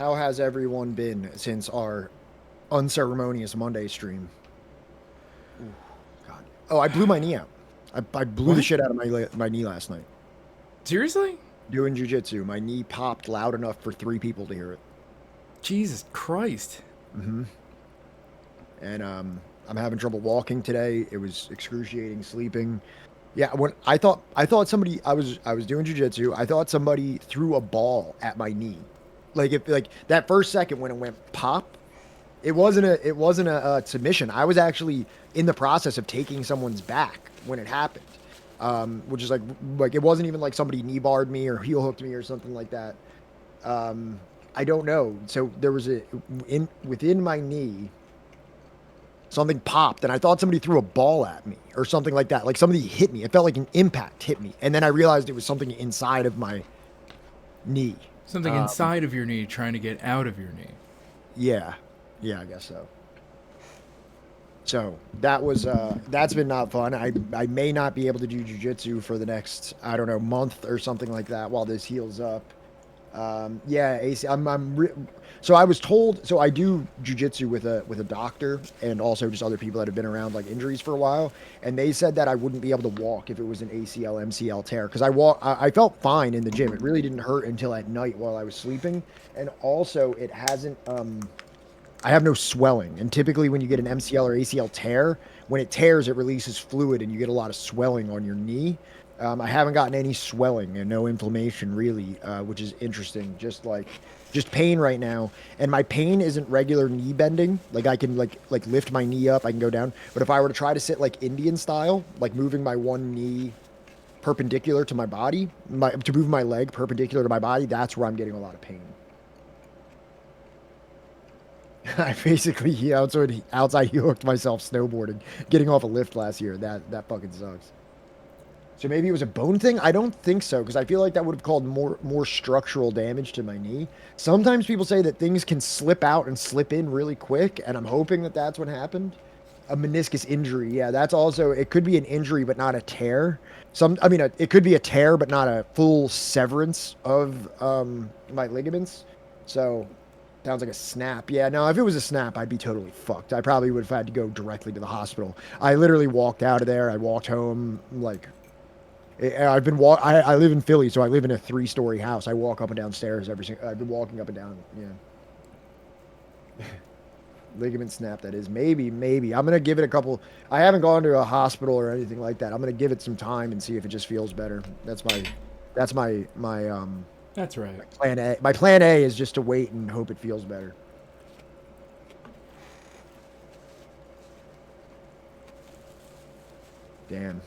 How has everyone been since our unceremonious Monday stream? Ooh, God. Oh, I blew my knee out. I blew the What? shit out of my knee last night. Seriously? Doing jujitsu. My knee popped loud enough for 3 people to hear it. Jesus Christ. Hmm. And I'm having trouble walking today. It was excruciating sleeping. Yeah, when I thought somebody I was doing jujitsu. I thought somebody threw a ball at my knee. Like if like that first second when it went pop, it wasn't a submission. I was actually in the process of taking someone's back when it happened. Which is like it wasn't even like somebody knee barred me or heel hooked me or something like that. I don't know. So there was a in within my knee something popped and I thought somebody threw a ball at me or something like that. Like somebody hit me. It felt like an impact hit me. And then I realized it was something inside of my knee. Something Um, inside of your knee trying to get out of your knee. yeah. Yeah, I guess so. So that's been not fun. I may not be able to do jujitsu for the next, I don't know, month or something like that while this heals up. Yeah, AC. So I was told. So I do jujitsu with a doctor and also just other people that have been around like injuries for a while, and they said that I wouldn't be able to walk if it was an ACL MCL tear because I felt fine in the gym. It really didn't hurt until at night while I was sleeping, and also it hasn't. I have no swelling, and typically when you get an MCL or ACL tear, when it tears, it releases fluid and you get a lot of swelling on your knee. I haven't gotten any swelling and no inflammation really, which is interesting. Just pain right now, and my pain isn't regular knee bending. Like I can like lift my knee up, I can go down. But if I were to try to sit like Indian style, like moving my one knee perpendicular to my body, to move my leg perpendicular to my body, that's where I'm getting a lot of pain. I basically outside he hooked myself snowboarding, getting off a lift last year. That fucking sucks. So maybe it was a bone thing. I don't think so because I feel like that would have caused more structural damage to my knee. Sometimes people say that things can slip out and slip in really quick, and I'm hoping that that's what happened. A meniscus injury, yeah, that's also it could be an injury but not a tear. I mean, it could be a tear but not a full severance of my ligaments. So sounds like a snap. Yeah, no, if it was a snap, I'd be totally fucked. I probably would have had to go directly to the hospital. I literally walked out of there. I walked home like I live in Philly, so I live in a 3-story house. I walk up and down stairs every single. I've been walking up and down. Yeah, ligament snap. That is maybe. I'm gonna give it a couple. I haven't gone to a hospital or anything like that. I'm gonna give it some time and see if it just feels better. That's my That's right. plan A. My plan A is just to wait and hope it feels better. Damn.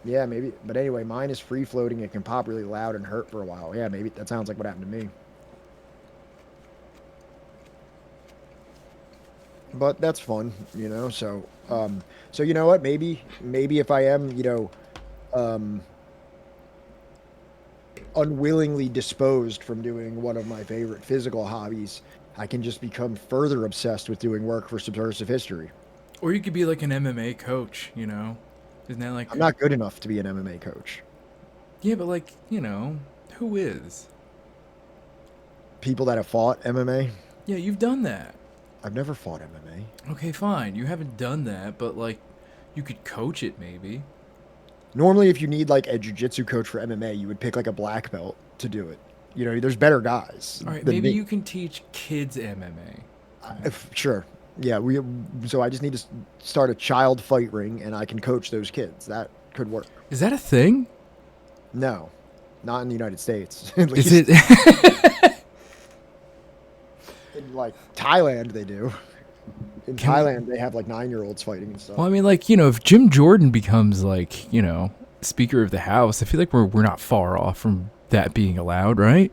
Yeah, maybe. But anyway, mine is free floating. It can pop really loud and hurt for a while. Yeah, maybe that sounds like what happened to me. But that's fun, you know. So you know what? Maybe if I am, um, unwillingly disposed from doing one of my favorite physical hobbies, I can just become further obsessed with doing work for Subversive History. Or you could be like an MMA coach, you know? Isn't that like. I'm not good enough to be an MMA coach. Yeah, but like, who is? People that have fought MMA, Yeah, you've done that. I've never fought MMA. Okay, fine. You haven't done that, but like, you could coach it maybe. Normally, if you need like a jujitsu coach for MMA, you would pick like a black belt to do it. You know, there's better guys All right, than maybe me. you can teach kids MMA. Sure. Yeah, so I just need to start a child fight ring and I can coach those kids. That could work. Is that a thing? No, not in the United States, at Is least. it? In like Thailand, they do. In Can we? Thailand, they have like 9-year-olds fighting and stuff. Well, I mean, like, if Jim Jordan becomes like, Speaker of the House, I feel like we're not far off from that being allowed, right?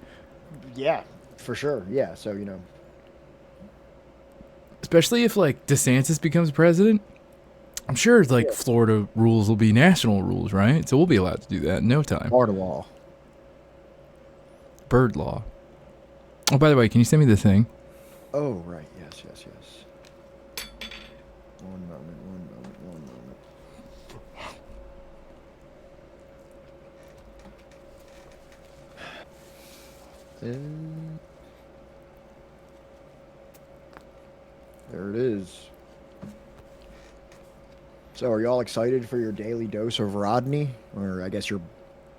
Yeah, for sure. Yeah, so Especially if like DeSantis becomes president. I'm sure like yeah, Florida rules will be national rules, right? So we'll be allowed to do that in no time. Florida law. Bird law. Oh, by the way, can you send me the thing? Oh, right. Yes, yes, yes. One moment, one moment, one moment. And there it is. So are y'all excited for your daily dose of Rodney? Or I guess your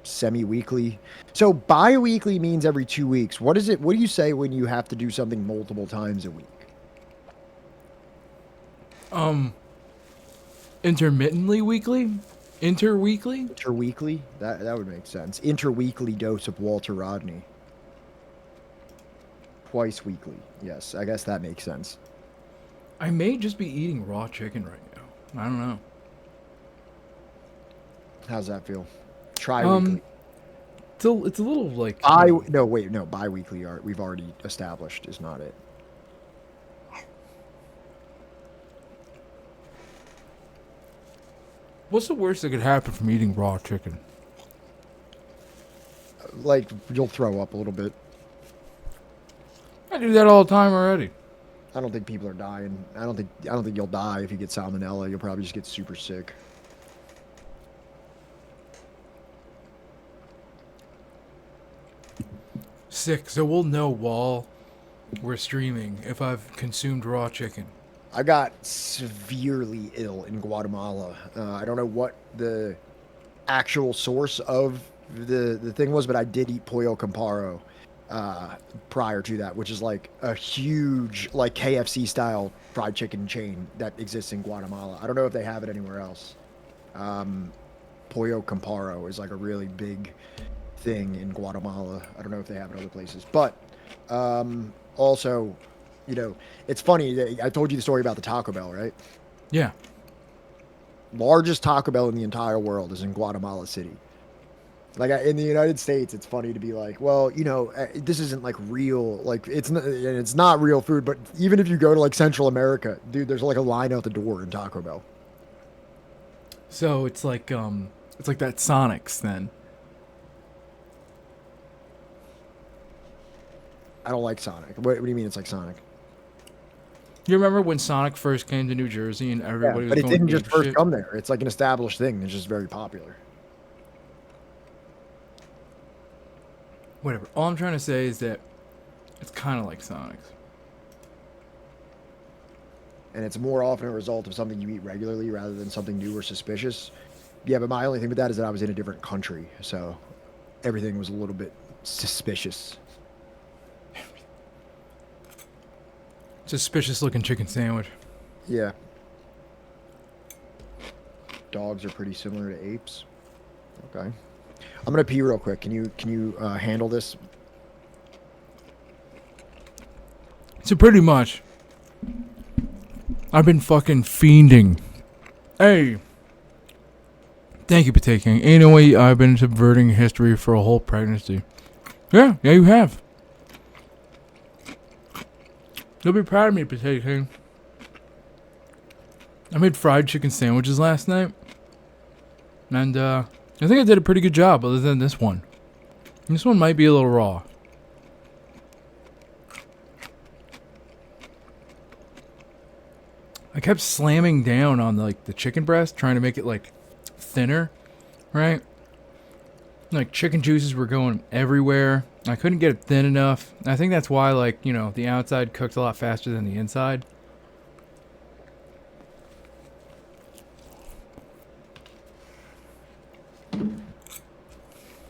semi-weekly? So bi-weekly means every 2 weeks. What is it? What do you say when you have to do something multiple times a week? Intermittently weekly? Interweekly? Interweekly? That would make sense. Interweekly dose of Walter Rodney. Twice weekly. Yes, I guess that makes sense. I may just be eating raw chicken right now. I don't know. How's that feel? Tri-weekly. It's a little like No, wait, no. Bi-weekly art we've already established is not it. What's the worst that could happen from eating raw chicken? Like you'll throw up a little bit. I do that all the time already. I don't think people are dying. I don't think you'll die if you get salmonella. You'll probably just get super sick. Sick. So we'll know while we're streaming if I've consumed raw chicken. I got severely ill in Guatemala. I don't know what the actual source of the thing was, but I did eat pollo comparo prior to that, which is like a huge like KFC style fried chicken chain that exists in Guatemala. I don't know if they have it anywhere else. Pollo comparo is like a really big thing in Guatemala. I don't know if they have it other places, but also, you know, it's funny that I told you the story about the Taco Bell, right? Yeah. Largest Taco Bell in the entire world is in Guatemala City. Like in the United States, it's funny to be like, well, you know, this isn't like real, like it's not real food. But even if you go to like Central America, dude, there's like a line out the door in Taco Bell. So it's like that Sonic's then. I don't like Sonic. What do you mean it's like Sonic? You remember when Sonic first came to New Jersey and everybody was but it going didn't just ape first shit? come there. It's like an established thing. It's just very popular. Whatever. All I'm trying to say is that it's kind of like Sonic's. And it's more often a result of something you eat regularly rather than something new or suspicious. Yeah, but my only thing with that is that I was in a different country, so everything was a little bit suspicious. Suspicious looking chicken sandwich. Yeah. Dogs are pretty similar to apes. Okay. I'm gonna pee real quick. Can you handle this? So pretty much, I've been fucking fiending. Hey. Thank you for taking. Anyway, I've been subverting history for a whole pregnancy. Yeah, you have. You'll be proud of me, Potato King. I made fried chicken sandwiches last night. And, I think I did a pretty good job other than this one. This one might be a little raw. I kept slamming down on, like, the chicken breast, trying to make it, like, thinner, right? Like, chicken juices were going everywhere. I couldn't get it thin enough. I think that's why, like, you know, the outside cooked a lot faster than the inside.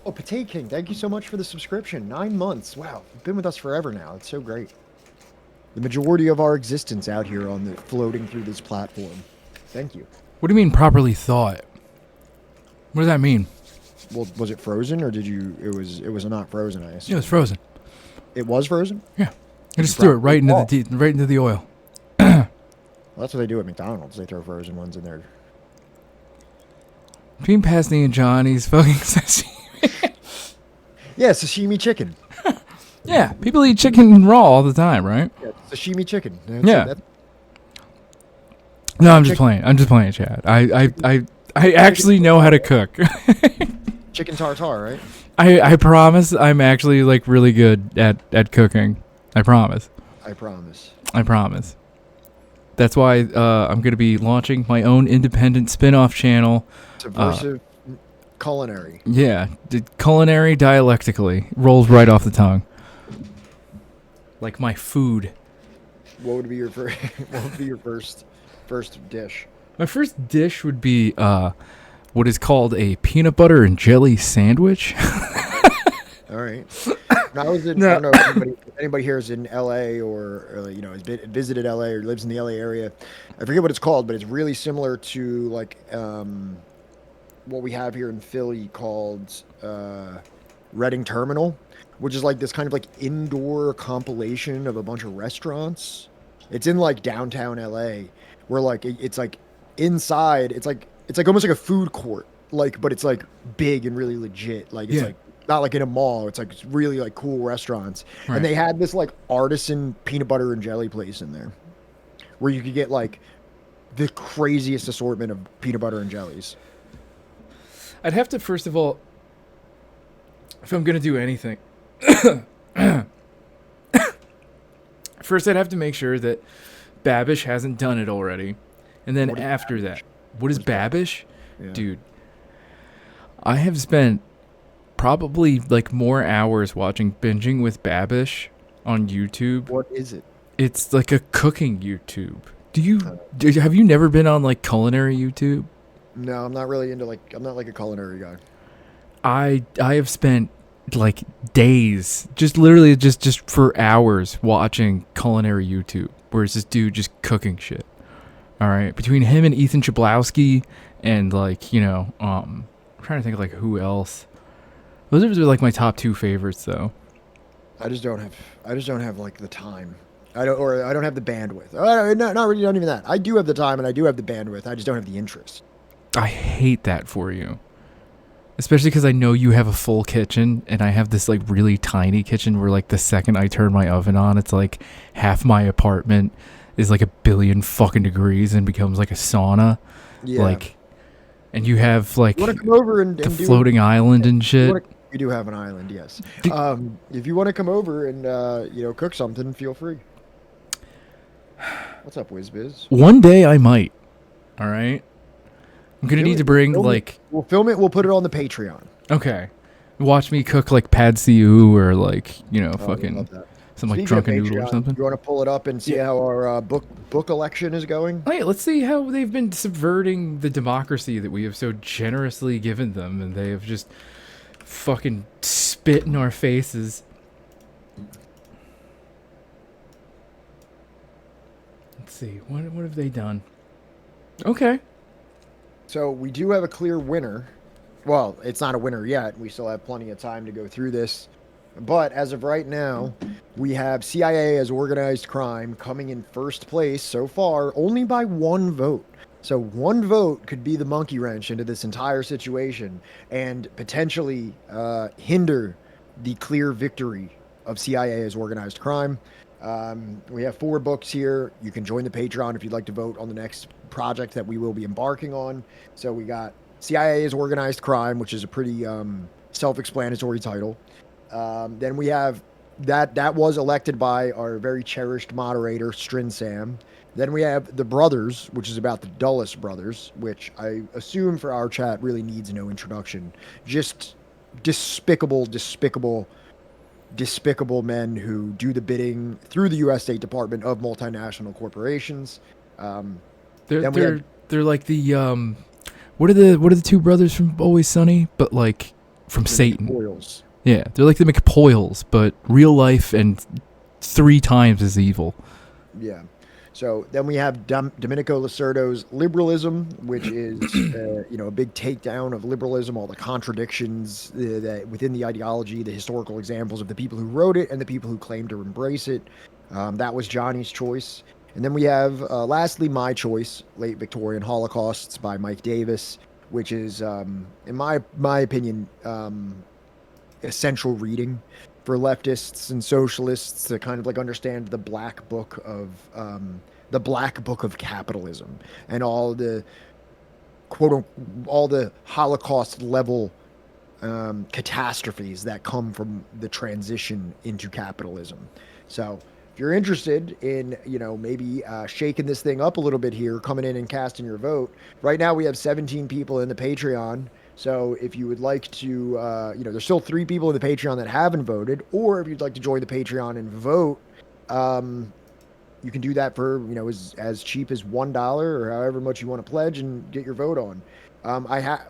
Oh, Potato King, thank you so much for the subscription. 9 months. Wow, you've been with us forever now. It's so great. The majority of our existence out here on the floating through this platform. Thank you. What do you mean properly thought? What does that mean? Well, was it frozen or did you? It was not frozen. I assume. Yeah, it was frozen. It was frozen. Yeah, I just threw it right into right into the oil. Well, that's what they do at McDonald's. They throw frozen ones in there. Between Pasty and Johnny's fucking sashimi. Yeah, sashimi chicken. Yeah, people eat chicken raw all the time, right? Yeah, sashimi chicken. Yeah. No, I'm just playing. I'm just playing, Chad. I actually know how to cook. Chicken tartare, right? I promise I'm actually like really good at cooking. I promise. I promise. I promise. That's why I'm going to be launching my own independent spin-off channel. Subversive culinary. Yeah, culinary dialectically rolls right off the tongue. like my food. What would be your first? What would be your first dish? My first dish would be what is called a peanut butter and jelly sandwich. All right. When I was in, I No. don't know if anybody here is in LA or has visited LA or lives in the LA area. I forget what it's called, but it's really similar to like what we have here in Philly called Reading Terminal, which is like this kind of like indoor compilation of a bunch of restaurants. It's in like downtown LA, where like it's like inside. It's like almost like a food court, like but it's like big and really legit. Like it's Yeah. like not like in a mall. It's like really like cool restaurants, and Right. they had this like artisan peanut butter and jelly place in there, where you could get like the craziest assortment of peanut butter and jellies. I'd have to first of all, if I'm gonna do anything, first I'd have to make sure that Babish hasn't done it already, and then What is after Babish? that, what is What is Babish? Yeah. Dude, I have spent probably like more hours watching binging with Babish on YouTube. What is it? It's like a cooking YouTube. Uh, Have you never been on like culinary YouTube? No, I'm not really into like I'm not like a culinary guy. I have spent like days, just literally just for hours watching culinary YouTube, where it's this dude just cooking shit. All right, between him and Ethan Chablowski, and like I'm trying to think of like who else. Those are like my top two favorites, though. I just don't have like the time. I don't have the bandwidth. Not really, not even that. I do have the time and I do have the bandwidth. I just don't have the interest. I hate that for you, especially because I know you have a full kitchen, and I have this like really tiny kitchen where like the second I turn my oven on, it's like half my apartment is like a billion fucking degrees and becomes like a sauna. Yeah. Like, and you have like You want to come over and the do floating island and shit. we do have an island, yes. Do- If you want to come over and cook something, feel free. What's up, WizBiz? One day I might. All right. I'm gonna Do need it. to bring Film it. like We'll film it. We'll put it on the Patreon. okay, watch me cook like pad see ew or like Oh, I fucking love that. some like Speaking of drunken noodle or Patreon, something. you want to pull it up and see Yeah. how our book election is going? Hey, let's see how they've been subverting the democracy that we have so generously given them, and they have just fucking spit in our faces. Let's see, what have they done? Okay. So we do have a clear winner. Well, it's not a winner yet. We still have plenty of time to go through this. But as of right now, we have CIA as organized crime coming in first place so far, only by one vote. So one vote could be the monkey wrench into this entire situation and potentially hinder the clear victory of CIA as organized crime. We have 4 books here. You can join the Patreon if you'd like to vote on the next project that we will be embarking on. So we got CIA as organized crime, which is a pretty self-explanatory title. Then we have that was elected by our very cherished moderator, Strin Sam. Then we have The Brothers, which is about the Dulles brothers, which I assume for our chat really needs no introduction. Just despicable men who do the bidding through the U.S. State Department of multinational corporations. They're Then we they're have- they're like the what are the two brothers from Always Sunny, but like from Satan. Oils. Yeah, they're like the McPoyles, but real life and 3 times as evil. Yeah. So then we have Domenico Lacerdo's Liberalism, which is a big takedown of liberalism, all the contradictions that within the ideology, the historical examples of the people who wrote it and the people who claim to embrace it. That was Johnny's choice. And then we have, lastly, my choice, Late Victorian Holocausts by Mike Davis, which is, in my opinion, essential reading for leftists and socialists to kind of like understand the black book of capitalism and all the all the Holocaust level catastrophes that come from the transition into capitalism. So if you're interested in, maybe shaking this thing up a little bit here, coming in and casting your vote, right now we have 17 people in the Patreon. So if you would like to, there's still 3 people in the Patreon that haven't voted, or if you'd like to join the Patreon and vote, You can do that for, as cheap as $1 or however much you want to pledge and get your vote on.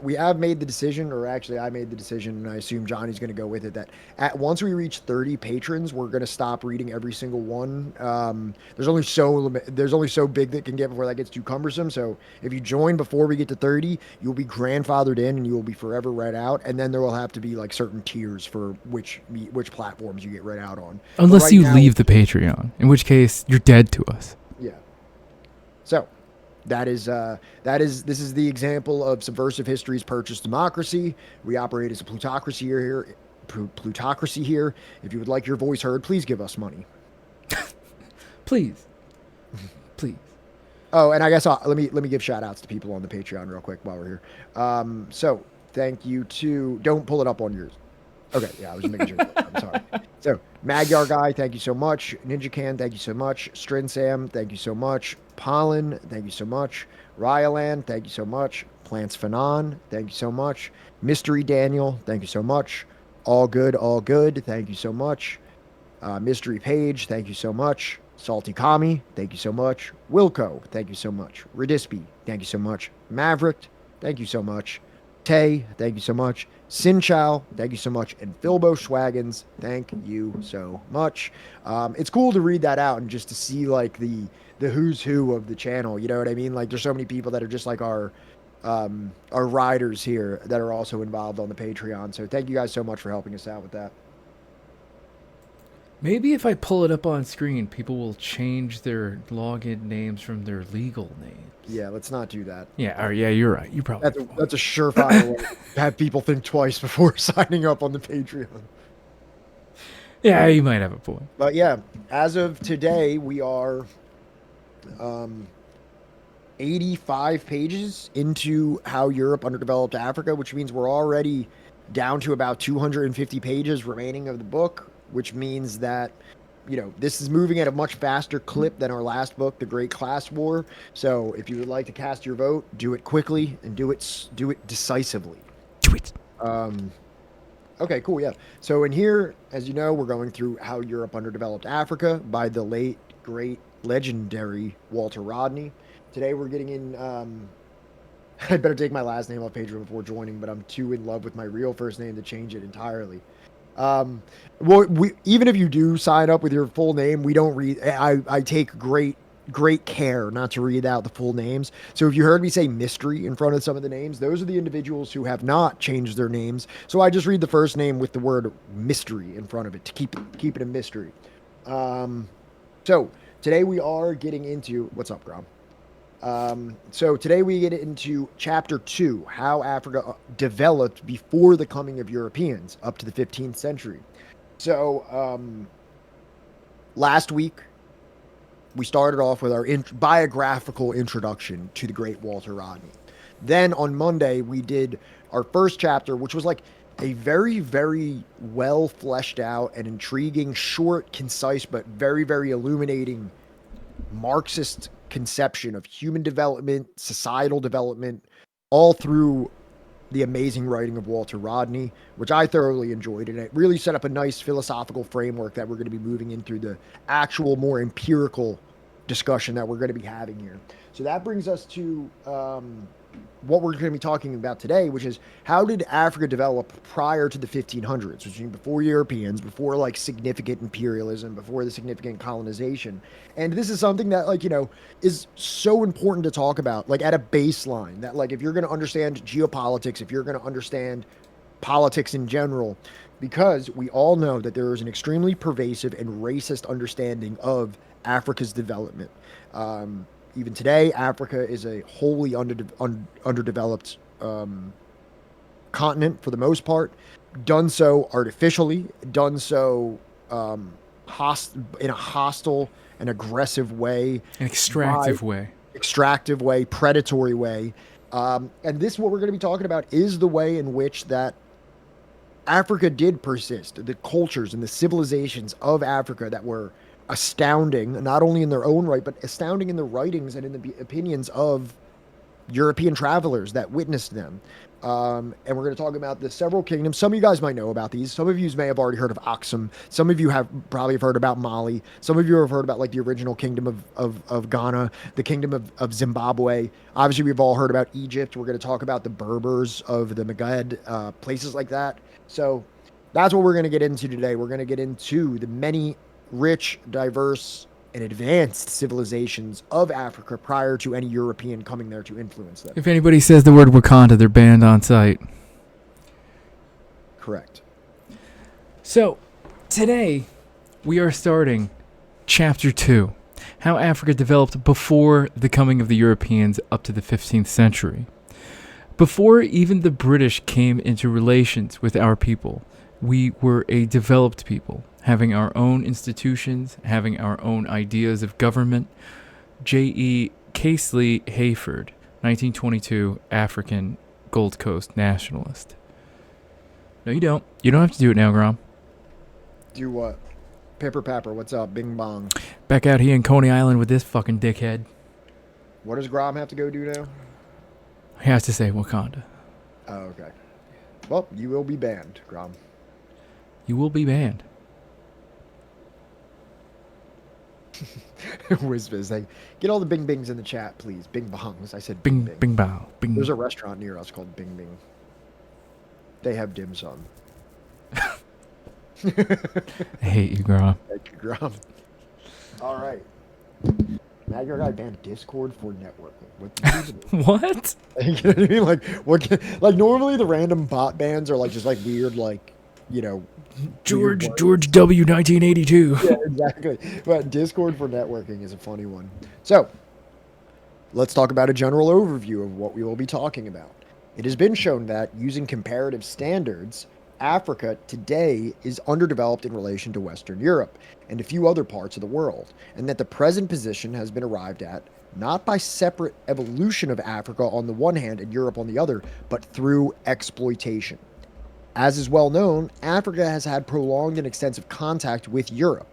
We have made the decision, or actually I made the decision, and I assume Johnny's going to go with it, that once we reach 30 patrons, we're going to stop reading every single one. There's only so big that can get before that gets too cumbersome. So if you join before we get to 30, you'll be grandfathered in and you will be forever read out. And then there will have to be like certain tiers for which platforms you get read out on. Unless right you now, leave the Patreon, in which case you're dead to us. Yeah. So this is the example of Subversive History's purchased democracy. We operate as a plutocracy here. If you would like your voice heard, please give us money. Please. Please. Oh, and I guess let me give shout outs to people on the Patreon real quick while we're here. So thank you to, don't pull it up on yours. Okay, yeah, I was making sure. I'm sorry. So, Magyar Guy, thank you so much. Ninja Can, thank you so much. Strin Sam, thank you so much. Pollen, thank you so much. Ryalan, thank you so much. Plants Fanon, thank you so much. Mystery Daniel, thank you so much. All good, thank you so much. Mystery Page, thank you so much. Salty Kami, thank you so much. Wilco, thank you so much. Radispi, thank you so much. Maverick, thank you so much. Tay, thank you so much. Sinchow, thank you so much. And Philbo Schwaggins, thank you so much. It's cool to read that out and just to see like the who's who of the channel. You know what I mean? Like there's so many people that are just like our riders here that are also involved on the Patreon. So thank you guys so much for helping us out with that. Maybe if I pull it up on screen, people will change their login names from their legal names. Yeah, let's not do that. Yeah, yeah, you're right. You probably that's a surefire way to have people think twice before signing up on the Patreon. Yeah, you might have a point. But yeah, as of today, we are 85 pages into How Europe Underdeveloped Africa, which means we're already down to about 250 pages remaining of the book, which means that, this is moving at a much faster clip than our last book, The Great Class War. So if you would like to cast your vote, do it quickly and do it decisively. Do it. Okay, cool, yeah. So in here, as you know, we're going through How Europe Underdeveloped Africa by the late, great, legendary Walter Rodney. Today we're getting in, I better take my last name off Patreon before joining, but I'm too in love with my real first name to change it entirely. Even if you do sign up with your full name, we don't read. I take great care not to read out the full names. So if you heard me say mystery in front of some of the names, those are the individuals who have not changed their names. So I just read the first name with the word mystery in front of it to keep it a mystery. So today we are getting into what's up, Grom. So today we get into chapter 2, how Africa developed before the coming of Europeans up to the 15th century. So, last week we started off with our biographical introduction to the great Walter Rodney. Then on Monday we did our first chapter, which was like a very, very well fleshed out and intriguing, short, concise, but very, very illuminating Marxist conception of human development, societal development, all through the amazing writing of Walter Rodney, which I thoroughly enjoyed. And it really set up a nice philosophical framework that we're going to be moving in through the actual, more empirical discussion that we're going to be having here. So that brings us to what we're going to be talking about today, which is how did Africa develop prior to the 1500s, which means before Europeans, before like significant imperialism, before the significant colonization. And this is something that is so important to talk about, like at a baseline, that like if you're going to understand geopolitics, if you're going to understand politics in general, because we all know that there is an extremely pervasive and racist understanding of Africa's development. Even today, Africa is a wholly underdeveloped continent for the most part, done so artificially, done so in a hostile and aggressive way. An extractive way. Predatory way. And this, what we're going to be talking about, is the way in which that Africa did persist, the cultures and the civilizations of Africa that were astounding, not only in their own right, but astounding in the writings and in the opinions of European travelers that witnessed them. And we're going to talk about the several kingdoms. Some of you guys might know about these. Some of you may have already heard of Aksum. Some of you have probably have heard about Mali. Some of you have heard about like the original kingdom of Ghana, the kingdom of Zimbabwe. Obviously, we've all heard about Egypt. We're going to talk about the Berbers of the Maghreb, places like that. So that's what we're going to get into today. We're going to get into the many rich, diverse, and advanced civilizations of Africa prior to any European coming there to influence them. If anybody says the word Wakanda, they're banned on site. Correct. So, today, we are starting Chapter 2, How Africa Developed Before the Coming of the Europeans up to the 15th century. Before even the British came into relations with our people, we were a developed people, having our own institutions, having our own ideas of government. J.E. Casely Hayford, 1922, African Gold Coast nationalist. No, you don't. You don't have to do it now, Grom. Do what? Pepper Pepper, what's up? Bing bong. Back out here in Coney Island with this fucking dickhead. What does Grom have to go do now? He has to say Wakanda. Oh, okay. Well, you will be banned, Grom. You will be banned. Whispers, like, get all the bing bings in the chat, please. Bing bongs. I said Bing, bing bing. bing, bow. Bing. There's a restaurant near us called Bing Bing. They have dim sum. I hate you, Grom. Thank you, Grom. All right. Now your guy banned Discord for networking. What? What? You know what I mean? Like, like normally the random bot bans are like just like weird, like, you know, George weird W. 1982. Yeah, exactly. But Discord for networking is a funny one. So, let's talk about a general overview of what we will be talking about. It has been shown that, using comparative standards, Africa today is underdeveloped in relation to Western Europe and a few other parts of the world, and that the present position has been arrived at not by separate evolution of Africa on the one hand and Europe on the other, but through exploitation. As is well known, Africa has had prolonged and extensive contact with Europe,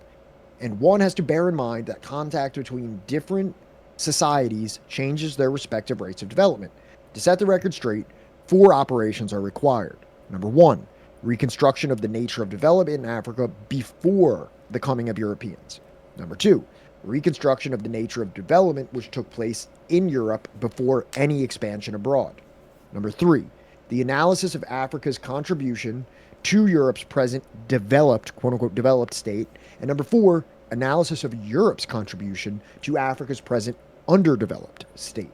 and one has to bear in mind that contact between different societies changes their respective rates of development. To set the record straight, 4 operations are required. Number 1, reconstruction of the nature of development in Africa before the coming of Europeans. Number 2, reconstruction of the nature of development which took place in Europe before any expansion abroad. Number 3, the analysis of Africa's contribution to Europe's present developed, quote-unquote, developed state. And number 4, analysis of Europe's contribution to Africa's present underdeveloped state.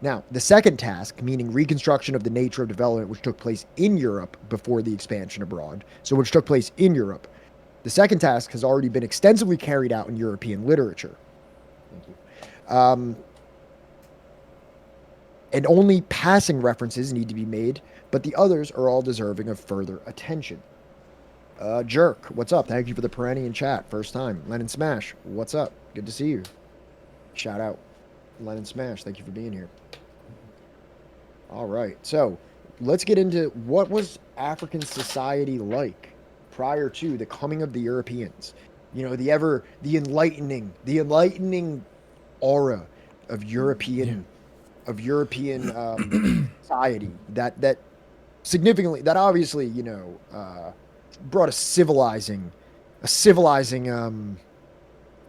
Now, the second task, meaning reconstruction of the nature of development which took place in Europe before the expansion abroad, so which took place in Europe, the second task has already been extensively carried out in European literature. Thank you. And only passing references need to be made, but the others are all deserving of further attention. Jerk, what's up? Thank you for the perennial chat. First time. Lennon Smash, what's up? Good to see you. Shout out. Lennon Smash, thank you for being here. All right, so let's get into what was African society like prior to the coming of the Europeans. You know, the enlightening aura of European society that significantly, that obviously, you know, brought a civilizing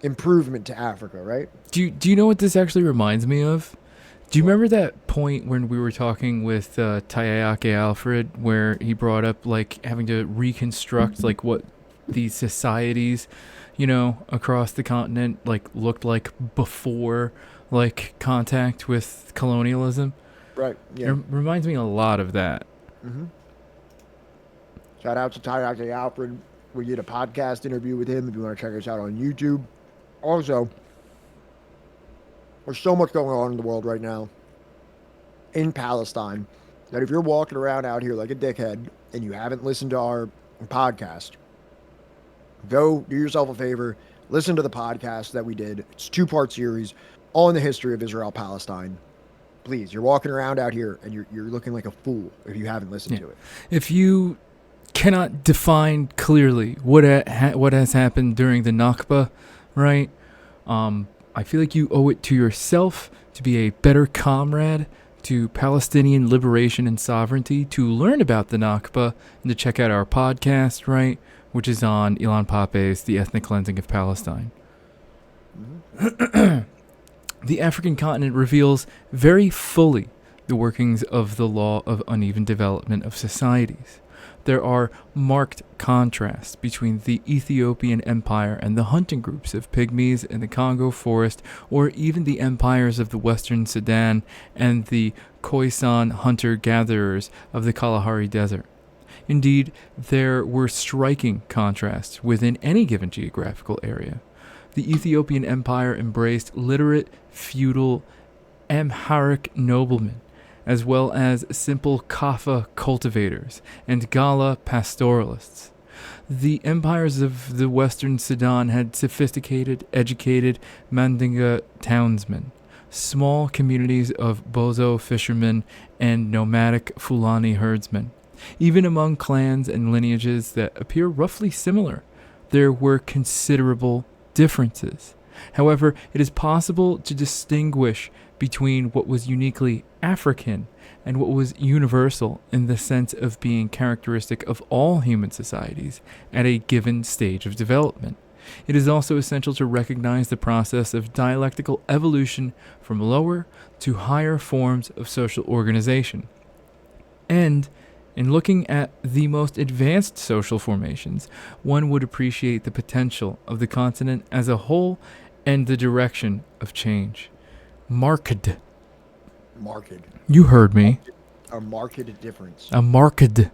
improvement to Africa, right? Do you know what this actually reminds me of? Do you remember that point when we were talking with Tayake Alfred, where he brought up like having to reconstruct like what these societies, you know, across the continent like looked like before like contact with colonialism? Right. Yeah. It reminds me a lot of that. Mm-hmm. Shout out to Tayake Alfred. We did a podcast interview with him if you want to check us out on YouTube. Also, there's so much going on in the world right now in Palestine that if you're walking around out here like a dickhead and you haven't listened to our podcast, go do yourself a favor, listen to the podcast that we did. It's a 2-part series on the history of Israel-Palestine. Please, you're walking around out here and you're looking like a fool if you haven't listened to it. If you cannot define clearly what has happened during the Nakba, right? I feel like you owe it to yourself to be a better comrade to Palestinian liberation and sovereignty to learn about the Nakba and to check out our podcast, right, which is on Ilan Pape's The Ethnic Cleansing of Palestine. The African continent reveals very fully the workings of the law of uneven development of societies. There are marked contrasts between the Ethiopian Empire and the hunting groups of pygmies in the Congo forest, or even the empires of the Western Sudan and the Khoisan hunter-gatherers of the Kalahari Desert. Indeed, there were striking contrasts within any given geographical area. The Ethiopian Empire embraced literate, feudal, Amharic noblemen, as well as simple Kaffa cultivators and Gala pastoralists. The empires of the Western Sudan had sophisticated, educated Mandinga townsmen, small communities of Bozo fishermen, and nomadic Fulani herdsmen. Even among clans and lineages that appear roughly similar, there were considerable differences. However, it is possible to distinguish between what was uniquely African and what was universal in the sense of being characteristic of all human societies at a given stage of development. It is also essential to recognize the process of dialectical evolution from lower to higher forms of social organization. And in looking at the most advanced social formations, one would appreciate the potential of the continent as a whole and the direction of change. Marked. You heard me. A marked difference. A marked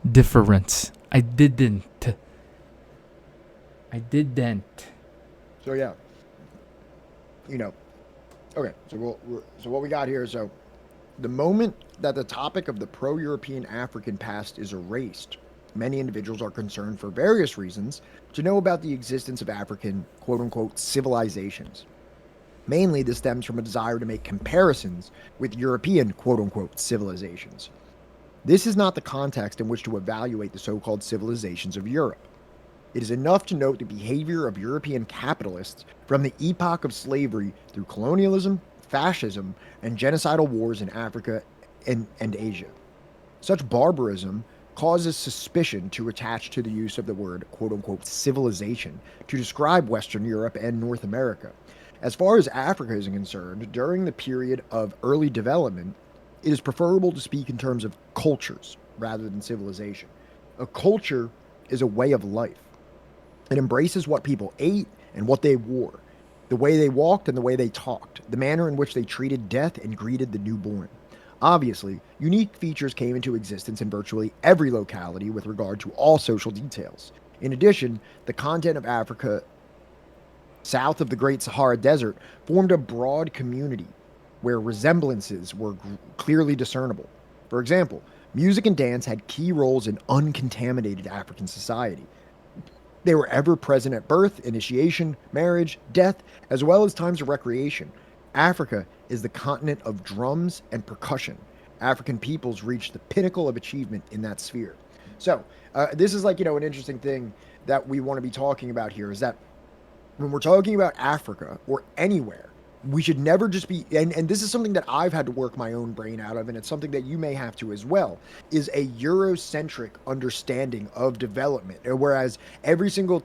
difference. I didn't. So yeah, okay. So what we got here is the moment that the topic of the pro-European African past is erased, many individuals are concerned for various reasons to know about the existence of African quote-unquote civilizations. Mainly, this stems from a desire to make comparisons with European quote-unquote civilizations. This is not the context in which to evaluate the so-called civilizations of Europe. It is enough to note the behavior of European capitalists from the epoch of slavery through colonialism, fascism, and genocidal wars in Africa and Asia. Such barbarism causes suspicion to attach to the use of the word quote-unquote civilization to describe Western Europe and North America. As far as Africa is concerned, during the period of early development, it is preferable to speak in terms of cultures rather than civilization. A culture is a way of life. It embraces what people ate and what they wore, the way they walked and the way they talked, the manner in which they treated death and greeted the newborn. Obviously, unique features came into existence in virtually every locality with regard to all social details. In addition, the content of Africa south of the Great Sahara Desert formed a broad community where resemblances were clearly discernible. For example, music and dance had key roles in uncontaminated African society. They were ever present at birth, initiation, marriage, death, as well as times of recreation. Africa is the continent of drums and percussion. African peoples reached the pinnacle of achievement in that sphere. So, this is an interesting thing that we want to be talking about here, is that when we're talking about Africa or anywhere, we should never just be, and this is something that I've had to work my own brain out of, and it's something that you may have to as well, is a Eurocentric understanding of development. Whereas every single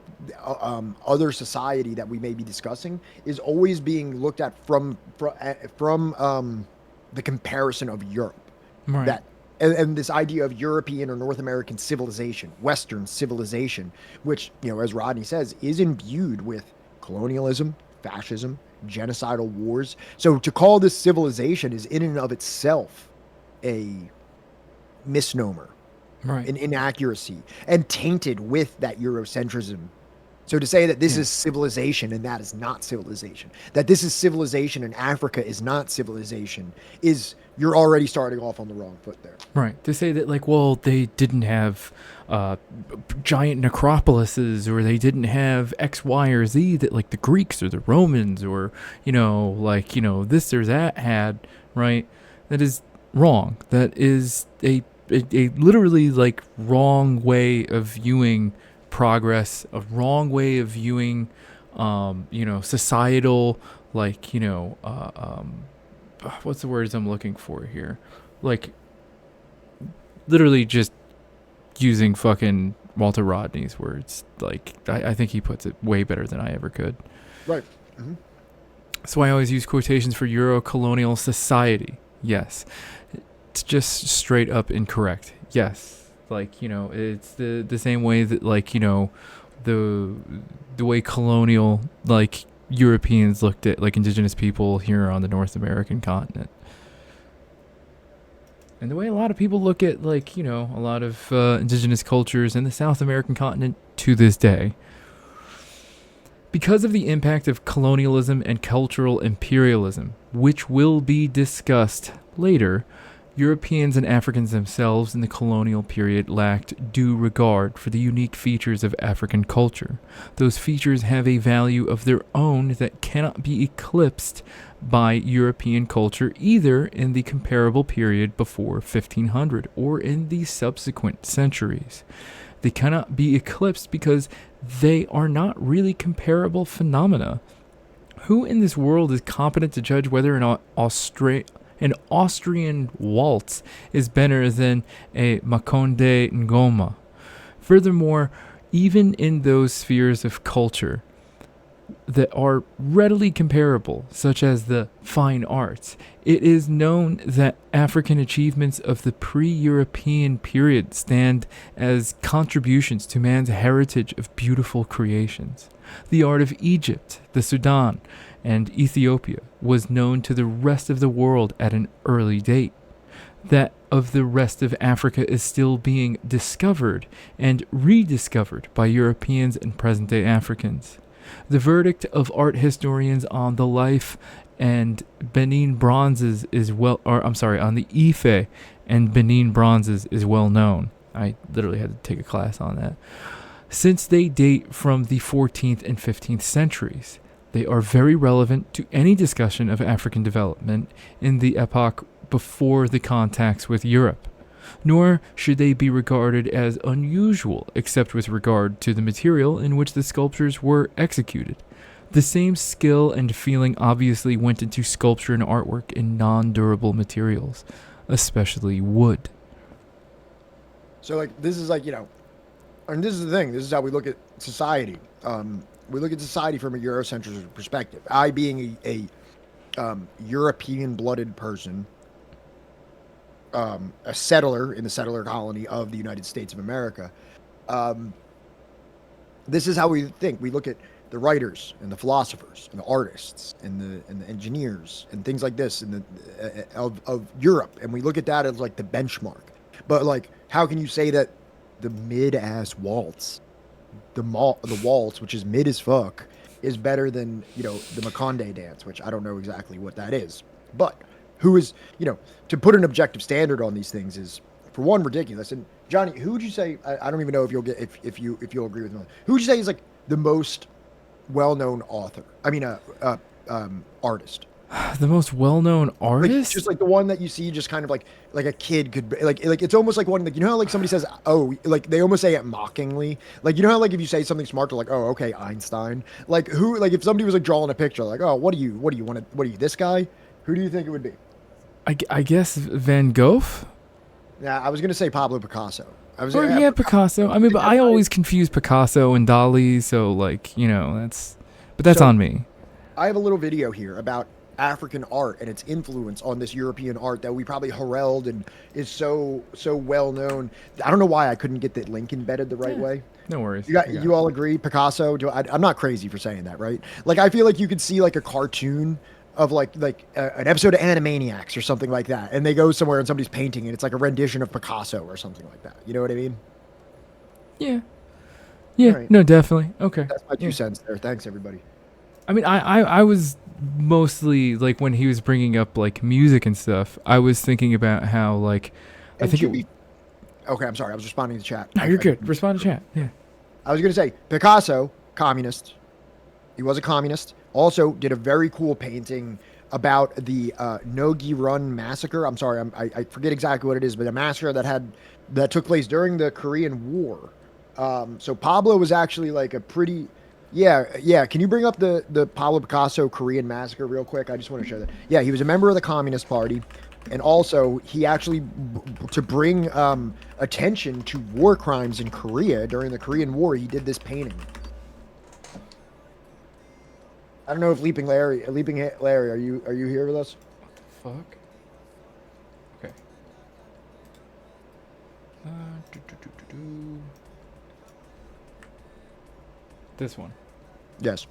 other society that we may be discussing is always being looked at from the comparison of Europe. Right. And this idea of European or North American civilization, Western civilization, which, as Rodney says, is imbued with colonialism, fascism, genocidal wars. So to call this civilization is in and of itself a misnomer, right, an inaccuracy, and tainted with that Eurocentrism. So to say that this is civilization and that is not civilization, that this is civilization and Africa is not civilization, you're already starting off on the wrong foot there. Right. To say that, they didn't have giant necropolises, or they didn't have X, Y, or Z that, the Greeks or the Romans or, this or that had, right? That is wrong. That is a literally, wrong way of viewing progress, a wrong way of viewing, societal, what's the words I'm looking for here? Like, literally just using fucking Walter Rodney's words. Like, I think he puts it way better than I ever could. Right. Mm-hmm. So I always use quotations for Euro-colonial society. Yes. It's just straight up incorrect. Yes. Like, you know, it's the same way that, like, you know, the way colonial, like, Europeans looked at, like, indigenous people here on the North American continent. And the way a lot of people look at, like, you know, a lot of indigenous cultures in the South American continent to this day. Because of the impact of colonialism and cultural imperialism, which will be discussed later, Europeans and Africans themselves in the colonial period lacked due regard for the unique features of African culture. Those features have a value of their own that cannot be eclipsed by European culture either in the comparable period before 1500 or in the subsequent centuries. They cannot be eclipsed because they are not really comparable phenomena. Who in this world is competent to judge whether an Austrian waltz is better than a Makonde Ngoma? Furthermore, even in those spheres of culture that are readily comparable, such as the fine arts, it is known that African achievements of the pre-European period stand as contributions to man's heritage of beautiful creations. The art of Egypt, the Sudan, and Ethiopia was known to the rest of the world at an early date. That of the rest of Africa is still being discovered and rediscovered by Europeans and present-day Africans. The verdict of art historians on the life and Benin bronzes is on the Ife and Benin bronzes is well known. I literally had to take a class on that. Since they date from the 14th and 15th centuries, they are very relevant to any discussion of African development in the epoch before the contacts with Europe. Nor should they be regarded as unusual except with regard to the material in which the sculptures were executed. The same skill and feeling obviously went into sculpture and artwork in non-durable materials, especially wood. So, like, this is like, you know, and this is the thing. This is how we look at society. We look at society from a Eurocentric perspective. I, being a European-blooded person, a settler in the settler colony of the United States of America, this is how we think. We look at the writers and the philosophers and the artists and the engineers and things like this and of Europe, and we look at that as like the benchmark. But like, how can you say that the mid-ass waltz, the waltz, which is mid as fuck, is better than, you know, the Makonde dance, which I don't know exactly what that is, but who is, you know, to put an objective standard on these things is, for one, ridiculous. And Johnny, who would you say? I don't even know if you'll get if you'll agree with me. Who would you say is like the most well-known author? I mean, artist. The most well-known artist? Like, just like the one that you see, just kind of like a kid could be, like it's almost like one, like, you know how like somebody says, oh, like they almost say it mockingly, like, you know how like if you say something smart, they're like, oh, okay, Einstein. Like, who, like if somebody was like drawing a picture, like, oh, what do you want to, what are you, this guy? Who do you think it would be? I guess Van Gogh? Yeah, I was gonna say Pablo Picasso. Picasso. I mean, but I always confuse Picasso and Dali, so like, you know, that's on me. I have a little video here about African art and its influence on this European art that we probably herald and is so well known. I don't know why I couldn't get the link embedded the right way. No worries. You all agree, Picasso? I'm not crazy for saying that, right? Like, I feel like you could see like a cartoon of like an episode of Animaniacs or something like that, and they go somewhere and somebody's painting and it's like a rendition of Picasso or something like that. You know what I mean? Yeah. Right. No, definitely. Okay. That's my 2 cents there. Thanks, everybody. I mean, I was mostly like, when he was bringing up like music and stuff, I was thinking about how like okay, I'm sorry, I was responding to chat. No, you're good. Respond to chat. Yeah. I was gonna say Picasso, communist. He was a communist. Also did a very cool painting about the Nogi Run massacre. I'm sorry, I forget exactly what it is, but a massacre that took place during the Korean War. So Pablo was actually like a pretty, Yeah. Can you bring up the Pablo Picasso Korean massacre real quick? I just want to show that. Yeah, he was a member of the Communist Party, and also he actually to bring attention to war crimes in Korea during the Korean War. He did this painting. I don't know if Leaping Larry, are you here with us? Fuck. Okay. Do, do, do, do, do. This one. Yes.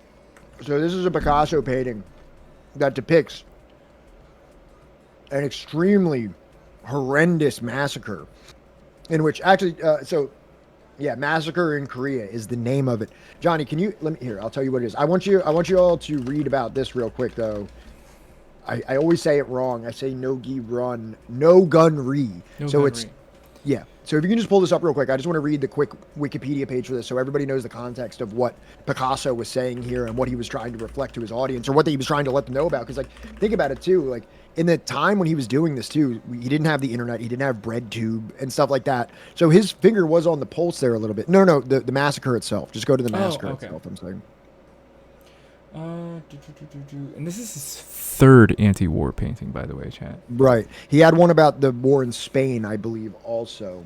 So this is a Picasso painting that depicts an extremely horrendous massacre in which actually yeah, massacre in Korea is the name of it. Johnny, can you let me here, I'll tell you what it is. I want you all to read about this real quick though. I always say it wrong. I say no gi run, no gun re. No So gun it's re. yeah. So if you can just pull this up real quick, I just want to read the quick Wikipedia page for this so everybody knows the context of what Picasso was saying here and what he was trying to reflect to his audience or what he was trying to let them know about. Because, like, think about it too. Like, in the time when he was doing this too, he didn't have the internet, he didn't have bread tube and stuff like that. So his finger was on the pulse there a little bit. No, the massacre itself. Just go to the massacre okay. itself, I'm saying. And this is his third anti-war painting, by the way, chat. Right. He had one about the war in Spain, I believe, also.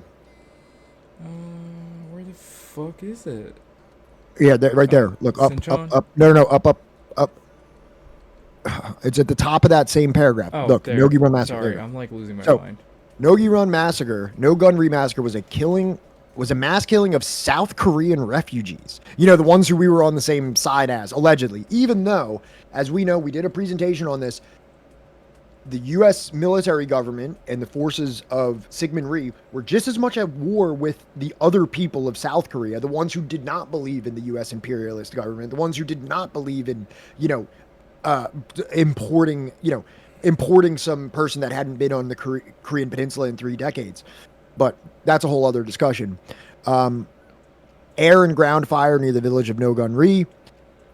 Where the fuck is it? Yeah, right there. Look, up, Sinchon? up. No, up. It's at the top of that same paragraph. Oh, Look, there. Nogi Run Massacre. Sorry, There. I'm like losing my So, mind. Nogi Run Massacre, No Gun Remassacre was a mass killing of South Korean refugees. You know, the ones who we were on the same side as, allegedly. Even though, as we know, we did a presentation on this, the U.S. military government and the forces of Syngman Rhee were just as much at war with the other people of South Korea, the ones who did not believe in the U.S. imperialist government, the ones who did not believe in, importing some person that hadn't been on the Korean Peninsula in 3 decades. But that's a whole other discussion. Air and ground fire near the village of Nogun-ri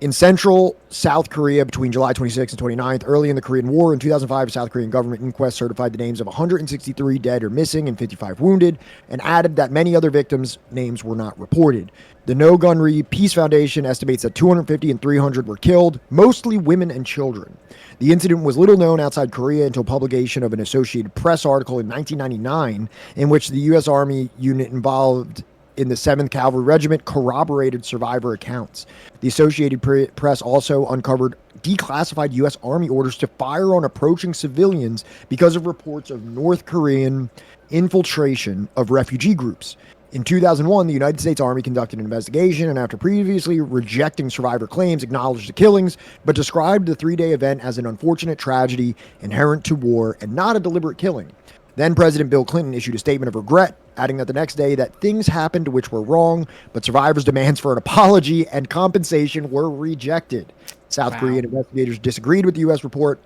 in central South Korea between July 26th and 29th. Early in the Korean War in 2005, a South Korean government inquest certified the names of 163 dead or missing and 55 wounded, and added that many other victims' names were not reported. The No-Gun-ri Peace Foundation estimates that 250 and 300 were killed, mostly women and children. The incident was little known outside Korea until publication of an Associated Press article in 1999 in which the U.S. Army unit involved in the 7th Cavalry Regiment corroborated survivor accounts. The Associated Press also uncovered declassified U.S. Army orders to fire on approaching civilians because of reports of North Korean infiltration of refugee groups. In 2001, the United States Army conducted an investigation and, after previously rejecting survivor claims, acknowledged the killings, but described the 3-day event as an unfortunate tragedy inherent to war and not a deliberate killing. Then President Bill Clinton issued a statement of regret, adding that the next day that things happened which were wrong, but survivors' demands for an apology and compensation were rejected. South Korean investigators disagreed with the U.S. report,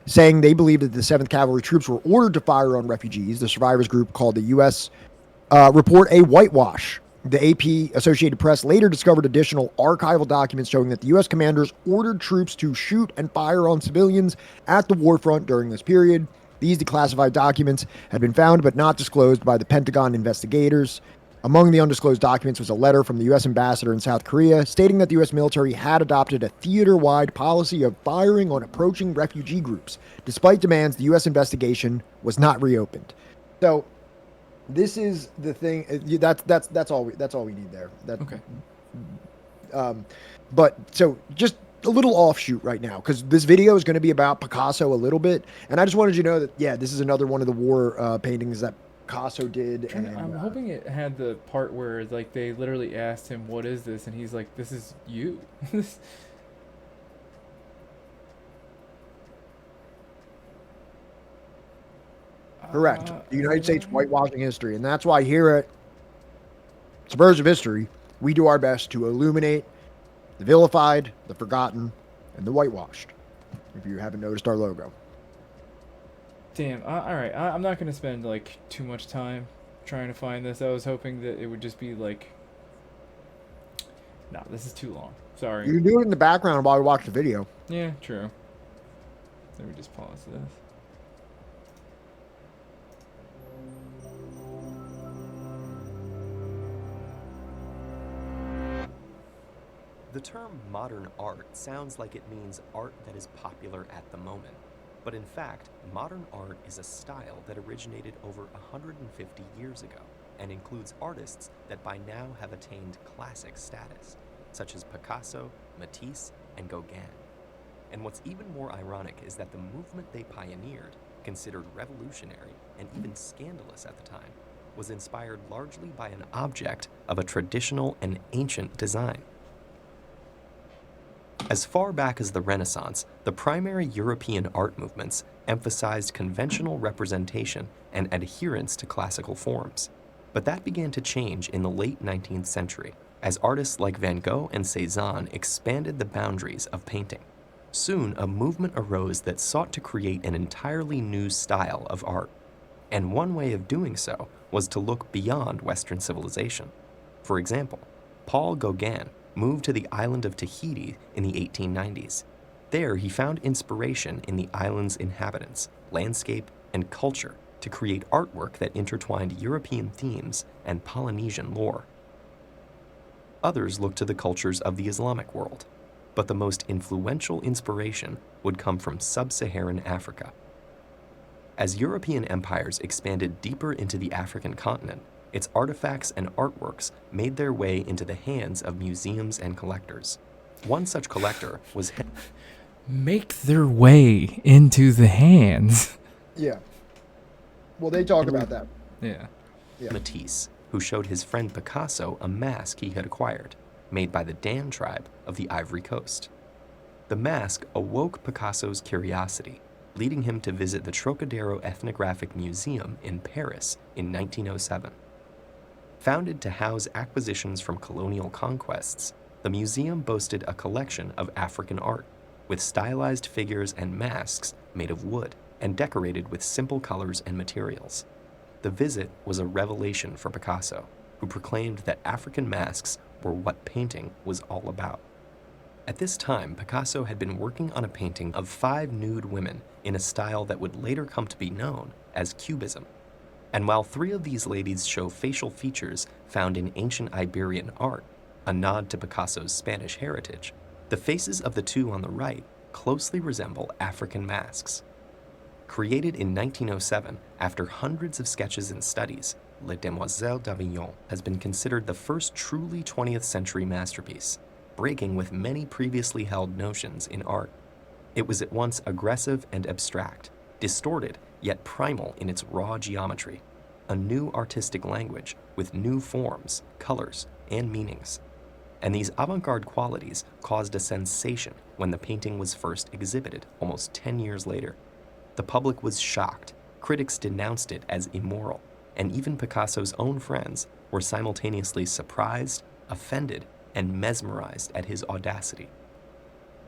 saying they believed that the 7th Cavalry troops were ordered to fire on refugees. The survivors group called the U.S. Report a whitewash. The AP Associated Press later discovered additional archival documents showing that the U.S. commanders ordered troops to shoot and fire on civilians at the war front during this period. These declassified documents had been found but not disclosed by the Pentagon investigators. Among the undisclosed documents was a letter from the U.S. ambassador in South Korea stating that the U.S. military had adopted a theater-wide policy of firing on approaching refugee groups. Despite demands, the U.S. investigation was not reopened. So this is the thing. That's all we need there. Okay. But so just a little offshoot right now, because this video is going to be about Picasso a little bit, and I just wanted you to know that this is another one of the war paintings that Picasso did. And I'm hoping it had the part where like they literally asked him, "What is this?" and he's like, "This is you." Correct. The United States whitewashing history, and that's why here at Subversive History we do our best to illuminate the vilified, the forgotten, and the whitewashed. If you haven't noticed our logo. Damn. All right. I'm not gonna spend like too much time trying to find this. I was hoping that it would just be like, no, this is too long. Sorry. You can do it in the background while we watch the video. Yeah, true. Let me just pause this. The term modern art sounds like it means art that is popular at the moment. But in fact, modern art is a style that originated over 150 years ago and includes artists that by now have attained classic status, such as Picasso, Matisse, and Gauguin. And what's even more ironic is that the movement they pioneered, considered revolutionary and even scandalous at the time, was inspired largely by an object of a traditional and ancient design. As far back as the Renaissance, the primary European art movements emphasized conventional representation and adherence to classical forms. But that began to change in the late 19th century, as artists like Van Gogh and Cézanne expanded the boundaries of painting. Soon, a movement arose that sought to create an entirely new style of art. And one way of doing so was to look beyond Western civilization. For example, Paul Gauguin moved to the island of Tahiti in the 1890s. There, he found inspiration in the island's inhabitants, landscape, and culture to create artwork that intertwined European themes and Polynesian lore. Others looked to the cultures of the Islamic world, but the most influential inspiration would come from sub-Saharan Africa. As European empires expanded deeper into the African continent, its artifacts and artworks made their way into the hands of museums and collectors. One such collector was Make their way into the hands. Yeah. Well, they talk about that. Yeah. Yeah. Matisse, who showed his friend Picasso a mask he had acquired, made by the Dan tribe of the Ivory Coast. The mask awoke Picasso's curiosity, leading him to visit the Trocadero Ethnographic Museum in Paris in 1907. Founded to house acquisitions from colonial conquests, the museum boasted a collection of African art, with stylized figures and masks made of wood and decorated with simple colors and materials. The visit was a revelation for Picasso, who proclaimed that African masks were what painting was all about. At this time, Picasso had been working on a painting of 5 nude women in a style that would later come to be known as Cubism. And while 3 of these ladies show facial features found in ancient Iberian art, a nod to Picasso's Spanish heritage, the faces of the 2 on the right closely resemble African masks. Created in 1907 after hundreds of sketches and studies, Les Demoiselles d'Avignon has been considered the first truly 20th century masterpiece, breaking with many previously held notions in art. It was at once aggressive and abstract, distorted yet primal in its raw geometry, a new artistic language with new forms, colors, and meanings. And these avant-garde qualities caused a sensation when the painting was first exhibited almost 10 years later. The public was shocked, critics denounced it as immoral, and even Picasso's own friends were simultaneously surprised, offended, and mesmerized at his audacity.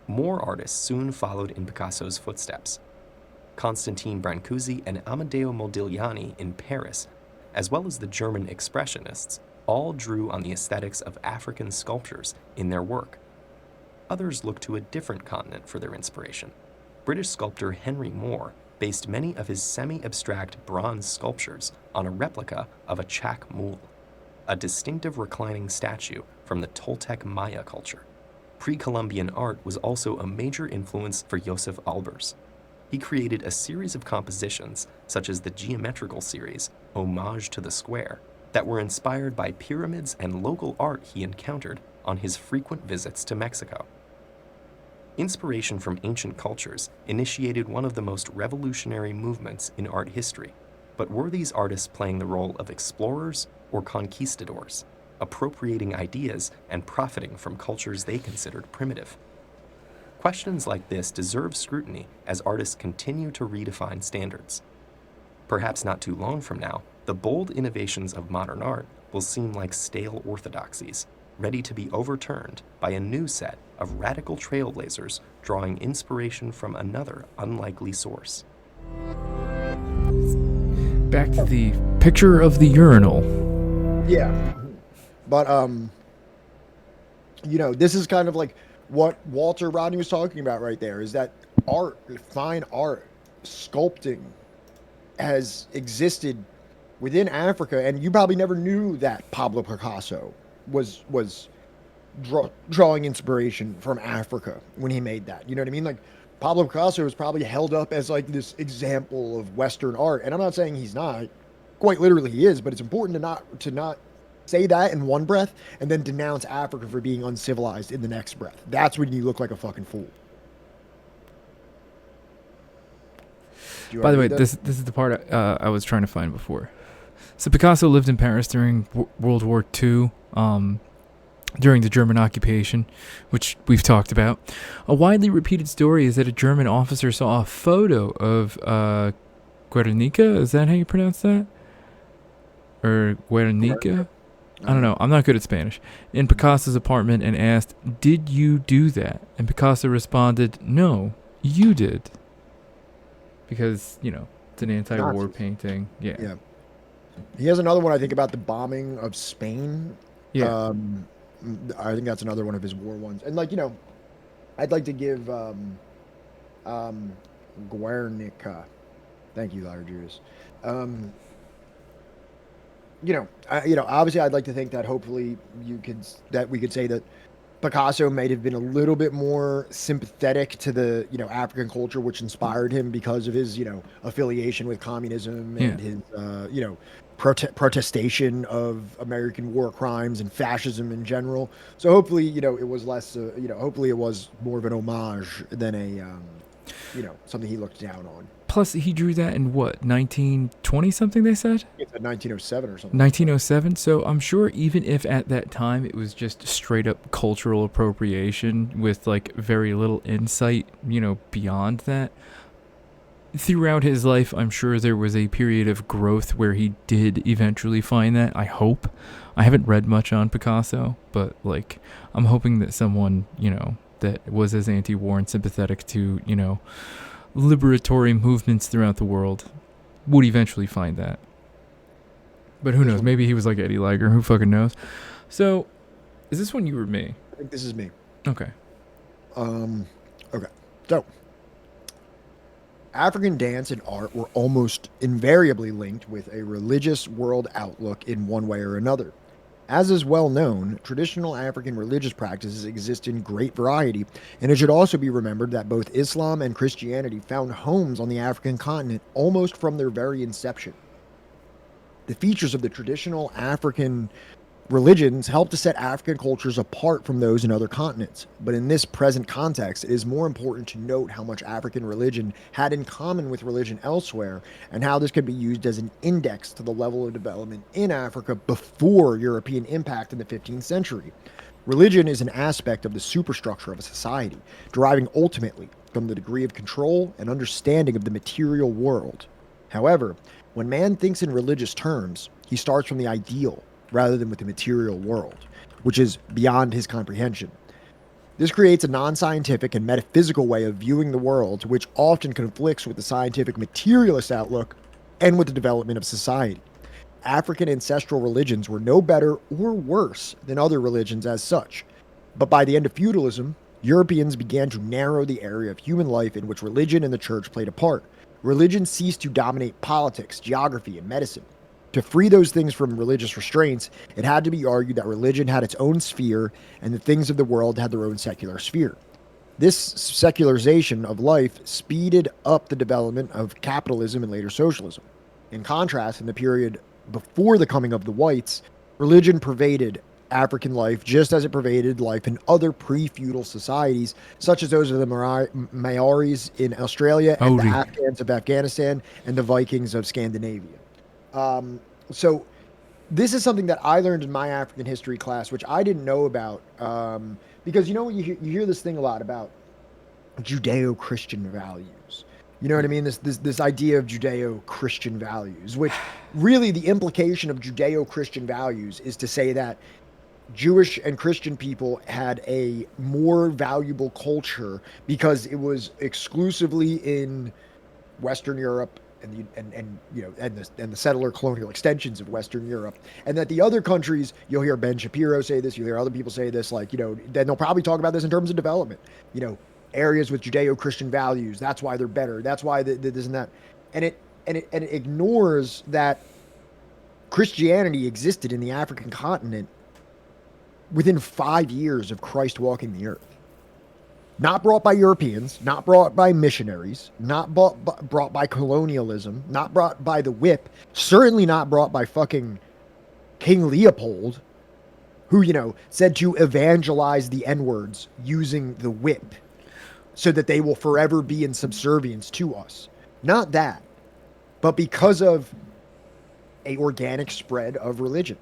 More artists soon followed in Picasso's footsteps. Constantine Brancusi and Amedeo Modigliani in Paris, as well as the German Expressionists, all drew on the aesthetics of African sculptures in their work. Others looked to a different continent for their inspiration. British sculptor Henry Moore based many of his semi-abstract bronze sculptures on a replica of a Chak Mul, a distinctive reclining statue from the Toltec Maya culture. Pre-Columbian art was also a major influence for Josef Albers. He created a series of compositions, such as the geometrical series, Homage to the Square, that were inspired by pyramids and local art he encountered on his frequent visits to Mexico. Inspiration from ancient cultures initiated one of the most revolutionary movements in art history, but were these artists playing the role of explorers or conquistadors, appropriating ideas and profiting from cultures they considered primitive? Questions like this deserve scrutiny as artists continue to redefine standards. Perhaps not too long from now, the bold innovations of modern art will seem like stale orthodoxies, ready to be overturned by a new set of radical trailblazers drawing inspiration from another unlikely source. Back to the picture of the urinal. Yeah. But this is kind of like what Walter Rodney was talking about right there, is that art, fine art, sculpting has existed within Africa, and you probably never knew that Pablo Picasso was drawing inspiration from Africa when he made that. You know what I mean? Like Pablo Picasso is probably held up as like this example of Western art, and I'm not saying he's not. Quite literally, he is. But it's important to not say that in one breath and then denounce Africa for being uncivilized in the next breath. That's when you look like a fucking fool. By the way, this is the part I was trying to find before. So Picasso lived in Paris during World War II, during the German occupation, which we've talked about. A widely repeated story is that a German officer saw a photo of Guernica. Is that how you pronounce that? Or Guernica? I don't know. I'm not good at Spanish. In Picasso's apartment and asked, "Did you do that?" And Picasso responded, "No, you did." Because, it's an anti-war Nazis. painting. Yeah. He has another one, I think, about the bombing of Spain. Yeah. I think that's another one of his war ones. And, like, I'd like to give Guernica. Thank you, Larry Judas. Obviously, I'd like to think that hopefully we could say that Picasso might have been a little bit more sympathetic to the, African culture, which inspired him because of his, affiliation with communism and his, protestation of American war crimes and fascism in general. So hopefully, it was less, hopefully it was more of an homage than something he looked down on. Plus, he drew that in what, 1920 something, they said? It's 1907 or something. 1907. So I'm sure even if at that time it was just straight up cultural appropriation with like very little insight, beyond that, throughout his life, I'm sure there was a period of growth where he did eventually find that. I hope. I haven't read much on Picasso, but like, I'm hoping that someone, that was as anti-war and sympathetic to, liberatory movements throughout the world would eventually find that. But who knows? Maybe he was like Eddie Liger. Who fucking knows? So, is this one you or me? I think this is me. Okay. Okay. So, African dance and art were almost invariably linked with a religious world outlook in one way or another. As is well known, traditional African religious practices exist in great variety, and it should also be remembered that both Islam and Christianity found homes on the African continent almost from their very inception. The features of the traditional African religions help to set African cultures apart from those in other continents, but in this present context, it is more important to note how much African religion had in common with religion elsewhere, and how this could be used as an index to the level of development in Africa before European impact in the 15th century. Religion is an aspect of the superstructure of a society, deriving ultimately from the degree of control and understanding of the material world. However, when man thinks in religious terms, he starts from the ideal rather than with the material world, which is beyond his comprehension. This creates a non-scientific and metaphysical way of viewing the world, which often conflicts with the scientific materialist outlook and with the development of society. African ancestral religions were no better or worse than other religions as such. But by the end of feudalism, Europeans began to narrow the area of human life in which religion and the church played a part. Religion ceased to dominate politics, geography, and medicine. To free those things from religious restraints, it had to be argued that religion had its own sphere and the things of the world had their own secular sphere. This secularization of life speeded up the development of capitalism and later socialism. In contrast, in the period before the coming of the whites, religion pervaded African life just as it pervaded life in other pre-feudal societies, such as those of the Maoris in Australia and the Afghans of Afghanistan and the Vikings of Scandinavia. So this is something that I learned in my African history class, which I didn't know about, because you hear this thing a lot about Judeo-Christian values. You know what I mean? This idea of Judeo-Christian values, which really the implication of Judeo-Christian values is to say that Jewish and Christian people had a more valuable culture because it was exclusively in Western Europe and the settler colonial extensions of Western Europe, and that the other countries, you'll hear Ben Shapiro say this, you'll hear other people say this, like, then they'll probably talk about this in terms of development, areas with Judeo-Christian values, that's why they're better, that's why this and that, and it ignores that Christianity existed in the African continent within 5 years of Christ walking the earth. Not brought by Europeans, not brought by missionaries, not brought by colonialism, not brought by the whip, certainly not brought by fucking King Leopold, who, said to evangelize the N-words using the whip so that they will forever be in subservience to us. Not that, but because of a organic spread of religion.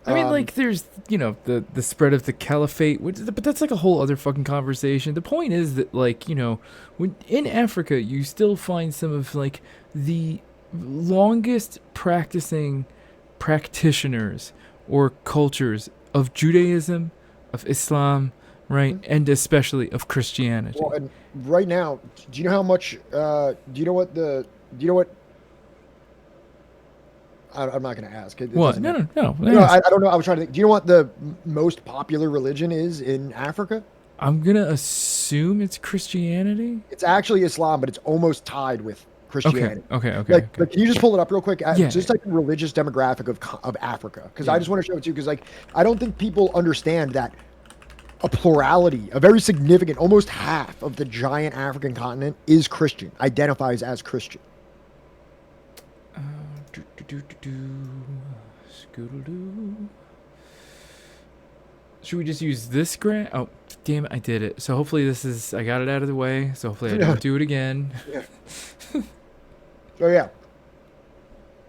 I mean, like, there's, the spread of the caliphate, but that's like a whole other fucking conversation. The point is that, like, when in Africa, you still find some of, like, the longest practicing practitioners or cultures of Judaism, of Islam, right, and especially of Christianity. Well, and right now, do you know how much, do you know what, I'm not going to ask. What? No. I don't know. I was trying to think. Do you know what the most popular religion is in Africa? I'm going to assume it's Christianity. It's actually Islam, but it's almost tied with Christianity. Okay. Like, can you just pull it up real quick? Yeah. Just like the religious demographic of Africa. Because I just want to show it to you. Because, like, I don't think people understand that a plurality, a very significant, almost half of the giant African continent is Christian, identifies as Christian. Should we just use this graph? Oh, damn it, I did it. So hopefully I got it out of the way. So hopefully I don't do it again. Yeah. So yeah.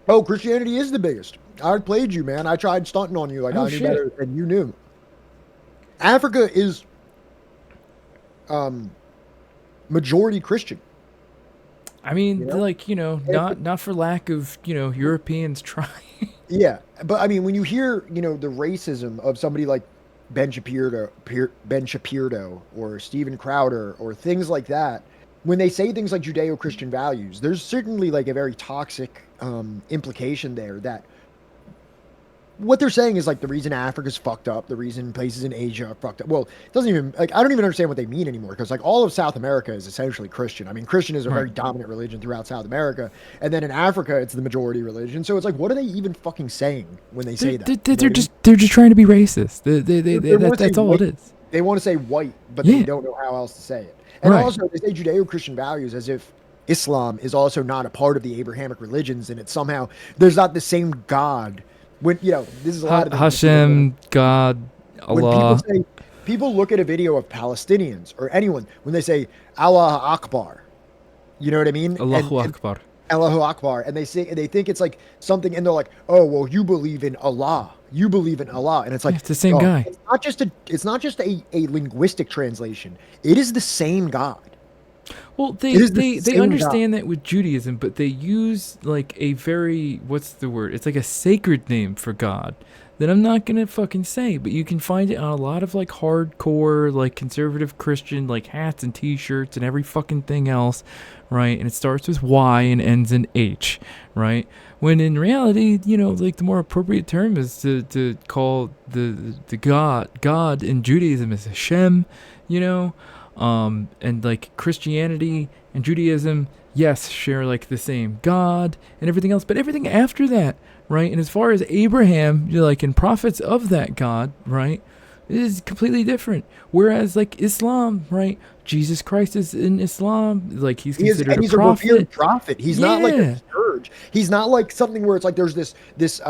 Oh, Christianity is the biggest. I played you, man. I tried stunting on you like I knew better than you knew. Africa is majority Christian. I mean, not for lack of, Europeans trying. Yeah, but I mean, when you hear, the racism of somebody like Ben Shapiro or Steven Crowder or things like that, when they say things like Judeo-Christian values, there's certainly like a very toxic implication there that what they're saying is like the reason Africa's fucked up, the reason places in Asia are fucked up. Well, it doesn't even, like, I don't even understand what they mean anymore, because like all of South America is essentially Christian. I mean, Christian is a very dominant religion throughout South America, and then in Africa it's the majority religion. So it's like, what are they even fucking saying when they say that? They're just trying to be racist. That's all it is. They want to say white, but they don't know how else to say it. And also they say Judeo-Christian values as if Islam is also not a part of the Abrahamic religions, and it's somehow there's not the same God. When this is a lot of Hashem, God, Allah. When people look at a video of Palestinians or anyone when they say Allah Akbar, you know what I mean? Allahu Akbar. Allahu Akbar, and they think it's like something, and they're like, oh well, you believe in Allah, and it's like it's the same guy. It's not just a linguistic translation. It is the same God. Well, they understand that with Judaism, but they use like a very, what's the word? It's like a sacred name for God that I'm not gonna fucking say, but you can find it on a lot of like hardcore, like conservative Christian, like hats and T-shirts and every fucking thing else, right? And it starts with Y and ends in H, right? When in reality, like the more appropriate term is to call the God in Judaism is Hashem, and like Christianity and Judaism, yes, share like the same God and everything else, but everything after that, right? And as far as Abraham, like in prophets of that God, right, is completely different. Whereas like Islam, right, Jesus Christ is in Islam, like he's considered a prophet. A revered prophet. He's not like a scourge. He's not like something where it's like there's this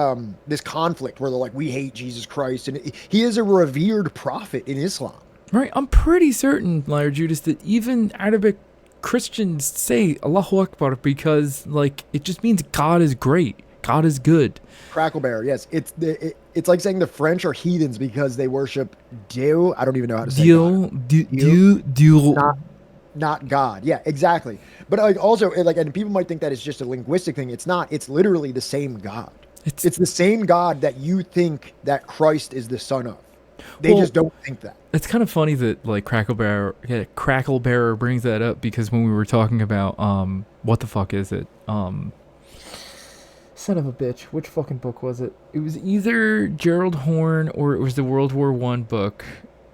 conflict where they're like, we hate Jesus Christ, and he is a revered prophet in Islam. Right, I'm pretty certain, Liar Judas, that even Arabic Christians say Allahu Akbar because, like, it just means God is great, God is good. Cracklebear, yes, it's like saying the French are heathens because they worship Dieu. I don't even know how to say Dieu. Not God. Yeah, exactly. But like also, like, and people might think that it's just a linguistic thing. It's not. It's literally the same God. It's the same God that you think that Christ is the son of. They just don't think that. It's kind of funny that like Cracklebearer brings that up, because when we were talking about what the fuck is it? Son of a bitch, which fucking book was it? It was either Gerald Horne or it was the World War I book.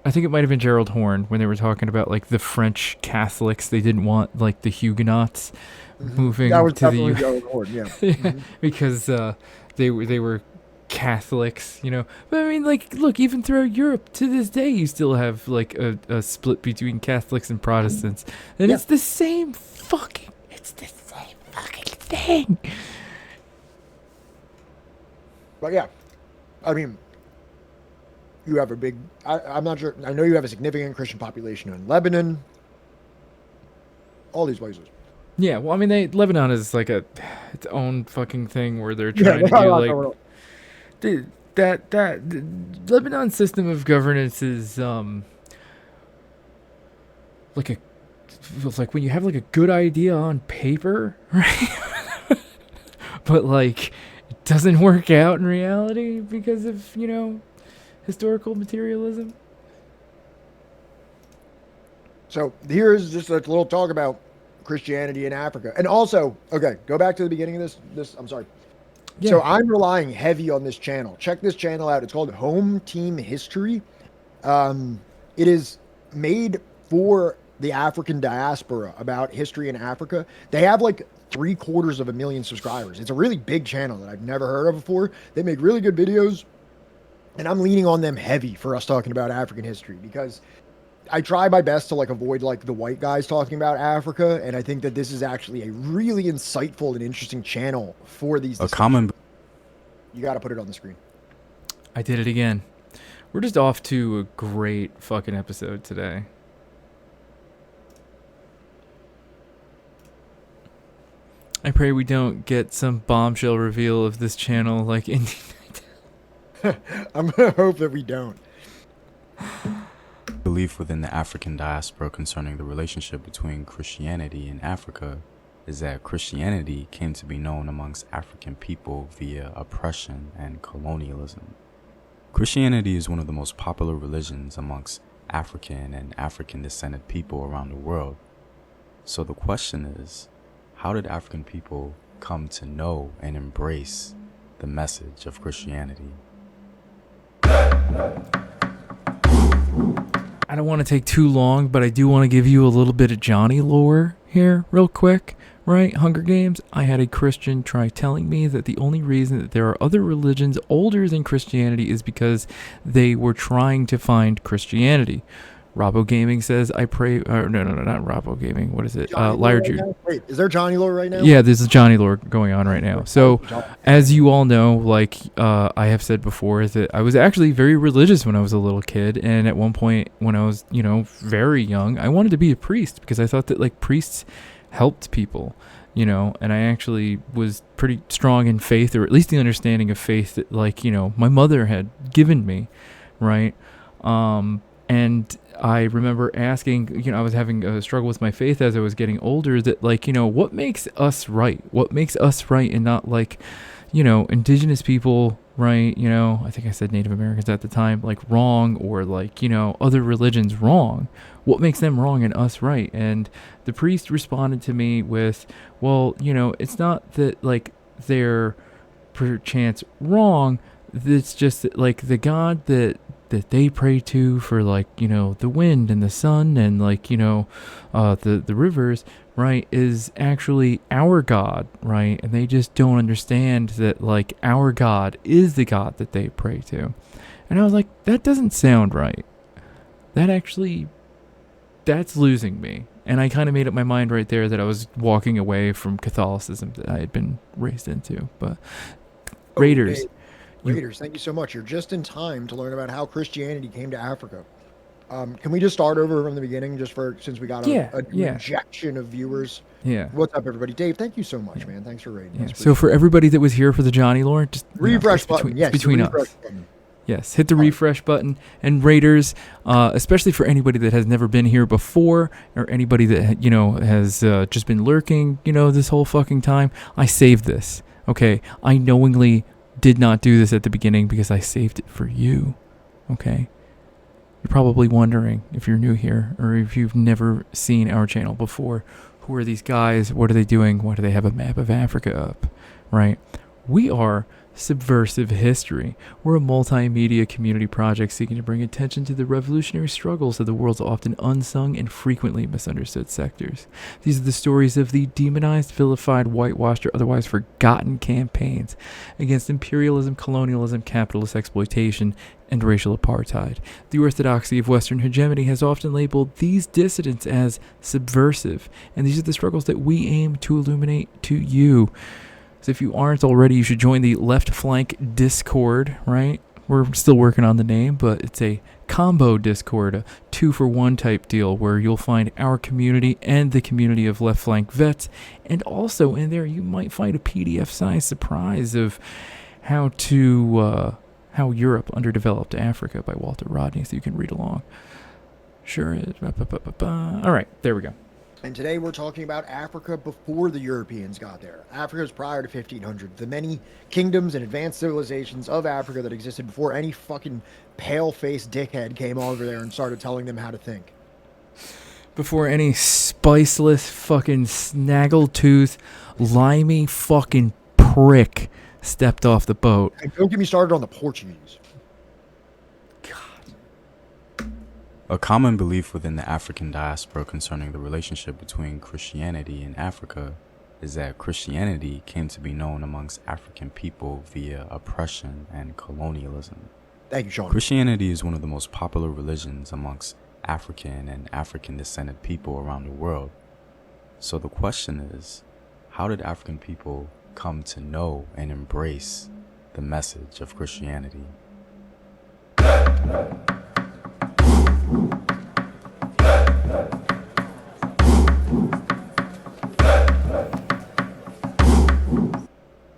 I think it might have been Gerald Horne when they were talking about like the French Catholics. They didn't want like the Huguenots moving that was to the Gerald Horne, yeah. because they were Catholics, you know. But I mean, like, look, even throughout Europe to this day, you still have like a split between Catholics and Protestants, and Yeah. it's the same fucking thing. But yeah, I mean, you have a big. I'm not sure. I know you have a significant Christian population in Lebanon. All these places. Yeah, well, I mean, Lebanon is like its own fucking thing where they're Yeah, trying to do like the Lebanon system of governance is like a it's like when you have like a good idea on paper, right? But like it doesn't work out in reality because of, you know, historical materialism. So here's just a little talk about Christianity in Africa, and also, okay, go back to the beginning of this. I'm sorry. Yeah. So I'm relying heavy on this channel. Check this channel out. It's called Home Team History. It is made for the African diaspora about history in Africa. They have like 750,000 subscribers. It's a really big channel that I've never heard of before. They make really good videos, and I'm leaning on them heavy for us talking about African history because I try my best to like avoid like the white guys talking about Africa, and I think that this is actually a really insightful and interesting channel for these. A common. You got to put it on the screen. I did it again. We're just off to a great fucking episode today. I pray we don't get some bombshell reveal of this channel like in. I'm gonna hope that we don't. Belief within the African diaspora concerning the relationship between Christianity and Africa is that Christianity came to be known amongst African people via oppression and colonialism. Christianity is one of the most popular religions amongst African and African descended people around the world. So the question is, how did African people come to know and embrace the message of Christianity? I don't want to take too long, but I do want to give you a little bit of Johnny lore here real quick, right? Hunger Games, I had a Christian try telling me that the only reason that there are other religions older than Christianity is because they were trying to find Christianity. Robo Gaming says, I pray, no, not Robo Gaming. What is it? Liar Jude. Wait, is there Johnny lore right now? Yeah, there's a Johnny lore going on right now. So, as you all know, like I have said before, that I was actually very religious when I was a little kid. And at one point when I was, you know, very young, I wanted to be a priest because I thought that like priests helped people, you know, and I actually was pretty strong in faith, or at least the understanding of faith that, like, you know, my mother had given me, right? And I remember asking, you know, I was having a struggle with my faith as I was getting older, that, like, you know, what makes us right? What makes us right and not, like, you know, indigenous people, right? You know, I think I said Native Americans at the time, like, wrong, or like, you know, other religions wrong. What makes them wrong and us right? And the priest responded to me with, well, you know, it's not that, like, they're perchance wrong. It's just that, like, the God that they pray to for, like, you know, the wind and the sun and, like, you know, the rivers, right, is actually our God, right? And they just don't understand that, like, our God is the God that they pray to. And I was like, that doesn't sound right. That's losing me. And I kind of made up my mind right there that I was walking away from Catholicism that I had been raised into. But Raiders. Okay. Raiders, thank you so much. You're just in time to learn about how Christianity came to Africa. Can we just start over from the beginning, just since we got a rejection of viewers? Yeah. What's up, everybody? Dave, thank you so much, man. Thanks for raiding. Yeah. So for everybody that was here for the Johnny lore, just refresh button. Yes, between us. Button. Yes, hit the refresh button. And Raiders, especially for anybody that has never been here before, or anybody that, you know, has just been lurking, you know, this whole fucking time, I saved this. Okay, I knowingly did not do this at the beginning because I saved it for you. Okay, you're probably wondering, if you're new here or if you've never seen our channel before, who are these guys? What are they doing? Why do they have a map of Africa up? Right? We are Subversive History. We're a multimedia community project seeking to bring attention to the revolutionary struggles of the world's often unsung and frequently misunderstood sectors. These are the stories of the demonized, vilified, whitewashed, or otherwise forgotten campaigns against imperialism, colonialism, capitalist exploitation, and racial apartheid. The orthodoxy of Western hegemony has often labeled these dissidents as subversive, and these are the struggles that we aim to illuminate to you. So if you aren't already, you should join the Left Flank Discord, right? We're still working on the name, but it's a combo Discord, a 2-for-1 type deal where you'll find our community and the community of Left Flank vets. And also in there, you might find a PDF-sized surprise of how Europe Underdeveloped Africa by Walter Rodney, so you can read along. Sure is. All right, there we go. And today we're talking about Africa before the Europeans got there. Africa was prior to 1500. The many kingdoms and advanced civilizations of Africa that existed before any fucking pale-faced dickhead came over there and started telling them how to think. Before any spiceless fucking snaggletooth, limey fucking prick stepped off the boat. And don't get me started on the Portuguese. A common belief within the African diaspora concerning the relationship between Christianity and Africa is that Christianity came to be known amongst African people via oppression and colonialism. Thank you, Sean. Christianity is one of the most popular religions amongst African and African-descended people around the world. So the question is, how did African people come to know and embrace the message of Christianity?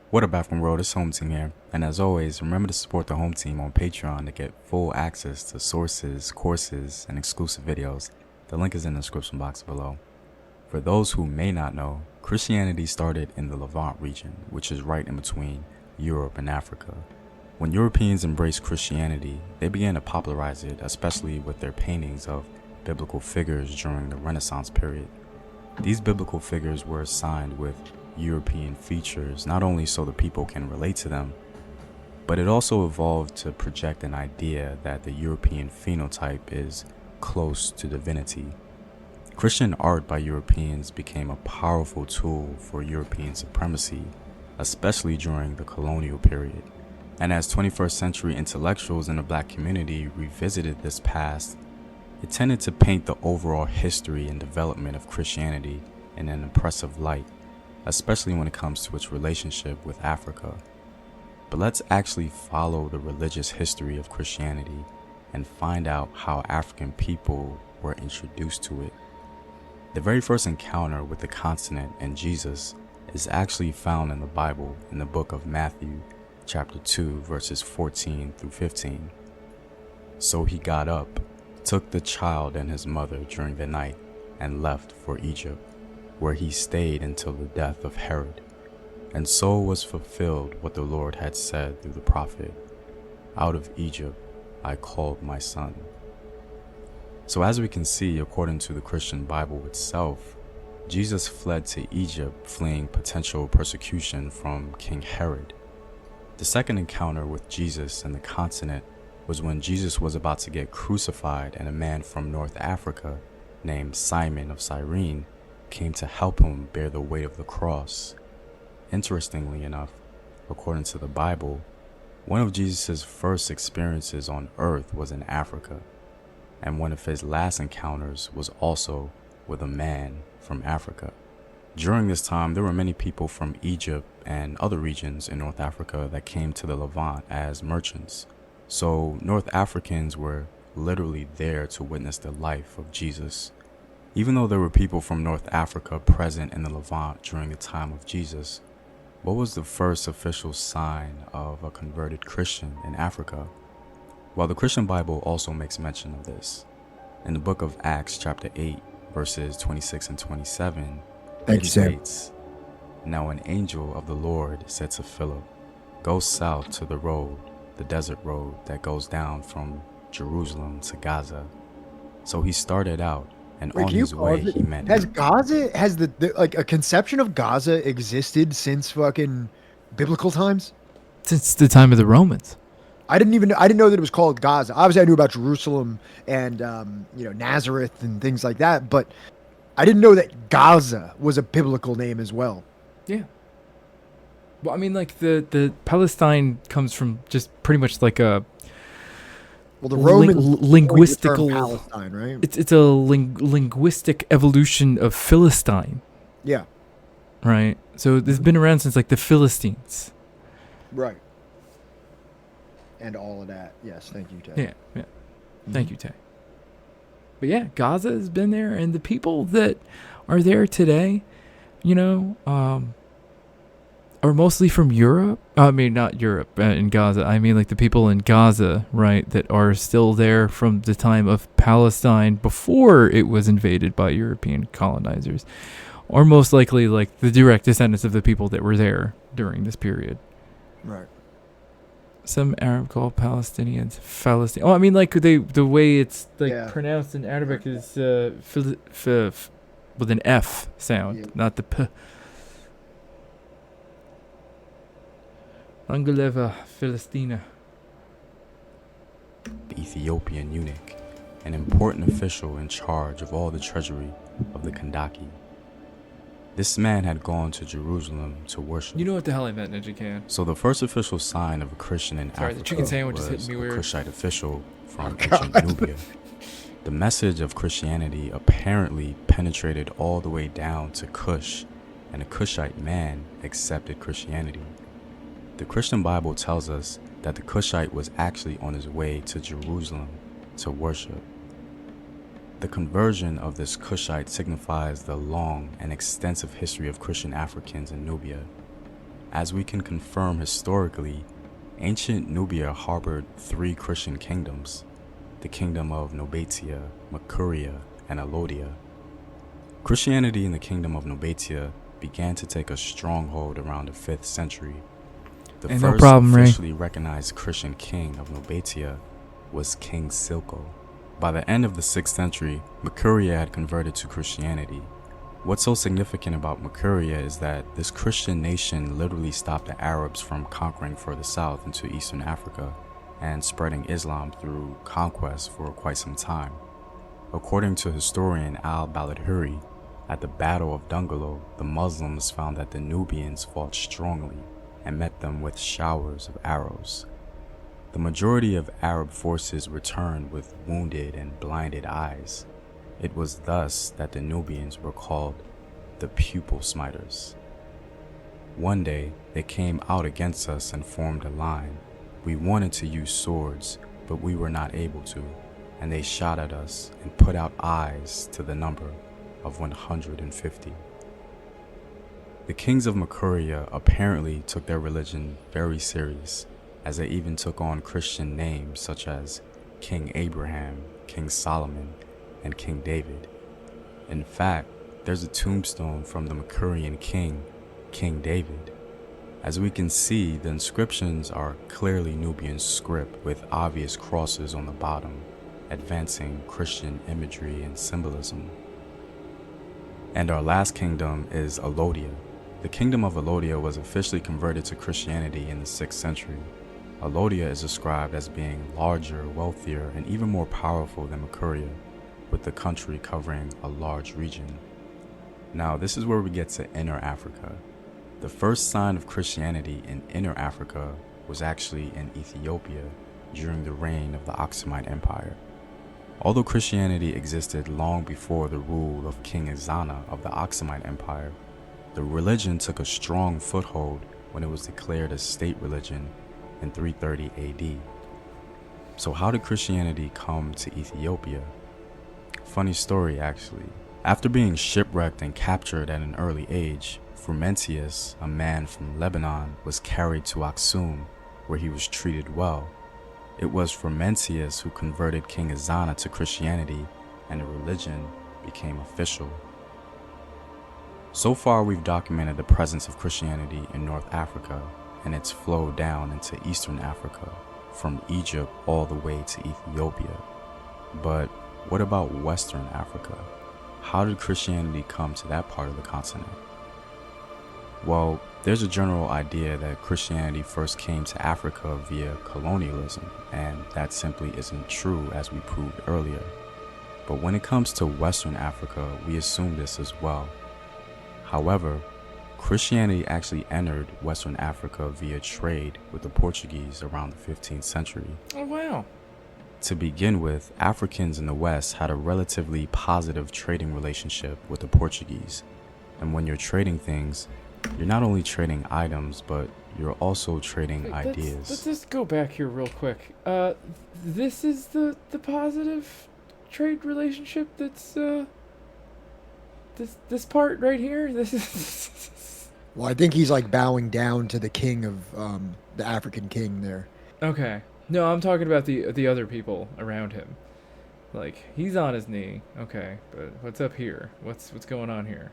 What up, African world? It's Home Team here, and as always, remember to support the Home Team on Patreon to get full access to sources, courses, and exclusive videos. The link is in the description box below. For those who may not know, Christianity started in the Levant region, which is right in between Europe and Africa. When Europeans embraced Christianity, they began to popularize it, especially with their paintings of biblical figures during the Renaissance period. These biblical figures were assigned with European features, not only so the people can relate to them, but it also evolved to project an idea that the European phenotype is close to divinity. Christian art by Europeans became a powerful tool for European supremacy, especially during the colonial period. And as 21st century intellectuals in the black community revisited this past, it tended to paint the overall history and development of Christianity in an impressive light, especially when it comes to its relationship with Africa. But let's actually follow the religious history of Christianity and find out how African people were introduced to it. The very first encounter with the continent and Jesus is actually found in the Bible in the book of Matthew, chapter 2, verses 14 through 15. So he got up, took the child and his mother during the night, and left for Egypt, where he stayed until the death of Herod. And so was fulfilled what the Lord had said through the prophet, "Out of Egypt I called my son." So as we can see, according to the Christian Bible itself, Jesus fled to Egypt, fleeing potential persecution from King Herod. The second encounter with Jesus and the continent was when Jesus was about to get crucified, and a man from North Africa named Simon of Cyrene came to help him bear the weight of the cross. Interestingly enough, according to the Bible, one of Jesus' first experiences on earth was in Africa, and one of his last encounters was also with a man from Africa. During this time, there were many people from Egypt and other regions in North Africa that came to the Levant as merchants. So North Africans were literally there to witness the life of Jesus. Even though there were people from North Africa present in the Levant during the time of Jesus, what was the first official sign of a converted Christian in Africa? Well, the Christian Bible also makes mention of this. In the book of Acts, chapter 8, verses 26 and 27, it states, "Now an angel of the Lord said to Philip, 'Go south to the road, the desert road that goes down from Jerusalem to Gaza.' So he started out, and on his way he met..." Has Gaza, has the like a conception of Gaza existed since fucking biblical times? since the time of the Romans. I didn't know that it was called Gaza. Obviously, I knew about Jerusalem and Nazareth and things like that, but I didn't know that Gaza was a biblical name as well. Yeah. Well, I mean, like the Palestine comes from just pretty much like a Well, the Romans linguistical Palestine, right? It's a linguistic evolution of Philistine, Yeah, right? So it's been around since like the Philistines. right. And all of that. Yes, thank you, Ted. Yeah, yeah. Thank you, Tay. But yeah, Gaza has been there, and the people that are there today, are mostly from Europe. I mean, not Europe, in Gaza. I mean, like the people in Gaza, right, that are still there from the time of Palestine before it was invaded by European colonizers, are most likely like the direct descendants of the people that were there during this period. Right. Some Arab call Palestinians Palestine. Oh, I mean, like the way it's like pronounced in Arabic is with an F sound, not the P. Angeleva Philistina. The Ethiopian eunuch, an important official in charge of all the treasury of the Kandaki. This man had gone to Jerusalem to worship. You know what the hell I meant, Ninja Can. So the first official sign of a Christian in Africa the chicken sandwich was just hit me a weird. Cushite official from ancient Nubia. The message of Christianity apparently penetrated all the way down to Cush, and a Cushite man accepted Christianity. The Christian Bible tells us that the Cushite was actually on his way to Jerusalem to worship. The conversion of this Cushite signifies the long and extensive history of Christian Africans in Nubia. As we can confirm historically, ancient Nubia harbored 3 Christian kingdoms: the kingdom of Nobatia, Makuria, and Alodia. Christianity in the kingdom of Nobatia began to take a stronghold around the 5th century. The first officially recognized Christian king of Nobatia was King Silko. By the end of the 6th century, Makuria had converted to Christianity. What's so significant about Makuria is that this Christian nation literally stopped the Arabs from conquering further south into Eastern Africa and spreading Islam through conquest for quite some time. According to historian al-Baladhuri, at the Battle of Dungalo, the Muslims found that the Nubians fought strongly and met them with showers of arrows. The majority of Arab forces returned with wounded and blinded eyes. It was thus that the Nubians were called the pupil smiters. One day, they came out against us and formed a line. We wanted to use swords, but we were not able to, and they shot at us and put out eyes to the number of 150. The kings of Makuria apparently took their religion very serious, as they even took on Christian names such as King Abraham, King Solomon, and King David. In fact, there's a tombstone from the Makurian king, King David. As we can see, the inscriptions are clearly Nubian script with obvious crosses on the bottom, advancing Christian imagery and symbolism. And our last kingdom is Alodia. The kingdom of Alodia was officially converted to Christianity in the 6th century. Alodia is described as being larger, wealthier, and even more powerful than Makuria, with the country covering a large region. Now, this is where we get to Inner Africa. The first sign of Christianity in Inner Africa was actually in Ethiopia during the reign of the Aksumite Empire. Although Christianity existed long before the rule of King Ezana of the Aksumite Empire, the religion took a strong foothold when it was declared a state religion in 330 AD. So how did Christianity come to Ethiopia? Funny story, actually. After being shipwrecked and captured at an early age, Frumentius, a man from Lebanon, was carried to Aksum, where he was treated well. It was Frumentius who converted King Ezana to Christianity, and the religion became official. So far, we've documented the presence of Christianity in North Africa and its flow down into Eastern Africa, from Egypt all the way to Ethiopia. But what about Western Africa? How did Christianity come to that part of the continent? Well, there's a general idea that Christianity first came to Africa via colonialism, and that simply isn't true, as we proved earlier. But when it comes to Western Africa, we assume this as well. However, Christianity actually entered Western Africa via trade with the Portuguese around the 15th century. Oh, wow. To begin with, Africans in the West had a relatively positive trading relationship with the Portuguese. And when you're trading things, you're not only trading items, but you're also trading ideas. Let's just go back here real quick. This is the positive trade relationship that's, this part right here? This is... Well, I think he's like bowing down to the king of the African king there. Okay. No, I'm talking about the other people around him. Like, he's on his knee. Okay, but what's up here? What's going on here?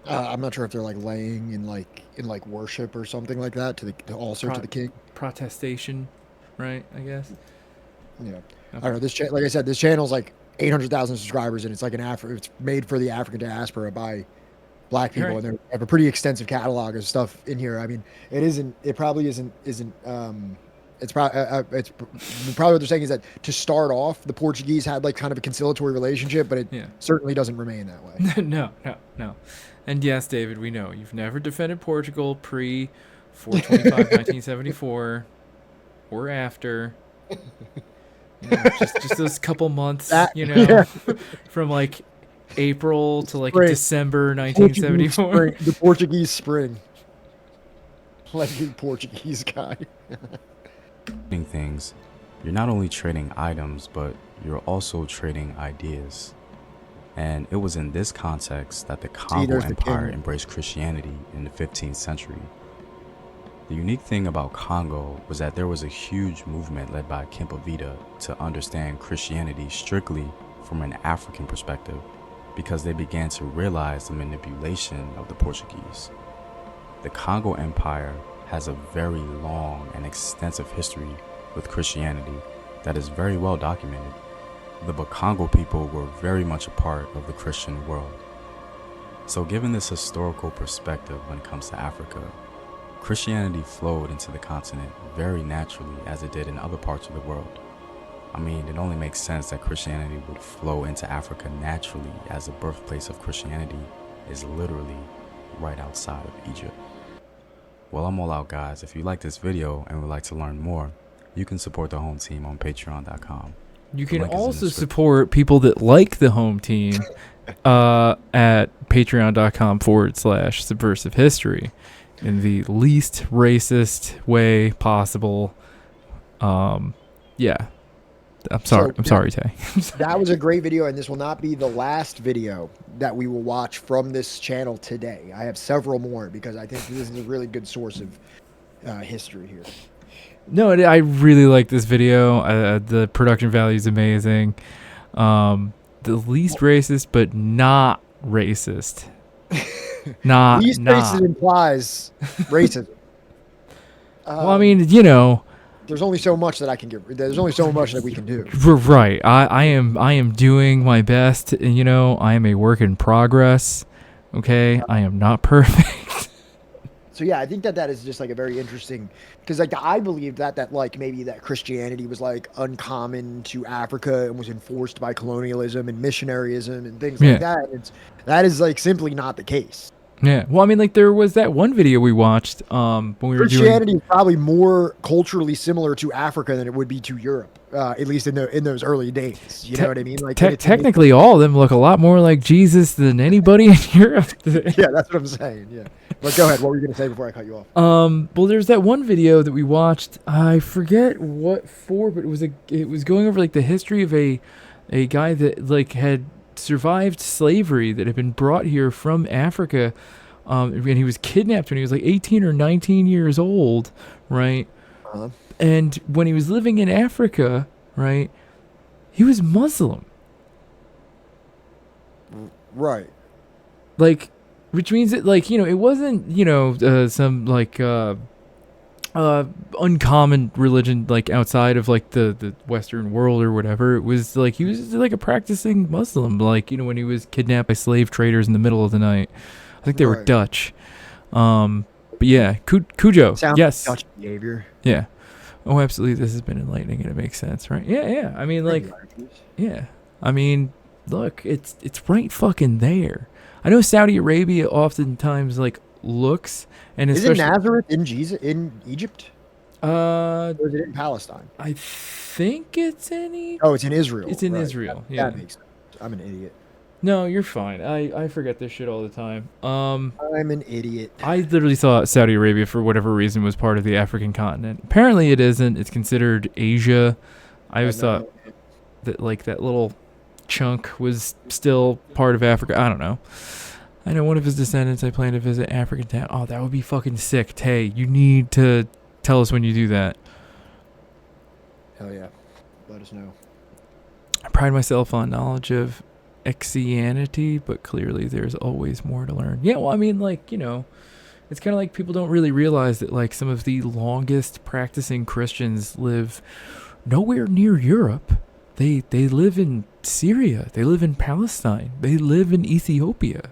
I'm not sure if they're like laying in like worship or something like that to the king. Protestation, right? I guess. Yeah. Okay. I don't know. Like I said, this channel's like 800,000 subscribers, and it's like it's made for the African diaspora by black people, Right. and they have a pretty extensive catalog of stuff in here. I mean, it probably isn't. It's probably what they're saying is that to start off, the Portuguese had like kind of a conciliatory relationship, but it certainly doesn't remain that way. No. And yes, David, we know you've never defended Portugal pre 425 1974 or after. You know, just those couple months, from like April to like Spring. December 1974. The Portuguese spring. Like the Portuguese guy. Things, you're not only trading items, but you're also trading ideas. And it was in this context that the Congo Empire embraced Christianity in the 15th century. The unique thing about Congo was that there was a huge movement led by Kimpavita to understand Christianity strictly from an African perspective, because they began to realize the manipulation of the Portuguese. The Congo Empire has a very long and extensive history with Christianity that is very well documented. The Bakongo people were very much a part of the Christian world. So given this historical perspective when it comes to Africa, Christianity flowed into the continent very naturally as it did in other parts of the world. I mean, it only makes sense that Christianity would flow into Africa naturally, as the birthplace of Christianity is literally right outside of Egypt. Well, I'm all out, guys. If you like this video and would like to learn more, you can support the home team on patreon.com. You can also support people that like the home team at patreon.com/subversive history in the least racist way possible. Yeah. I'm sorry, Tay. That was a great video, and this will not be the last video that we will watch from this channel today. I have several more because I think this is a really good source of history here. No, I really like this video. The production value is amazing. The least racist, but not racist. Least racist implies racism. Well, I mean, you know, there's only so much that I can give. There's only so much that we can do. Right. I am doing my best. And, you know, I am a work in progress. Okay, I am not perfect. So yeah, I think that is just like a very interesting, because like I believe that like maybe that Christianity was like uncommon to Africa and was enforced by colonialism and missionaryism and things like that. That is like simply not the case. Yeah. Well, I mean, like there was that one video we watched when we were Christianity is probably more culturally similar to Africa than it would be to Europe, at least in those early days. You know what I mean? Like technically, all of them look a lot more like Jesus than anybody in Europe. Yeah, that's what I'm saying. Yeah. But go ahead. What were you going to say before I cut you off? Well, there's that one video that we watched. I forget what for, but it was going over like the history of a guy that like had survived slavery that had been brought here from Africa, and he was kidnapped when he was like 18 or 19 years old, right? Uh-huh. And when he was living in Africa, right, he was Muslim. Right. Like, which means that, like, you know, it wasn't, you know, some like uncommon religion like outside of like the Western world or whatever. It was like he was like a practicing Muslim, like, you know, when he was kidnapped by slave traders in the middle of the night. I think they were Dutch. But yeah, Cujo. Sounds Yes. Dutch behavior. Yeah. Oh, absolutely. This has been enlightening and it makes sense, right? Yeah, yeah. I mean, like, yeah. I mean, look, it's right fucking there. I know Saudi Arabia oftentimes like looks and Is it especially Nazareth in Egypt? Or is it in Palestine? I think it's in Oh, it's in Israel. It's in right. Israel. That, Yeah. that makes sense. I'm an idiot. No, you're fine. I forget this shit all the time. I'm an idiot. I literally thought Saudi Arabia, for whatever reason, was part of the African continent. Apparently, it isn't. It's considered Asia. I always thought that like that little chunk was still part of Africa. I don't know. I know one of his descendants. I plan to visit African town. Oh, that would be fucking sick. Tay, you need to tell us when you do that. Hell yeah. Let us know. I pride myself on knowledge of Exianity, but clearly there's always more to learn. Yeah, well, I mean, like, you know, it's kind of like people don't really realize that, like, some of the longest practicing Christians live nowhere near Europe. They live in Syria. They live in Palestine. They live in Ethiopia.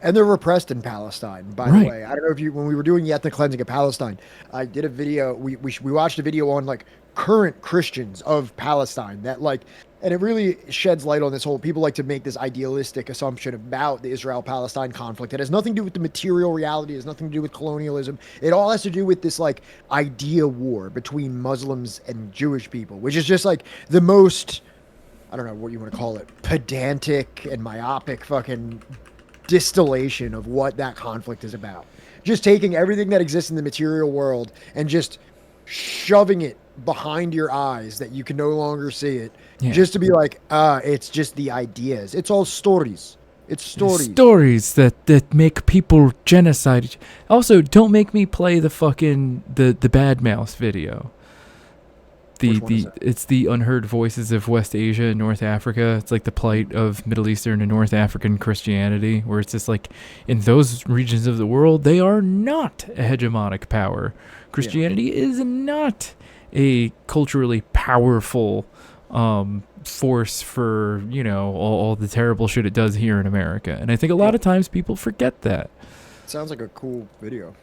And they're repressed in Palestine, by Right. the way. I don't know if you, when we were doing the ethnic cleansing of Palestine, I did a video. We watched a video on like current Christians of Palestine that like, and it really sheds light on this whole. People like to make this idealistic assumption about the Israel-Palestine conflict. It has nothing to do with the material reality. It has nothing to do with colonialism. It all has to do with this like idea war between Muslims and Jewish people, which is just like the most, I don't know what you want to call it, pedantic and myopic fucking distillation of what that conflict is about. Just taking everything that exists in the material world and just shoving it behind your eyes that you can no longer see it, just to be like, it's just the ideas. It's all stories. It's stories. Stories that make people genocide. Also, don't make me play the fucking the Bad Mouse video. Which one is It's the unheard voices of West Asia and North Africa. It's like the plight of Middle Eastern and North African Christianity, where it's just like in those regions of the world, they are not a hegemonic power. Christianity is not a culturally powerful force for, you know, all the terrible shit it does here in America. And I think a lot of times people forget that. Sounds like a cool video.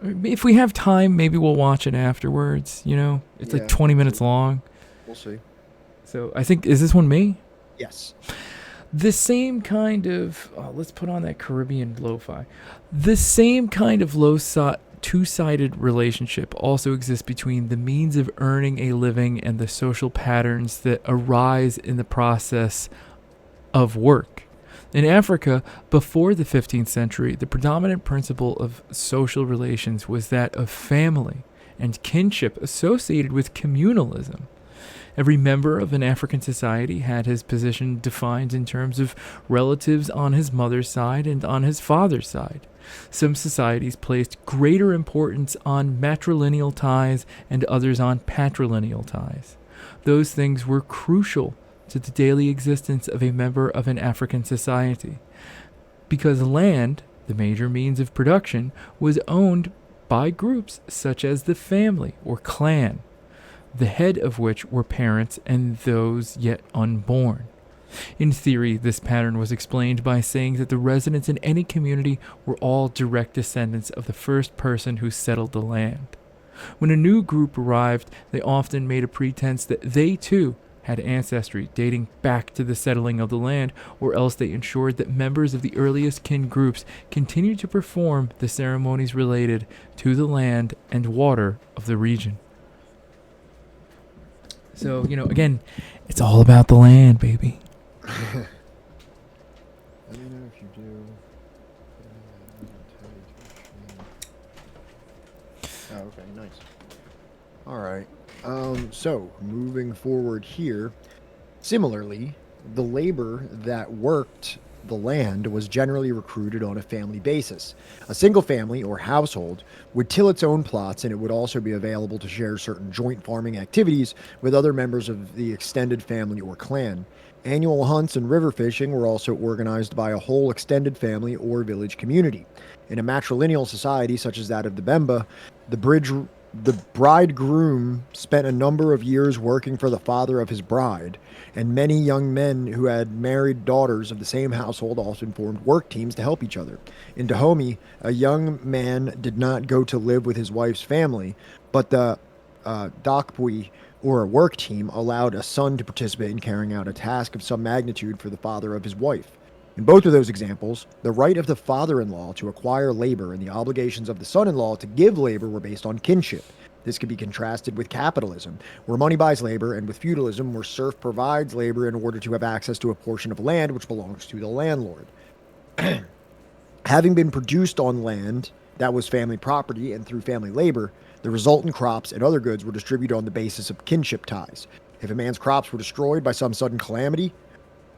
If we have time, maybe we'll watch it afterwards, you know? It's like 20 minutes long. We'll see. So I think, is this one me? Yes. The same kind of, let's put on that Caribbean lo-fi. The same kind of two-sided relationship also exists between the means of earning a living and the social patterns that arise in the process of work. In Africa, before the 15th century, the predominant principle of social relations was that of family and kinship associated with communalism. Every member of an African society had his position defined in terms of relatives on his mother's side and on his father's side. Some societies placed greater importance on matrilineal ties and others on patrilineal ties. Those things were crucial to the daily existence of a member of an African society, because land, the major means of production, was owned by groups such as the family or clan, the head of which were parents and those yet unborn. In theory, this pattern was explained by saying that the residents in any community were all direct descendants of the first person who settled the land. When a new group arrived, they often made a pretense that they too had ancestry dating back to the settling of the land, or else they ensured that members of the earliest kin groups continued to perform the ceremonies related to the land and water of the region. So, you know, again, it's all about the land, baby. Let me know if you do. Oh, okay, nice. All right. So moving forward here, similarly, the labor that worked the land was generally recruited on a family basis. A single family or household would till its own plots, and it would also be available to share certain joint farming activities with other members of the extended family or clan. Annual hunts and river fishing were also organized by a whole extended family or village community. In a matrilineal society such as that of the Bemba, the bridge The bridegroom spent a number of years working for the father of his bride, and many young men who had married daughters of the same household often formed work teams to help each other. In Dahomey, a young man did not go to live with his wife's family, but the Dokpui, or a work team, allowed a son to participate in carrying out a task of some magnitude for the father of his wife. In both of those examples, the right of the father-in-law to acquire labor and the obligations of the son-in-law to give labor were based on kinship. This could be contrasted with capitalism, where money buys labor, and with feudalism, where serf provides labor in order to have access to a portion of land which belongs to the landlord. Having been produced on land that was family property and through family labor, the resultant crops and other goods were distributed on the basis of kinship ties. If a man's crops were destroyed by some sudden calamity,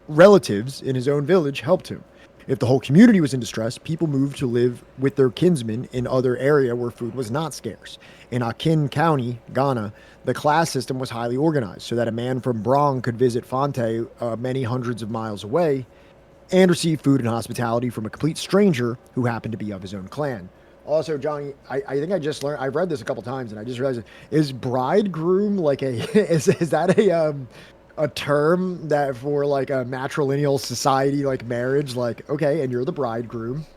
relatives in his own village helped him. If the whole community was in distress, people moved to live with their kinsmen in other area where food was not scarce. In Akin County, Ghana, the class system was highly organized so that a man from Brong could visit Fonte many hundreds of miles away and receive food and hospitality from a complete stranger who happened to be of his own clan. Also, Johnny, I think I just learned, I've read this a couple times and I just realized, is bridegroom like a, is that a term that for like a matrilineal society, like marriage, like, okay, and you're the bridegroom.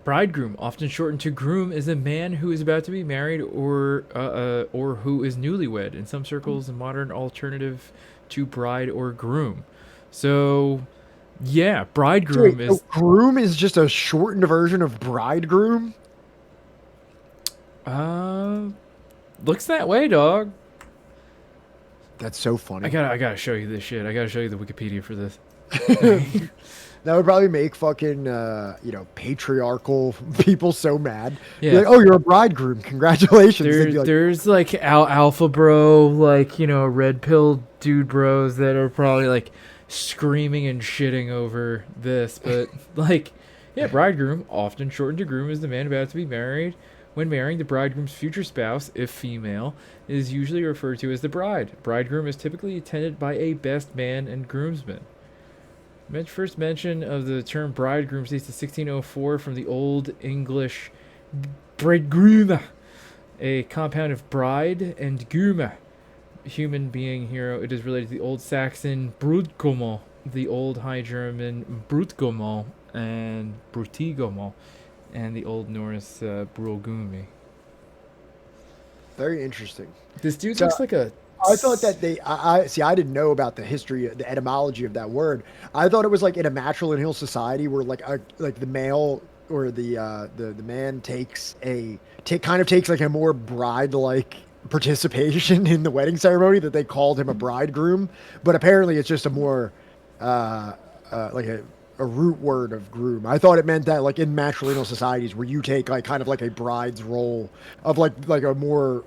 Bridegroom, often shortened to groom, is a man who is about to be married or who is newlywed. In some circles, a modern alternative to bride or groom. So, yeah, bridegroom Wait, so is groom is just a shortened version of bridegroom. looks that way, dog. That's so funny. I gotta show you this shit. I gotta show you the Wikipedia for this. That would probably make fucking patriarchal people so mad. Yeah. Be like, oh, you're a bridegroom. Congratulations. They'd be like, There's like alpha bro, like, red pill dude bros that are probably like screaming and shitting over this, but like, yeah, bridegroom, often shortened to groom, is the man about to be married. When marrying, the bridegroom's future spouse, if female, is usually referred to as the bride. Bridegroom is typically attended by a best man and groomsman. First mention of the term bridegroom dates to 1604 from the Old English bridegroom, a compound of bride and gume, human being hero. It is related to the Old Saxon brudgomo, the Old High German brutgomo, and brutigomo, and the Old Norse brulgumi. very interesting. This dude So- looks like a... I thought that I didn't know about the history, the etymology of that word. I thought it was like in a matrilineal society where like the male or the man takes like a more bride-like participation in the wedding ceremony, that they called him a bridegroom. But apparently it's just a more like a root word of groom. I thought it meant that like in matrilineal societies where you take like kind of like a bride's role of like a more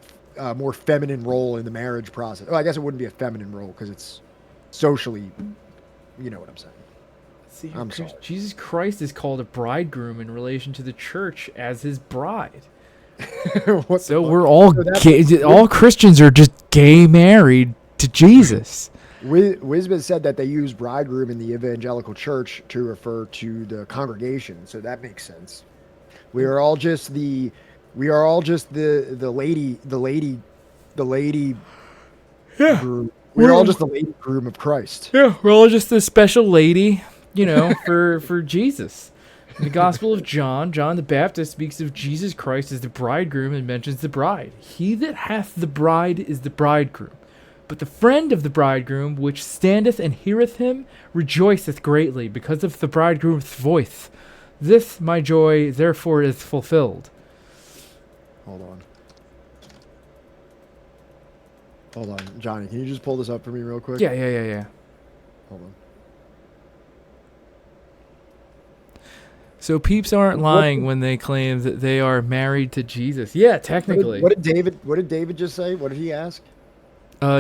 feminine role in the marriage process. Well, I guess it wouldn't be a feminine role because it's socially, you know what I'm saying. See, I'm sorry. Jesus Christ is called a bridegroom in relation to the church as his bride. What So the fuck? we're all So that's- gay, all Christians are just gay married to Jesus. Wisbeth said that they use bridegroom in the evangelical church to refer to the congregation, so that makes sense. We are all just the lady Yeah. groom. We're all just the lady groom of Christ. Yeah, we're all just a special lady, for Jesus. In the Gospel of John, John the Baptist speaks of Jesus Christ as the bridegroom and mentions the bride. He that hath the bride is the bridegroom. But the friend of the bridegroom, which standeth and heareth him, rejoiceth greatly because of the bridegroom's voice. This my joy therefore is fulfilled. Hold on, Johnny. Can you just pull this up for me real quick? Yeah. Hold on. So peeps aren't lying when they claim that they are married to Jesus. Yeah, technically. What did David just say? What did he ask?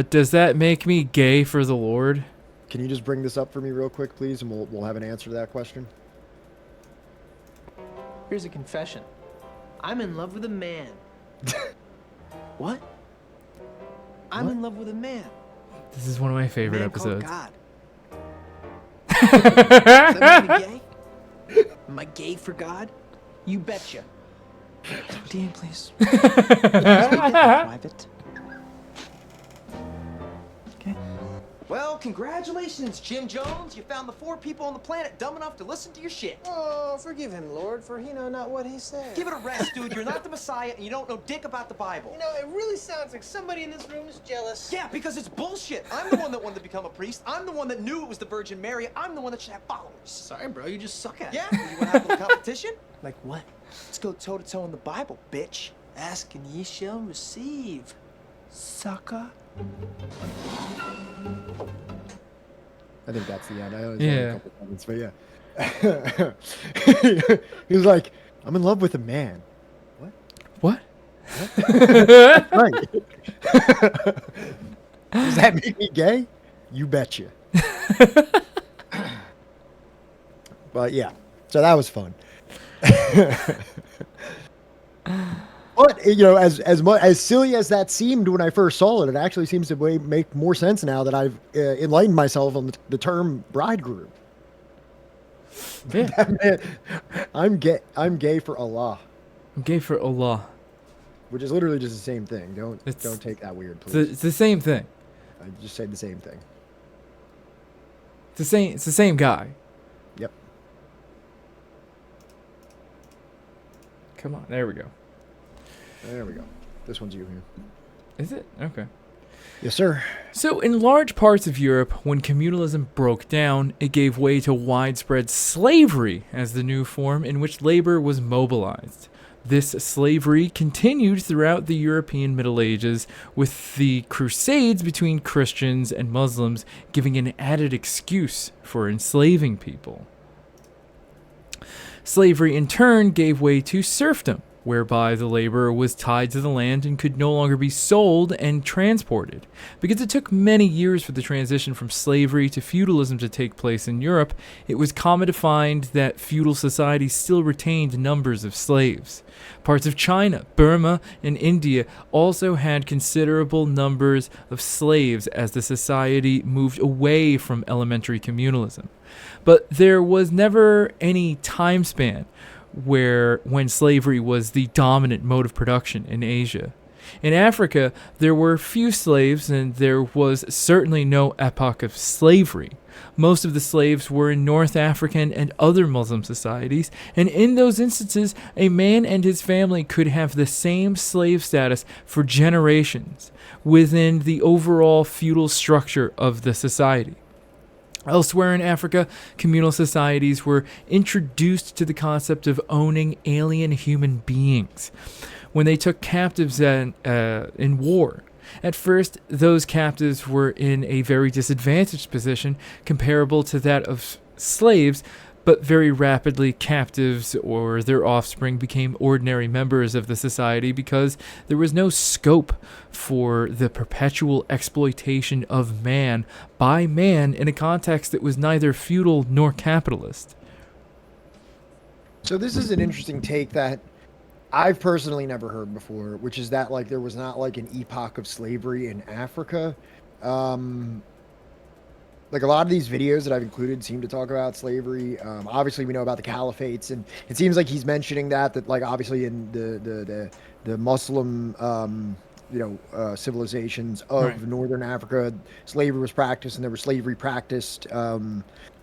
Does that make me gay for the Lord? Can you just bring this up for me real quick, please, and we'll have an answer to that question. Here's a confession. I'm in love with a man. What? I'm in love with a man. This is one of my A favorite man called episodes. God. Does that make me gay? Am I gay for God? You betcha. Dean, please. Private. Okay. Well, congratulations, Jim Jones. You found the 4 people on the planet dumb enough to listen to your shit. Oh, forgive him, Lord, for he know not what he said. Give it a rest, dude. You're not the Messiah, and you don't know dick about the Bible. You know, it really sounds like somebody in this room is jealous. Yeah, because it's bullshit. I'm the one that wanted to become a priest. I'm the one that knew it was the Virgin Mary. I'm the one that should have followers. Sorry, bro, you just suck at it. Yeah? You want to have a little competition? Like what? Let's go toe-to-toe in the Bible, bitch. Ask and ye shall receive, sucker. I think that's the end. I only saw Yeah. a couple comments, but yeah. He was like, I'm in love with a man. What? Right. Does that make me gay? You betcha. But yeah, so that was fun. But you know, as silly as that seemed when I first saw it, it actually seems to make more sense now that I've enlightened myself on the term bridegroom. Yeah. I'm gay for Allah, I'm gay for Allah. which is literally just the same thing. Don't take that weird, please. It's the same thing. I just said the same thing. It's the same guy. Yep. Come on, there we go. There we go. This one's you here. Is it? Okay. Yes, sir. So, in large parts of Europe, when communalism broke down, it gave way to widespread slavery as the new form in which labor was mobilized. This slavery continued throughout the European Middle Ages, with the Crusades between Christians and Muslims giving an added excuse for enslaving people. Slavery, in turn, gave way to serfdom, whereby the laborer was tied to the land and could no longer be sold and transported. Because it took many years for the transition from slavery to feudalism to take place in Europe, it was common to find that feudal society still retained numbers of slaves. Parts of China, Burma, and India also had considerable numbers of slaves as the society moved away from elementary communalism. But there was never any time span when slavery was the dominant mode of production in Asia. In Africa, there were few slaves, and there was certainly no epoch of slavery. Most of the slaves were in North African and other Muslim societies, and in those instances, a man and his family could have the same slave status for generations within the overall feudal structure of the society. Elsewhere in Africa, communal societies were introduced to the concept of owning alien human beings when they took captives in war. At first, those captives were in a very disadvantaged position comparable to that of slaves, but very rapidly captives or their offspring became ordinary members of the society because there was no scope for the perpetual exploitation of man by man in a context that was neither feudal nor capitalist. So this is an interesting take that I've personally never heard before, which is that like there was not like an epoch of slavery in Africa. Like a lot of these videos that I've included seem to talk about slavery. Obviously, we know about the caliphates, and it seems like he's mentioning that like obviously in the Muslim civilizations of Right. Northern Africa, slavery was practiced, and there was slavery practiced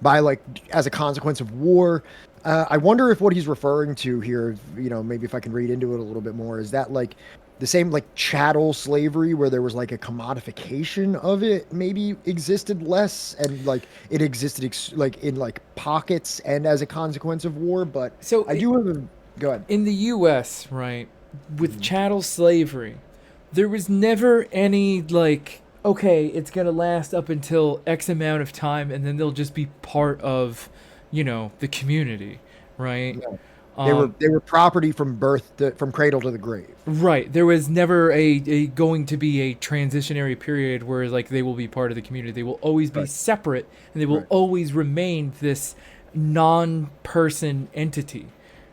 by like as a consequence of war. I wonder if what he's referring to here, maybe if I can read into it a little bit more, is that like the same like chattel slavery where there was like a commodification of it maybe existed less, and like it existed like in like pockets and as a consequence of war. But So I do have a go ahead. in the U.S., right, with chattel slavery, there was never any like, okay, it's gonna last up until X amount of time, and then they'll just be part of, the community, right? Yeah. They were property from from cradle to the grave. Right. There was never a going to be a transitionary period where like they will be part of the community. They will always be Right. separate, and they will Right. always remain this non-person entity.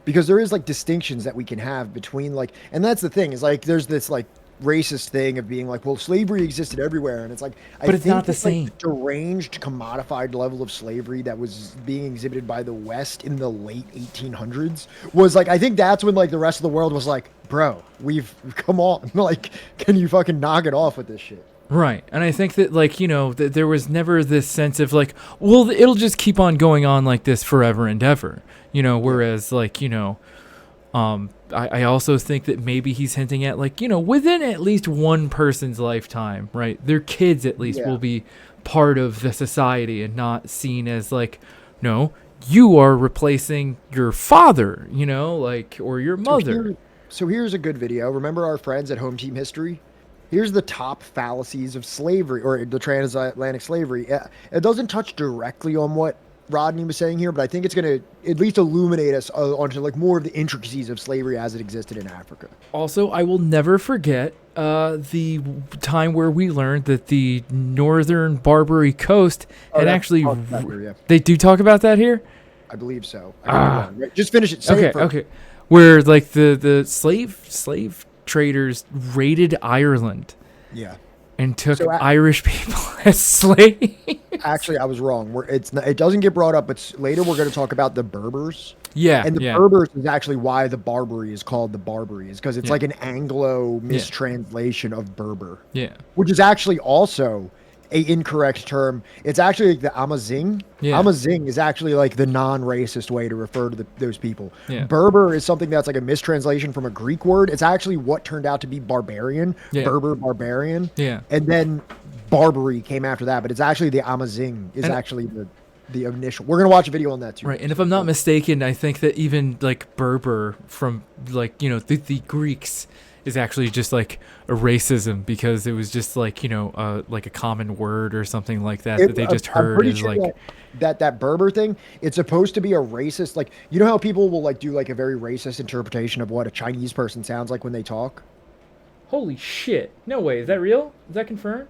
Because there is like distinctions that we can have between like, and that's the thing is like there's this like racist thing of being like, well, slavery existed everywhere, and it's like, But it's not the like, same. the deranged, commodified level of slavery that was being exhibited by the West in the late 1800s was like, I think that's when like the rest of the world was like, bro, we've come on, like, can you fucking knock it off with this shit? Right. And I think that, like, you know, that there was never this sense of, like, well, it'll just keep on going on like this forever and ever, you know, whereas, like, you know, I also think that maybe he's hinting at, like, you know, within at least one person's lifetime, right, their kids at least will be part of the society and not seen as, like, no, you are replacing your father, you know, like, or your mother. So here's a good video. Remember our friends at Home Team History? Here's the top fallacies of slavery, or the transatlantic slavery. It doesn't touch directly on what Rodney was saying here, but I think it's going to at least illuminate us onto like more of the intricacies of slavery as it existed in Africa. Also, I will never forget the time where we learned that the northern Barbary coast had actually... They do talk about that here? I believe so. Just finish it. Okay. Where like the slave traders raided Ireland. Yeah. And took Irish people as slaves. Actually, I was wrong. It doesn't get brought up, but later we're going to talk about the Berbers. Yeah. And the Berbers is actually why the Barbary is called the Barbary, is because it's like an Anglo mistranslation of Berber. Yeah. Which is actually also a incorrect term. It's actually like the Amazigh. Yeah. Amazigh is actually like the non-racist way to refer to those people. Yeah. Berber is something that's like a mistranslation from a Greek word. It's actually what turned out to be barbarian. Yeah. Berber, barbarian. Yeah. And then Barbary came after that, but it's actually the Amazigh is actually the initial. We're going to watch a video on that too. Right. And if I'm not mistaken, I think that even like Berber from like, you know, the Greeks is actually just like a racism, because it was just like, you know, like a common word or something like that that they just heard as sure like that Berber thing. It's supposed to be a racist, like, you know how people will like do like a very racist interpretation of what a Chinese person sounds like when they talk. Holy shit! No way. Is that real? Is that confirmed?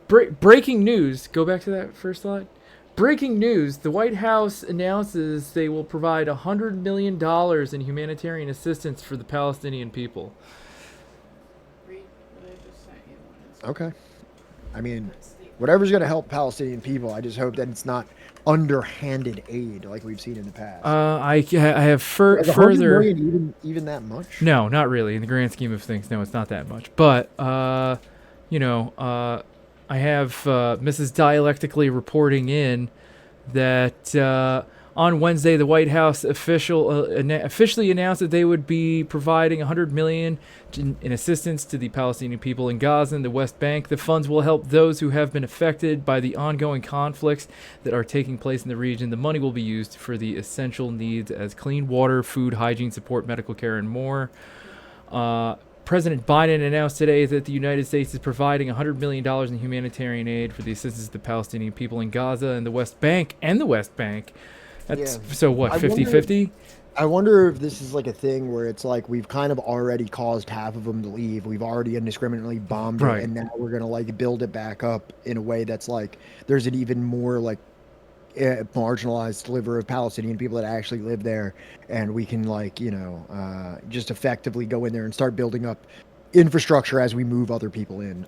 Breaking news. Go back to that first slide. Breaking news, the White House announces they will provide $100 million in humanitarian assistance for the Palestinian people. Okay. I mean, whatever's going to help Palestinian people, I just hope that it's not underhanded aid like we've seen in the past. I have Is $100 million even that much? No, not really. In the grand scheme of things, no, it's not that much. But, you know, I have Mrs. Dialectically reporting in that on Wednesday, the White House officially announced that they would be providing $100 million in assistance to the Palestinian people in Gaza and the West Bank. The funds will help those who have been affected by the ongoing conflicts that are taking place in the region. The money will be used for the essential needs as clean water, food, hygiene, support, medical care, and more. President Biden announced today that the United States is providing $100 million in humanitarian aid for the assistance of the Palestinian people in Gaza and the West Bank. That's so what, 50-50? I wonder if this is like a thing where it's like we've kind of already caused half of them to leave. We've already indiscriminately bombed it, and now we're going to like build it back up in a way that's like there's an even more like marginalized sliver of Palestinian people that actually live there, and we can like, you know, just effectively go in there and start building up infrastructure as we move other people in.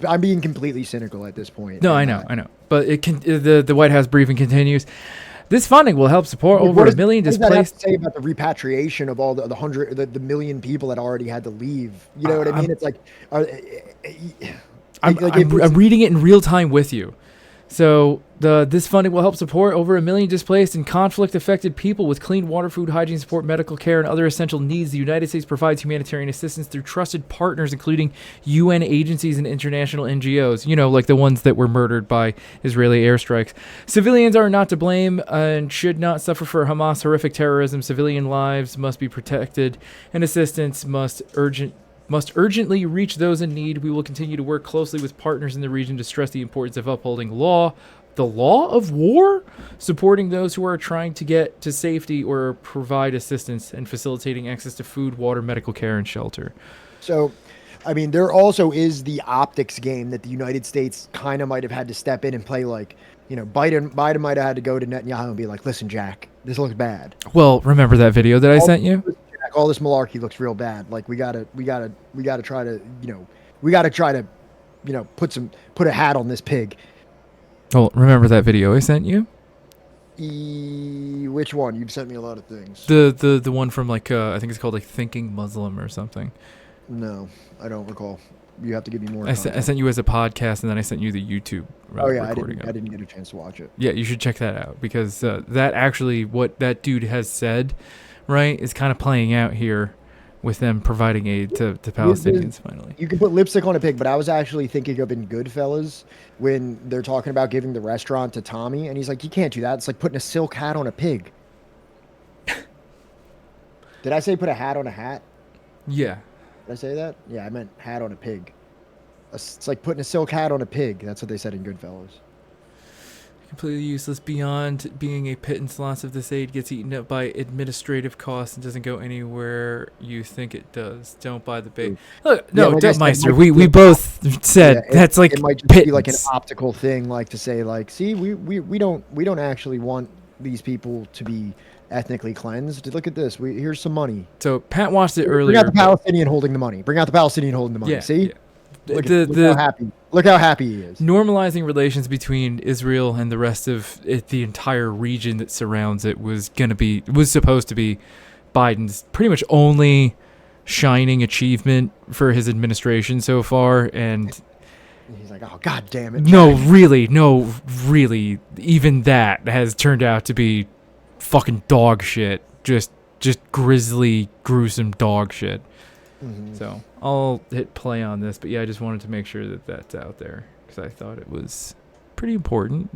I'm being completely cynical at this point. No, I know. But the White House briefing continues. This funding will help support over 1 million displaced. What does that have to say about the repatriation of all the million people that already had to leave? You know what I mean? It's like, I'm reading it in real time with you. So this funding will help support over 1 million displaced and conflict-affected people with clean water, food, hygiene, support, medical care, and other essential needs. The United States provides humanitarian assistance through trusted partners, including UN agencies and international NGOs, you know, like the ones that were murdered by Israeli airstrikes. Civilians are not to blame and should not suffer for Hamas' horrific terrorism. Civilian lives must be protected, and assistance must urgently reach those in need. We will continue to work closely with partners in the region to stress the importance of upholding the law of war, supporting those who are trying to get to safety or provide assistance, and facilitating access to food, water, medical care, and shelter. So, I mean, there also is the optics game that the United States kind of might have had to step in and play. Like, you know, Biden might have had to go to Netanyahu and be like, listen, Jack, this looks bad. Well, remember that video that I sent you? like all this malarkey looks real bad. Like we gotta try to, we gotta try to, put a hat on this pig. Oh, remember that video I sent you? Which one? You've sent me a lot of things. The one from like I think it's called like Thinking Muslim or something. No, I don't recall. You have to give me more. I sent you as a podcast, and then I sent you the YouTube. Recording I didn't get a chance to watch it. Yeah, you should check that out because that actually what that dude has said, right, is kind of playing out here with them providing aid to Palestinians finally. You can put lipstick on a pig, but I was actually thinking of in Goodfellas when they're talking about giving the restaurant to Tommy, and he's like, "You can't do that. It's like putting a silk hat on a pig." Did I say put a hat on a hat? Yeah. Did I say that? Yeah, I meant hat on a pig. It's like putting a silk hat on a pig. That's what they said in Goodfellas. Completely useless beyond being a pittance. Lots of this aid gets eaten up by administrative costs and doesn't go anywhere you think it does. Don't buy the bait. Look, no, like Meister, we both said that's like it might just pittance. be like an optical thing, like to say like, see, we don't actually want these people to be ethnically cleansed. Look at this. Here's some money. So Pat watched it earlier. Bring out the Palestinian holding the money. Bring out the Palestinian holding the money. Yeah, see? yeah. Look how happy he is. Normalizing relations between Israel and the rest of the entire region that surrounds it was supposed to be Biden's pretty much only shining achievement for his administration so far, and he's like, oh god damn it. No, really, even that has turned out to be fucking dog shit. Just grisly, gruesome dog shit. Mm-hmm. So I'll hit play on this, but yeah, I just wanted to make sure that that's out there because I thought it was pretty important,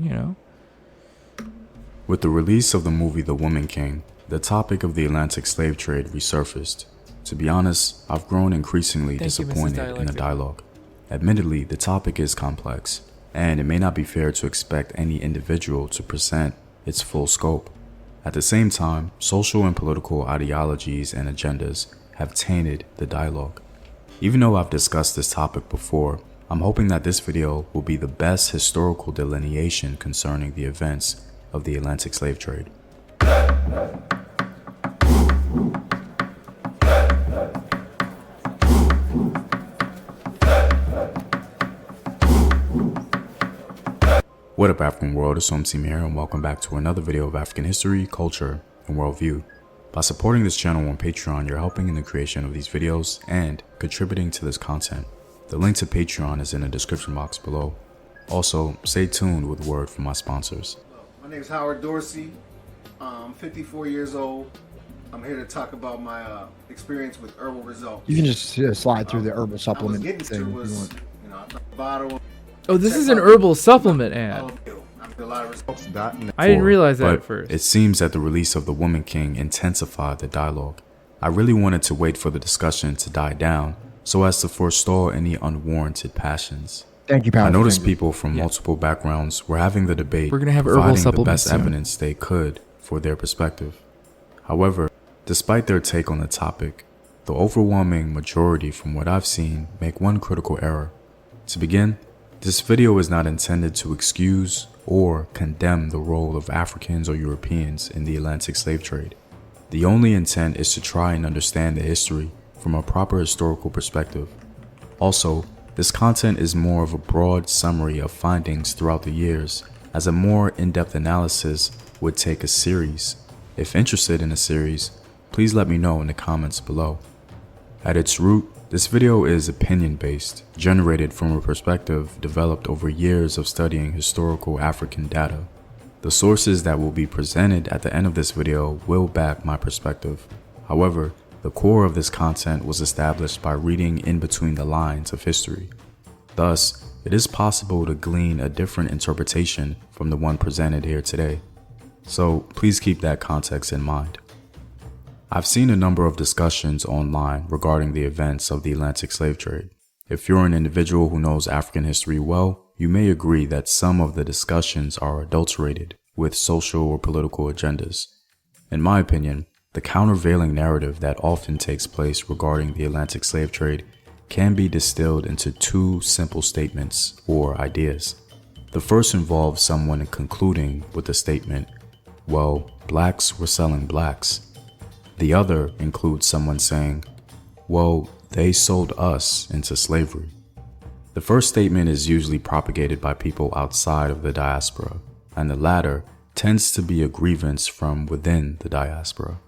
With the release of the movie The Woman King, the topic of the Atlantic slave trade resurfaced. To be honest, I've grown increasingly disappointed in the dialogue. Admittedly, the topic is complex, and it may not be fair to expect any individual to present its full scope. At the same time, social and political ideologies and agendas have tainted the dialogue. Even though I've discussed this topic before, I'm hoping that this video will be the best historical delineation concerning the events of the Atlantic slave trade. What up, African world? It's Team here, and welcome back to another video of African history, culture, and worldview. By supporting this channel on Patreon, you're helping in the creation of these videos and contributing to this content. The link to Patreon is in the description box below. Also, stay tuned with word from my sponsors. My name is Howard Dorsey. I'm 54 years old. I'm here to talk about my experience with herbal results. You can just slide through the herbal supplement I was getting thing. to was, I found a bottle. Oh, this is an herbal supplement ad. A lot of results. I didn't realize that but at first. It seems that the release of The Woman King intensified the dialogue. I really wanted to wait for the discussion to die down so as to forestall any unwarranted passions. Thank you, I noticed people from multiple backgrounds were having the debate, We're gonna have herbal providing the supplements best soon. evidence they could for their perspective. However, despite their take on the topic, the overwhelming majority from what I've seen make one critical error. To begin, this video is not intended to excuse or condemn the role of Africans or Europeans in the Atlantic slave trade. The only intent is to try and understand the history from a proper historical perspective. Also, this content is more of a broad summary of findings throughout the years, as a more in-depth analysis would take a series. If interested in a series, please let me know in the comments below. At its root, this video is opinion-based, generated from a perspective developed over years of studying historical African data. The sources that will be presented at the end of this video will back my perspective. However, the core of this content was established by reading in between the lines of history. Thus, it is possible to glean a different interpretation from the one presented here today. So please keep that context in mind. I've seen a number of discussions online regarding the events of the Atlantic slave trade. If you're an individual who knows African history well, you may agree that some of the discussions are adulterated with social or political agendas. In my opinion, the countervailing narrative that often takes place regarding the Atlantic slave trade can be distilled into two simple statements or ideas. The first involves someone concluding with the statement, well, blacks were selling blacks. The other includes someone saying, well, they sold us into slavery. The first statement is usually propagated by people outside of the diaspora, and the latter tends to be a grievance from within the diaspora.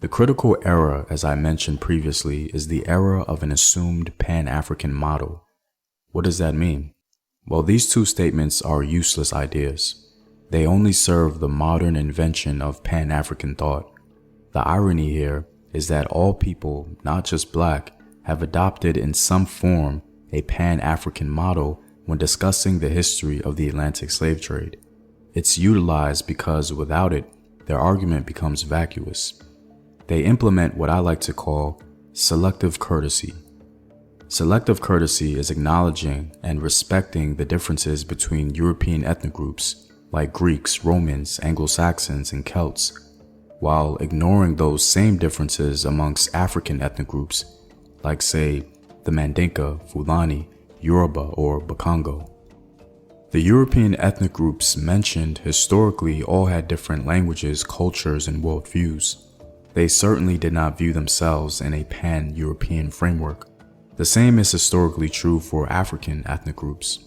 The critical error, as I mentioned previously, is the error of an assumed Pan-African model. What does that mean? Well, these two statements are useless ideas. They only serve the modern invention of Pan-African thought. The irony here is that all people, not just black, have adopted in some form a Pan-African model when discussing the history of the Atlantic slave trade. It's utilized because without it, their argument becomes vacuous. They implement what I like to call selective courtesy. Selective courtesy is acknowledging and respecting the differences between European ethnic groups like Greeks, Romans, Anglo-Saxons, and Celts, while ignoring those same differences amongst African ethnic groups like, say, the Mandinka, Fulani, Yoruba, or Bakongo. The European ethnic groups mentioned historically all had different languages, cultures, and worldviews. They certainly did not view themselves in a pan-European framework. The same is historically true for African ethnic groups.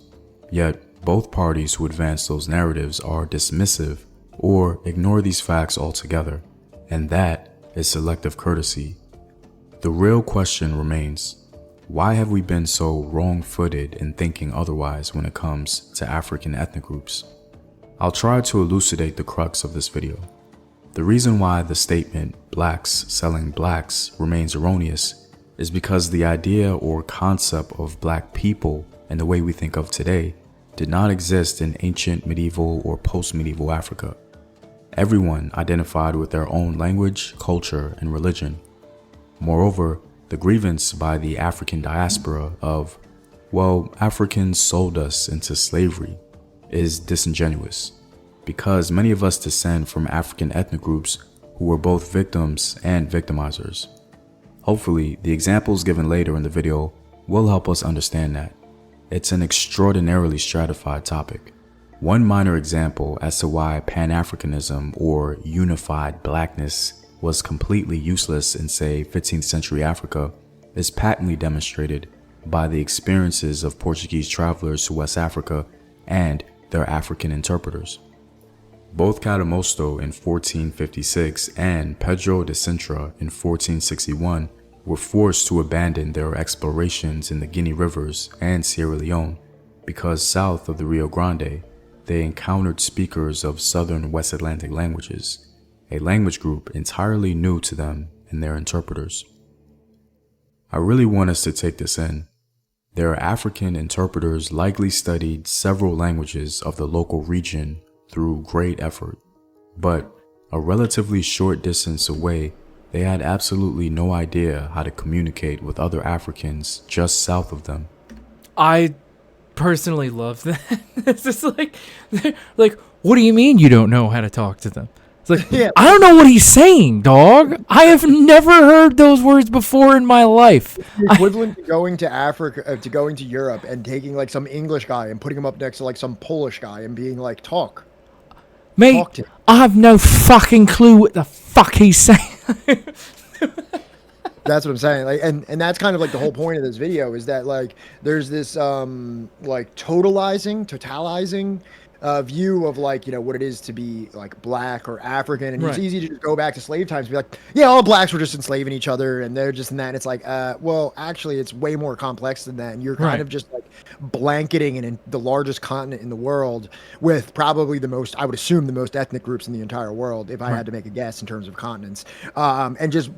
Yet, both parties who advance those narratives are dismissive or ignore these facts altogether, and that is selective courtesy. The real question remains, why have we been so wrong-footed in thinking otherwise when it comes to African ethnic groups? I'll try to elucidate the crux of this video. The reason why the statement "blacks selling blacks" remains erroneous is because the idea or concept of black people in the way we think of today did not exist in ancient, medieval, or post-medieval Africa. Everyone identified with their own language, culture, and religion. Moreover, the grievance by the African diaspora of, well, Africans sold us into slavery, is disingenuous, because many of us descend from African ethnic groups who were both victims and victimizers. Hopefully, the examples given later in the video will help us understand that. It's an extraordinarily stratified topic. One minor example as to why Pan-Africanism or unified blackness was completely useless in, say, 15th century Africa is patently demonstrated by the experiences of Portuguese travelers to West Africa and their African interpreters. Both Cadamosto in 1456 and Pedro de Sintra in 1461 were forced to abandon their explorations in the Guinea rivers and Sierra Leone because south of the Rio Grande, they encountered speakers of southern West Atlantic languages, a language group entirely new to them and their interpreters. I really want us to take this in. Their African interpreters likely studied several languages of the local region through great effort, but a relatively short distance away, they had absolutely no idea how to communicate with other Africans just south of them. I personally love that. It's just like, what do you mean you don't know how to talk to them? It's like, Yeah. I don't know what he's saying, dog. I have never heard those words before in my life. The equivalent to going to Africa, to going to Europe and taking like some English guy and putting him up next to like some Polish guy and being like, talk. Mate, Talk to him. I have no fucking clue what the fuck he's saying. That's what I'm saying. Like, and that's kind of like the whole point of this video is that like there's this like totalizing view of like, you know, what it is to be like black or African, and Right. it's easy to just go back to slave times and be like, yeah, all blacks were just enslaving each other and they're just in that. And it's like, well, actually, it's way more complex than that, and you're kind Right. of just like blanketing in the largest continent in the world with probably the most, I would assume, the most ethnic groups in the entire world, if I had to make a guess in terms of continents, and just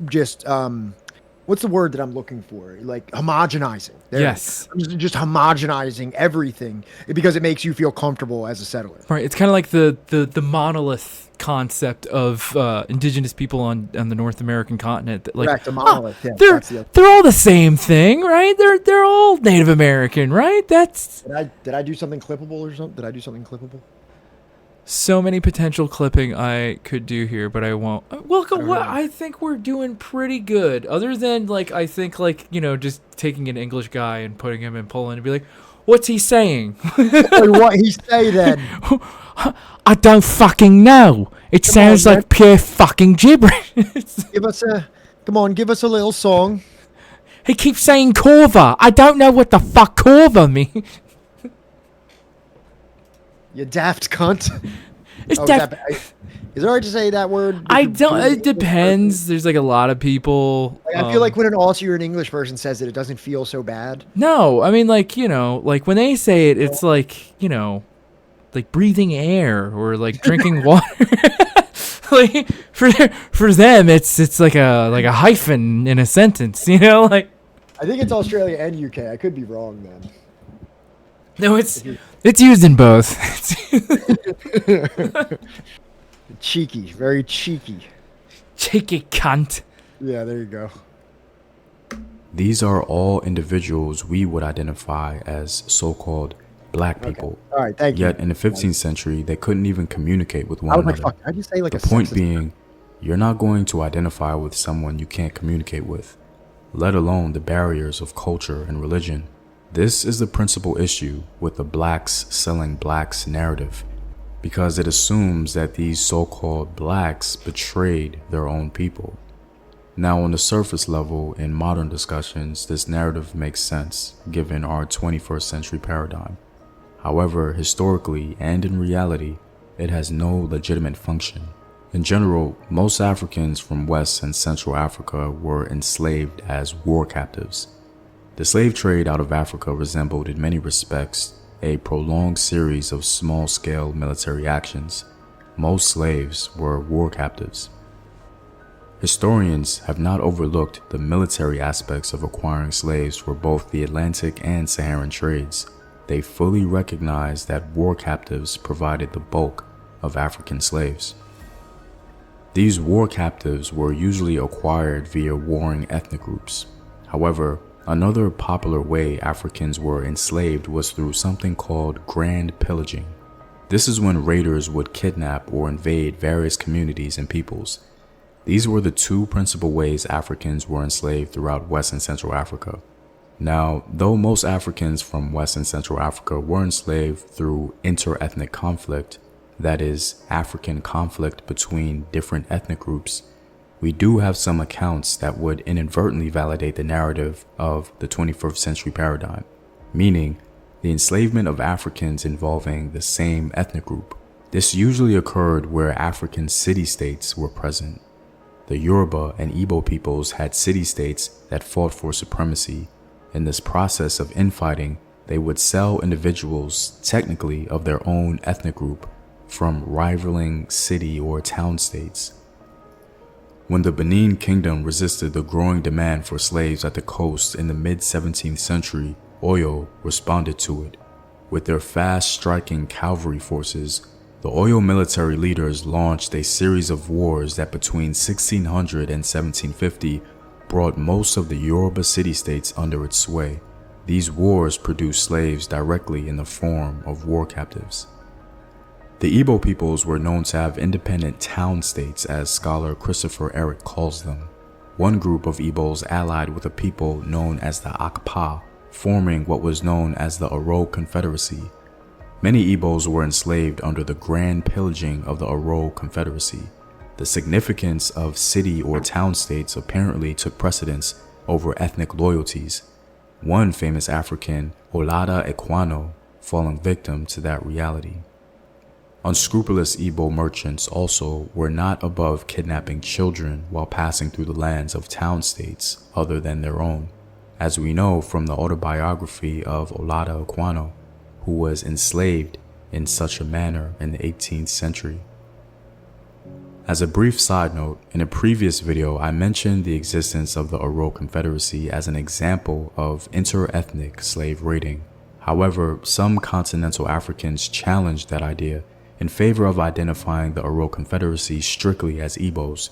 what's the word that I'm looking for? Like homogenizing. There it Yes. is. Just homogenizing everything because it makes you feel comfortable as a settler. Right, it's kind of like the monolith concept of indigenous people on the North American continent. That, like, Correct, a monolith. Yeah, they're that's the, they're all the same thing, right? They're all Native American, right? That's did I do something clippable or something? Did I do something clippable? so many potential clipping I could do here, but I won't. Welcome. know. I think we're doing pretty good. Other than like, I think like, you know, just taking an English guy and putting him in Poland and be like, what's he saying? What he say then? I don't fucking know. It Come sounds on, like pure fucking gibberish. Come on, give us a little song. He keeps saying Corva. I don't know what the fuck Corva means. You daft cunt. It's Oh, def- is it hard to say that word? I if you're don't. doing It depends. There's like a lot of people. Like, I feel like when an Aussie or an English person says it, it doesn't feel so bad. No, I mean, like, you know, like when they say it, it's like, you know, like breathing air or like drinking water. Like for them, it's like a hyphen in a sentence, you know, like. I think it's Australia and UK. I could be wrong, then. No, it's used in both. Cheeky, very cheeky. Cheeky cunt. Yeah, there you go. These are all individuals we would identify as so-called black people. All right, thank you. Yet in the 15th century, they couldn't even communicate with I one was like, another. fuck, I just say like The a point sexist- being, you're not going to identify with someone you can't communicate with, let alone the barriers of culture and religion. This is the principal issue with the blacks selling blacks narrative, because it assumes that these so-called blacks betrayed their own people. Now, on the surface level, in modern discussions, this narrative makes sense given our 21st century paradigm. However, historically and in reality, it has no legitimate function. In general, most Africans from West and Central Africa were enslaved as war captives. The slave trade out of Africa resembled in many respects a prolonged series of small-scale military actions. Most slaves were war captives. Historians have not overlooked the military aspects of acquiring slaves for both the Atlantic and Saharan trades. They fully recognize that war captives provided the bulk of African slaves. These war captives were usually acquired via warring ethnic groups. However, another popular way Africans were enslaved was through something called grand pillaging. This is when raiders would kidnap or invade various communities and peoples. These were the two principal ways Africans were enslaved throughout West and Central Africa. Now, though most Africans from West and Central Africa were enslaved through inter-ethnic conflict, that is, African conflict between different ethnic groups, we do have some accounts that would inadvertently validate the narrative of the 21st century paradigm, meaning the enslavement of Africans involving the same ethnic group. This usually occurred where African city-states were present. The Yoruba and Igbo peoples had city-states that fought for supremacy. In this process of infighting, they would sell individuals, technically of their own ethnic group, from rivaling city or town states. When the Benin Kingdom resisted the growing demand for slaves at the coast in the mid-17th century, Oyo responded to it. With their fast-striking cavalry forces, the Oyo military leaders launched a series of wars that between 1600 and 1750 brought most of the Yoruba city-states under its sway. These wars produced slaves directly in the form of war captives. The Igbo peoples were known to have independent town states, as scholar Christopher Eric calls them. One group of Igbos allied with a people known as the Akpa, forming what was known as the Oro Confederacy. Many Igbos were enslaved under the grand pillaging of the Oro Confederacy. The significance of city or town states apparently took precedence over ethnic loyalties. One famous African, Olada Ekwano, falling victim to that reality. Unscrupulous Igbo merchants also were not above kidnapping children while passing through the lands of town states other than their own, as we know from the autobiography of Olada Ekwano, who was enslaved in such a manner in the 18th century. As a brief side note, in a previous video I mentioned the existence of the Oro Confederacy as an example of inter-ethnic slave raiding. However, some continental Africans challenged that idea in favor of identifying the Oro Confederacy strictly as Igbos.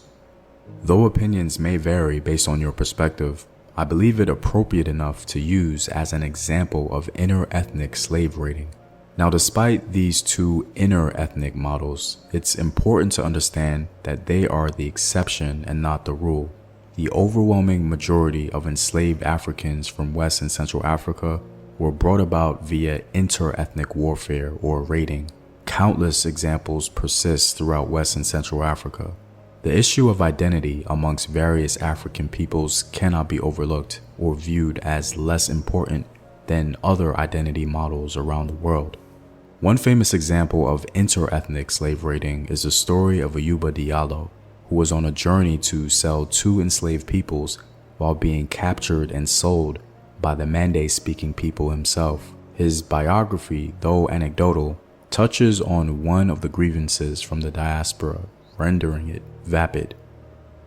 Though opinions may vary based on your perspective, I believe it appropriate enough to use as an example of inter-ethnic slave raiding. Now, despite these two inter-ethnic models, it's important to understand that they are the exception and not the rule. The overwhelming majority of enslaved Africans from West and Central Africa were brought about via inter-ethnic warfare or raiding. countless examples persist throughout West and Central Africa. The issue of identity amongst various African peoples cannot be overlooked or viewed as less important than other identity models around the world. One famous example of inter-ethnic slave raiding is the story of Ayuba Diallo, who was on a journey to sell two enslaved peoples while being captured and sold by the Mande-speaking people himself. His biography, though anecdotal, touches on one of the grievances from the diaspora, rendering it vapid.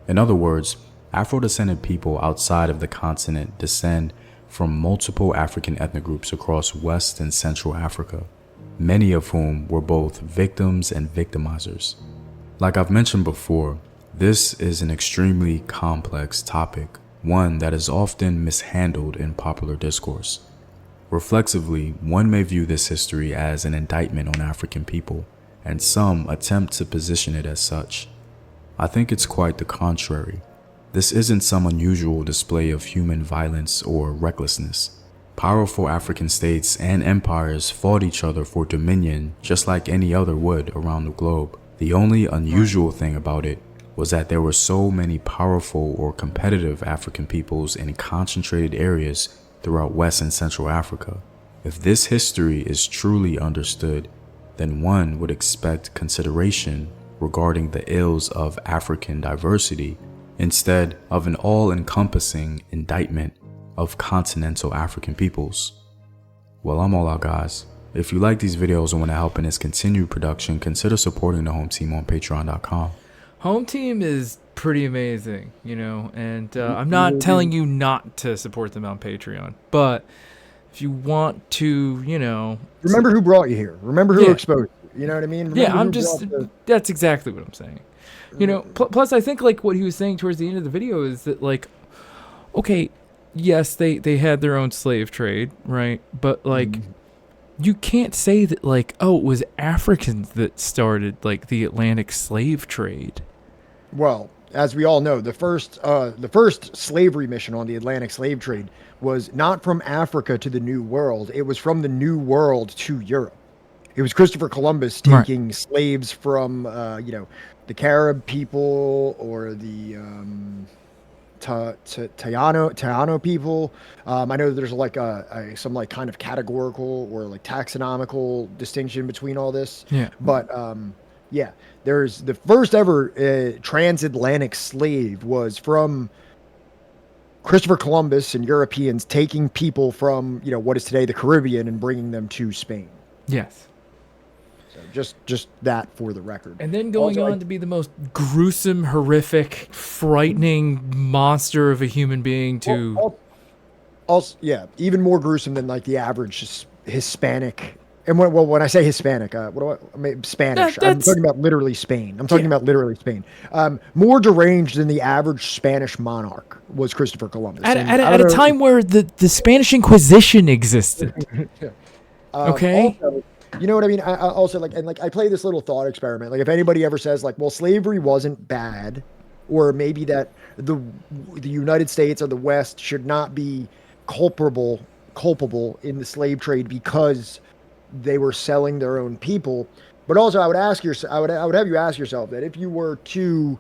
In other words, Afro-descended people outside of the continent descend from multiple African ethnic groups across West and Central Africa, many of whom were both victims and victimizers. Like I've mentioned before, this is an extremely complex topic, one that is often mishandled in popular discourse. Reflexively, one may view this history as an indictment on African people, and some attempt to position it as such. I think it's quite the contrary. This isn't some unusual display of human violence or recklessness. Powerful African states and empires fought each other for dominion just like any other would around the globe. The only unusual thing about it was that there were so many powerful or competitive African peoples in concentrated areas throughout West and Central Africa. If this history is truly understood, then one would expect consideration regarding the ills of African diversity instead of an all-encompassing indictment of continental African peoples. Well, I'm all out, guys. If you like these videos and want to help in its continued production, consider supporting the Home Team on patreon.com. Home Team is pretty amazing, you know, and I'm not telling you not to support them on Patreon, but if you want to, you know... Remember who brought you here. Remember who Yeah. exposed you. You know what I mean? Remember Yeah, who I'm just... That's exactly what I'm saying. You know, plus I think, like, what he was saying towards the end of the video is that, like, okay, yes, they had their own slave trade, right? But, like, you can't say that, like, oh, it was Africans that started, like, the Atlantic slave trade. Well, as we all know, the first slavery mission on the Atlantic slave trade was not from Africa to the New World. It was from the New World to Europe. It was Christopher Columbus taking slaves from, you know, the Carib people or the Taino people. I know there's like some like kind of categorical or like taxonomical distinction between all this. Yeah. But yeah, there's the first ever transatlantic slave was from Christopher Columbus and Europeans taking people from, you know, what is today the Caribbean and bringing them to Spain. Yes. So just that for the record. And then going Also, on to be the most gruesome, horrific, frightening monster of a human being to... Also, yeah, even more gruesome than like the average Hispanic. And when I say Hispanic, what do I mean? Spanish. I'm talking about literally Spain. I'm talking about literally Spain. More deranged than the average Spanish monarch was Christopher Columbus. At a time where the Spanish Inquisition existed. Okay. Also, you know what I mean? I also like I play this little thought experiment. Like if anybody ever says like, well, slavery wasn't bad, or maybe that the United States or the West should not be culpable in the slave trade because they were selling their own people. But also I would have you ask yourself that if you were to,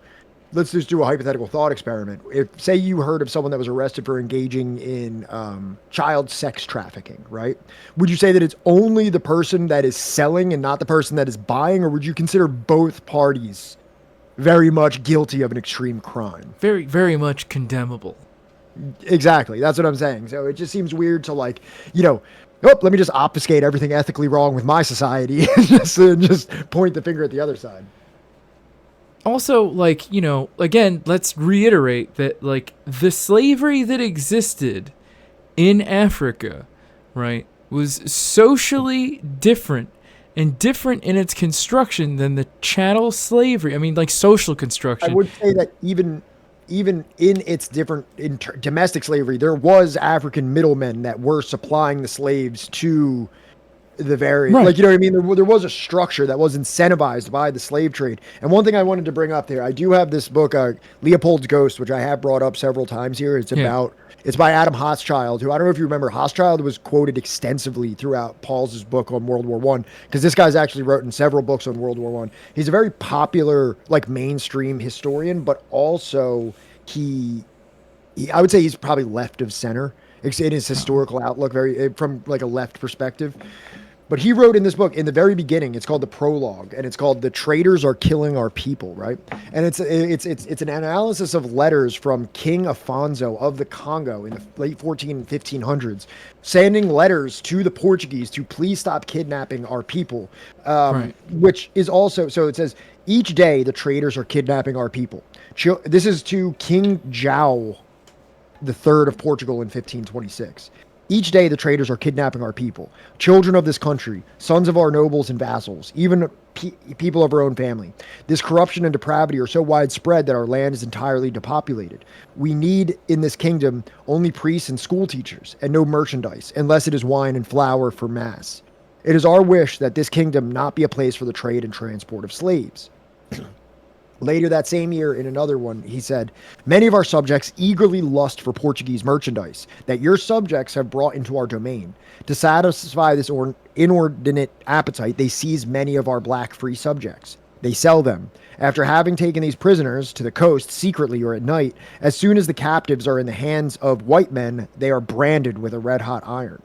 let's just do a hypothetical thought experiment. If say you heard of someone that was arrested for engaging in child sex trafficking, right? Would you say that it's only the person that is selling and not the person that is buying, or would you consider both parties very much guilty of an extreme crime? Very, very much condemnable. Exactly. That's what I'm saying. So it just seems weird to like, you know, oh, let me just obfuscate everything ethically wrong with my society and just point the finger at the other side. Also, like, you know, again, let's reiterate that, like, the slavery that existed in Africa, right, was socially different and different in its construction than the chattel slavery. I mean, like, social construction. I would say that even in its different domestic slavery, there was African middlemen that were supplying the slaves to the very Right. like, you know what I mean, there was a structure that was incentivized by the slave trade. And one thing I wanted to bring up there, I do have this book, Leopold's Ghost, which I have brought up several times here. It's by Adam Hochschild, who, I don't know if you remember, Hochschild was quoted extensively throughout Paul's book on World War One, because this guy's actually written several books on World War One. He's a very popular, like, mainstream historian, but also I would say he's probably left of center in his historical outlook, very from like a left perspective. But he wrote in this book, in the very beginning, it's called the prologue, and it's called "The Traitors Are Killing Our People," right? And it's an analysis of letters from King Afonso of the Congo in the late 1500s, sending letters to the Portuguese to please stop kidnapping our people. Right. Which is also, so it says, each day the traitors are kidnapping our people. This is to King João the third of Portugal in 1526. Each day the traitors are kidnapping our people, children of this country, sons of our nobles and vassals, even people of our own family. This corruption and depravity are so widespread that our land is entirely depopulated. We need in this kingdom only priests and school teachers, and no merchandise, unless it is wine and flour for mass. It is our wish that this kingdom not be a place for the trade and transport of slaves. Later that same year, in another one, he said, many of our subjects eagerly lust for Portuguese merchandise that your subjects have brought into our domain. To satisfy this inordinate appetite, they seize many of our black free subjects. They sell them. After having taken these prisoners to the coast secretly or at night, as soon as the captives are in the hands of white men, they are branded with a red-hot iron.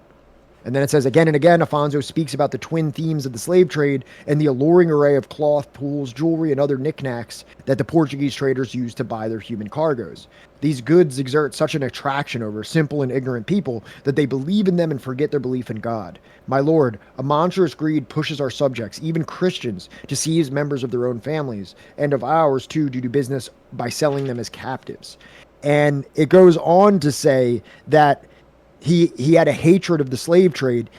And then it says, again and again, Afonso speaks about the twin themes of the slave trade and the alluring array of cloth, tools, jewelry, and other knickknacks that the Portuguese traders used to buy their human cargoes. These goods exert such an attraction over simple and ignorant people that they believe in them and forget their belief in God. My lord, a monstrous greed pushes our subjects, even Christians, to seize members of their own families, and of ours too, to do business by selling them as captives. And it goes on to say that he had a hatred of the slave trade.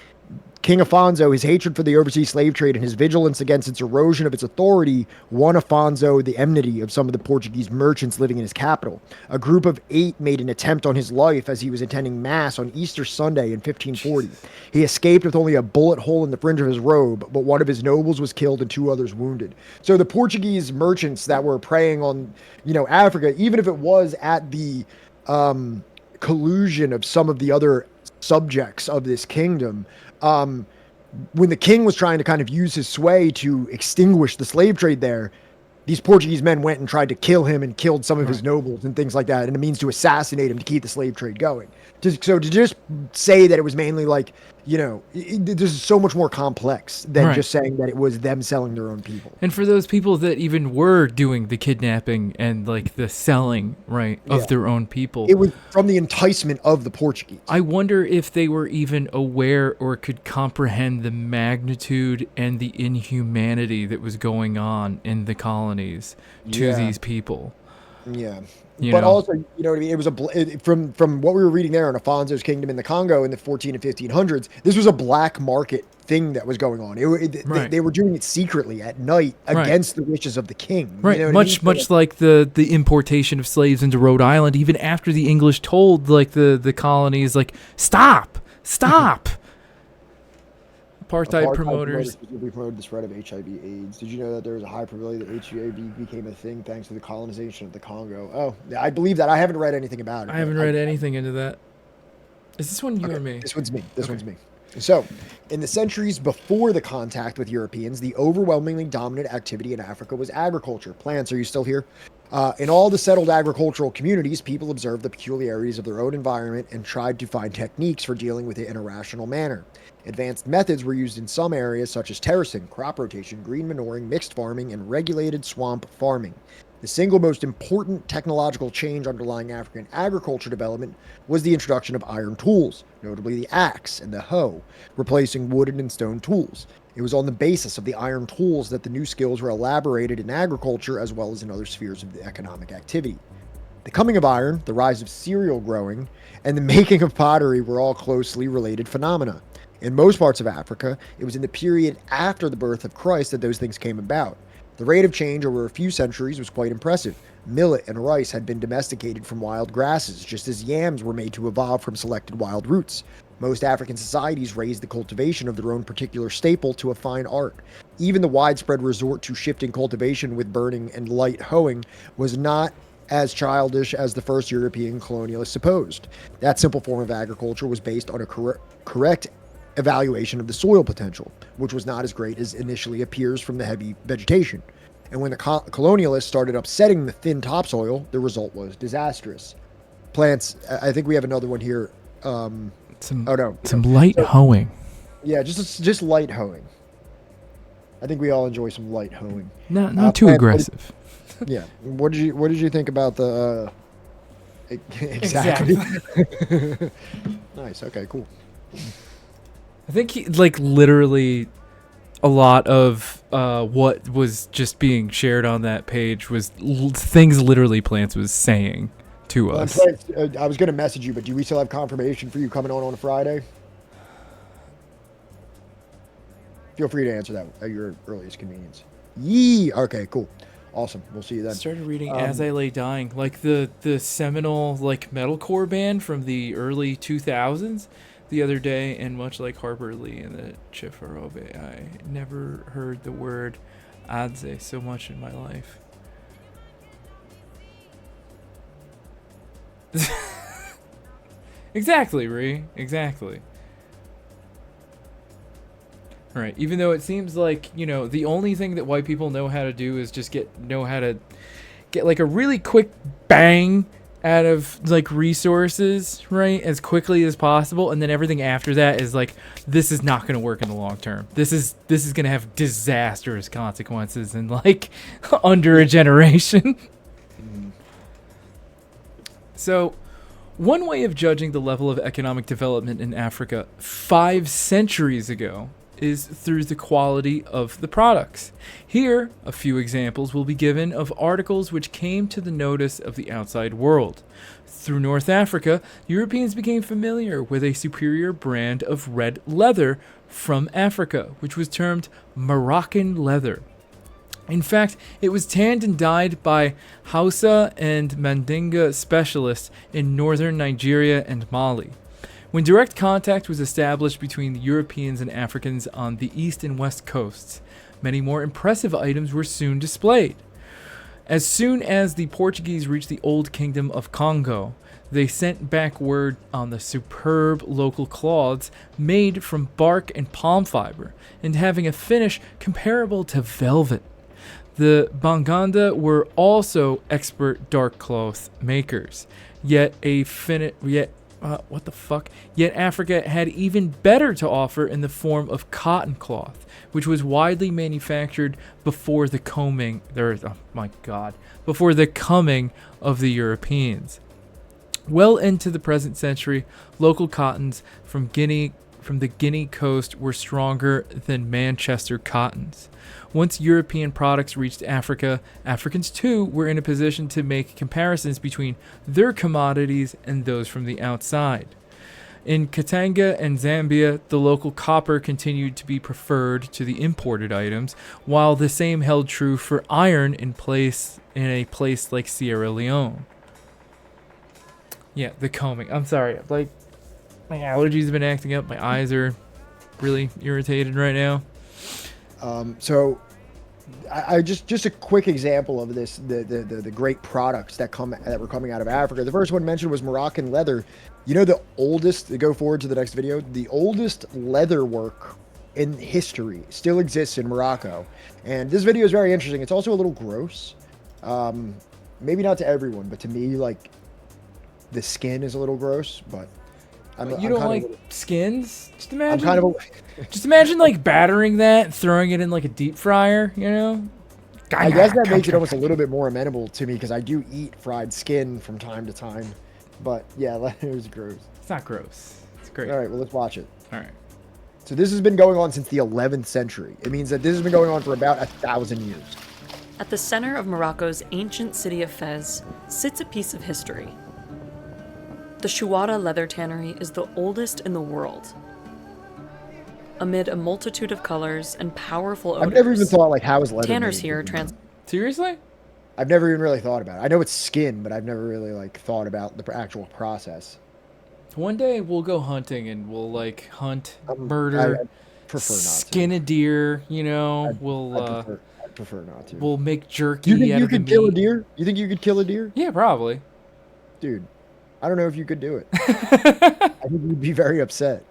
King Afonso, his hatred for the overseas slave trade and his vigilance against its erosion of its authority won Afonso the enmity of some of the Portuguese merchants living in his capital. A group of 8 made an attempt on his life as he was attending Mass on Easter Sunday in 1540. He escaped with only a bullet hole in the fringe of his robe, but one of his nobles was killed and 2 others wounded. So the Portuguese merchants that were preying on, Africa, even if it was at the collusion of some of the other subjects of this kingdom, when the king was trying to kind of use his sway to extinguish the slave trade there, these Portuguese men went and tried to kill him and killed some of his nobles and things like that, and it means to assassinate him to keep the slave trade going. So to just say that it was mainly like, this is so much more complex than just saying that it was them selling their own people. And for those people that even were doing the kidnapping and like the selling, of their own people, it was from the enticement of the Portuguese. I wonder if they were even aware or could comprehend the magnitude and the inhumanity that was going on in the colonies to these people. Yeah. Also, you know what I mean? It was from what we were reading there on Afonso's kingdom in the Congo in the 14 and 1500s. This was a black market thing that was going on. They were doing it secretly at night against the wishes of the king. Right. You know Much like the importation of slaves into Rhode Island, even after the English told the colonies, stop. Apartheid promoters promoted the spread of HIV/AIDS. Did you know that there was a high probability that HIV became a thing thanks to the colonization of the Congo? Oh, I believe that. I haven't read anything about it. I haven't read anything into that. Is this one you or me? This one's me. This one's me. So, in the centuries before the contact with Europeans, the overwhelmingly dominant activity in Africa was agriculture. Plants, are you still here? In all the settled agricultural communities, people observed the peculiarities of their own environment and tried to find techniques for dealing with it in a rational manner. Advanced methods were used in some areas such as terracing, crop rotation, green manuring, mixed farming, and regulated swamp farming. The single most important technological change underlying African agriculture development was the introduction of iron tools, notably the axe and the hoe, replacing wooden and stone tools. It was on the basis of the iron tools that the new skills were elaborated in agriculture as well as in other spheres of the economic activity. The coming of iron, the rise of cereal growing, and the making of pottery were all closely related phenomena. In most parts of Africa, it was in the period after the birth of Christ that those things came about. The rate of change over a few centuries was quite impressive. Millet and rice had been domesticated from wild grasses, just as yams were made to evolve from selected wild roots. Most African societies raised the cultivation of their own particular staple to a fine art. Even the widespread resort to shifting cultivation with burning and light hoeing was not as childish as the first European colonialists supposed. That simple form of agriculture was based on a correct evaluation of the soil potential, which was not as great as initially appears from the heavy vegetation. And when the colonialists started upsetting the thin topsoil, the result was disastrous. Plants, I think we have another one here. Some light hoeing. Yeah, just light hoeing. I think we all enjoy some light hoeing. Not too aggressive. Yeah. What did you think about the exactly? Nice. Okay, cool. I think literally a lot of what was just being shared on that page was things literally Plants was saying to us. I was going to message you, but do we still have confirmation for you coming on a Friday? Feel free to answer that at your earliest convenience. Yee. Okay, cool. Awesome. We'll see you then. I started reading As I Lay Dying, like the seminal metalcore band from the early 2000s the other day, and much like Harper Lee and the Chifarove, I never heard the word Adze so much in my life. Exactly, Ree. Exactly. Right. Even though it seems like, the only thing that white people know how to do is just know how to get like a really quick bang out of like resources, right, as quickly as possible, and then everything after that is like, this is not going to work in the long term. This is going to have disastrous consequences in like under a generation. So, one way of judging the level of economic development in Africa 5 centuries ago is through the quality of the products. Here, a few examples will be given of articles which came to the notice of the outside world. Through North Africa, Europeans became familiar with a superior brand of red leather from Africa, which was termed Moroccan leather. In fact, it was tanned and dyed by Hausa and Mandinga specialists in northern Nigeria and Mali. When direct contact was established between the Europeans and Africans on the east and west coasts, many more impressive items were soon displayed. As soon as the Portuguese reached the Old Kingdom of Congo, they sent back word on the superb local cloths made from bark and palm fiber, and having a finish comparable to velvet. The Banganda were also expert dark cloth makers, yet Africa had even better to offer in the form of cotton cloth, which was widely manufactured before the coming of the Europeans. Well into the present century, local cottons from the Guinea coast were stronger than Manchester cottons. Once European products reached Africa, Africans too were in a position to make comparisons between their commodities and those from the outside. In Katanga and Zambia, the local copper continued to be preferred to the imported items, while the same held true for iron in a place like Sierra Leone. Yeah, the combing. I'm sorry, like my allergies have been acting up. My eyes are really irritated right now. So I just a quick example of this, the great products that were coming out of Africa. The first one mentioned was Moroccan leather. The oldest, to go forward to the next video, the oldest leather work in history still exists in Morocco. And this video is very interesting. It's also a little gross. Maybe not to everyone, but to me, like, the skin is a little gross, but you don't like skins? Just imagine. Just imagine like battering that, throwing it in like a deep fryer. I guess that makes it almost a little bit more amenable to me because I do eat fried skin from time to time. But yeah, it was gross. It's not gross. It's great. All right, well, let's watch it. All right. So this has been going on since the 11th century. It means that this has been going on for about 1,000 years. At the center of Morocco's ancient city of Fez sits a piece of history. The Shuwara leather tannery is the oldest in the world. Amid a multitude of colors and powerful odors, I've never even thought, like, how is leather tanners made? here Seriously? I've never even really thought about it. I know it's skin, but I've never really, like, thought about the actual process. One day we'll go hunting and we'll like hunt, I murder, prefer not skin to. a deer. You know, I prefer not to. we'll make You jerky think out you of the could kill a meat. deer? You think you could kill a deer? Yeah, probably. Dude, I don't know if you could do it. I think you'd be very upset.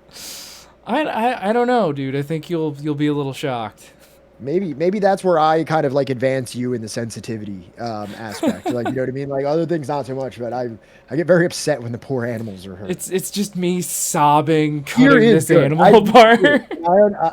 I don't know, dude. I think you'll be a little shocked. Maybe that's where I kind of like advance you in the sensitivity aspect. Like, you know what I mean? Like other things, not so much, but I get very upset when the poor animals are hurt. It's just me sobbing, Here cutting is this good. animal apart.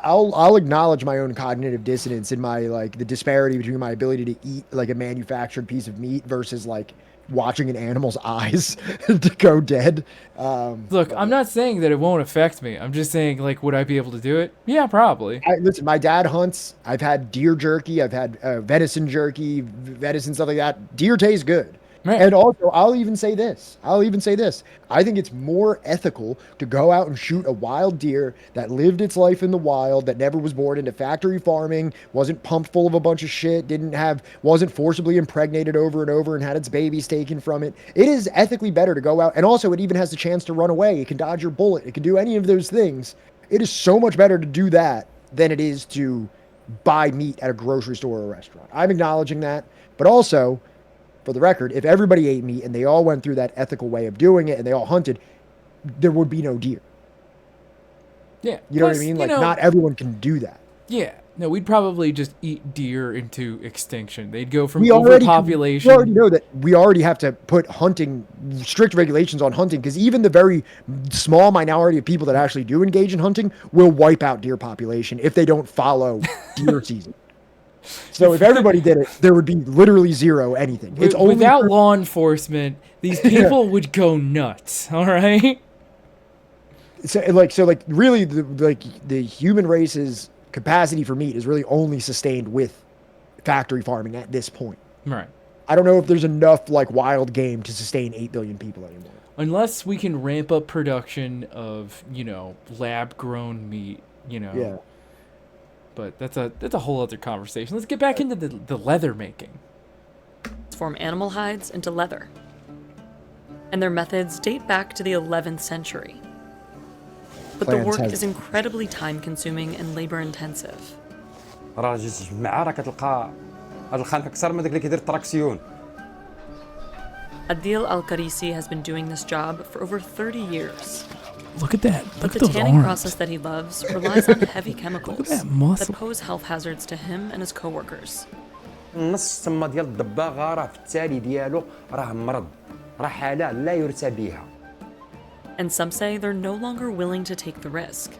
I'll acknowledge my own cognitive dissonance in my like the disparity between my ability to eat like a manufactured piece of meat versus like watching an animal's eyes to go dead. Look, I'm not saying that it won't affect me. I'm just saying, like, would I be able to do it? Yeah, probably. Listen, my dad hunts. I've had deer jerky. I've had venison jerky, venison stuff like that. Deer tastes good. Right. And also, I'll even say this. I think it's more ethical to go out and shoot a wild deer that lived its life in the wild, that never was born into factory farming, wasn't pumped full of a bunch of shit, wasn't forcibly impregnated over and over and had its babies taken from it. It is ethically better to go out. And also, it even has the chance to run away. It can dodge your bullet. It can do any of those things. It is so much better to do that than it is to buy meat at a grocery store or a restaurant. I'm acknowledging that. But also, for the record, if everybody ate meat and they all went through that ethical way of doing it and they all hunted, there would be no deer. Yeah. You know what I mean? Like, not everyone can do that. Yeah. No, we'd probably just eat deer into extinction. They'd go from We overpopulation. already know that we already have to put strict regulations on hunting, because even the very small minority of people that actually do engage in hunting will wipe out deer population if they don't follow deer season. So if everybody did it, there would be literally zero anything. It's only without law enforcement, these people would go nuts. All right. So really, the human race's capacity for meat is really only sustained with factory farming at this point. Right. I don't know if there's enough like wild game to sustain 8 billion people anymore. Unless we can ramp up production of, lab grown meat, Yeah. But that's a whole other conversation. Let's get back into the leather making. Transform animal hides into leather. And their methods date back to the 11th century. But the work is incredibly time-consuming and labor-intensive. راه جيت تجمعها راه كتلقى هاد الخانق اكثر من داك اللي كيدير التراكسيون. Adil Al-Karisi has been doing this job for over 30 years. Look at that. But Look the at those tanning arms. process that he loves relies on heavy chemicals that muscle. that pose health hazards to him and his coworkers. النص تما ديال الضباغه راه في التالي ديالو راه مرض، راه حاله لا يرثى بها. And some say they're no longer willing to take the risk.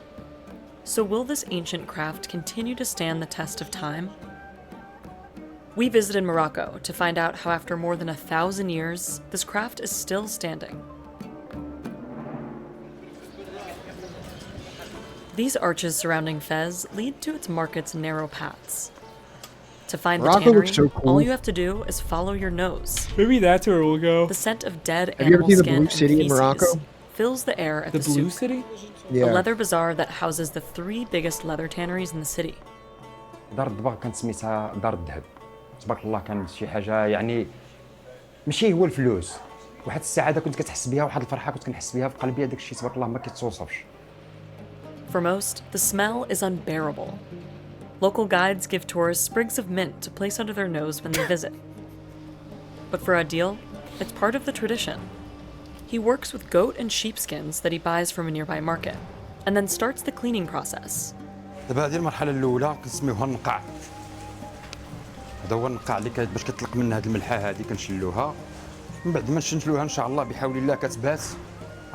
So will this ancient craft continue to stand the test of time? We visited Morocco to find out how after more than 1,000 years, this craft is still standing. These arches surrounding Fez lead to its market's narrow paths. To find Morocco the tannery, looks so cool. all you have to do is follow your nose. Maybe that's where we'll go. The scent of dead Have you ever animal seen the skin Blue and City in feces Morocco? fills the air at The the Blue souk, City? a leather bazaar that houses the 3 biggest leather tanneries in the city. دار الضباغ كانت سميتها دار الذهب. تبارك الله كانت شي حاجه يعني ماشي هو الفلوس. واحد السعاده كنت كتحس بها، واحد الفرحه كنت كنحس بها في قلبي، هذاك الشيء تبارك الله ما كيتوصفش. For most, the smell is unbearable. Local guides give tourists sprigs of mint to place under their nose when they visit. But for Adil, it's part of the tradition. He works with goat and sheep skins that he buys from a nearby market, and then starts the cleaning process. دابا هذه المرحله الاولى كنسميوها النقاع. هذا هو النقاع اللي باش كتطلق منها هذه الملحه هذه كنشلوها. من بعد ما نشلوها ان شاء الله بحول الله كتبات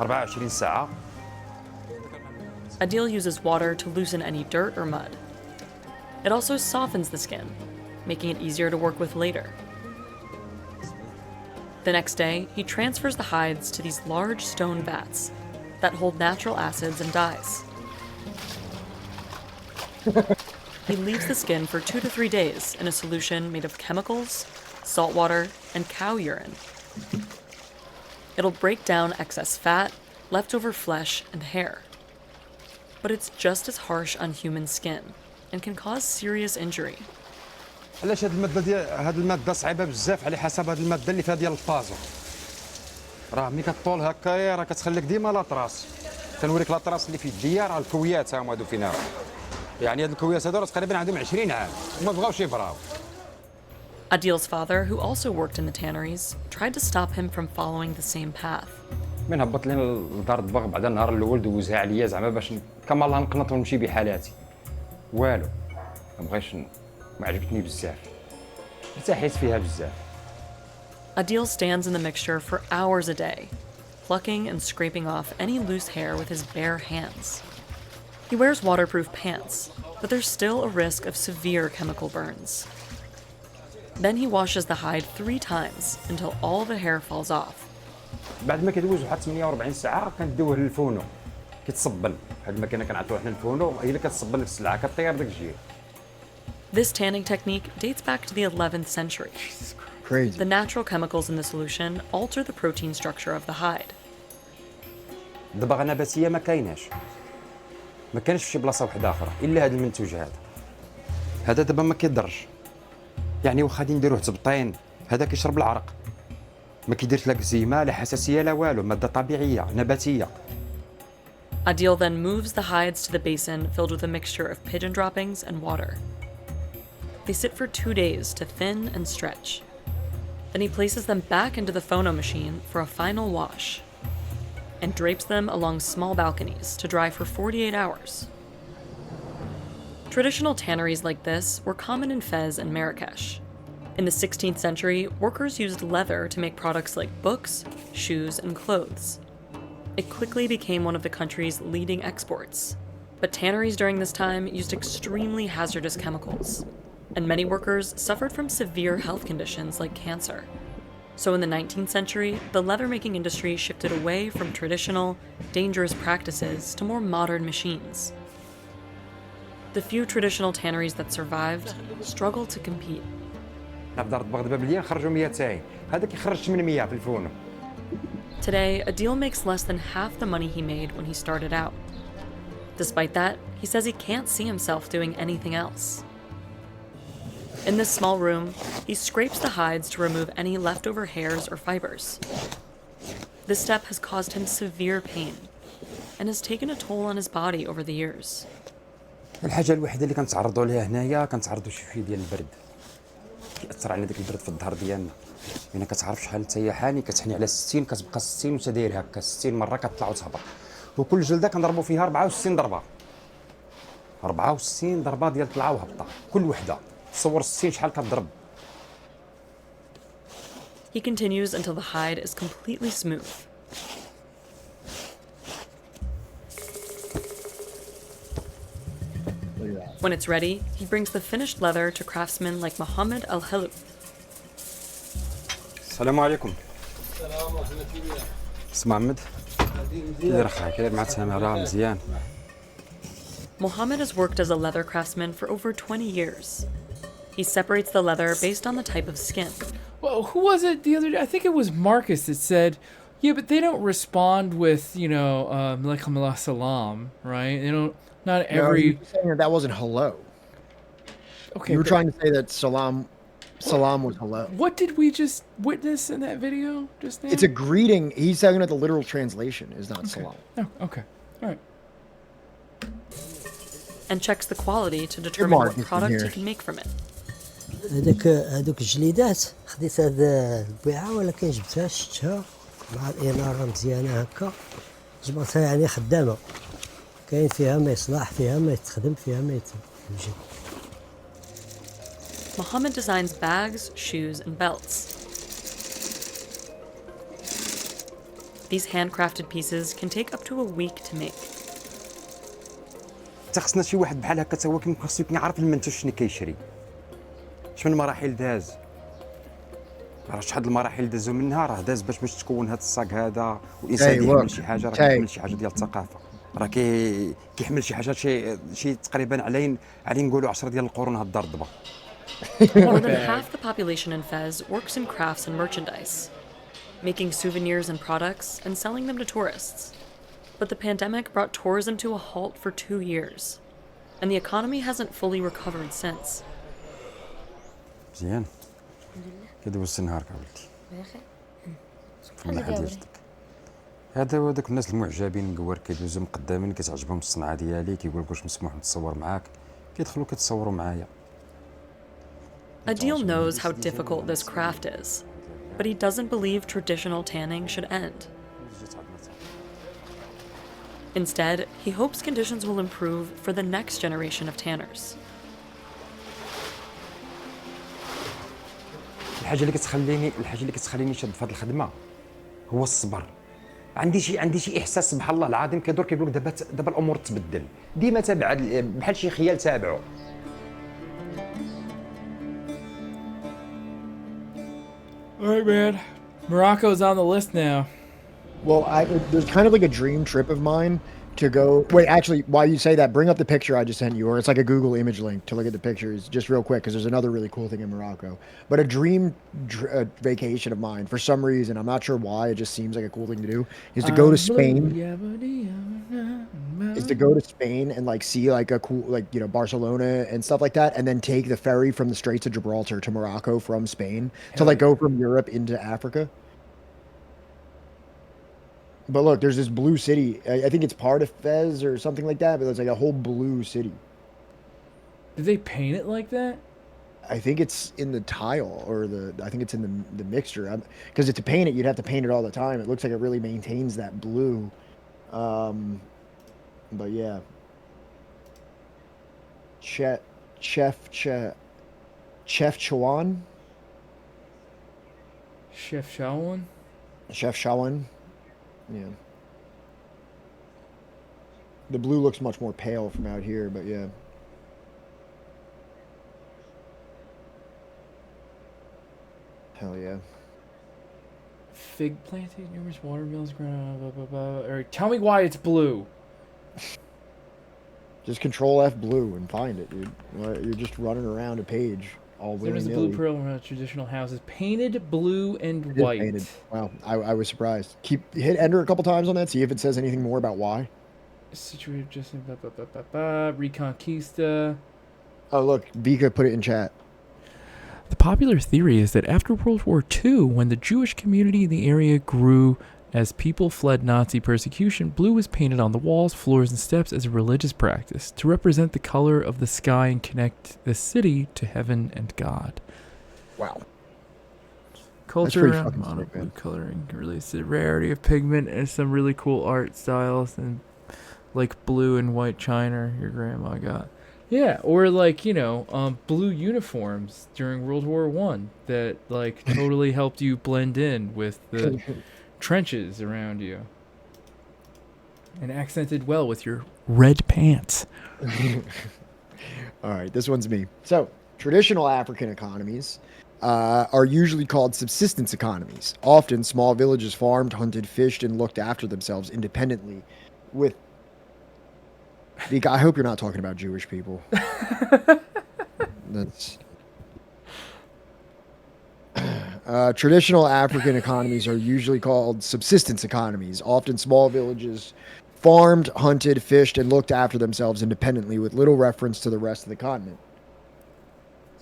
24 ساعه. Adil uses water to loosen any dirt or mud. It also softens the skin, making it easier to work with later. The next day, he transfers the hides to these large stone vats that hold natural acids and dyes. He leaves the skin for 2 to 3 days in a solution made of chemicals, salt water, and cow urine. It'll break down excess fat, leftover flesh, and hair. But it's just as harsh on human skin and can cause serious injury. علاش هذه الماده صعيبه بزاف على حسب هذه الماده اللي فيها ديال البازو. راه ملي كطول هكايا راه كتخليك ديما لاطراس. تنوريك لاطراس اللي في يديا راه الكويات هما هادو فينا. يعني هاد الكويات هادو راه تقريبا عندهم 20 عام وما بغاوش يبراو. Adil's father, who also worked in the tanneries, tried to stop him from following the same path. من هبط لي لدار الدباغ بعد النهار الاول دوزها عليا زعما باش كما الله نقنط ونمشي بحالاتي. والو ما بغيتش ما عجبتني بزاف. ارتحيت فيها بزاف. Adil stands in the mixture for hours a day, plucking and scraping off any loose hair with his bare hands. He wears waterproof pants, but there's still a risk of severe chemical burns. Then he washes the hide 3 times until all the hair falls off. بعد ما كدوز واحد 48 ساعه كندوه للفونو كيتصبن. هاد الماكينه كنعطيوها حنا الفونو هي اللي كتصبن لك السلعه كطير داك الجيل. This tanning technique dates back to the 11th century. Crazy. The natural chemicals in the solution alter the protein structure of the hide. الدباغه النباتيه ما كايناش. ما كانش في شي بلاصه واحده اخرى الا هذا المنتوج هذا. هذا دابا ما كيضرش. يعني واخا غادي نديروه تبطين هذا كيشرب العرق. ما كيديرش لا كزيمه لا حساسيه لا والو، ماده طبيعيه نباتيه. Adil then moves the hides to the basin filled with a mixture of pigeon droppings and water. They sit for 2 days to thin and stretch. Then he places them back into the phono machine for a final wash and drapes them along small balconies to dry for 48 hours. Traditional tanneries like this were common in Fez and Marrakesh. In the 16th century, workers used leather to make products like books, shoes, and clothes. It quickly became one of the country's leading exports. But tanneries during this time used extremely hazardous chemicals, and many workers suffered from severe health conditions like cancer. So in the 19th century, the leather-making industry shifted away from traditional, dangerous practices to more modern machines. The few traditional tanneries that survived struggled to compete. دار الدباغ دابا مليان خرجوا 200 هذا كيخرج 800 في الفونو. Today, Adil makes less than half the money he made when he started out. Despite that, he says he can't see himself doing anything else. In this small room, he scrapes the hides to remove any leftover hairs or fibers. This step has caused him severe pain and has taken a toll on his body over the years. الحاجه الوحيده اللي كنتعرضوا ليها هنايا كنتعرضوا شويه ديال البرد. كيأثر علينا داك البرد في الظهر ديالنا. يعني كتعرف شحال نتايا حاني كتحني على 60 كتبقى 60 وانت داير هكا 60 مره كطلع وتهبط. وكل جلده كنضربوا فيها 64 ضربه. 64 ضربه ديال طلعه وهبطه كل وحده. تصور 60 شحال كتضرب. He continues until the hide is completely smooth. When it's ready, he brings the finished leather to craftsmen like Mohammed Al-Helou. السلام عليكم. السلام ورحمة الله. اسمع محمد. كيداير اخاي كيداير مع السلامة مزيان. Mohammed has worked as a leather craftsman for over 20 years. He separates the leather based on the type of skin. Well, who was it the other day? I think it was Marcus that said, yeah, but they don't respond with, Malaikum Allah Salam, right? They don't, not every... No, you were saying that wasn't hello. Okay. You were trying to say that salam was hello. What did we just witness in that video just now? It's a greeting. He's saying that the literal translation is not salam. Oh, okay. All right. And checks the quality to determine what Marcus in product here. he can make from it. هذوك الجليدات خديت هاد البيعه ولكن جبتها شتها مع الاناره مزيانه هكا جبرتها يعني خدامه كاين فيها ما يصلح فيها ما يتخدم فيها ما يتمشي. Mohammed designs bags, shoes, and belts. These handcrafted pieces can take up to a week to make. حتى خصنا شي واحد بحال هكا تا هو خاصو يكون يعرف المنتوج شنو كيشري. شحال من مراحل داز. راه شحال المراحل دازو منها راه داز باش تكون هذا الصاك هذا والانسان يحمل شي حاجه راه كيحمل شي حاجه ديال الثقافه. راه كيحمل شي حاجه شي تقريبا علي نقولوا 10 ديال القرون هاد الدار الضبا. More than half the population in Fez works in crafts and merchandise, making souvenirs and products and selling them to tourists. But the pandemic brought tourism to a halt for 2 years, and the economy hasn't fully recovered since. مزيان كدوز النهار ولدي في الملحة ديالك. هذا هو داك الناس المعجبين مقوار كيدوزو مقدامين كتعجبهم الصنعه ديالي كيقول لك واش مسموح نتصور معاك كيدخلوا كيتصوروا معايا. Adil knows how difficult this craft is, but he doesn't believe traditional tanning should end. Instead, he hopes conditions will improve for the next generation of tanners. الحاجه اللي كتخليني شاد في هذه الخدمه هو الصبر. عندي شي احساس سبحان الله العظيم كيدور كيقول لك دابا الامور تبدل ديما تابع بحال شي خيال تابعه. Alright, man. Morocco's on the list now. Well, there's kind of like a dream trip of mine to go. Wait, actually, while you say that, bring up the picture I just sent you, or it's like a Google image link to look at the pictures just real quick, because there's another really cool thing in Morocco. But a dream vacation of mine, for some reason, I'm not sure why, it just seems like a cool thing to do, is to go to Spain. Is to go to Spain and like see like a cool, like, you know, Barcelona and stuff like that, and then take the ferry from the Straits of Gibraltar to Morocco from Spain to like go from Europe into Africa. But look, there's this blue city. I think it's part of Fez or something like that, but it's like a whole blue city. Did they paint it like that? I think it's in the tile, or I think it's in the mixture. Because to paint it, you'd have to paint it all the time. It looks like it really maintains that blue. But yeah. Chef Chawan? Chef Shawan? Chef Shawan. Yeah. The blue looks much more pale from out here, but yeah. Hell yeah. Fig planting, numerous watermills ground, blah, blah, blah. Or tell me why it's blue. Just Control F blue and find it, dude. You're just running around a page all There's a willy-nilly. blue pearl around traditional houses. Painted blue and white. Painted. Wow, I was surprised. Hit enter a couple times on that, see if it says anything more about why. Situated just in Reconquista. Oh, look, Vika put it in chat. The popular theory is that after World War II, when the Jewish community in the area grew as people fled Nazi persecution, blue was painted on the walls, floors, and steps as a religious practice to represent the color of the sky and connect the city to heaven and God. Wow. Culture around mono blue coloring relates to the rarity of pigment and some really cool art styles, and like blue and white china your grandma got. Yeah, or like, you know, blue uniforms during World War I that like totally helped you blend in with the trenches around you. And accented well with your red pants. All right, this one's me. So, traditional African economies are usually called subsistence economies. Often, small villages farmed, hunted, fished, and looked after themselves independently with... I hope you're not talking about Jewish people. That's... Traditional African economies are usually called subsistence economies. Often small villages farmed, hunted, fished, and looked after themselves independently with little reference to the rest of the continent.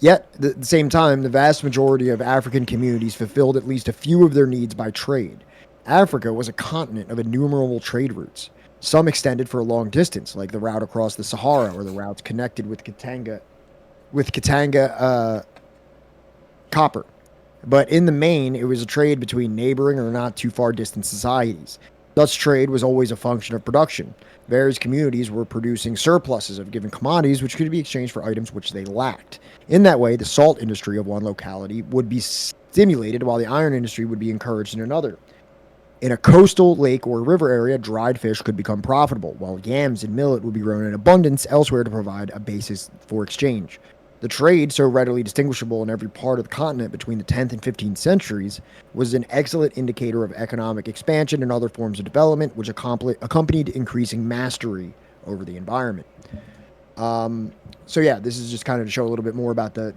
Yet, at the same time, the vast majority of African communities fulfilled at least a few of their needs by trade. Africa was a continent of innumerable trade routes. Some extended for a long distance, like the route across the Sahara or the routes connected with Katanga copper. But in the main, it was a trade between neighboring or not too far distant societies. Such trade was always a function of production. Various communities were producing surpluses of given commodities which could be exchanged for items which they lacked. In that way, the salt industry of one locality would be stimulated while the iron industry would be encouraged in another. In a coastal lake or river area, dried fish could become profitable, while yams and millet would be grown in abundance elsewhere to provide a basis for exchange. The trade, so readily distinguishable in every part of the continent between the 10th and 15th centuries, was an excellent indicator of economic expansion and other forms of development, which accompanied increasing mastery over the environment. So yeah, this is just kind of to show a little bit more about the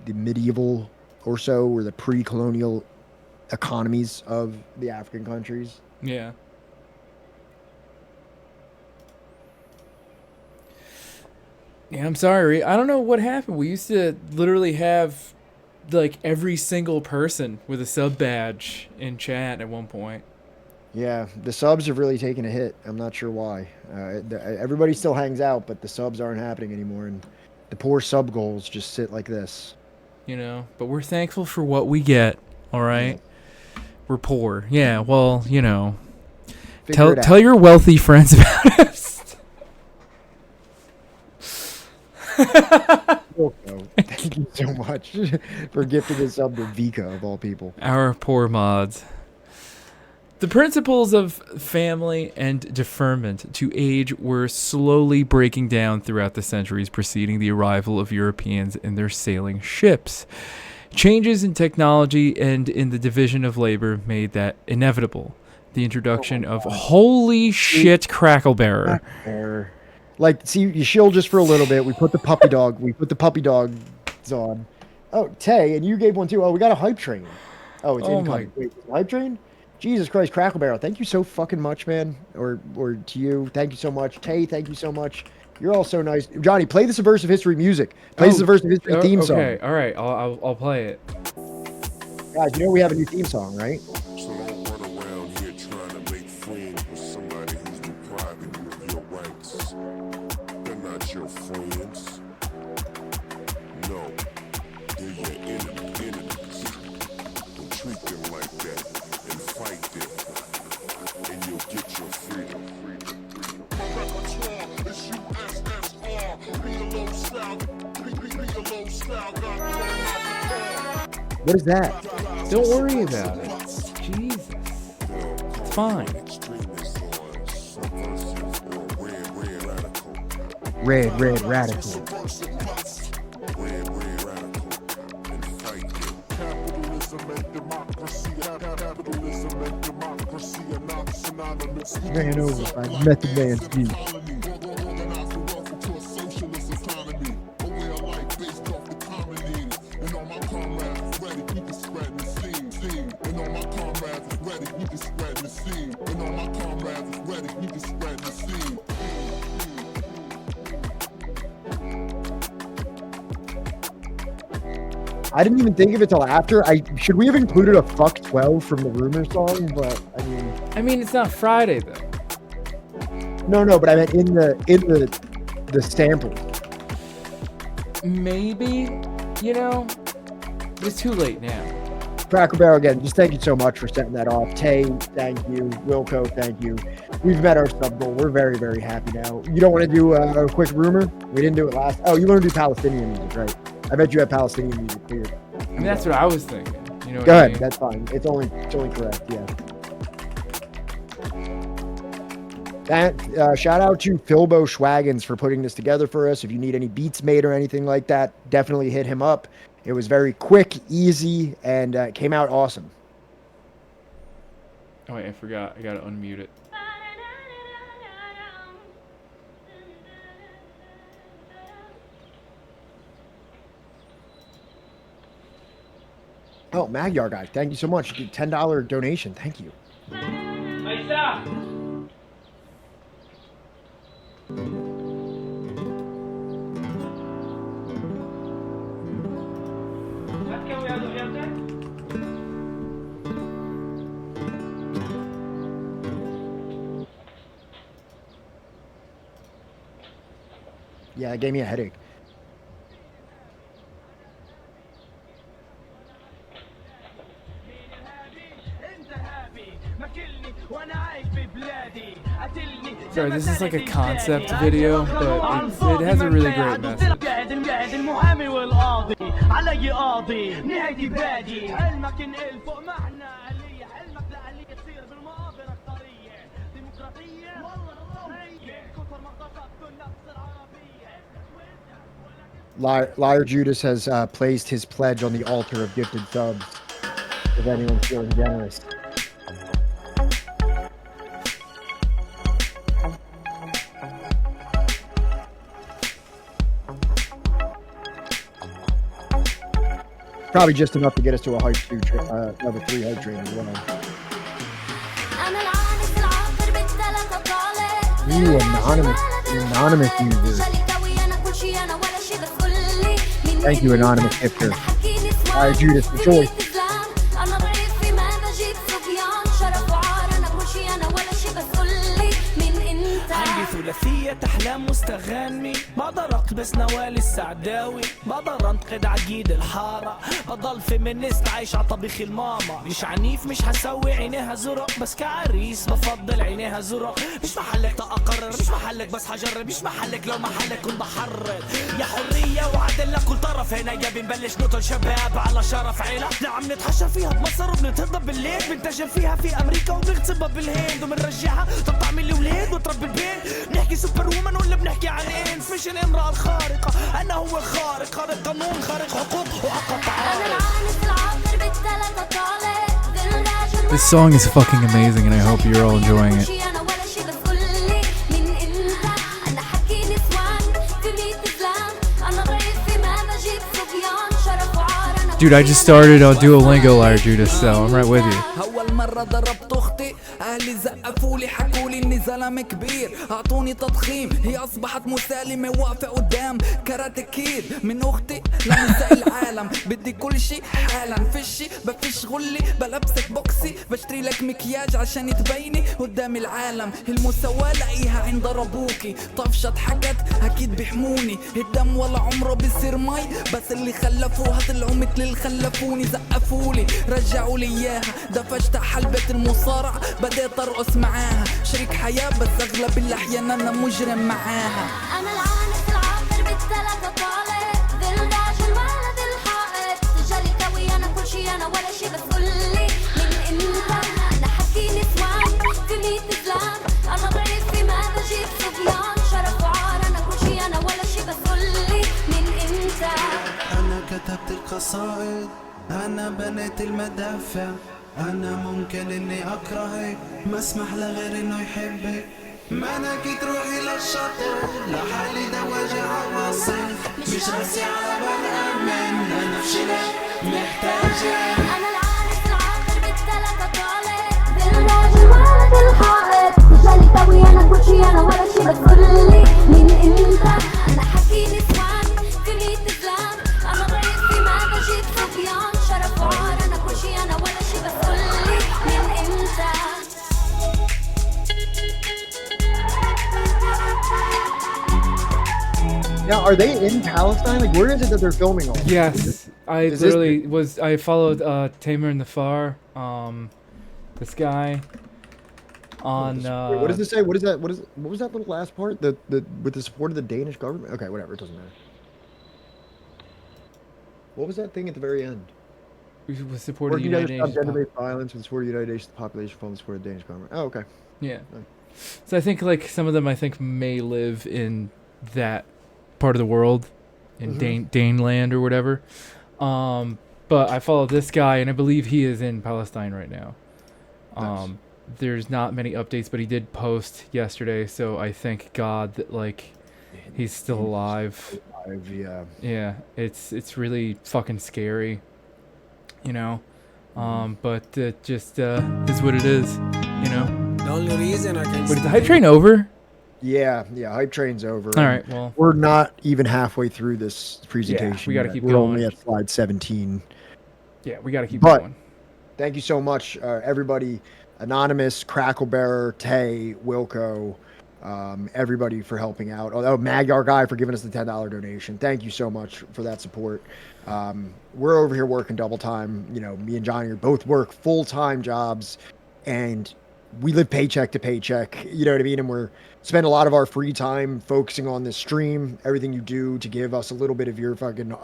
medieval or so, or the pre-colonial economies of the African countries. Yeah. Yeah, I'm sorry. I don't know what happened. We used to literally have like every single person with a sub badge in chat at one point. Yeah, the subs have really taken a hit. I'm not sure why. Everybody still hangs out, but the subs aren't happening anymore, and the poor sub goals just sit like this. You know, but we're thankful for what we get. All right, we're poor. Yeah, well, you know, tell your wealthy friends about us. Thank you so much for gifting a sub to Vika of all people. Our poor mods. The principles of family and deferment to age were slowly breaking down throughout the centuries preceding the arrival of Europeans in their sailing ships. Changes in technology and in the division of labor made that inevitable. The introduction of holy shit Cracklebearer. Like, see, you shield just for a little bit. We put the puppy dog. We put the puppy dogs on. Oh, Tay, and you gave one too. Oh, we got a hype train. Oh, it's incoming. Wait, hype train? Jesus Christ, Crackle Barrel, thank you so fucking much, man. Or to you, thank you so much. Tay, thank you so much. You're all so nice. Johnny, play the Subversive History music. Play the Subversive History theme song. Okay, all right, I'll play it. Guys, you know we have a new theme song, right? So don't run around here trying to make friends with somebody who's depriving you of your rights. They're not your friends. No, they're your enemies. Don't treat them like that. Fight them, and you'll get your freedom. What is that? Don't worry about it. Jesus. It's fine. Red radical. Ran over by Method Man's view. I didn't even think of it till after. Should we have included a "Fuck 12" from the Rumor song? But I mean, it's not Friday though. No, but I meant in the sample. Maybe, you know, but it's too late now. Cracker Barrel again. Just thank you so much for setting that off. Tay, thank you. Wilco, thank you. We've met our sub goal. We're very, very happy now. You don't want to do a quick rumor? We didn't do it last. Oh, you want to do Palestinian music, right? I bet you have Palestinian music here. I mean, that's what I was thinking. You know. Go ahead. That's fine. It's only correct. Yeah. That shout out to Philbo Schwaggins for putting this together for us. If you need any beats made or anything like that, definitely hit him up. It was very quick, easy, and it came out awesome. Oh wait, I forgot. I gotta unmute it. Oh, Magyar guy, thank you so much. $10 donation. Thank you. Yeah, it gave me a headache. Sorry, this is like a concept video, but it has a really great message. Liar Judas has placed his pledge on the altar of gifted subs. If anyone's feeling generous. Probably just enough to get us to a level 3 hype train as well. Ooh, anonymous user. Thank you, anonymous gifter. All right, Judas, enjoy. انا ضعيف في ما بجيب صبيان شرف وعار انا كل شي انا ولا شي بس قولي مين انت عندي ثلاثية أحلام مستغني بقدر أقبس نوال السعداوي بقدر أنتقد عقيد الحارة بضل فيمينيست عايش على طبيخ الماما مش عنيف مش هسوي عينيها زرق بس كعريس بفضل عينيها زرق مش محلك تأقرر مش محلك بس هجرب مش محلك لو محلك كنت بحرر يا حرية وعدل لكل طرف هنا يا بنبلش نقتل شباب على شرف عيلة لا عم نتحشى فيها بمصر وبنتهضب بالليل بنتاجر فيها في أمريكا وبنغتصبها بالهند وبنرجعها طب تعمل لي ولاد وتربي البيت نحكي سوبر وومن ولا بنحكي عن انس مش الامرأة الخارقة انا هو الخارق خارق قانون خارق حقوق وحق انا العانس العاطر بالثلاثة طالع This song is fucking amazing, and I hope you're all enjoying it. انا ولا شي بس قولي مين انت انا حكي نسوان في 100 زلام انا ضعيف في ما بجيب صبيان شرف وعار انا Dude, I just started Duolingo Liar Judas, so I'm right with you. أول مرة ضربت أختي أهلي زقفولي حكولي إني زلمة كبير أعطوني تضخيم هي أصبحت مسالمة واقفة قدام كاراتكير من أختي لنساء العالم بدي كل شي حالا فشي بفش غلي بلبسك بوكسي بشتري لك مكياج عشان تبيني قدام العالم المساواة لاقيها عند ابوكي طفشت حكت اكيد بيحموني الدم ولا عمره بيصير مي بس اللي خلفوها طلعوا مثل اللي خلفوني زقفولي رجعوا لي اياها دفشت حلبة المصارعة بديت ارقص معاها شريك حياة بس اغلب الاحيان انا مجرم معاها انا العانس العاطر بالثلاثة طالع ذي الراجل ولا ذي الحائط تجاري قوي انا كل شي انا ولا شي بس قولي مين انت انا حكي نسوان في 100 زلام انا ضعيف في ما بجيب صبيان شرف وعار انا كل شي انا ولا شي بس قولي مين انت انا كتبت القصائد انا بنيت المدافع انا ممكن اني اكرهك ما اسمح لغير انه يحبك ما انا كنت روحي للشاطئ لحالي ده وجع عواصف مش راسي على بال امن انا فشلت محتاجة انا العانس العاطر بالثلاثة طالع ذي الراجل ولا ذي الحائط تجاري قوي انا كل شي انا ولا شي بس قولي مين انت انا حكي نسوان في 100 زلام انا ضعيف في ما بجيب صبيان شرف وعار انا كل شي انا ولا شي بس قولي مين انت Now, are they in Palestine? Like, where is it that they're filming all? Yes, I Is literally I followed Tamer and the Far, this guy on. Wait, what does this say? What is that? What was that little last part? The with the support of the Danish government? Okay, whatever. It doesn't matter. What was that thing at the very end? With support of the United Nations. Gender-based violence with support of the United Nations population fund, support of the Danish government. Oh, okay. Yeah. So I think like some of them I think may live in that part of the world, in Daneland or whatever. But I follow this guy and I believe he is in Palestine right now. Nice. There's not many updates, but he did post yesterday, so I thank God that like he's still alive. Yeah. Yeah, it's really fucking scary, you know. But it just is what it is, you know. The only reason I can But is the hype train over? Yeah, hype train's over. All right, well, we're not even halfway through this presentation. we gotta yet. keep We're going. only at slide 17. Yeah, we gotta keep But going. thank you so much, everybody. Anonymous, Cracklebearer, Tay, Wilco, everybody for helping out. Oh, Magyar guy for giving us the $10 donation. Thank you so much for that support. We're over here working double time. You know, me and Johnny are both work full-time jobs, and we live paycheck to paycheck. You know what I mean? And we're spend a lot of our free time focusing on this stream. Everything you do to give us a little bit of your fucking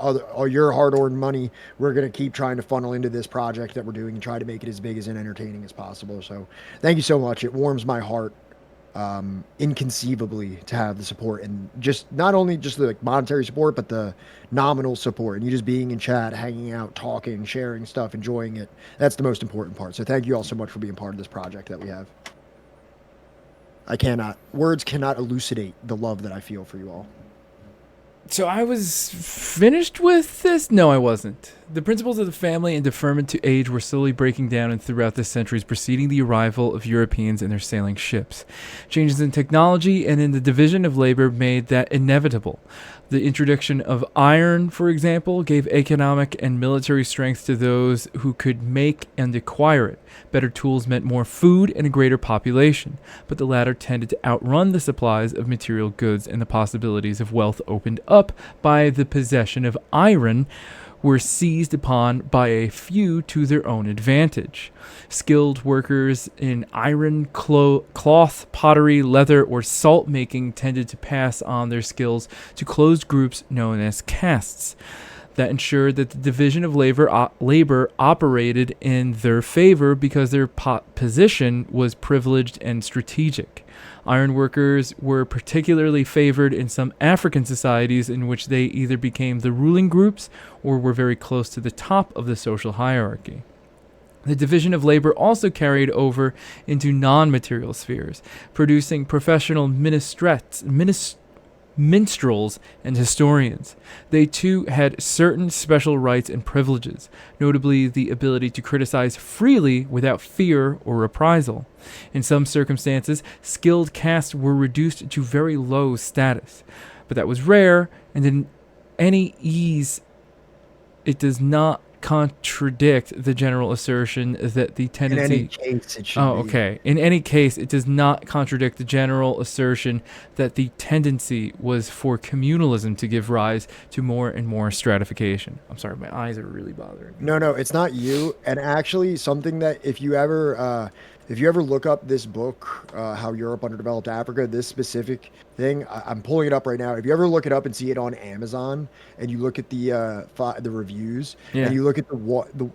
your hard-earned money, we're gonna keep trying to funnel into this project that we're doing and try to make it as big as and entertaining as possible. So, thank you so much. It warms my heart, inconceivably, to have the support and just not only just the like, monetary support, but the nominal support and you just being in chat, hanging out, talking, sharing stuff, enjoying it. That's the most important part. So, thank you all so much for being part of this project that we have. Words cannot elucidate the love that I feel for you all. So I was finished with this? No, I wasn't. The principles of the family and deferment to age were slowly breaking down and throughout the centuries preceding the arrival of Europeans and their sailing ships. Changes in technology and in the division of labor made that inevitable. The introduction of iron, for example, gave economic and military strength to those who could make and acquire it. Better tools meant more food and a greater population, but the latter tended to outrun the supplies of material goods, and the possibilities of wealth opened up by the possession of iron were seized upon by a few to their own advantage. Skilled workers in iron, cloth, pottery, leather, or salt making tended to pass on their skills to closed groups known as castes. That ensured that the division of labor operated in their favor because their position was privileged and strategic. Iron workers were particularly favored in some African societies in which they either became the ruling groups or were very close to the top of the social hierarchy. The division of labor also carried over into non-material spheres, producing professional minstrels and historians. They too had certain special rights and privileges, notably the ability to criticize freely without fear or reprisal. In some circumstances, skilled castes were reduced to very low status, but that was rare, and in any ease it does not contradict the general assertion that the tendency... In any case, it should Oh, be. okay. In any case, it does not contradict the general assertion that the tendency was for communalism to give rise to more and more stratification. I'm sorry, my eyes are really bothering me. No, it's not you. And actually, something that if you ever look up this book, How Europe Underdeveloped Africa, this specific thing, I'm pulling it up right now. If you ever look it up and see it on Amazon, and you look at the reviews, and you look at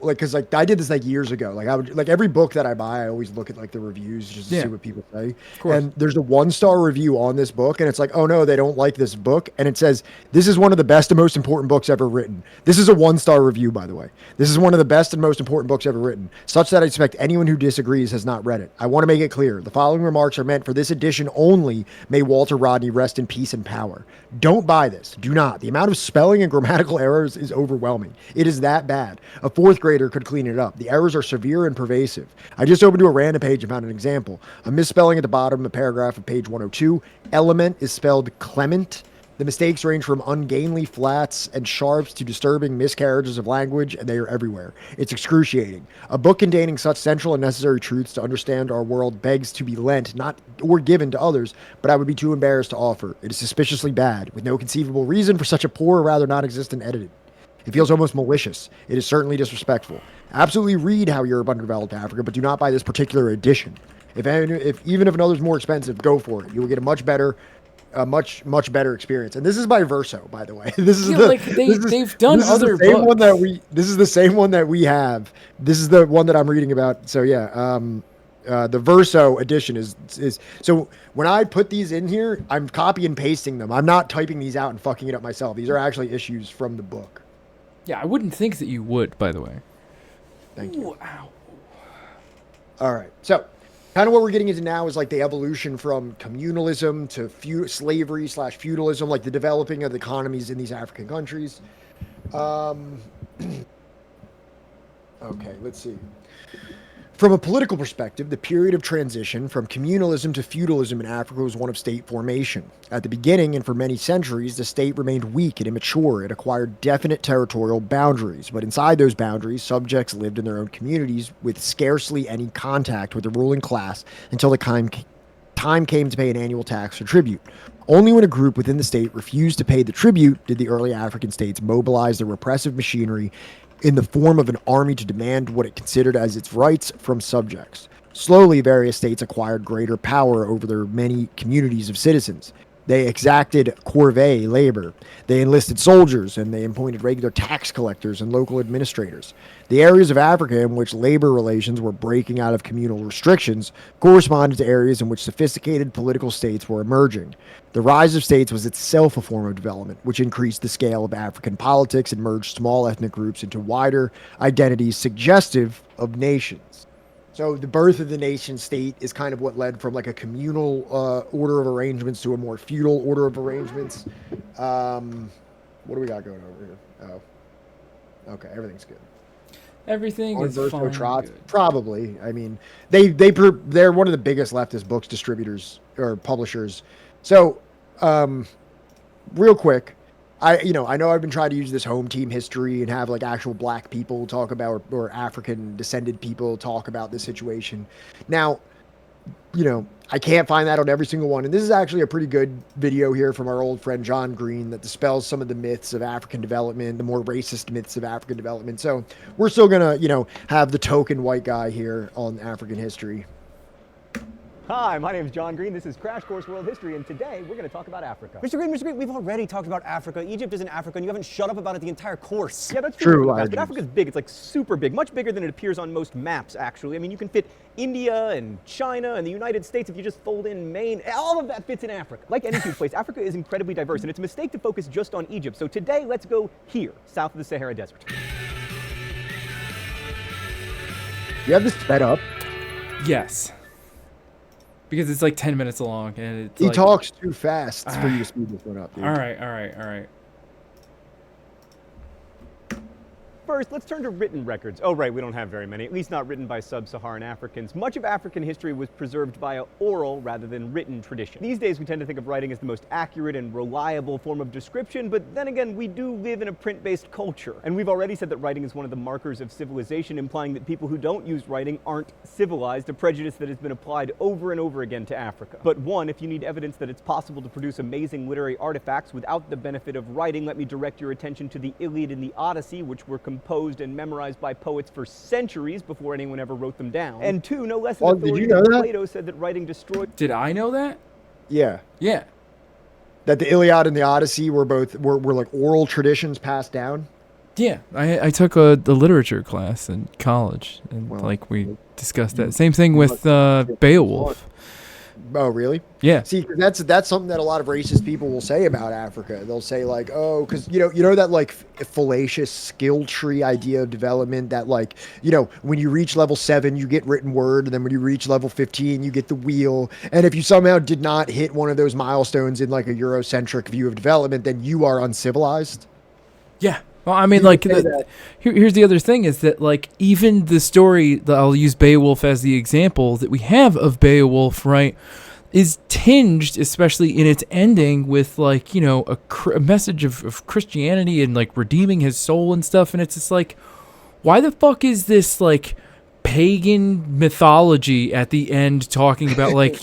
because I did this like years ago. Like I would like every book that I buy, I always look at like the reviews just to see what people say. Of course. And there's a 1-star review on this book, and it's like, oh no, they don't like this book, and it says this is one of the best and most important books ever written. This is a 1-star review, by the way. This is one of the best and most important books ever written, such that I expect anyone who disagrees has not read it. I want to make it clear. The following remarks are meant for this edition only. May Walter Rodney rest in peace and power. Don't buy this. Do not. The amount of spelling and grammatical errors is overwhelming. It is that bad. A 4th grader could clean it up. The errors are severe and pervasive. I just opened to a random page and found an example. A misspelling at the bottom of a paragraph of page 102. Element is spelled Clement. The mistakes range from ungainly flats and sharps to disturbing miscarriages of language, and they are everywhere. It's excruciating. A book containing such central and necessary truths to understand our world begs to be lent, not or given to others, but I would be too embarrassed to offer. It is suspiciously bad, with no conceivable reason for such a poor or rather non-existent editing. It feels almost malicious. It is certainly disrespectful. Absolutely read How Europe Underdeveloped Africa, but do not buy this particular edition. Even if another's more expensive, go for it. You will get a much better experience. And this is by Verso, by the way. This is they've done other books. This is the same one that we have. This is the one that I'm reading about. So yeah, the Verso edition is so when I put these in here, I'm copy and pasting them. I'm not typing these out and fucking it up myself. These are actually issues from the book. Yeah, I wouldn't think that you would, by the way. Thank you. Ooh, ow. All right. So kind of what we're getting into now is like the evolution from communalism to slavery/feudalism, like the developing of the economies in these African countries. Okay, let's see. From a political perspective, the period of transition from communalism to feudalism in Africa was one of state formation. At the beginning, and for many centuries, the state remained weak and immature. It acquired definite territorial boundaries, but inside those boundaries, subjects lived in their own communities with scarcely any contact with the ruling class until the time came to pay an annual tax or tribute. Only when a group within the state refused to pay the tribute did the early African states mobilize their repressive machinery in the form of an army to demand what it considered as its rights from subjects. Slowly, various states acquired greater power over their many communities of citizens. They exacted corvée labor, they enlisted soldiers, and they appointed regular tax collectors and local administrators. The areas of Africa in which labor relations were breaking out of communal restrictions corresponded to areas in which sophisticated political states were emerging. The rise of states was itself a form of development, which increased the scale of African politics and merged small ethnic groups into wider identities suggestive of nations. So the birth of the nation state is kind of what led from like a communal order of arrangements to a more feudal order of arrangements. What do we got going over here? Oh. Okay, everything's good. Everything is fine. Good. Probably. I mean, they're one of the biggest leftist books distributors or publishers. So, real quick, I know I've been trying to use this home team history and have like actual black people talk about or African descended people talk about this situation. Now, I can't find that on every single one. And this is actually a pretty good video here from our old friend John Green that dispels some of the myths of African development, the more racist myths of African development. So we're still going to, have the token white guy here on African history. Hi, my name is John Green. This is Crash Course World History, and today we're going to talk about Africa. Mr. Green, we've already talked about Africa. Egypt isn't Africa, and you haven't shut up about it the entire course. Yeah, that's true. But Africa's big. It's like super big, much bigger than it appears on most maps, actually. I mean, you can fit India and China and the United States if you just fold in Maine. All of that fits in Africa. Like any huge place, Africa is incredibly diverse, and it's a mistake to focus just on Egypt. So today, let's go here, south of the Sahara Desert. You have this sped up? Yes. Because it's like 10 minutes long, and he talks too fast for you to speed this one up. Dude. All right. First, let's turn to written records. Oh, right, we don't have very many, at least not written by sub-Saharan Africans. Much of African history was preserved via oral rather than written tradition. These days, we tend to think of writing as the most accurate and reliable form of description, but then again, we do live in a print-based culture. And we've already said that writing is one of the markers of civilization, implying that people who don't use writing aren't civilized, a prejudice that has been applied over and over again to Africa. But one, if you need evidence that it's possible to produce amazing literary artifacts without the benefit of writing, let me direct your attention to the Iliad and the Odyssey, which were composed and memorized by poets for centuries before anyone ever wrote them down. And two, no less than authority than Plato said that writing destroyed... Did I know that? Yeah. Yeah. That the Iliad and the Odyssey were like oral traditions passed down? Yeah. I took the literature class in college, and we discussed that. Same thing with Beowulf. Oh, really? Yeah. See, that's something that a lot of racist people will say about Africa. They'll say like, oh, because you know that like fallacious skill tree idea of development that like, when you reach level 7, you get written word, and then when you reach level 15, you get the wheel. And if you somehow did not hit one of those milestones in like a Eurocentric view of development, then you are uncivilized. Yeah. Well, I mean, here's the other thing is that, like, even the story, I'll use Beowulf as the example that we have of Beowulf, right, is tinged, especially in its ending, with, like, a message of Christianity and, like, redeeming his soul and stuff. And it's just like, why the fuck is this, like, pagan mythology at the end talking about, like,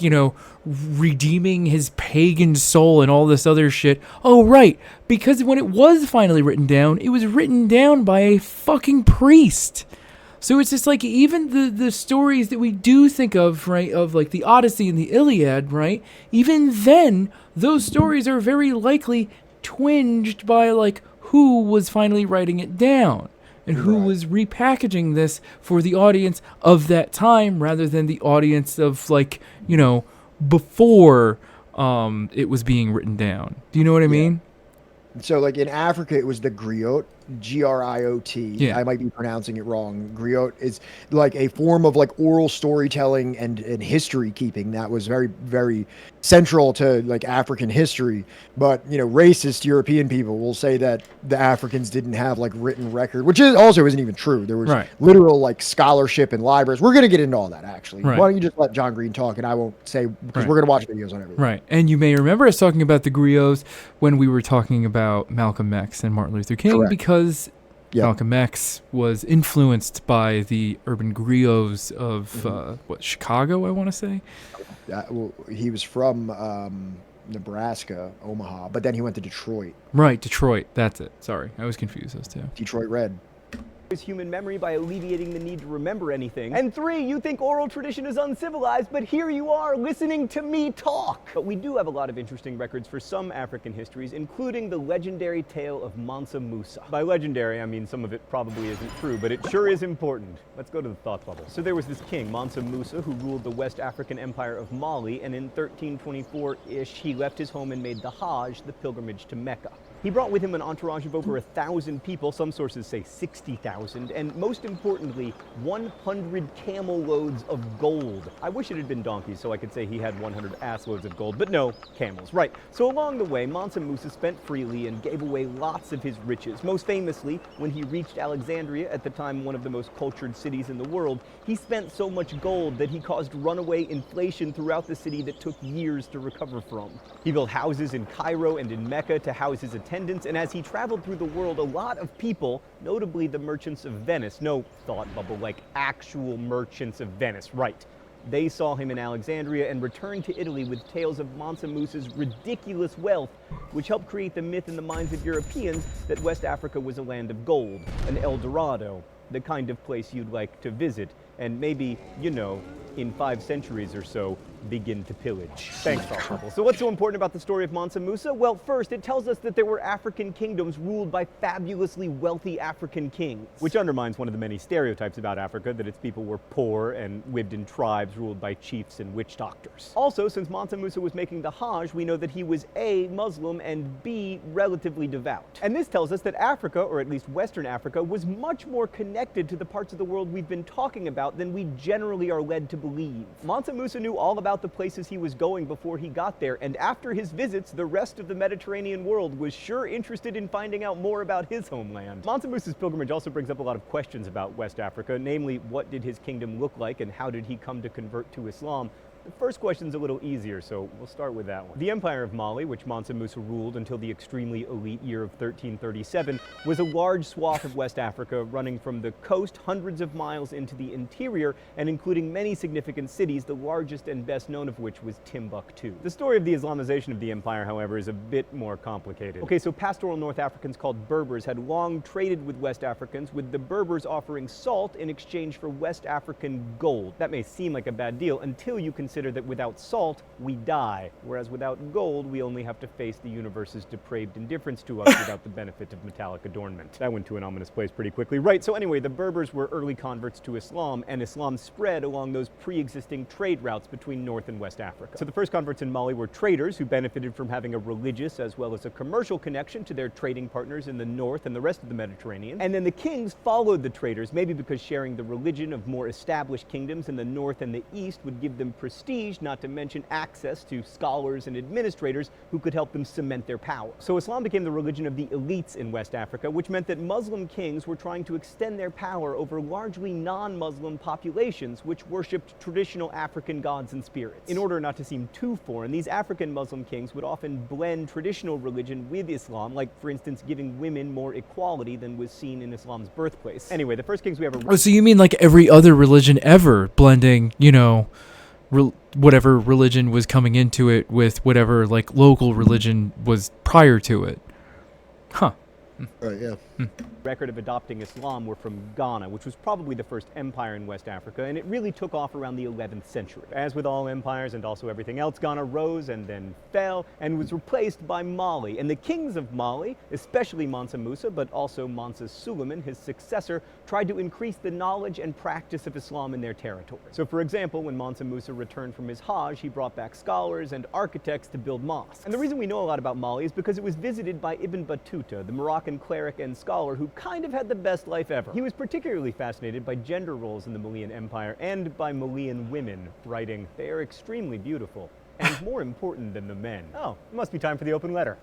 redeeming his pagan soul and all this other shit? Oh, right. Because when it was finally written down, it was written down by a fucking priest. So it's just like, even the stories that we do think of, right, of like the Odyssey and the Iliad, right, even then, those stories are very likely twinged by like who was finally writing it down and who was repackaging this for the audience of that time rather than the audience of like, before it was being written down. Do you know what I mean? So, like, in Africa, it was the griot, G-R-I-O-T. Yeah. I might be pronouncing it wrong. Griot is, like, a form of, like, oral storytelling and history keeping that was very, very central to, like, African history. But, racist European people will say that the Africans didn't have, like, written record, which also isn't even true. There was literal, like, scholarship and libraries. We're going to get into all that, actually. Right. Why don't you just let John Green talk, and I won't say, because we're going to watch videos on everything. Right. And you may remember us talking about the griots when we were talking about Malcolm X and Martin Luther King, because Malcolm X was influenced by the urban griots of Chicago, I want to say. Well, he was from Nebraska, Omaha, but then he went to Detroit. Right, Detroit. That's it. Sorry, I was confused those two. Detroit Red. Human memory by alleviating the need to remember anything. And 3, you think oral tradition is uncivilized, but here you are listening to me talk. But we do have a lot of interesting records for some African histories, including the legendary tale of Mansa Musa. By legendary, I mean some of it probably isn't true, but it sure is important. Let's go to the thought bubble. So there was this king, Mansa Musa, who ruled the West African Empire of Mali, and in 1324-ish, he left his home and made the Hajj, the pilgrimage to Mecca. He brought with him an entourage of over 1,000 people, some sources say 60,000, and most importantly, 100 camel loads of gold. I wish it had been donkeys so I could say he had 100 ass loads of gold, but no, camels, right. So along the way, Mansa Musa spent freely and gave away lots of his riches. Most famously, when he reached Alexandria, at the time one of the most cultured cities in the world, he spent so much gold that he caused runaway inflation throughout the city that took years to recover from. He built houses in Cairo and in Mecca to house his attendants, and as he traveled through the world, a lot of people, notably the merchants of Venice, no thought bubble, like actual merchants of Venice, right. They saw him in Alexandria and returned to Italy with tales of Mansa Musa's ridiculous wealth, which helped create the myth in the minds of Europeans that West Africa was a land of gold, an El Dorado, the kind of place you'd like to visit, and maybe, you know, in 5 centuries or so, begin to pillage. Thanks, Thought Bubble. So what's so important about the story of Mansa Musa? Well, first, it tells us that there were African kingdoms ruled by fabulously wealthy African kings, which undermines one of the many stereotypes about Africa, that its people were poor and lived in tribes ruled by chiefs and witch doctors. Also, since Mansa Musa was making the Hajj, we know that he was A, Muslim, and B, relatively devout. And this tells us that Africa, or at least Western Africa, was much more connected to the parts of the world we've been talking about than we generally are led to believe. Mansa Musa knew all about the places he was going before he got there, and after his visits, the rest of the Mediterranean world was sure interested in finding out more about his homeland. Mansa Musa's pilgrimage also brings up a lot of questions about West Africa, namely, what did his kingdom look like and how did he come to convert to Islam? The first question's a little easier, so we'll start with that one. The Empire of Mali, which Mansa Musa ruled until the extremely elite year of 1337, was a large swath of West Africa running from the coast hundreds of miles into the interior and including many significant cities, the largest and best known of which was Timbuktu. The story of the Islamization of the empire, however, is a bit more complicated. Okay, so pastoral North Africans called Berbers had long traded with West Africans, with the Berbers offering salt in exchange for West African gold. That may seem like a bad deal until you consider that without salt, we die, whereas without gold, we only have to face the universe's depraved indifference to us without the benefit of metallic adornment. That went to an ominous place pretty quickly. Right, so anyway, the Berbers were early converts to Islam, and Islam spread along those pre-existing trade routes between North and West Africa. So the first converts in Mali were traders who benefited from having a religious as well as a commercial connection to their trading partners in the north and the rest of the Mediterranean. And then the kings followed the traders, maybe because sharing the religion of more established kingdoms in the north and the east would give them prestige, not to mention access to scholars and administrators who could help them cement their power. So Islam became the religion of the elites in West Africa, which meant that Muslim kings were trying to extend their power over largely non-Muslim populations which worshipped traditional African gods and spirits. In order not to seem too foreign, these African Muslim kings would often blend traditional religion with Islam, like for instance giving women more equality than was seen in Islam's birthplace. Anyway, the first kings we ever... Oh, so you mean like every other religion ever, blending, you know, whatever religion was coming into it with whatever like local religion was prior to it. Huh. Right, yeah. Record of adopting Islam were from Ghana, which was probably the first empire in West Africa, and it really took off around the 11th century. As with all empires and also everything else, Ghana rose and then fell and was replaced by Mali. And the kings of Mali, especially Mansa Musa, but also Mansa Suleiman, his successor, tried to increase the knowledge and practice of Islam in their territory. So for example, when Mansa Musa returned from his Hajj, he brought back scholars and architects to build mosques. And the reason we know a lot about Mali is because it was visited by Ibn Battuta, the Moroccan cleric and scholar who kind of had the best life ever. He was particularly fascinated by gender roles in the Malian Empire and by Malian women, writing, "They are extremely beautiful and more important than the men." Oh, it must be time for the open letter.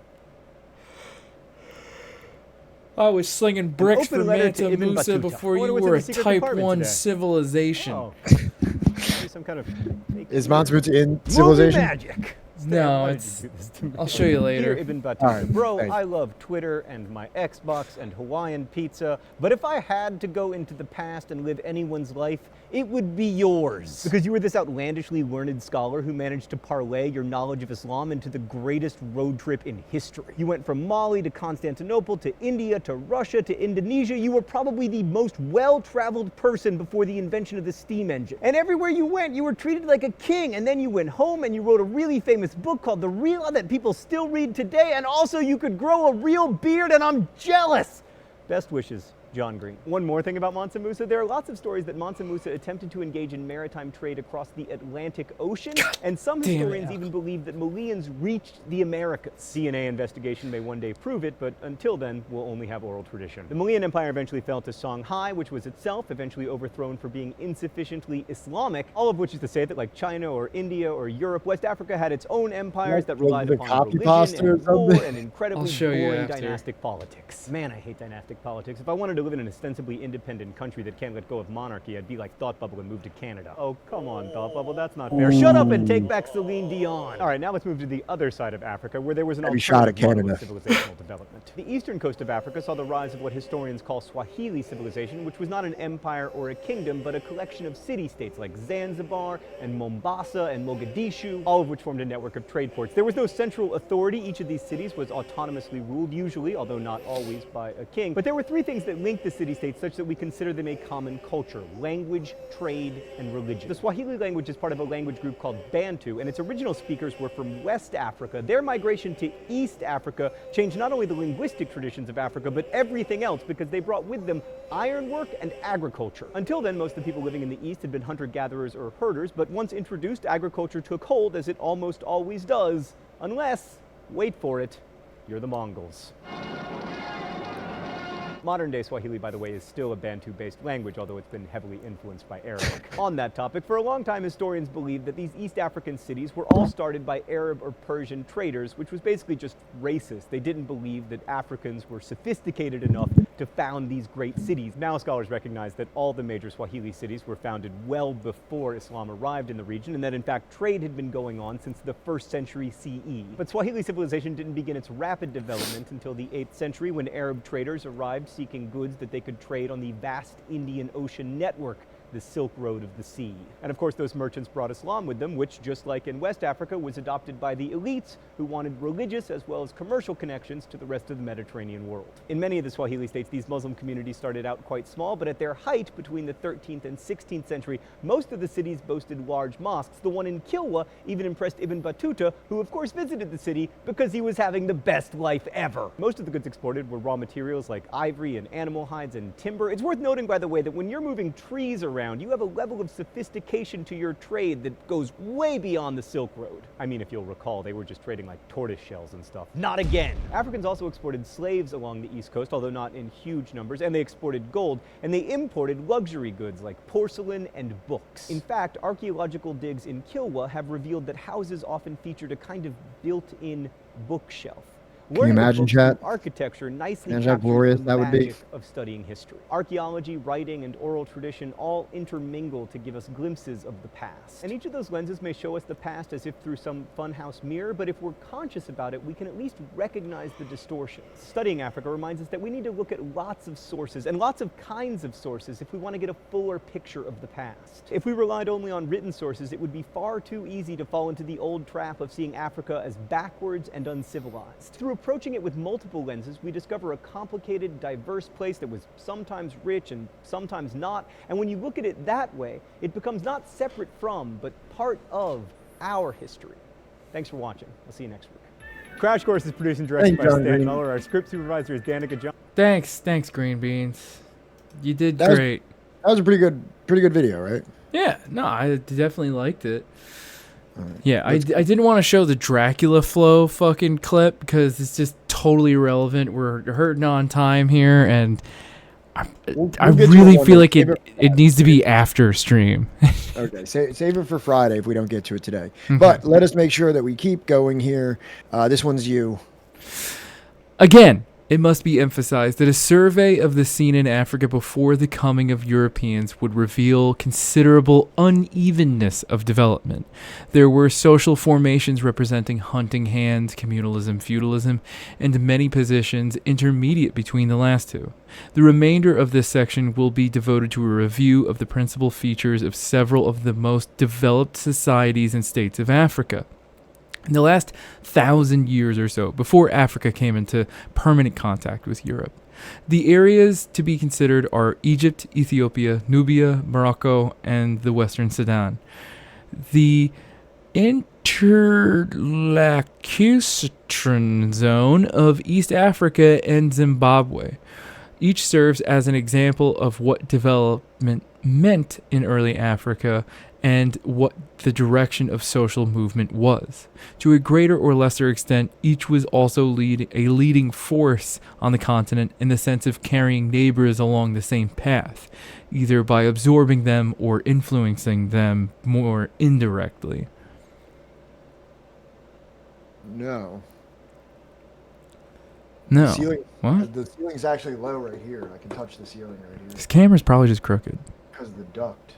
I was slinging bricks for Mansa Ibn Musa Battuta. before I wonder you what's in were the a secret Type compartment 1 today. civilization. Oh. Some kind of fake Is Mansa Musa in movie Civilization? magic. No, Why did it's... you do this to me? I'll show you later. Dear Ibn Battuta, Alright, bro, thanks. I love Twitter and my Xbox and Hawaiian pizza, but if I had to go into the past and live anyone's life, it would be yours. Because you were this outlandishly learned scholar who managed to parlay your knowledge of Islam into the greatest road trip in history. You went from Mali to Constantinople to India to Russia to Indonesia. You were probably the most well-traveled person before the invention of the steam engine. And everywhere you went, you were treated like a king. And then you went home and you wrote a really famous book called The Real that people still read today. And also you could grow a real beard, and I'm jealous. Best wishes, John Green. One more thing about Mansa Musa, there are lots of stories that Mansa Musa attempted to engage in maritime trade across the Atlantic Ocean, and some historians even believe that Malians reached the Americas. DNA investigation may one day prove it, but until then, we'll only have oral tradition. The Malian Empire eventually fell to Songhai, which was itself eventually overthrown for being insufficiently Islamic, all of which is to say that like China or India or Europe, West Africa had its own empires that relied upon religion and war and incredibly boring dynastic politics. Man, I hate dynastic politics. If I wanted to live in an ostensibly independent country that can't let go of monarchy, I'd be like Thought Bubble and move to Canada. Oh, come on, Thought Bubble, that's not fair. Shut up and take back Celine Dion. All right, now let's move to the other side of Africa, where there was an alternative model of civilizational development. The eastern coast of Africa saw the rise of what historians call Swahili civilization, which was not an empire or a kingdom, but a collection of city-states like Zanzibar and Mombasa and Mogadishu, all of which formed a network of trade ports. There was no central authority. Each of these cities was autonomously ruled, usually, although not always, by a king. But there were three things that linked the city-states such that we consider them a common culture: language, trade, and religion. The Swahili language is part of a language group called Bantu, and its original speakers were from West Africa. Their migration to East Africa changed not only the linguistic traditions of Africa, but everything else, because they brought with them ironwork and agriculture. Until then, most of the people living in the East had been hunter-gatherers or herders, but once introduced, agriculture took hold, as it almost always does, unless, wait for it, you're the Mongols. Modern-day Swahili, by the way, is still a Bantu-based language, although it's been heavily influenced by Arabic. On that topic, for a long time, historians believed that these East African cities were all started by Arab or Persian traders, which was basically just racist. They didn't believe that Africans were sophisticated enough to found these great cities. Now scholars recognize that all the major Swahili cities were founded well before Islam arrived in the region, and that in fact trade had been going on since the 1st century CE. But Swahili civilization didn't begin its rapid development until the 8th century, when Arab traders arrived seeking goods that they could trade on the vast Indian Ocean network, the Silk Road of the Sea. And of course those merchants brought Islam with them, which, just like in West Africa, was adopted by the elites who wanted religious as well as commercial connections to the rest of the Mediterranean world. In many of the Swahili states, these Muslim communities started out quite small, but at their height between the 13th and 16th century, most of the cities boasted large mosques. The one in Kilwa even impressed Ibn Battuta, who of course visited the city because he was having the best life ever. Most of the goods exported were raw materials like ivory and animal hides and timber. It's worth noting, by the way, that when you're moving trees around, you have a level of sophistication to your trade that goes way beyond the Silk Road. I mean, if you'll recall, they were just trading like tortoise shells and stuff. Not again! Africans also exported slaves along the East Coast, although not in huge numbers, and they exported gold, and they imported luxury goods like porcelain and books. In fact, archaeological digs in Kilwa have revealed that houses often featured a kind of built-in bookshelf. Can you imagine, chat? Architecture nicely imagine how glorious the that would be. magic of studying history. Archaeology, writing, and oral tradition all intermingle to give us glimpses of the past. And each of those lenses may show us the past as if through some funhouse mirror, but if we're conscious about it, we can at least recognize the distortions. Studying Africa reminds us that we need to look at lots of sources, and lots of kinds of sources, if we want to get a fuller picture of the past. If we relied only on written sources, it would be far too easy to fall into the old trap of seeing Africa as backwards and uncivilized. Through approaching it with multiple lenses, we discover a complicated, diverse place that was sometimes rich and sometimes not. And when you look at it that way, it becomes not separate from, but part of our history. Thanks for watching. I'll see you next week. Crash Course is produced and directed by Stan Muller. Our script supervisor is Danica John. Thanks, Green Beans. You did great. That was a pretty good video, right? Yeah, no, I definitely liked it. Yeah, I didn't want to show the Dracula flow fucking clip because it's just totally irrelevant. We're hurting on time here, and I really feel like it needs to be after stream. Okay, save it for Friday if we don't get to it today. But let us make sure that we keep going here. This one's you. Again, it must be emphasized that a survey of the scene in Africa before the coming of Europeans would reveal considerable unevenness of development. There were social formations representing hunting hands, communalism, feudalism, and many positions intermediate between the last two. The remainder of this section will be devoted to a review of the principal features of several of the most developed societies and states of Africa. In the last 1,000 years or so, before Africa came into permanent contact with Europe, the areas to be considered are Egypt, Ethiopia, Nubia, Morocco, and the Western Sudan. The Interlacustrine zone of East Africa and Zimbabwe. Each serves as an example of what development meant in early Africa and what the direction of social movement was. To a greater or lesser extent, each was also a leading force on the continent in the sense of carrying neighbors along the same path, either by absorbing them or influencing them more indirectly. No. No. Ceiling, What? The ceiling's actually low right here. I can touch the ceiling right here. This camera's probably just crooked. Because of the duct.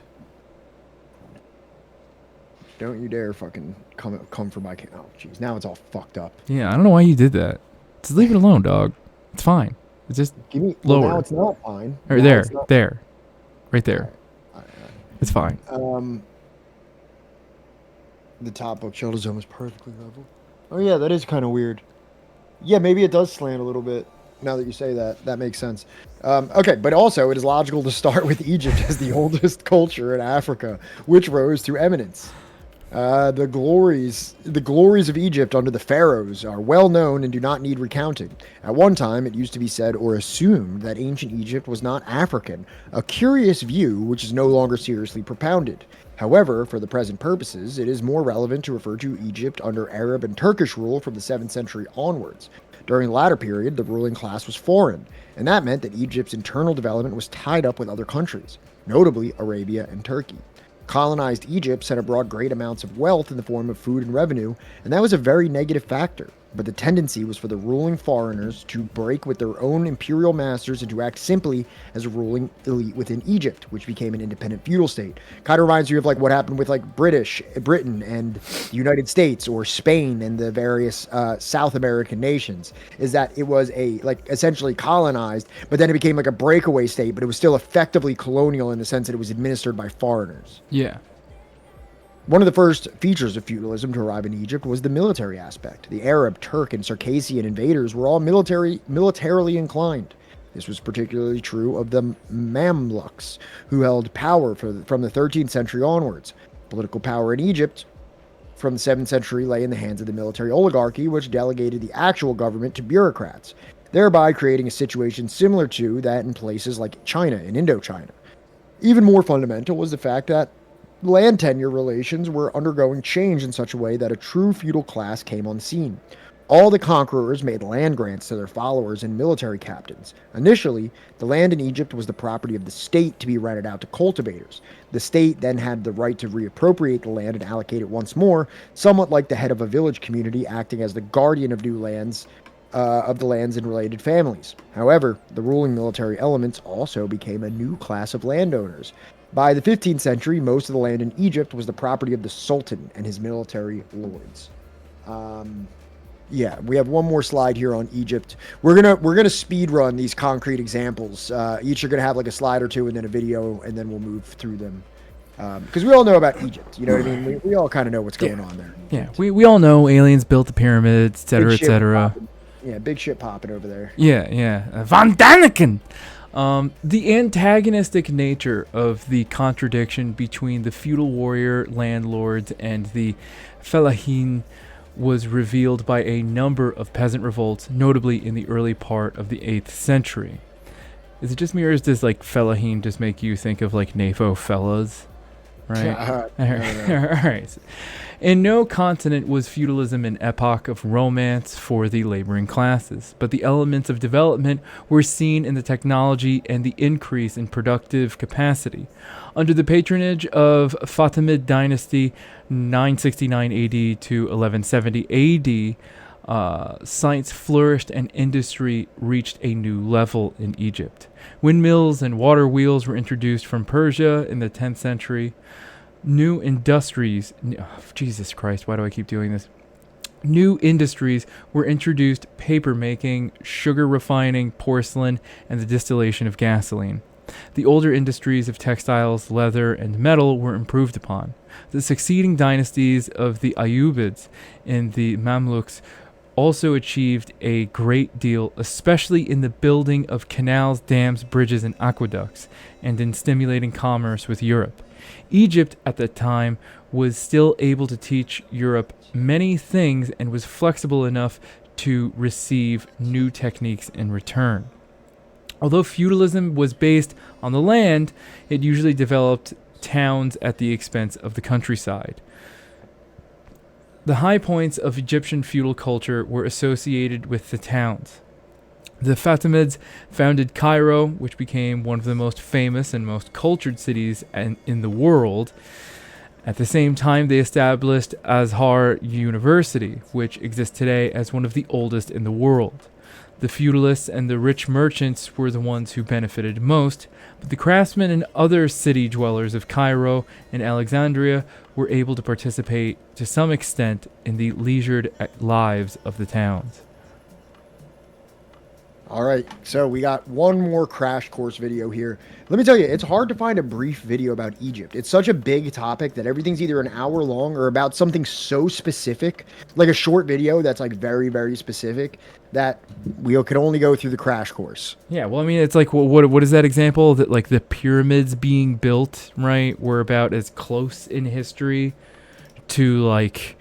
Don't you dare fucking come for my Oh, jeez. Now it's all fucked up. Yeah, I don't know why you did that. Just leave it alone, dog. It's fine. It's just Give me, lower. Well, now it's not fine. Or Now there, it's not- there. Right there. All right. It's fine. The top bookshelf is almost perfectly level. Oh yeah, that is kind of weird. Yeah, maybe it does slant a little bit. Now that you say that, that makes sense. Okay, but also it is logical to start with Egypt as the oldest culture in Africa, which rose to eminence. The glories of Egypt under the pharaohs are well known and do not need recounting. At one time, it used to be said or assumed that ancient Egypt was not African, a curious view which is no longer seriously propounded. However, for the present purposes, it is more relevant to refer to Egypt under Arab and Turkish rule from the 7th century onwards. During the latter period, the ruling class was foreign, and that meant that Egypt's internal development was tied up with other countries, notably Arabia and Turkey. Colonized Egypt sent abroad great amounts of wealth in the form of food and revenue, and that was a very negative factor. But the tendency was for the ruling foreigners to break with their own imperial masters and to act simply as a ruling elite within Egypt, which became an independent feudal state. Kind of reminds you of like what happened with like Britain and the United States, or Spain and the various South American nations, is that it was a like essentially colonized, but then it became like a breakaway state, but it was still effectively colonial in the sense that it was administered by foreigners. Yeah. One of the first features of feudalism to arrive in Egypt was the military aspect. The Arab, Turk, and Circassian invaders were all militarily inclined. This was particularly true of the Mamluks, who held power from the 13th century onwards. Political power in Egypt from the 7th century lay in the hands of the military oligarchy, which delegated the actual government to bureaucrats, thereby creating a situation similar to that in places like China and Indochina. Even more fundamental was the fact that land tenure relations were undergoing change in such a way that a true feudal class came on the scene. All the conquerors made land grants to their followers and military captains. Initially, the land in Egypt was the property of the state to be rented out to cultivators. The state then had the right to reappropriate the land and allocate it once more, somewhat like the head of a village community acting as the guardian of new lands, of the lands and related families. However, the ruling military elements also became a new class of landowners. By the 15th century, most of the land in Egypt was the property of the Sultan and his military lords. Yeah, we have one more slide here on Egypt. We're gonna speed run these concrete examples. Each are gonna have like a slide or two, and then a video, and then we'll move through them. Because we all know about Egypt, you know what I mean? We all kind of know what's going on there. Yeah, we all know aliens built the pyramids, etc., etc. Yeah, big shit popping over there. Yeah. Von Daniken! The antagonistic nature of the contradiction between the feudal warrior landlords and the fellahin was revealed by a number of peasant revolts, notably in the early part of the 8th century. Is it just me, or does this like fellahin just make you think of like NAFO fellas? Right? Alright. In no continent was feudalism an epoch of romance for the laboring classes, but the elements of development were seen in the technology and the increase in productive capacity. Under the patronage of Fatimid dynasty 969 AD to 1170 AD, science flourished and industry reached a new level in Egypt. Windmills and water wheels were introduced from Persia in the 10th century. New industries, Jesus Christ, why do I keep doing this? New industries were introduced: paper making, sugar refining, porcelain, and the distillation of gasoline. The older industries of textiles, leather, and metal were improved upon. The succeeding dynasties of the Ayyubids and the Mamluks also achieved a great deal, especially in the building of canals, dams, bridges, and aqueducts, and in stimulating commerce with Europe. Egypt at the time was still able to teach Europe many things and was flexible enough to receive new techniques in return. Although feudalism was based on the land, it usually developed towns at the expense of the countryside. The high points of Egyptian feudal culture were associated with the towns. The Fatimids founded Cairo, which became one of the most famous and most cultured cities in the world. At the same time, they established Azhar University, which exists today as one of the oldest in the world. The feudalists and the rich merchants were the ones who benefited most, but the craftsmen and other city dwellers of Cairo and Alexandria were able to participate to some extent in the leisured lives of the towns. All right, so we got one more crash course video here. Let me tell you, it's hard to find a brief video about Egypt. It's such a big topic that everything's either an hour long or about something so specific, like a short video that's like very, very specific, that we could only go through the crash course. Yeah, well, I mean, it's like, what is that example? That like the pyramids being built, right, were about as close in history to like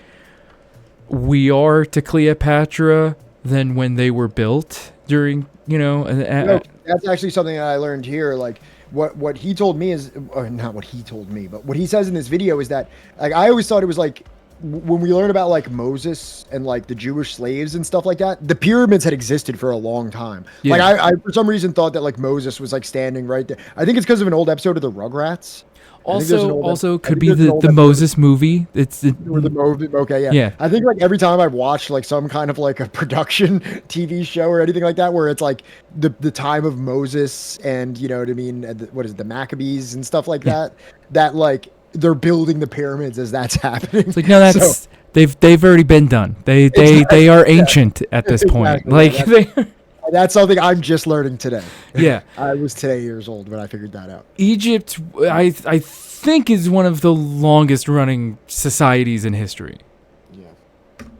we are to Cleopatra than when they were built. During, that's actually something that I learned here. Like what he told me is, or not what he told me, but what he says in this video is that, like, I always thought it was like when we learn about like Moses and like the Jewish slaves and stuff like that, the pyramids had existed for a long time. Yeah. Like I for some reason thought that like Moses was like standing right there. I think it's because of an old episode of the Rugrats. Also could be the Moses movie. It's the movie. Okay, yeah. Yeah. I think like every time I watch like some kind of like a production TV show or anything like that, where it's like the time of Moses and you know what I mean, what is it, the Maccabees and stuff like that, that like they're building the pyramids as that's happening. It's like, no, that's they've already been done. They are ancient at this point. Exactly. Like that's something I'm just learning today. Yeah. I was today years old when I figured that out. Egypt, I think, is one of the longest running societies in history.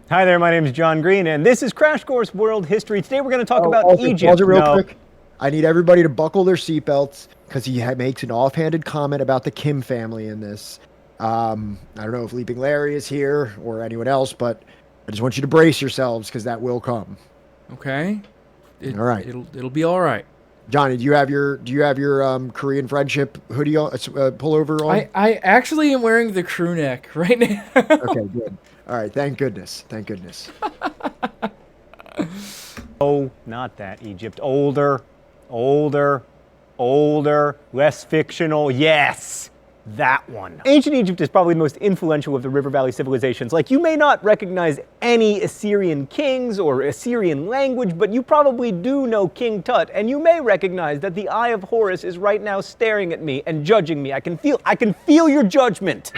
Hi there, my name is John Green, and this is Crash Course World History. Today we're going to talk about also, Egypt. Pause it real quick. I need everybody to buckle their seatbelts because he makes an offhanded comment about the Kim family in this. I don't know if Leaping Larry is here or anyone else, but I just want you to brace yourselves because that will come. Okay. All right. It'll be all right. Johnny, do you have your Korean friendship hoodie on, pullover on? I actually am wearing the crew neck right now. Okay, good. All right, thank goodness. Thank goodness. Oh, not that Egypt. Older, less fictional. Yes, that one. Ancient Egypt is probably the most influential of the River Valley civilizations. Like, you may not recognize any Assyrian kings or Assyrian language, but you probably do know King Tut, and you may recognize that the Eye of Horus is right now staring at me and judging me. I can feel your judgment.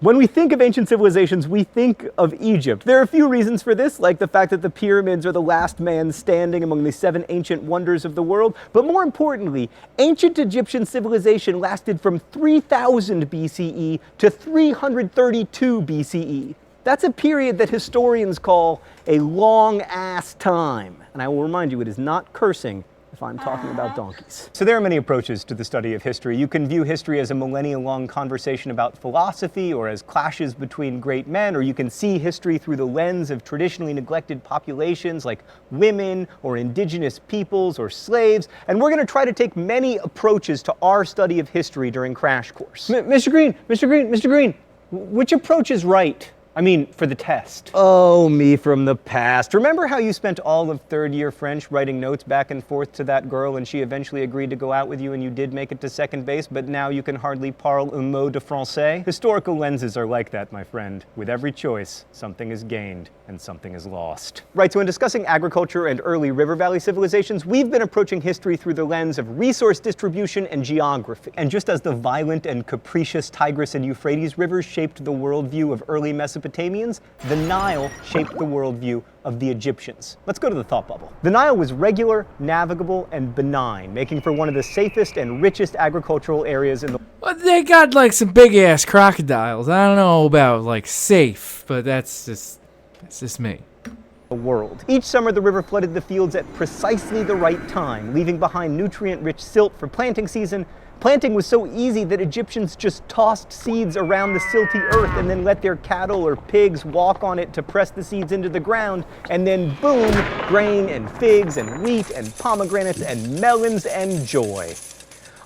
When we think of ancient civilizations, we think of Egypt. There are a few reasons for this, like the fact that the pyramids are the last man standing among the 7 ancient wonders of the world. But more importantly, ancient Egyptian civilization lasted from 3000 BCE to 332 BCE. That's a period that historians call a long-ass time. And I will remind you, it is not cursing if I'm talking about donkeys. So there are many approaches to the study of history. You can view history as a millennia-long conversation about philosophy or as clashes between great men, or you can see history through the lens of traditionally neglected populations like women or indigenous peoples or slaves. And we're going to try to take many approaches to our study of history during Crash Course. Mr. Green, which approach is right? I mean, for the test. Oh, me from the past. Remember how you spent all of 3rd year French writing notes back and forth to that girl and she eventually agreed to go out with you and you did make it to 2nd base, but now you can hardly parle un mot de français? Historical lenses are like that, my friend. With every choice, something is gained and something is lost. Right, so in discussing agriculture and early river valley civilizations, we've been approaching history through the lens of resource distribution and geography. And just as the violent and capricious Tigris and Euphrates rivers shaped the worldview of early Mesopotamians, the Nile shaped the worldview of the Egyptians. Let's go to the thought bubble. The Nile was regular, navigable, and benign, making for one of the safest and richest agricultural areas in the world. Well, they got like some big ass crocodiles. I don't know about like safe, but that's just me. the world. Each summer, the river flooded the fields at precisely the right time, leaving behind nutrient-rich silt for planting season. Planting was so easy that Egyptians just tossed seeds around the silty earth and then let their cattle or pigs walk on it to press the seeds into the ground, and then boom, grain and figs and wheat and pomegranates and melons and joy.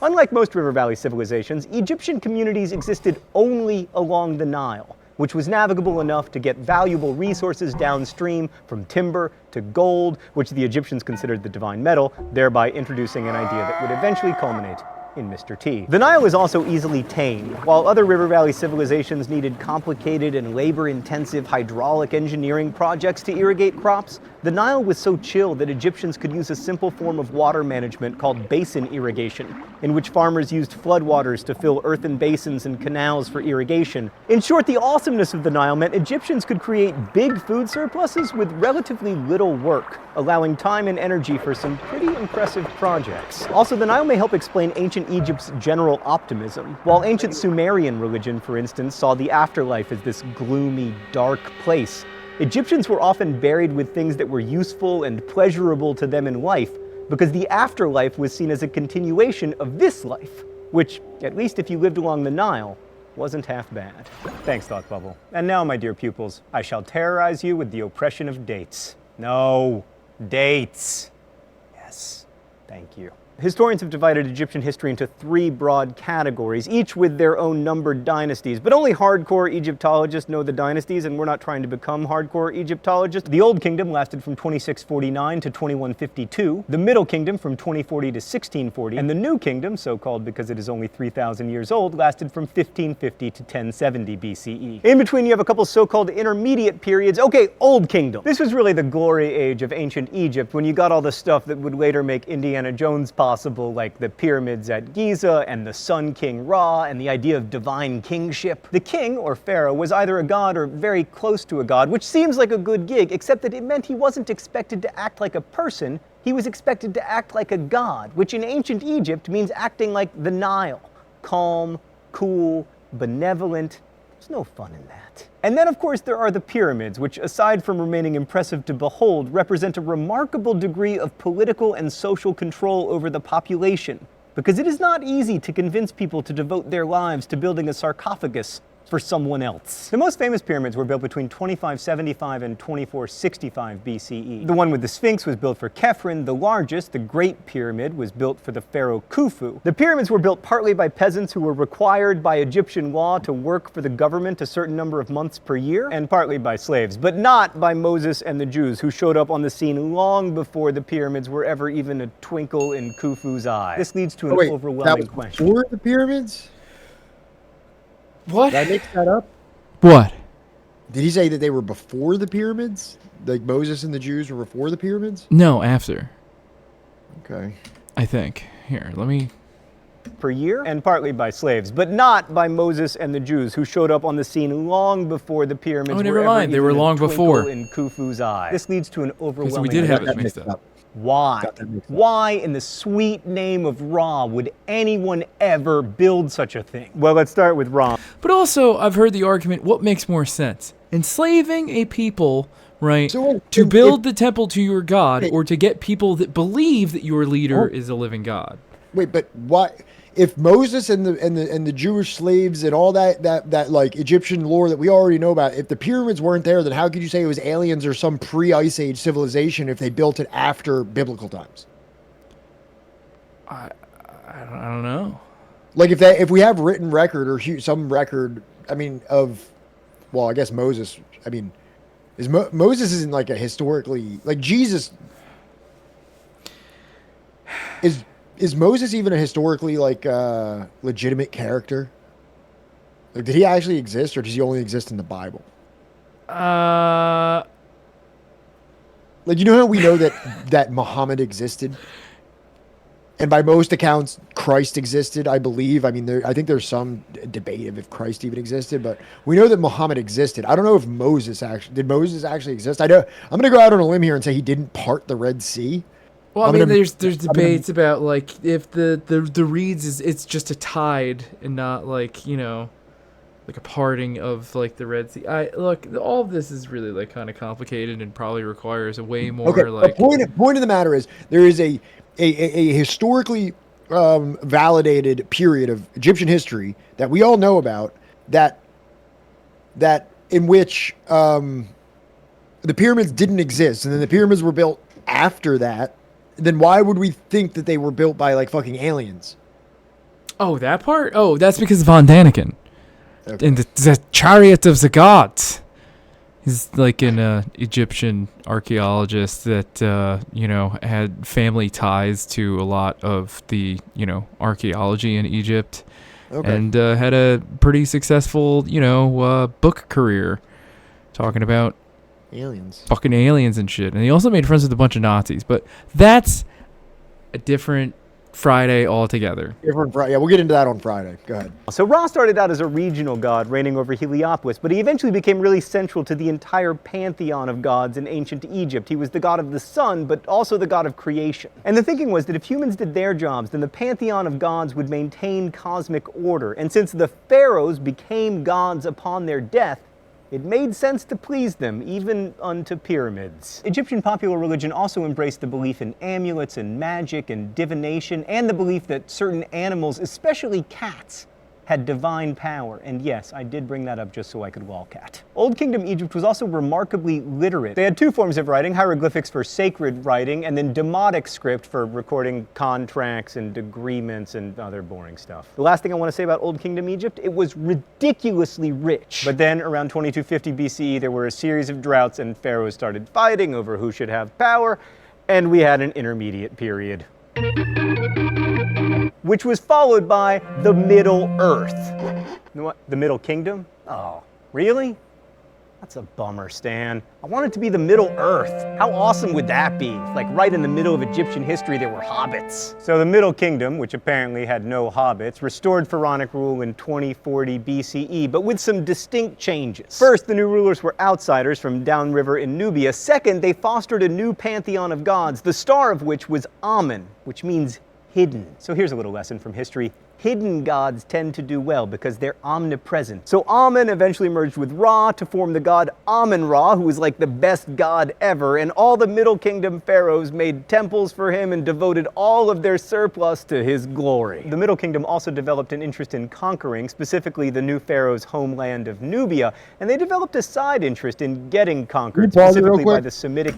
Unlike most river valley civilizations, Egyptian communities existed only along the Nile, which was navigable enough to get valuable resources downstream, from timber to gold, which the Egyptians considered the divine metal, thereby introducing an idea that would eventually culminate in Mr. T. The Nile is also easily tamed. While other river valley civilizations needed complicated and labor-intensive hydraulic engineering projects to irrigate crops, the Nile was so chill that Egyptians could use a simple form of water management called basin irrigation, in which farmers used floodwaters to fill earthen basins and canals for irrigation. In short, the awesomeness of the Nile meant Egyptians could create big food surpluses with relatively little work, allowing time and energy for some pretty impressive projects. Also, the Nile may help explain ancient Egypt's general optimism. While ancient Sumerian religion, for instance, saw the afterlife as this gloomy, dark place, Egyptians were often buried with things that were useful and pleasurable to them in life, because the afterlife was seen as a continuation of this life, which, at least if you lived along the Nile, wasn't half bad. Thanks, Thought Bubble. And now, my dear pupils, I shall terrorize you with the oppression of dates. No, dates. Yes, thank you. Historians have divided Egyptian history into three broad categories, each with their own numbered dynasties, but only hardcore Egyptologists know the dynasties, and we're not trying to become hardcore Egyptologists. The Old Kingdom lasted from 2649 to 2152, the Middle Kingdom from 2040 to 1640, and the New Kingdom, so-called because it is only 3,000 years old, lasted from 1550 to 1070 BCE. In between, you have a couple so-called intermediate periods. Okay, Old Kingdom. This was really the glory age of ancient Egypt, when you got all the stuff that would later make Indiana Jones possible, like the pyramids at Giza and the Sun King Ra and the idea of divine kingship. The king, or pharaoh, was either a god or very close to a god, which seems like a good gig, except that it meant he wasn't expected to act like a person, he was expected to act like a god, which in ancient Egypt means acting like the Nile. Calm, cool, benevolent. There's no fun in that. And then, of course, there are the pyramids, which, aside from remaining impressive to behold, represent a remarkable degree of political and social control over the population, because it is not easy to convince people to devote their lives to building a sarcophagus for someone else. The most famous pyramids were built between 2575 and 2465 BCE. The one with the Sphinx was built for Khephren. The largest, the Great Pyramid, was built for the pharaoh Khufu. The pyramids were built partly by peasants who were required by Egyptian law to work for the government a certain number of months per year, and partly by slaves, but not by Moses and the Jews, who showed up on the scene long before the pyramids were ever even a twinkle in Khufu's eye. This leads to an overwhelming question. Before the pyramids? What? Did I make that up? What? Did he say that they were before the pyramids? Like Moses and the Jews were before the pyramids? No, after. Okay. I think. Here, let me... Per year, and partly by slaves, but not by Moses and the Jews, who showed up on the scene long before the pyramids were never mind. They were long before. In Khufu's eye. This leads to an overwhelming... So we did have it mixed up. Why? Why in the sweet name of Ra would anyone ever build such a thing? Well, let's start with Ra. But also, I've heard the argument, what makes more sense? Enslaving a people, right, to build the temple to your god, or to get people that believe that your leader is a living god? Wait, but why? If Moses and the Jewish slaves and all that like Egyptian lore that we already know about, if the pyramids weren't there, then how could you say it was aliens or some pre-Ice Age civilization if they built it after biblical times? I don't know. Like if we have written record or some record, I mean, of, well, I guess Moses. I mean, Moses isn't like a historically, like Jesus Is Moses even a historically, like, legitimate character? Like, did he actually exist, or does he only exist in the Bible? Like, you know how we know that Muhammad existed? And by most accounts, Christ existed, I believe. I mean, I think there's some debate of if Christ even existed, but we know that Muhammad existed. I don't know if Moses did Moses actually exist? I'm going to go out on a limb here and say he didn't part the Red Sea. Well, I mean, there's debates about, like, if the reeds it's just a tide and not, like, you know, like a parting of like the Red Sea. Look, all of this is really like kind of complicated and probably requires a way more Okay. like. The point of the matter is there is a historically validated period of Egyptian history that we all know about that in which the pyramids didn't exist, and then the pyramids were built after that. Then why would we think that they were built by like fucking aliens? Oh, that part? Oh, that's because of Von Daniken. Okay. In the Chariot of the Gods. He's like an Egyptian archaeologist that, had family ties to a lot of the, archaeology in Egypt. Okay. And had a pretty successful, book career talking about aliens. Fucking aliens and shit. And he also made friends with a bunch of Nazis. But that's a different Friday altogether. Different Friday. Yeah, we'll get into that on Friday. Go ahead. So Ra started out as a regional god reigning over Heliopolis, but he eventually became really central to the entire pantheon of gods in ancient Egypt. He was the god of the sun, but also the god of creation. And the thinking was that if humans did their jobs, then the pantheon of gods would maintain cosmic order. And since the pharaohs became gods upon their death, it made sense to please them, even unto pyramids. Egyptian popular religion also embraced the belief in amulets and magic and divination, and the belief that certain animals, especially cats, had divine power. And yes, I did bring that up just so I could lolcat. Old Kingdom Egypt was also remarkably literate. They had two forms of writing, hieroglyphics for sacred writing, and then demotic script for recording contracts and agreements and other boring stuff. The last thing I want to say about Old Kingdom Egypt, it was ridiculously rich. But then around 2250 BCE, there were a series of droughts and pharaohs started fighting over who should have power, and we had an intermediate period, which was followed by the Middle Earth. You know what? The Middle Kingdom? Oh, really? That's a bummer, Stan. I want it to be the Middle Earth. How awesome would that be? Like right in the middle of Egyptian history, there were hobbits. So the Middle Kingdom, which apparently had no hobbits, restored pharaonic rule in 2040 BCE, but with some distinct changes. First, the new rulers were outsiders from downriver in Nubia. Second, they fostered a new pantheon of gods, the star of which was Amun, which means hidden. So here's a little lesson from history. Hidden gods tend to do well because they're omnipresent. So Amun eventually merged with Ra to form the god Amun-Ra, who was like the best god ever, and all the Middle Kingdom pharaohs made temples for him and devoted all of their surplus to his glory. The Middle Kingdom also developed an interest in conquering, specifically the new pharaoh's homeland of Nubia, and they developed a side interest in getting conquered, specifically by the Semitic.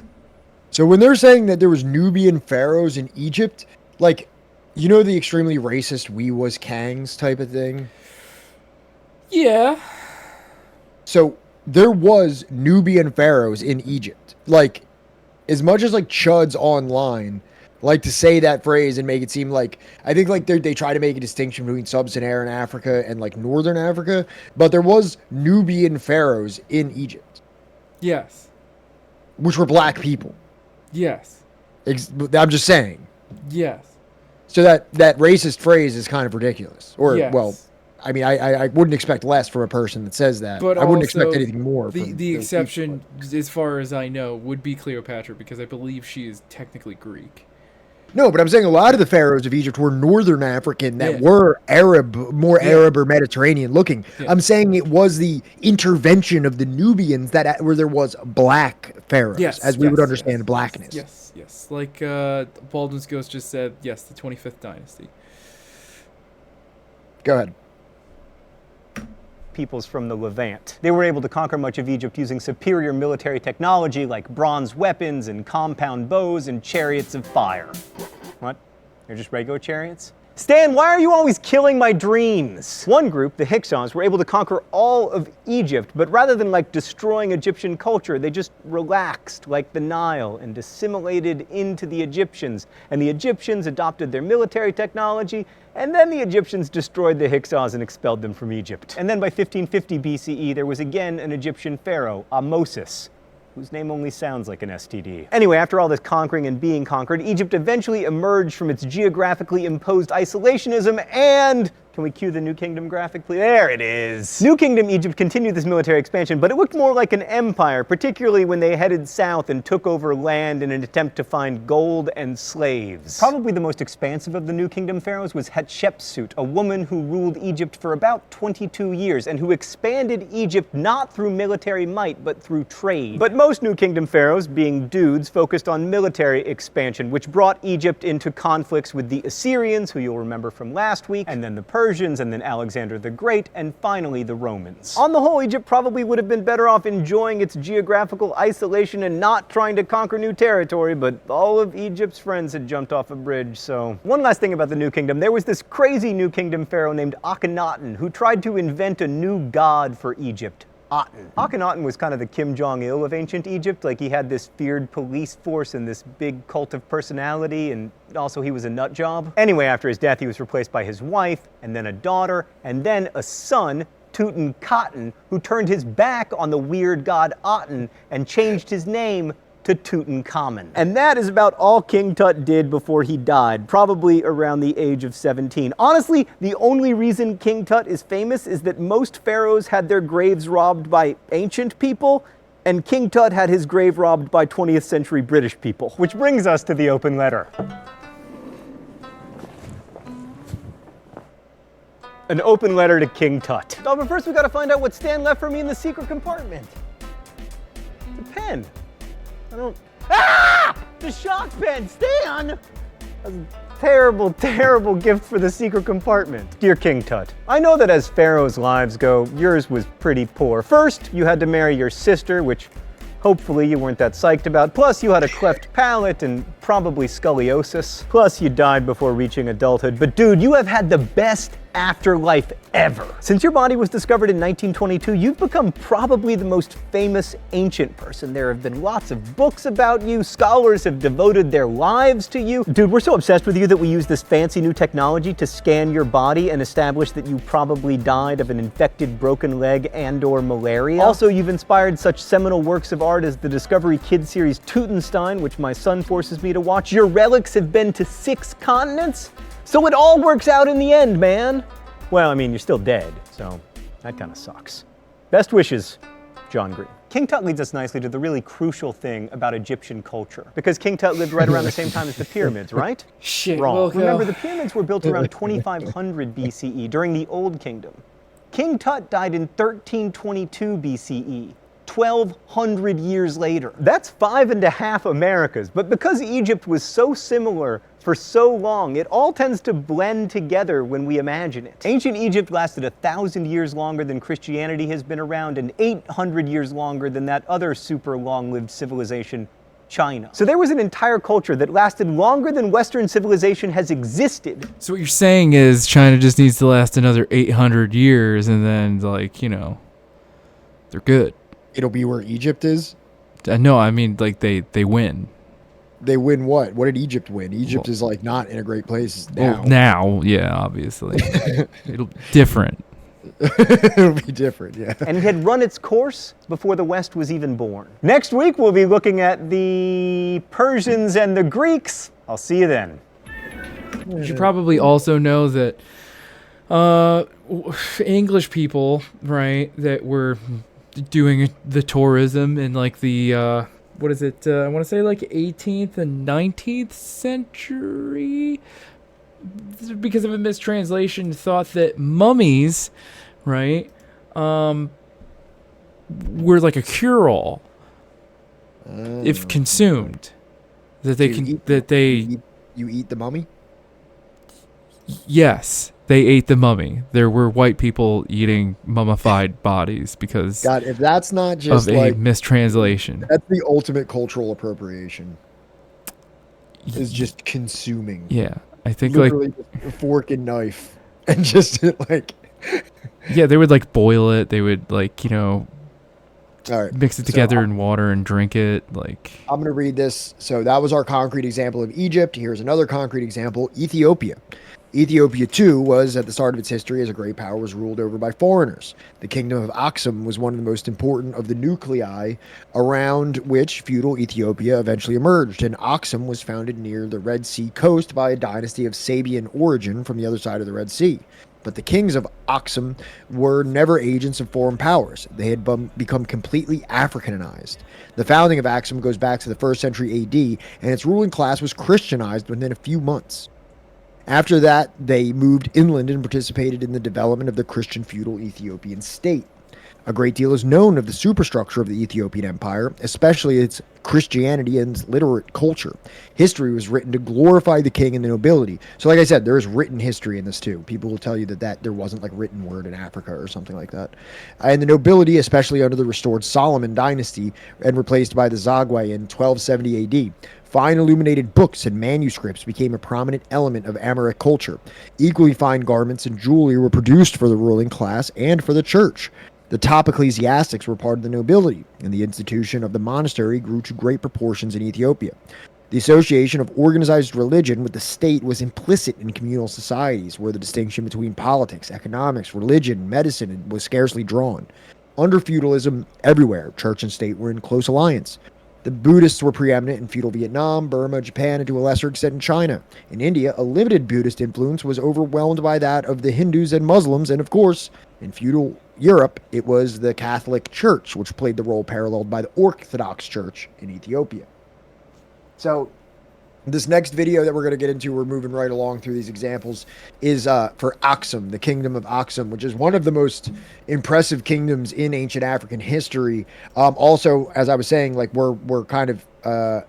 So when they're saying that there was Nubian pharaohs in Egypt, like, you know, the extremely racist "we was Kangs" type of thing? Yeah. So there was Nubian pharaohs in Egypt. Like, as much as like chuds online like to say that phrase and make it seem like, I think like they try to make a distinction between sub-Saharan Africa and like northern Africa, but there was Nubian pharaohs in Egypt. Yes. Which were black people. Yes. I'm just saying. Yes. So that racist phrase is kind of ridiculous. Or, yes. Well, I mean, I wouldn't expect less from a person that says that. But I wouldn't also, expect anything more. The exception, as far as I know, would be Cleopatra, because I believe she is technically Greek. No, but I'm saying a lot of the pharaohs of Egypt were northern African that were Arab, more Arab or Mediterranean looking. Yeah. I'm saying it was the intervention of the Nubians that where there was black pharaohs, as we would understand blackness. Yes. Like Baldwin's Ghost just said, yes, the 25th dynasty. Go ahead. Peoples from the Levant. They were able to conquer much of Egypt using superior military technology like bronze weapons and compound bows and chariots of fire. What? They're just regular chariots? Stan, why are you always killing my dreams? One group, the Hyksos, were able to conquer all of Egypt, but rather than like destroying Egyptian culture, they just relaxed like the Nile and assimilated into the Egyptians. And the Egyptians adopted their military technology, and then the Egyptians destroyed the Hyksos and expelled them from Egypt. And then by 1550 BCE, there was again an Egyptian pharaoh, Ahmosis, whose name only sounds like an STD. Anyway, after all this conquering and being conquered, Egypt eventually emerged from its geographically imposed isolationism and Can we cue the New Kingdom graphic, please? There it is. New Kingdom Egypt continued this military expansion, but it looked more like an empire, particularly when they headed south and took over land in an attempt to find gold and slaves. Probably the most expansive of the New Kingdom pharaohs was Hatshepsut, a woman who ruled Egypt for about 22 years and who expanded Egypt not through military might, but through trade. But most New Kingdom pharaohs, being dudes, focused on military expansion, which brought Egypt into conflicts with the Assyrians, who you'll remember from last week, and then the Persians, and then Alexander the Great, and finally the Romans. On the whole, Egypt probably would have been better off enjoying its geographical isolation and not trying to conquer new territory, but all of Egypt's friends had jumped off a bridge, so. One last thing about the New Kingdom. There was this crazy New Kingdom pharaoh named Akhenaten who tried to invent a new god for Egypt. Akhenaten was kind of the Kim Jong-il of ancient Egypt. Like, he had this feared police force and this big cult of personality, and also he was a nut job. Anyway, after his death, he was replaced by his wife, and then a daughter, and then a son, Tutankhaten, who turned his back on the weird god Aten and changed his name to Tutankhamun. And that is about all King Tut did before he died, probably around the age of 17. Honestly, the only reason King Tut is famous is that most pharaohs had their graves robbed by ancient people, and King Tut had his grave robbed by 20th century British people. Which brings us to the open letter. An open letter to King Tut. Oh, but first we gotta find out what Stan left for me in the secret compartment. The pen. I don't. Ah! The shock pen! Stan! That's a terrible, terrible gift for the secret compartment. Dear King Tut, I know that as pharaohs' lives go, yours was pretty poor. First, you had to marry your sister, which hopefully you weren't that psyched about. Plus, you had a cleft palate and probably scoliosis. Plus, you died before reaching adulthood. But dude, you have had the best afterlife ever. Since your body was discovered in 1922, you've become probably the most famous ancient person. There have been lots of books about you. Scholars have devoted their lives to you. Dude, we're so obsessed with you that we use this fancy new technology to scan your body and establish that you probably died of an infected broken leg and/or malaria. Also, you've inspired such seminal works of art as the Discovery Kids series Tutenstein, which my son forces me to watch. Your relics have been to 6 continents. So it all works out in the end, man. Well, I mean, you're still dead, so that kind of sucks. Best wishes, John Green. King Tut leads us nicely to the really crucial thing about Egyptian culture. Because King Tut lived right around the same time as the pyramids, right? Shit. Wrong. Well, Remember, the pyramids were built around 2500 BCE during the Old Kingdom. King Tut died in 1322 BCE. 1,200 years later. That's 5.5 Americas, but because Egypt was so similar for so long, it all tends to blend together when we imagine it. Ancient Egypt lasted 1,000 years longer than Christianity has been around, and 800 years longer than that other super long-lived civilization, China. So there was an entire culture that lasted longer than Western civilization has existed. So what you're saying is China just needs to last another 800 years, and then, like, you know, they're good. It'll be where Egypt is? No, I mean, like, they win. They win what? What did Egypt win? Egypt is, like, not in a great place now. Well, now, yeah, obviously. It'll different. It'll be different, yeah. And it had run its course before the West was even born. Next week, we'll be looking at the Persians and the Greeks. I'll see you then. You should probably also know that English people, right, that were doing the tourism in, like, the what is it, I want to say, like, 18th and 19th century, because of a mistranslation, thought that mummies, right, were like a cure-all if consumed, that they you eat the mummy. Yes, they ate the mummy. There were white people eating mummified bodies because God, if that's not just of like a mistranslation. That's the ultimate cultural appropriation. Is just consuming. Yeah, I think literally like just fork and knife and just like. Yeah, they would like boil it. They would like, you know, all right, mix it together in water and drink it. Like, I'm going to read this. So that was our concrete example of Egypt. Here's another concrete example: Ethiopia. Ethiopia, too, was, at the start of its history as a great power, was ruled over by foreigners. The kingdom of Aksum was one of the most important of the nuclei around which feudal Ethiopia eventually emerged, and Aksum was founded near the Red Sea coast by a dynasty of Sabian origin from the other side of the Red Sea. But the kings of Aksum were never agents of foreign powers. They had become completely Africanized. The founding of Aksum goes back to the 1st century AD, and its ruling class was Christianized within a few months. After that, they moved inland and participated in the development of the Christian feudal Ethiopian state. A great deal is known of the superstructure of the Ethiopian Empire, especially its Christianity and its literate culture. History was written to glorify the king and the nobility. So like I said, there is written history in this too. People will tell you that there wasn't like written word in Africa or something like that. And the nobility, especially under the restored Solomon dynasty and replaced by the Zagwe in 1270 AD. Fine illuminated books and manuscripts became a prominent element of Amharic culture. Equally fine garments and jewelry were produced for the ruling class and for the church. The top ecclesiastics were part of the nobility, and the institution of the monastery grew to great proportions in Ethiopia. The association of organized religion with the state was implicit in communal societies, where the distinction between politics, economics, religion, medicine was scarcely drawn. Under feudalism, everywhere, church and state were in close alliance. The Buddhists were preeminent in feudal Vietnam, Burma, Japan, and to a lesser extent in China. In India, a limited Buddhist influence was overwhelmed by that of the Hindus and Muslims, and of course, in feudal Europe, it was the Catholic Church, which played the role paralleled by the Orthodox Church in Ethiopia. So, this next video that we're going to get into, we're moving right along through these examples, is for Aksum, the kingdom of Aksum, which is one of the most impressive kingdoms in ancient African history. Also, as I was saying, like we're kind of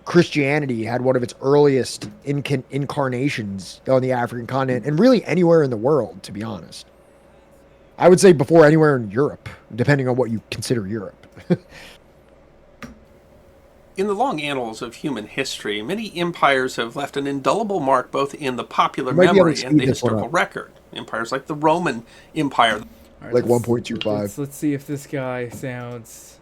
Christianity had one of its earliest incarnations on the African continent, and really anywhere in the world, to be honest. I would say before anywhere in Europe, depending on what you consider Europe. In the long annals of human history, many empires have left an indelible mark both in the popular memory and the historical record. Empires like the Roman Empire. Right, like 1.25. Let's see if this guy sounds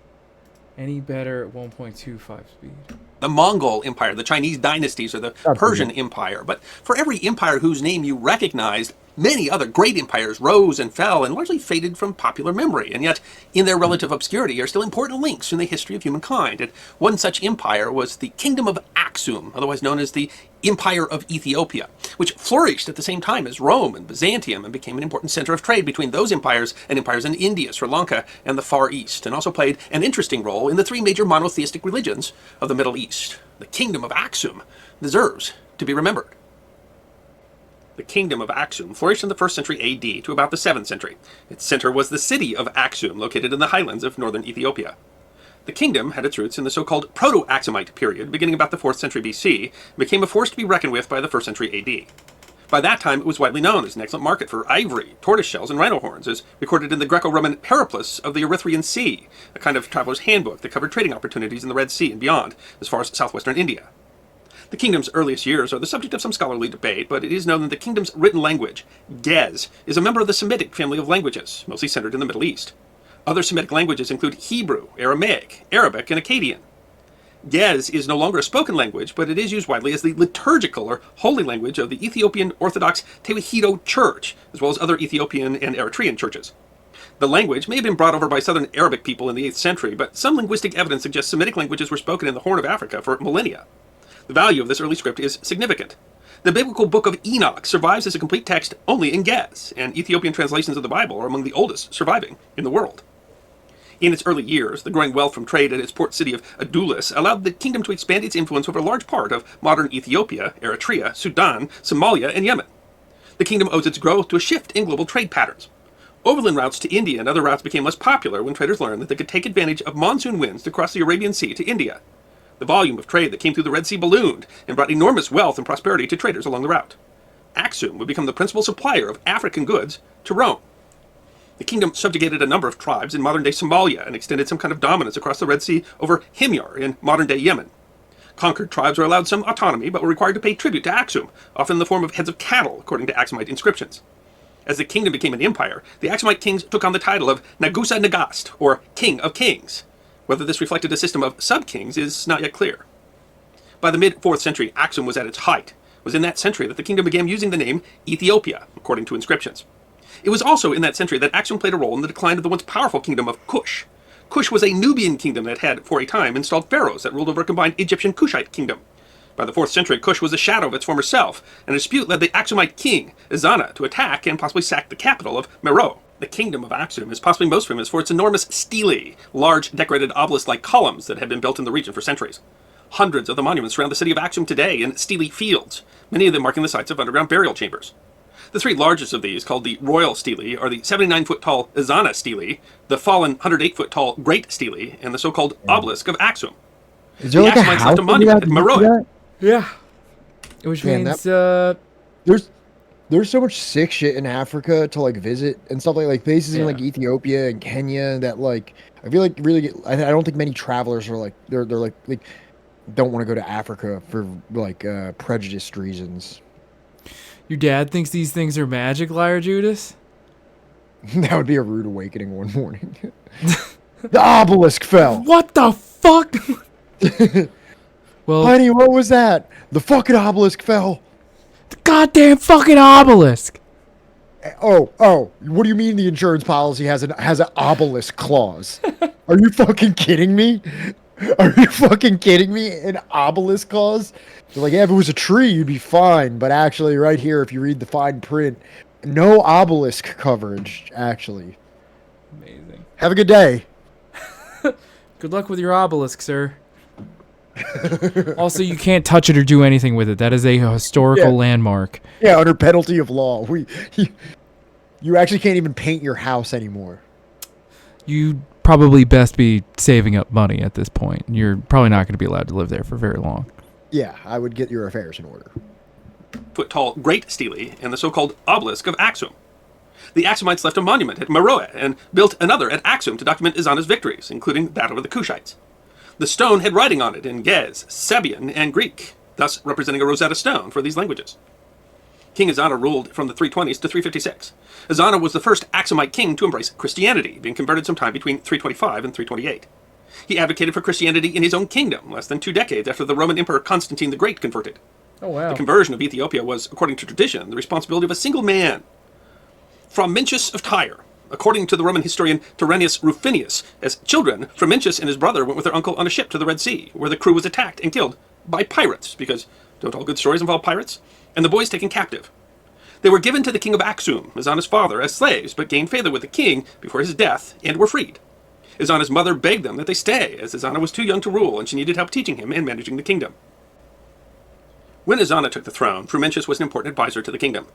any better at 1.25 speed. The Mongol Empire, the Chinese dynasties, or the Persian Empire. But for every empire whose name you recognized, many other great empires rose and fell and largely faded from popular memory, and yet in their relative obscurity are still important links in the history of humankind. And one such empire was the Kingdom of Aksum, otherwise known as the Empire of Ethiopia, which flourished at the same time as Rome and Byzantium and became an important center of trade between those empires and empires in India, Sri Lanka, and the Far East, and also played an interesting role in the three major monotheistic religions of the Middle East. The Kingdom of Aksum deserves to be remembered. The Kingdom of Aksum flourished in the 1st century AD to about the 7th century. Its center was the city of Aksum, located in the highlands of northern Ethiopia. The kingdom had its roots in the so-called Proto-Aksumite period, beginning about the 4th century BC, and became a force to be reckoned with by the 1st century AD. By that time, it was widely known as an excellent market for ivory, tortoise shells, and rhino horns, as recorded in the Greco-Roman Periplus of the Erythraean Sea, a kind of traveler's handbook that covered trading opportunities in the Red Sea and beyond, as far as southwestern India. The kingdom's earliest years are the subject of some scholarly debate, but it is known that the kingdom's written language, Gez, is a member of the Semitic family of languages, mostly centered in the Middle East. Other Semitic languages include Hebrew, Aramaic, Arabic, and Akkadian. Gez is no longer a spoken language, but it is used widely as the liturgical or holy language of the Ethiopian Orthodox Tewahedo Church, as well as other Ethiopian and Eritrean churches. The language may have been brought over by southern Arabic people in the 8th century, but some linguistic evidence suggests Semitic languages were spoken in the Horn of Africa for millennia. The value of this early script is significant. The biblical book of Enoch survives as a complete text only in Gez, and Ethiopian translations of the Bible are among the oldest surviving in the world. In its early years, the growing wealth from trade at its port city of Adulis allowed the kingdom to expand its influence over a large part of modern Ethiopia, Eritrea, Sudan, Somalia, and Yemen. The kingdom owes its growth to a shift in global trade patterns. Overland routes to India and other routes became less popular when traders learned that they could take advantage of monsoon winds to cross the Arabian Sea to India. The volume of trade that came through the Red Sea ballooned and brought enormous wealth and prosperity to traders along the route. Aksum would become the principal supplier of African goods to Rome. The kingdom subjugated a number of tribes in modern-day Somalia and extended some kind of dominance across the Red Sea over Himyar in modern-day Yemen. Conquered tribes were allowed some autonomy, but were required to pay tribute to Aksum, often in the form of heads of cattle, according to Aksumite inscriptions. As the kingdom became an empire, the Aksumite kings took on the title of Nagusa Nagast, or King of Kings. Whether this reflected a system of sub-kings is not yet clear. By the mid-4th century, Aksum was at its height. It was in that century that the kingdom began using the name Ethiopia, according to inscriptions. It was also in that century that Aksum played a role in the decline of the once powerful kingdom of Kush. Kush was a Nubian kingdom that had, for a time, installed pharaohs that ruled over a combined Egyptian-Kushite kingdom. By the 4th century, Kush was a shadow of its former self, and a dispute led the Aksumite king, Ezana, to attack and possibly sack the capital of Meroe. The kingdom of Aksum is possibly most famous for its enormous stelae, large decorated obelisk-like columns that had been built in the region for centuries. Hundreds of the monuments surround the city of Aksum today in stelae fields, many of them marking the sites of underground burial chambers. The three largest of these, called the Royal Stele, are the 79-foot-tall Ezana Stele, the fallen 108-foot-tall Great Stele, and the so-called Obelisk of Aksum. Is there the like a Aksumites house left a monument at Meroe. Yeah. Which Man, means, there's so much sick shit in Africa to like visit and stuff like places in like Ethiopia and Kenya that like I feel like really I don't think many travelers are like they're like don't want to go to Africa for like prejudiced reasons. Your dad thinks these things are magic, liar Judas? That would be a rude awakening one morning. The obelisk fell. What the fuck? Well, honey, what was that? The fucking obelisk fell. The goddamn fucking obelisk. Oh, what do you mean the insurance policy has an obelisk clause? Are you fucking kidding me? Are you fucking kidding me? An obelisk clause? They're like, yeah, if it was a tree, you'd be fine. But actually, right here, if you read the fine print, no obelisk coverage, actually. Amazing. Have a good day. Good luck with your obelisk, sir. Also, you can't touch it or do anything with it. That is a historical landmark. Yeah, under penalty of law. You actually can't even paint your house anymore. You probably best be saving up money at this point. You're probably not going to be allowed to live there for very long. Yeah, I would get your affairs in order. Foot-tall Great Stele and the so-called Obelisk of Aksum. The Aksumites left a monument at Meroe and built another at Aksum to document Ezana's victories, including that over the Kushites. The stone had writing on it in Gez, Sabian, and Greek, thus representing a Rosetta Stone for these languages. King Ezana ruled from the 320s to 356. Ezana was the first Aksumite king to embrace Christianity, being converted sometime between 325 and 328. He advocated for Christianity in his own kingdom, less than 2 decades after the Roman Emperor Constantine the Great converted. Oh, wow. The conversion of Ethiopia was, according to tradition, the responsibility of a single man. Frumentius of Tyre. According to the Roman historian Tyrannius Rufinus, as children, Frumentius and his brother went with their uncle on a ship to the Red Sea, where the crew was attacked and killed by pirates, because don't all good stories involve pirates? And the boys taken captive. They were given to the king of Aksum, Ezana's father, as slaves, but gained favor with the king before his death and were freed. Ezana's mother begged them that they stay, as Ezana was too young to rule and she needed help teaching him and managing the kingdom. When Ezana took the throne, Frumentius was an important advisor to the kingdom.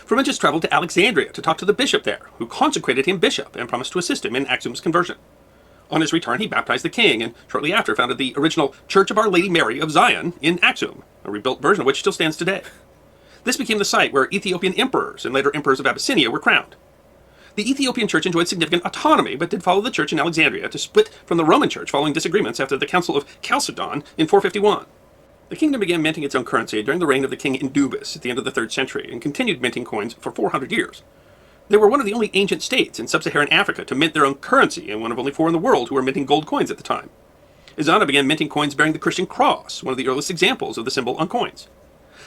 Frumentius traveled to Alexandria to talk to the bishop there, who consecrated him bishop and promised to assist him in Aksum's conversion. On his return, he baptized the king, and shortly after founded the original Church of Our Lady Mary of Zion in Aksum, a rebuilt version of which still stands today. This became the site where Ethiopian emperors and later emperors of Abyssinia were crowned. The Ethiopian church enjoyed significant autonomy, but did follow the church in Alexandria to split from the Roman church following disagreements after the Council of Chalcedon in 451. The kingdom began minting its own currency during the reign of the king Indubis at the end of the 3rd century and continued minting coins for 400 years. They were one of the only ancient states in sub-Saharan Africa to mint their own currency and one of only 4 in the world who were minting gold coins at the time. Ezana began minting coins bearing the Christian cross, one of the earliest examples of the symbol on coins.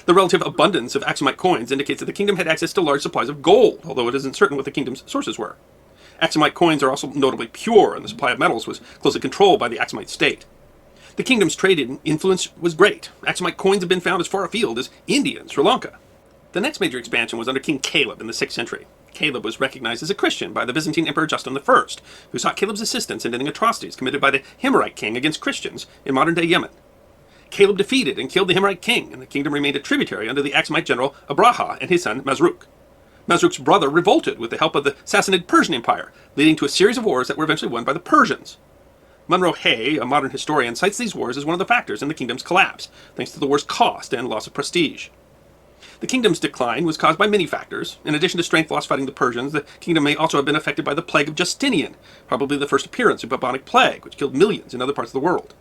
The relative abundance of Aksumite coins indicates that the kingdom had access to large supplies of gold, although it isn't certain what the kingdom's sources were. Aksumite coins are also notably pure, and the supply of metals was closely controlled by the Aksumite state. The kingdom's trade influence was great. Aksumite coins have been found as far afield as India and Sri Lanka. The next major expansion was under King Caleb in the 6th century. Caleb was recognized as a Christian by the Byzantine Emperor Justin I, who sought Caleb's assistance in ending atrocities committed by the Himmerite king against Christians in modern-day Yemen. Caleb defeated and killed the Himmerite king, and the kingdom remained a tributary under the Aksumite general Abraha and his son Mazruk. Mazruk's brother revolted with the help of the Sassanid Persian Empire, leading to a series of wars that were eventually won by the Persians. Munro Hay, a modern historian, cites these wars as one of the factors in the kingdom's collapse, thanks to the war's cost and loss of prestige. The kingdom's decline was caused by many factors. In addition to strength lost fighting the Persians, the kingdom may also have been affected by the plague of Justinian, probably the first appearance of bubonic plague, which killed millions in other parts of the world.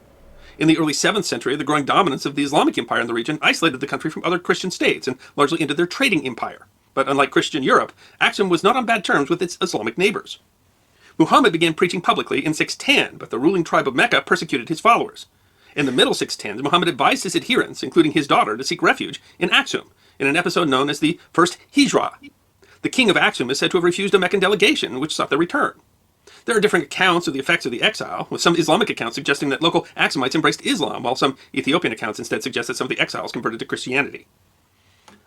In the early 7th century, the growing dominance of the Islamic Empire in the region isolated the country from other Christian states and largely ended their trading empire. But unlike Christian Europe, Aksum was not on bad terms with its Islamic neighbors. Muhammad began preaching publicly in 610, but the ruling tribe of Mecca persecuted his followers. In the middle 610s, Muhammad advised his adherents, including his daughter, to seek refuge in Aksum, in an episode known as the First Hijrah. The king of Aksum is said to have refused a Meccan delegation which sought their return. There are different accounts of the effects of the exile, with some Islamic accounts suggesting that local Axumites embraced Islam, while some Ethiopian accounts instead suggest that some of the exiles converted to Christianity.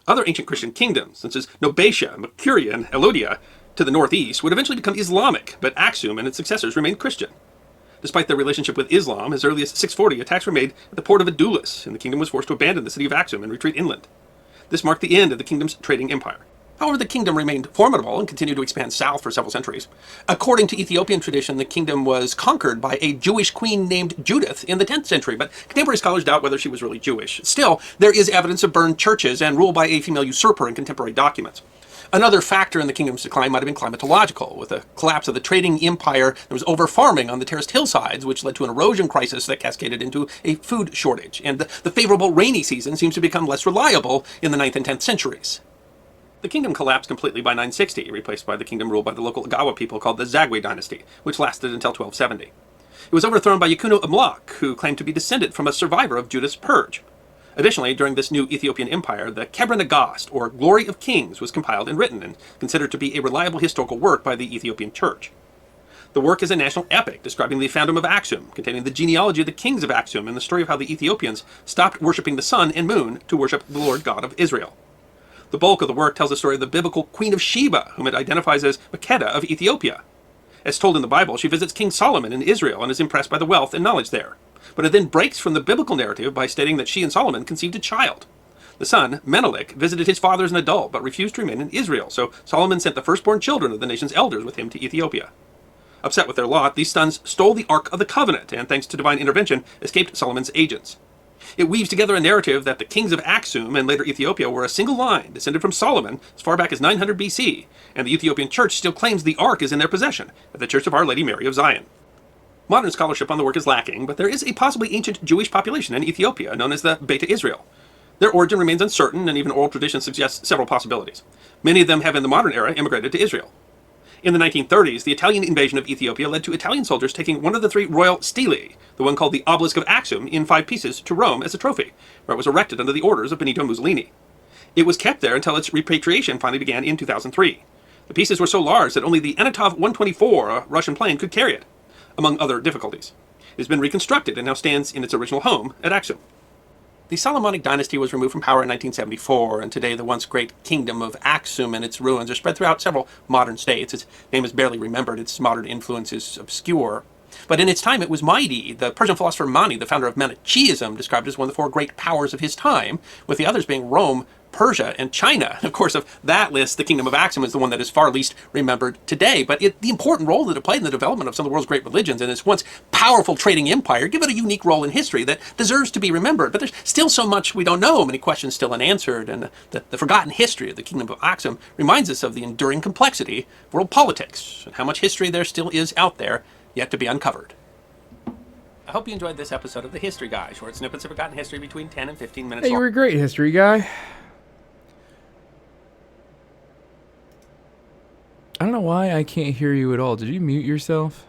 Other ancient Christian kingdoms, such as Nobatia, Mercuria, and Elodia, to the northeast, would eventually become Islamic, but Axum and its successors remained Christian. Despite their relationship with Islam, as early as 640, attacks were made at the port of Adulis, and the kingdom was forced to abandon the city of Axum and retreat inland. This marked the end of the kingdom's trading empire. However, the kingdom remained formidable and continued to expand south for several centuries. According to Ethiopian tradition, the kingdom was conquered by a Jewish queen named Judith in the 10th century, but contemporary scholars doubt whether she was really Jewish. Still, there is evidence of burned churches and rule by a female usurper in contemporary documents. Another factor in the kingdom's decline might have been climatological. With the collapse of the trading empire, there was over-farming on the terraced hillsides, which led to an erosion crisis that cascaded into a food shortage. And the favorable rainy season seems to become less reliable in the 9th and 10th centuries. The kingdom collapsed completely by 960, replaced by the kingdom ruled by the local Agawa people called the Zagwe dynasty, which lasted until 1270. It was overthrown by Yakuno Amlak, who claimed to be descended from a survivor of Judith's purge. Additionally, during this new Ethiopian empire, the Kebra Nagast, or Glory of Kings, was compiled and written, and considered to be a reliable historical work by the Ethiopian Church. The work is a national epic describing the founding of Axum, containing the genealogy of the kings of Axum and the story of how the Ethiopians stopped worshipping the sun and moon to worship the Lord God of Israel. The bulk of the work tells the story of the biblical Queen of Sheba, whom it identifies as Makeda of Ethiopia. As told in the Bible, she visits King Solomon in Israel and is impressed by the wealth and knowledge there. But it then breaks from the biblical narrative by stating that she and Solomon conceived a child. The son, Menelik, visited his father as an adult, but refused to remain in Israel, so Solomon sent the firstborn children of the nation's elders with him to Ethiopia. Upset with their lot, these sons stole the Ark of the Covenant, and thanks to divine intervention, escaped Solomon's agents. It weaves together a narrative that the kings of Axum and later Ethiopia were a single line, descended from Solomon as far back as 900 BC, and the Ethiopian Church still claims the Ark is in their possession, at the Church of Our Lady Mary of Zion. Modern scholarship on the work is lacking, but there is a possibly ancient Jewish population in Ethiopia known as the Beta Israel. Their origin remains uncertain, and even oral tradition suggests several possibilities. Many of them have in the modern era immigrated to Israel. In the 1930s, the Italian invasion of Ethiopia led to Italian soldiers taking one of the 3 royal stelae, the one called the Obelisk of Axum, in 5 pieces to Rome as a trophy, where it was erected under the orders of Benito Mussolini. It was kept there until its repatriation finally began in 2003. The pieces were so large that only the Anatov 124, a Russian plane, could carry it, among other difficulties. It has been reconstructed and now stands in its original home at Axum. The Solomonic dynasty was removed from power in 1974, and today the once great kingdom of Axum and its ruins are spread throughout several modern states. Its name is barely remembered, its modern influence is obscure. But in its time it was mighty. The Persian philosopher Mani, the founder of Manichaeism, described it as one of the 4 great powers of his time, with the others being Rome, Persia, and China. And of course, of that list, the kingdom of Axum is the one that is far least remembered today. But the important role that it played in the development of some of the world's great religions and its once powerful trading empire give it a unique role in history that deserves to be remembered. But there's still so much we don't know, many questions still unanswered, and the forgotten history of the kingdom of Axum reminds us of the enduring complexity of world politics and how much history there still is out there yet to be uncovered. I hope you enjoyed this episode of The History Guy, short snippets of forgotten history between 10 and 15 minutes Hey, you long. were a great history guy. I don't know why I can't hear you at all. Did you mute yourself?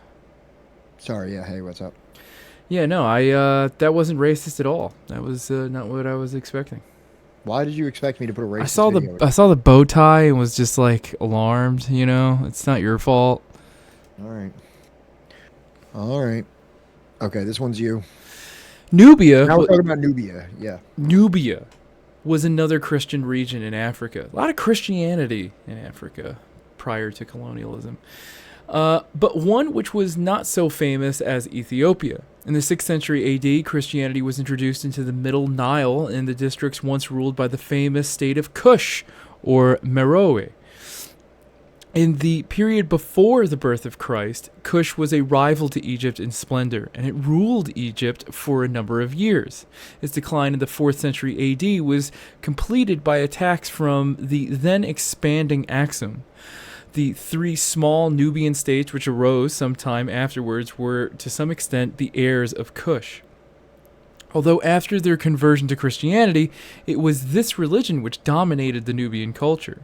Sorry, yeah, hey, what's up? Yeah, no, that wasn't racist at all. That was not what I was expecting. Why did you expect me to put a racist video I saw the bow tie and was just like alarmed, you know? It's not your fault. All right. Okay, this one's you. Nubia. Now we're talking about Nubia, yeah. Nubia was another Christian region in Africa. A lot of Christianity in Africa prior to colonialism. But one which was not so famous as Ethiopia. In the 6th century AD, Christianity was introduced into the Middle Nile in the districts once ruled by the famous state of Kush, or Meroe. In the period before the birth of Christ, Kush was a rival to Egypt in splendor, and it ruled Egypt for a number of years. Its decline in the 4th century AD was completed by attacks from the then expanding Axum. The 3 small Nubian states which arose sometime afterwards were, to some extent, the heirs of Kush. Although after their conversion to Christianity, it was this religion which dominated the Nubian culture.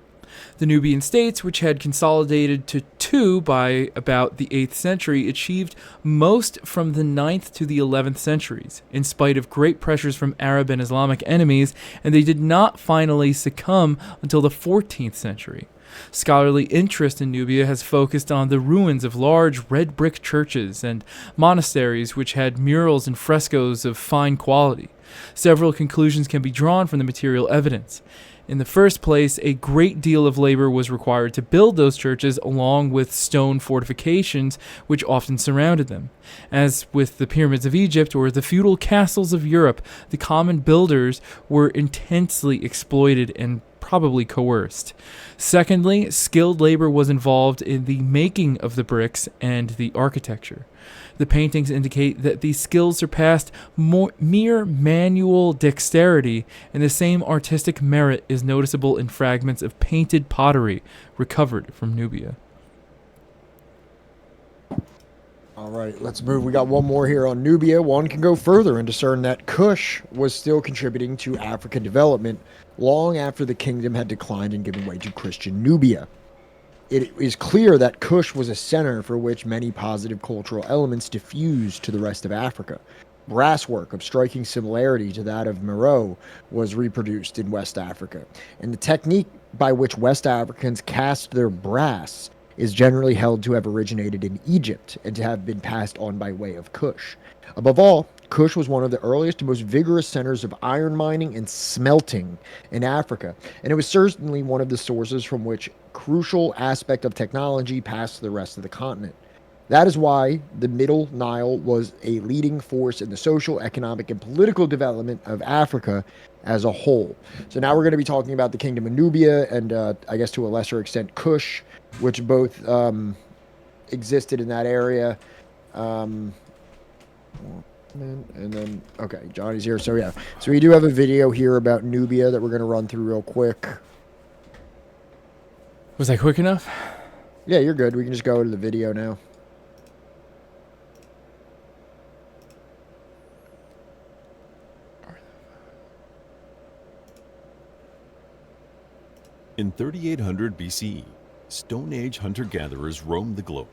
The Nubian states, which had consolidated to 2 by about the 8th century, achieved most from the 9th to the 11th centuries, in spite of great pressures from Arab and Islamic enemies, and they did not finally succumb until the 14th century. Scholarly interest in Nubia has focused on the ruins of large red brick churches and monasteries which had murals and frescoes of fine quality. Several conclusions can be drawn from the material evidence. In the first place, a great deal of labor was required to build those churches along with stone fortifications which often surrounded them. As with the pyramids of Egypt or the feudal castles of Europe, the common builders were intensely exploited and probably coerced. Secondly, skilled labor was involved in the making of the bricks and the architecture. The paintings indicate that these skills surpassed mere manual dexterity, and the same artistic merit is noticeable in fragments of painted pottery recovered from Nubia. All right, let's move. We got one more here on Nubia. One can go further and discern that Kush was still contributing to African development long after the kingdom had declined and given way to Christian Nubia. It is clear that Kush was a center for which many positive cultural elements diffused to the rest of Africa. Brasswork of striking similarity to that of Meroe was reproduced in West Africa, and the technique by which West Africans cast their brass is generally held to have originated in Egypt and to have been passed on by way of Kush. Above all, Kush was one of the earliest and most vigorous centers of iron mining and smelting in Africa, and it was certainly one of the sources from which crucial aspect of technology passed to the rest of the continent. That is why the Middle Nile was a leading force in the social, economic, and political development of Africa as a whole. So now we're going to be talking about the Kingdom of Nubia and, I guess to a lesser extent, Kush, which both existed in that area. And then, okay, Johnny's here. So yeah, so we do have a video here about Nubia that we're going to run through real quick. Was that quick enough? Yeah, you're good. We can just go to the video now. In 3800 BCE, Stone Age hunter-gatherers roamed the globe.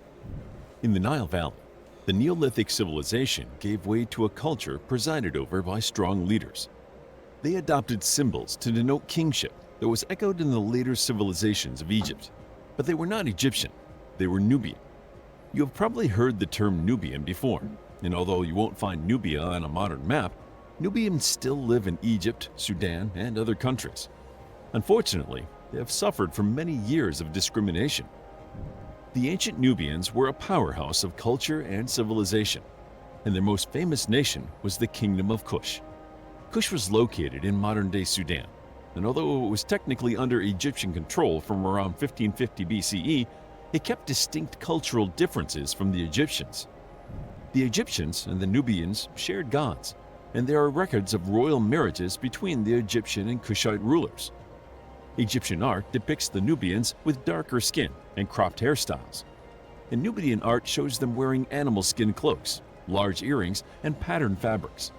In the Nile Valley, the Neolithic civilization gave way to a culture presided over by strong leaders. They adopted symbols to denote kingship that was echoed in the later civilizations of Egypt. But they were not Egyptian, they were Nubian. You have probably heard the term Nubian before, and although you won't find Nubia on a modern map, Nubians still live in Egypt, Sudan, and other countries. Unfortunately, they have suffered from many years of discrimination. The ancient Nubians were a powerhouse of culture and civilization, and their most famous nation was the Kingdom of Kush. Kush was located in modern-day Sudan, and although it was technically under Egyptian control from around 1550 BCE, it kept distinct cultural differences from the Egyptians. The Egyptians and the Nubians shared gods, and there are records of royal marriages between the Egyptian and Kushite rulers. Egyptian art depicts the Nubians with darker skin and cropped hairstyles, and Nubian art shows them wearing animal skin cloaks, large earrings, and patterned fabrics.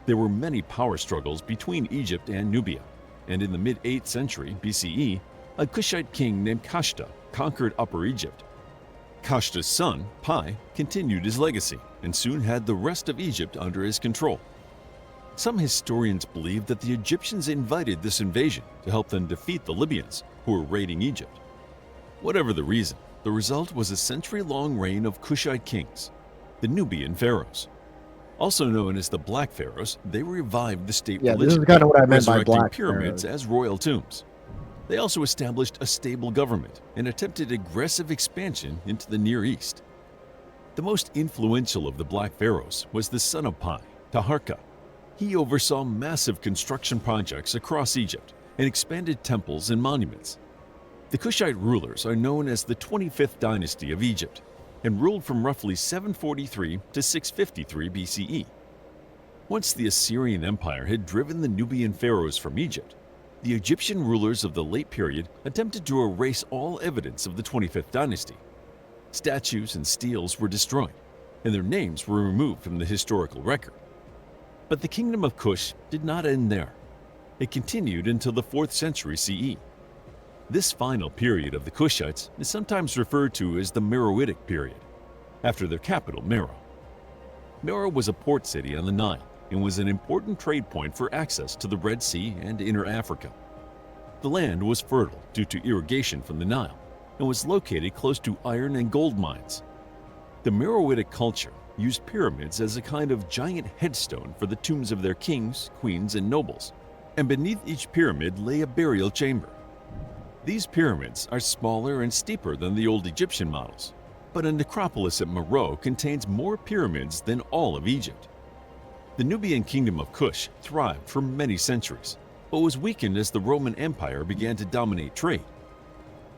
There were many power struggles between Egypt and Nubia, and in the mid-8th century BCE, a Kushite king named Kashta conquered Upper Egypt. Kashta's son, Pi, continued his legacy and soon had the rest of Egypt under his control. Some historians believe that the Egyptians invited this invasion to help them defeat the Libyans, who were raiding Egypt. Whatever the reason, the result was a century-long reign of Kushite kings, the Nubian pharaohs. Also known as the Black Pharaohs, they revived the state religion, this is kind of what I meant by resurrecting Black pyramids Pharaohs. as royal tombs. They also established a stable government and attempted aggressive expansion into the Near East. The most influential of the Black Pharaohs was the son of Pi, Taharka. He oversaw massive construction projects across Egypt and expanded temples and monuments. The Kushite rulers are known as the 25th dynasty of Egypt and ruled from roughly 743 to 653 BCE. Once the Assyrian Empire had driven the Nubian pharaohs from Egypt, the Egyptian rulers of the late period attempted to erase all evidence of the 25th dynasty. Statues and steles were destroyed, and their names were removed from the historical record. But the Kingdom of Kush did not end there. It continued until the 4th century CE. This final period of the Kushites is sometimes referred to as the Meroitic period, after their capital, Meroe. Meroe was a port city on the Nile and was an important trade point for access to the Red Sea and Inner Africa. The land was fertile due to irrigation from the Nile and was located close to iron and gold mines. The Meroitic culture used pyramids as a kind of giant headstone for the tombs of their kings, queens, and nobles, and beneath each pyramid lay a burial chamber. These pyramids are smaller and steeper than the old Egyptian models, but a necropolis at Meroe contains more pyramids than all of Egypt. The Nubian kingdom of Kush thrived for many centuries, but was weakened as the Roman Empire began to dominate trade.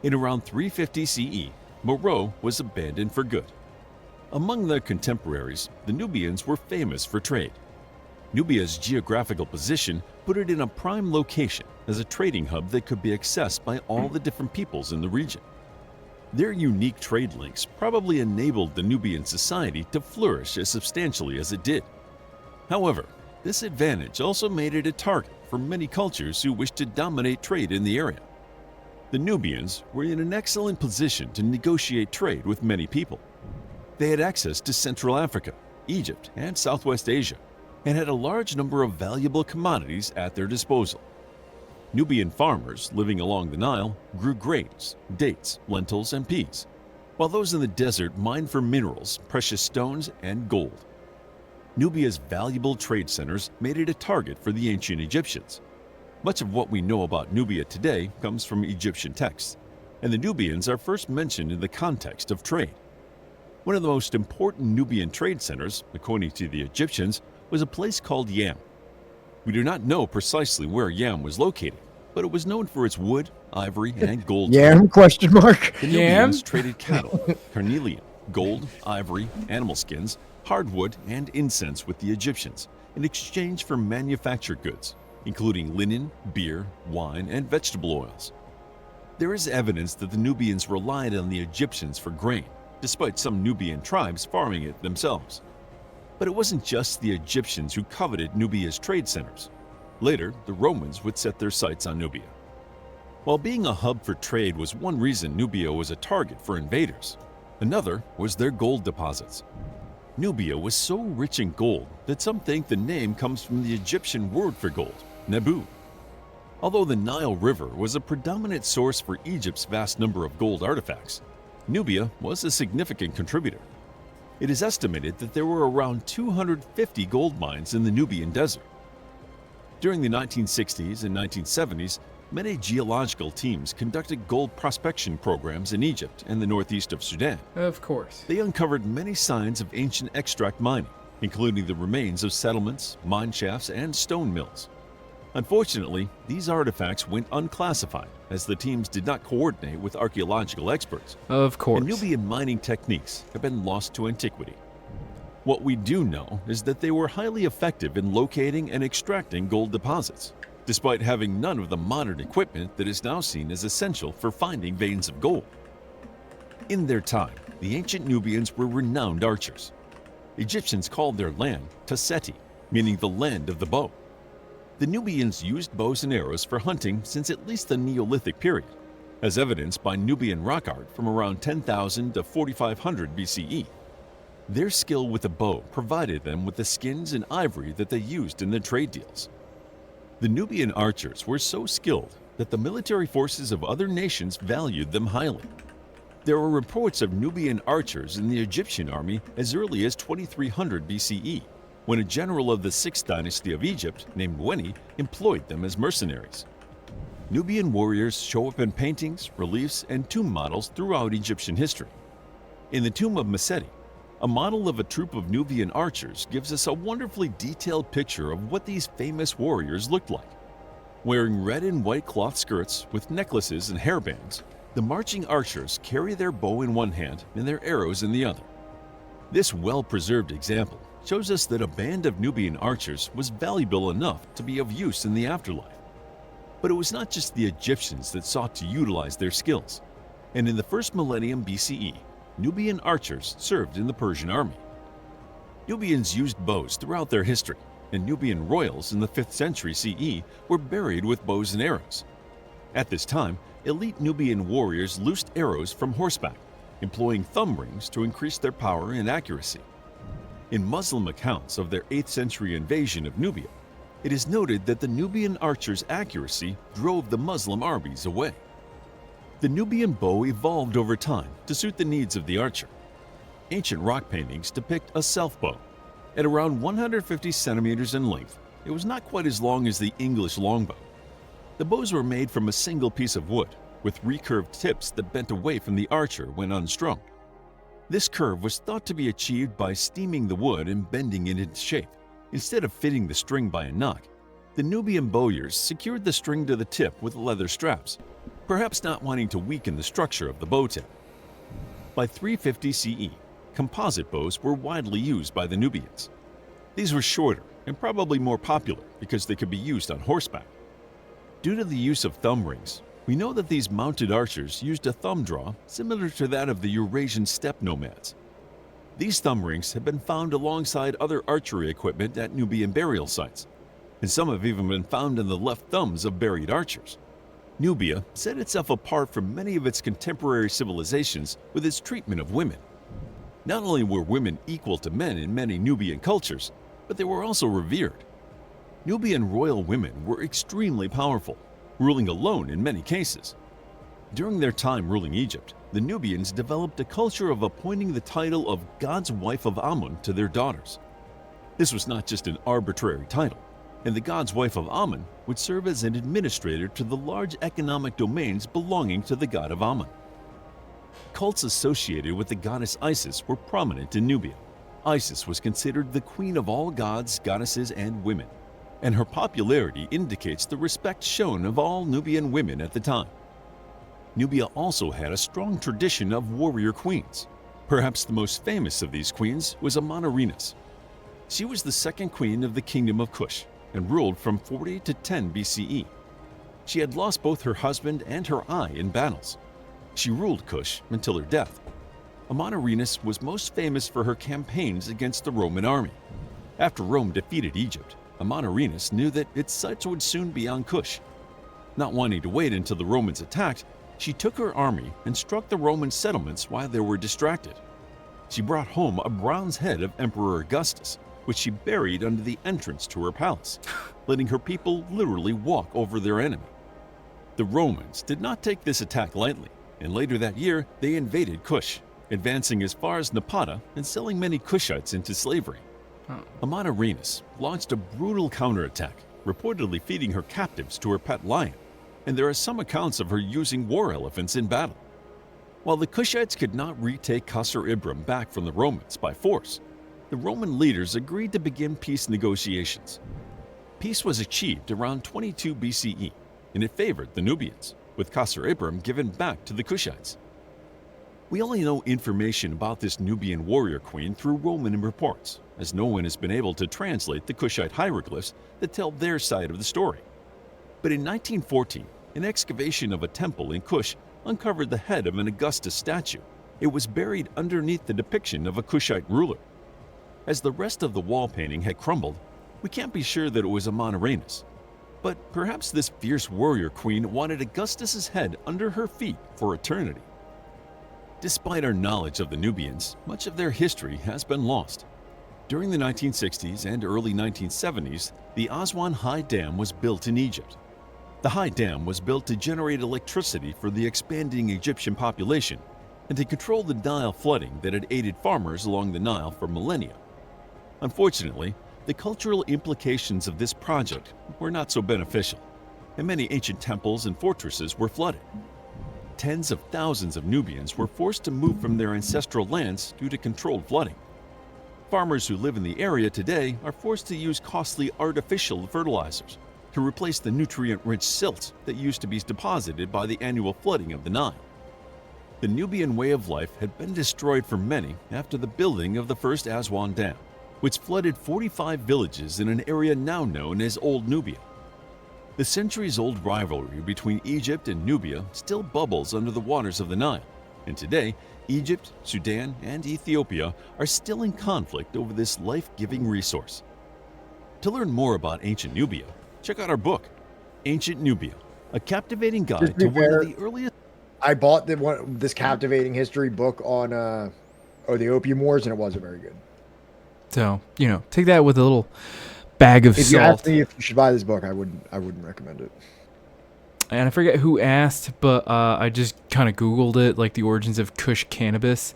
In around 350 CE, Meroe was abandoned for good. Among their contemporaries, the Nubians were famous for trade. Nubia's geographical position put it in a prime location as a trading hub that could be accessed by all the different peoples in the region. Their unique trade links probably enabled the Nubian society to flourish as substantially as it did. However, this advantage also made it a target for many cultures who wished to dominate trade in the area. The Nubians were in an excellent position to negotiate trade with many people. They had access to Central Africa, Egypt, and Southwest Asia, and had a large number of valuable commodities at their disposal. Nubian farmers living along the Nile grew grains, dates, lentils, and peas, while those in the desert mined for minerals, precious stones, and gold. Nubia's valuable trade centers made it a target for the ancient Egyptians. Much of what we know about Nubia today comes from Egyptian texts, and the Nubians are first mentioned in the context of trade. One of the most important Nubian trade centers, according to the Egyptians, was a place called Yam. We do not know precisely where Yam was located, but it was known for its wood, ivory, and gold. Yam? Question mark. The Nubians traded cattle, carnelian, gold, ivory, animal skins, hardwood, and incense with the Egyptians in exchange for manufactured goods, including linen, beer, wine, and vegetable oils. There is evidence that the Nubians relied on the Egyptians for grain, despite some Nubian tribes farming it themselves. But it wasn't just the Egyptians who coveted Nubia's trade centers. Later, the Romans would set their sights on Nubia. While being a hub for trade was one reason Nubia was a target for invaders, another was their gold deposits. Nubia was so rich in gold that some think the name comes from the Egyptian word for gold, Nebu. Although the Nile River was a predominant source for Egypt's vast number of gold artifacts, Nubia was a significant contributor. It is estimated that there were around 250 gold mines in the Nubian desert. During the 1960s and 1970s, many geological teams conducted gold prospection programs in Egypt and the northeast of Sudan. Of course. They uncovered many signs of ancient extract mining, including the remains of settlements, mine shafts, and stone mills. Unfortunately, these artifacts went unclassified as the teams did not coordinate with archaeological experts. Of course. And Nubian mining techniques have been lost to antiquity. What we do know is that they were highly effective in locating and extracting gold deposits, despite having none of the modern equipment that is now seen as essential for finding veins of gold. In their time, the ancient Nubians were renowned archers. Egyptians called their land Taseti, meaning the land of the bow. The Nubians used bows and arrows for hunting since at least the Neolithic period, as evidenced by Nubian rock art from around 10,000 to 4,500 BCE. Their skill with the bow provided them with the skins and ivory that they used in their trade deals. The Nubian archers were so skilled that the military forces of other nations valued them highly. There are reports of Nubian archers in the Egyptian army as early as 2300 BCE, when a general of the 6th dynasty of Egypt named Weni employed them as mercenaries. Nubian warriors show up in paintings, reliefs, and tomb models throughout Egyptian history. In the tomb of Meseti, a model of a troop of Nubian archers gives us a wonderfully detailed picture of what these famous warriors looked like. Wearing red and white cloth skirts with necklaces and hairbands, the marching archers carry their bow in one hand and their arrows in the other. This well-preserved example shows us that a band of Nubian archers was valuable enough to be of use in the afterlife. But it was not just the Egyptians that sought to utilize their skills, and in the first millennium BCE, Nubian archers served in the Persian army. Nubians used bows throughout their history, and Nubian royals in the 5th century CE were buried with bows and arrows. At this time, elite Nubian warriors loosed arrows from horseback, employing thumb rings to increase their power and accuracy. In Muslim accounts of their 8th century invasion of Nubia, It is noted that the Nubian archer's accuracy drove the Muslim armies away. The Nubian bow evolved over time to suit the needs of the archer. Ancient rock paintings depict a self-bow. At around 150 centimeters in length, it was not quite as long as the English longbow. The bows were made from a single piece of wood, with recurved tips that bent away from the archer when unstrung. This curve was thought to be achieved by steaming the wood and bending it into shape. Instead of fitting the string by a knot, the Nubian bowyers secured the string to the tip with leather straps, perhaps not wanting to weaken the structure of the bow tip. By 350 CE, composite bows were widely used by the Nubians. These were shorter and probably more popular because they could be used on horseback. Due to the use of thumb rings, we know that these mounted archers used a thumb draw similar to that of the Eurasian steppe nomads. These thumb rings have been found alongside other archery equipment at Nubian burial sites, and some have even been found in the left thumbs of buried archers. Nubia set itself apart from many of its contemporary civilizations with its treatment of women. Not only were women equal to men in many Nubian cultures, but they were also revered. Nubian royal women were extremely powerful, ruling alone in many cases. During their time ruling Egypt, the Nubians developed a culture of appointing the title of God's wife of Amun to their daughters. This was not just an arbitrary title, and the God's wife of Amun would serve as an administrator to the large economic domains belonging to the god of Amun. Cults associated with the goddess Isis were prominent in Nubia. Isis was considered the queen of all gods, goddesses, and women, and her popularity indicates the respect shown of all Nubian women at the time. Nubia also had a strong tradition of warrior queens. Perhaps the most famous of these queens was Amanirenas. She was the second queen of the kingdom of Kush and ruled from 40 to 10 BCE. She had lost both her husband and her eye in battles. She ruled Kush until her death. Amanirenas was most famous for her campaigns against the Roman army. After Rome defeated Egypt, Amanirenas knew that its sights would soon be on Kush. Not wanting to wait until the Romans attacked, she took her army and struck the Roman settlements while they were distracted. She brought home a bronze head of Emperor Augustus, which she buried under the entrance to her palace, letting her people literally walk over their enemy. The Romans did not take this attack lightly, and later that year they invaded Kush, advancing as far as Napata and selling many Kushites into slavery. Amanirenas launched a brutal counterattack, reportedly feeding her captives to her pet lion, and there are some accounts of her using war elephants in battle. While the Kushites could not retake Qasr Ibrim back from the Romans by force, the Roman leaders agreed to begin peace negotiations. Peace was achieved around 22 BCE, and it favored the Nubians, with Qasr Ibrim given back to the Kushites. We only know information about this Nubian warrior queen through Roman reports, as no one has been able to translate the Kushite hieroglyphs that tell their side of the story. But in 1914, an excavation of a temple in Kush uncovered the head of an Augustus statue. It was buried underneath the depiction of a Kushite ruler. As the rest of the wall painting had crumbled, we can't be sure that it was Amanirenas. But perhaps this fierce warrior queen wanted Augustus's head under her feet for eternity. Despite our knowledge of the Nubians, much of their history has been lost. During the 1960s and early 1970s, the Aswan High Dam was built in Egypt. The High Dam was built to generate electricity for the expanding Egyptian population and to control the Nile flooding that had aided farmers along the Nile for millennia. Unfortunately, the cultural implications of this project were not so beneficial, and many ancient temples and fortresses were flooded. Tens of thousands of Nubians were forced to move from their ancestral lands due to controlled flooding. Farmers who live in the area today are forced to use costly artificial fertilizers to replace the nutrient-rich silt that used to be deposited by the annual flooding of the Nile. The Nubian way of life had been destroyed for many after the building of the first Aswan Dam, which flooded 45 villages in an area now known as Old Nubia. The centuries-old rivalry between Egypt and Nubia still bubbles under the waters of the Nile, and today, Egypt, Sudan, and Ethiopia are still in conflict over this life-giving resource. To learn more about ancient Nubia, check out our book, Ancient Nubia, a captivating guide to one of the earliest... I bought this captivating history book on the Opium Wars, and it wasn't very good. So, take that with a little bag of If you asked salt. me if you should buy this book, I wouldn't recommend it. And I forget who asked, but I just kind of Googled it. Like, the origins of Kush cannabis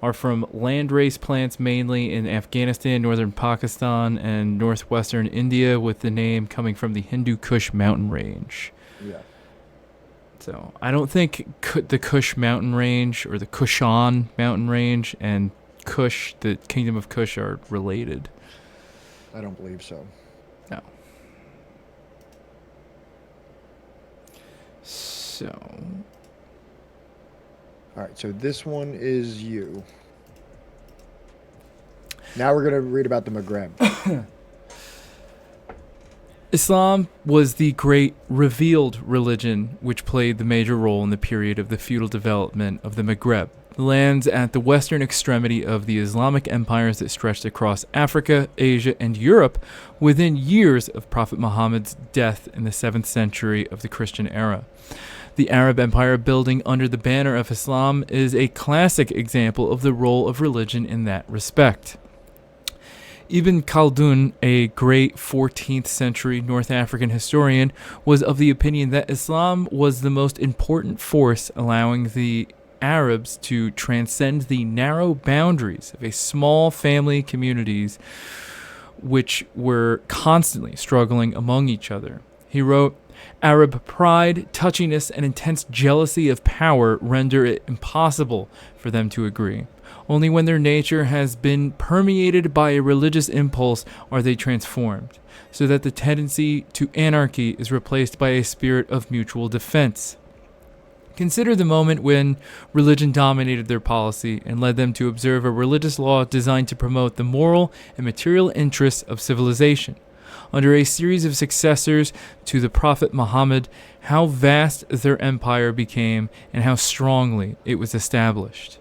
are from landrace plants mainly in Afghanistan, northern Pakistan, and northwestern India, with the name coming from the Hindu Kush mountain range. Yeah. So I don't think the Kush mountain range or the Kushan mountain range and Kush, the kingdom of Kush, are related. I don't believe so. No. So. All right, so this one is you. Now we're going to read about the Maghreb. Islam was the great revealed religion which played the major role in the period of the feudal development of the Maghreb, lands at the western extremity of the Islamic empires that stretched across Africa, Asia, and Europe within years of Prophet Muhammad's death in the 7th century of the Christian era. The Arab Empire building under the banner of Islam is a classic example of the role of religion in that respect. Ibn Khaldun, a great 14th century North African historian, was of the opinion that Islam was the most important force allowing the Arabs to transcend the narrow boundaries of a small family communities which were constantly struggling among each other. He wrote, "Arab pride, touchiness, and intense jealousy of power render it impossible for them to agree. Only when their nature has been permeated by a religious impulse are they transformed, so that the tendency to anarchy is replaced by a spirit of mutual defense. Consider the moment when religion dominated their policy and led them to observe a religious law designed to promote the moral and material interests of civilization. Under a series of successors to the Prophet Muhammad, how vast their empire became and how strongly it was established."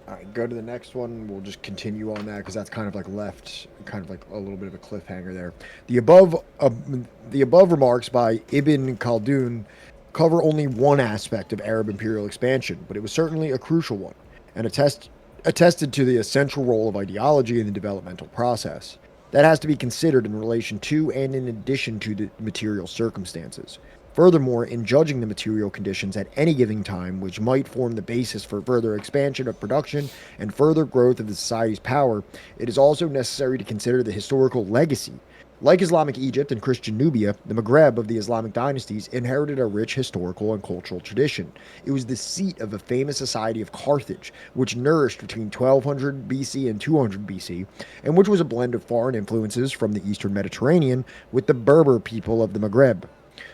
All right, go to the next one. We'll just continue on that because that's kind of like left, kind of like a little bit of a cliffhanger there. The above remarks by Ibn Khaldun cover only one aspect of Arab imperial expansion, but it was certainly a crucial one, and attested to the essential role of ideology in the developmental process. That has to be considered in relation to and in addition to the material circumstances. Furthermore, in judging the material conditions at any given time, which might form the basis for further expansion of production and further growth of the society's power, it is also necessary to consider the historical legacy. Like Islamic Egypt and Christian Nubia, the Maghreb of the Islamic dynasties inherited a rich historical and cultural tradition. It was the seat of a famous society of Carthage, which nourished between 1200 BC and 200 BC, and which was a blend of foreign influences from the eastern Mediterranean with the Berber people of the Maghreb.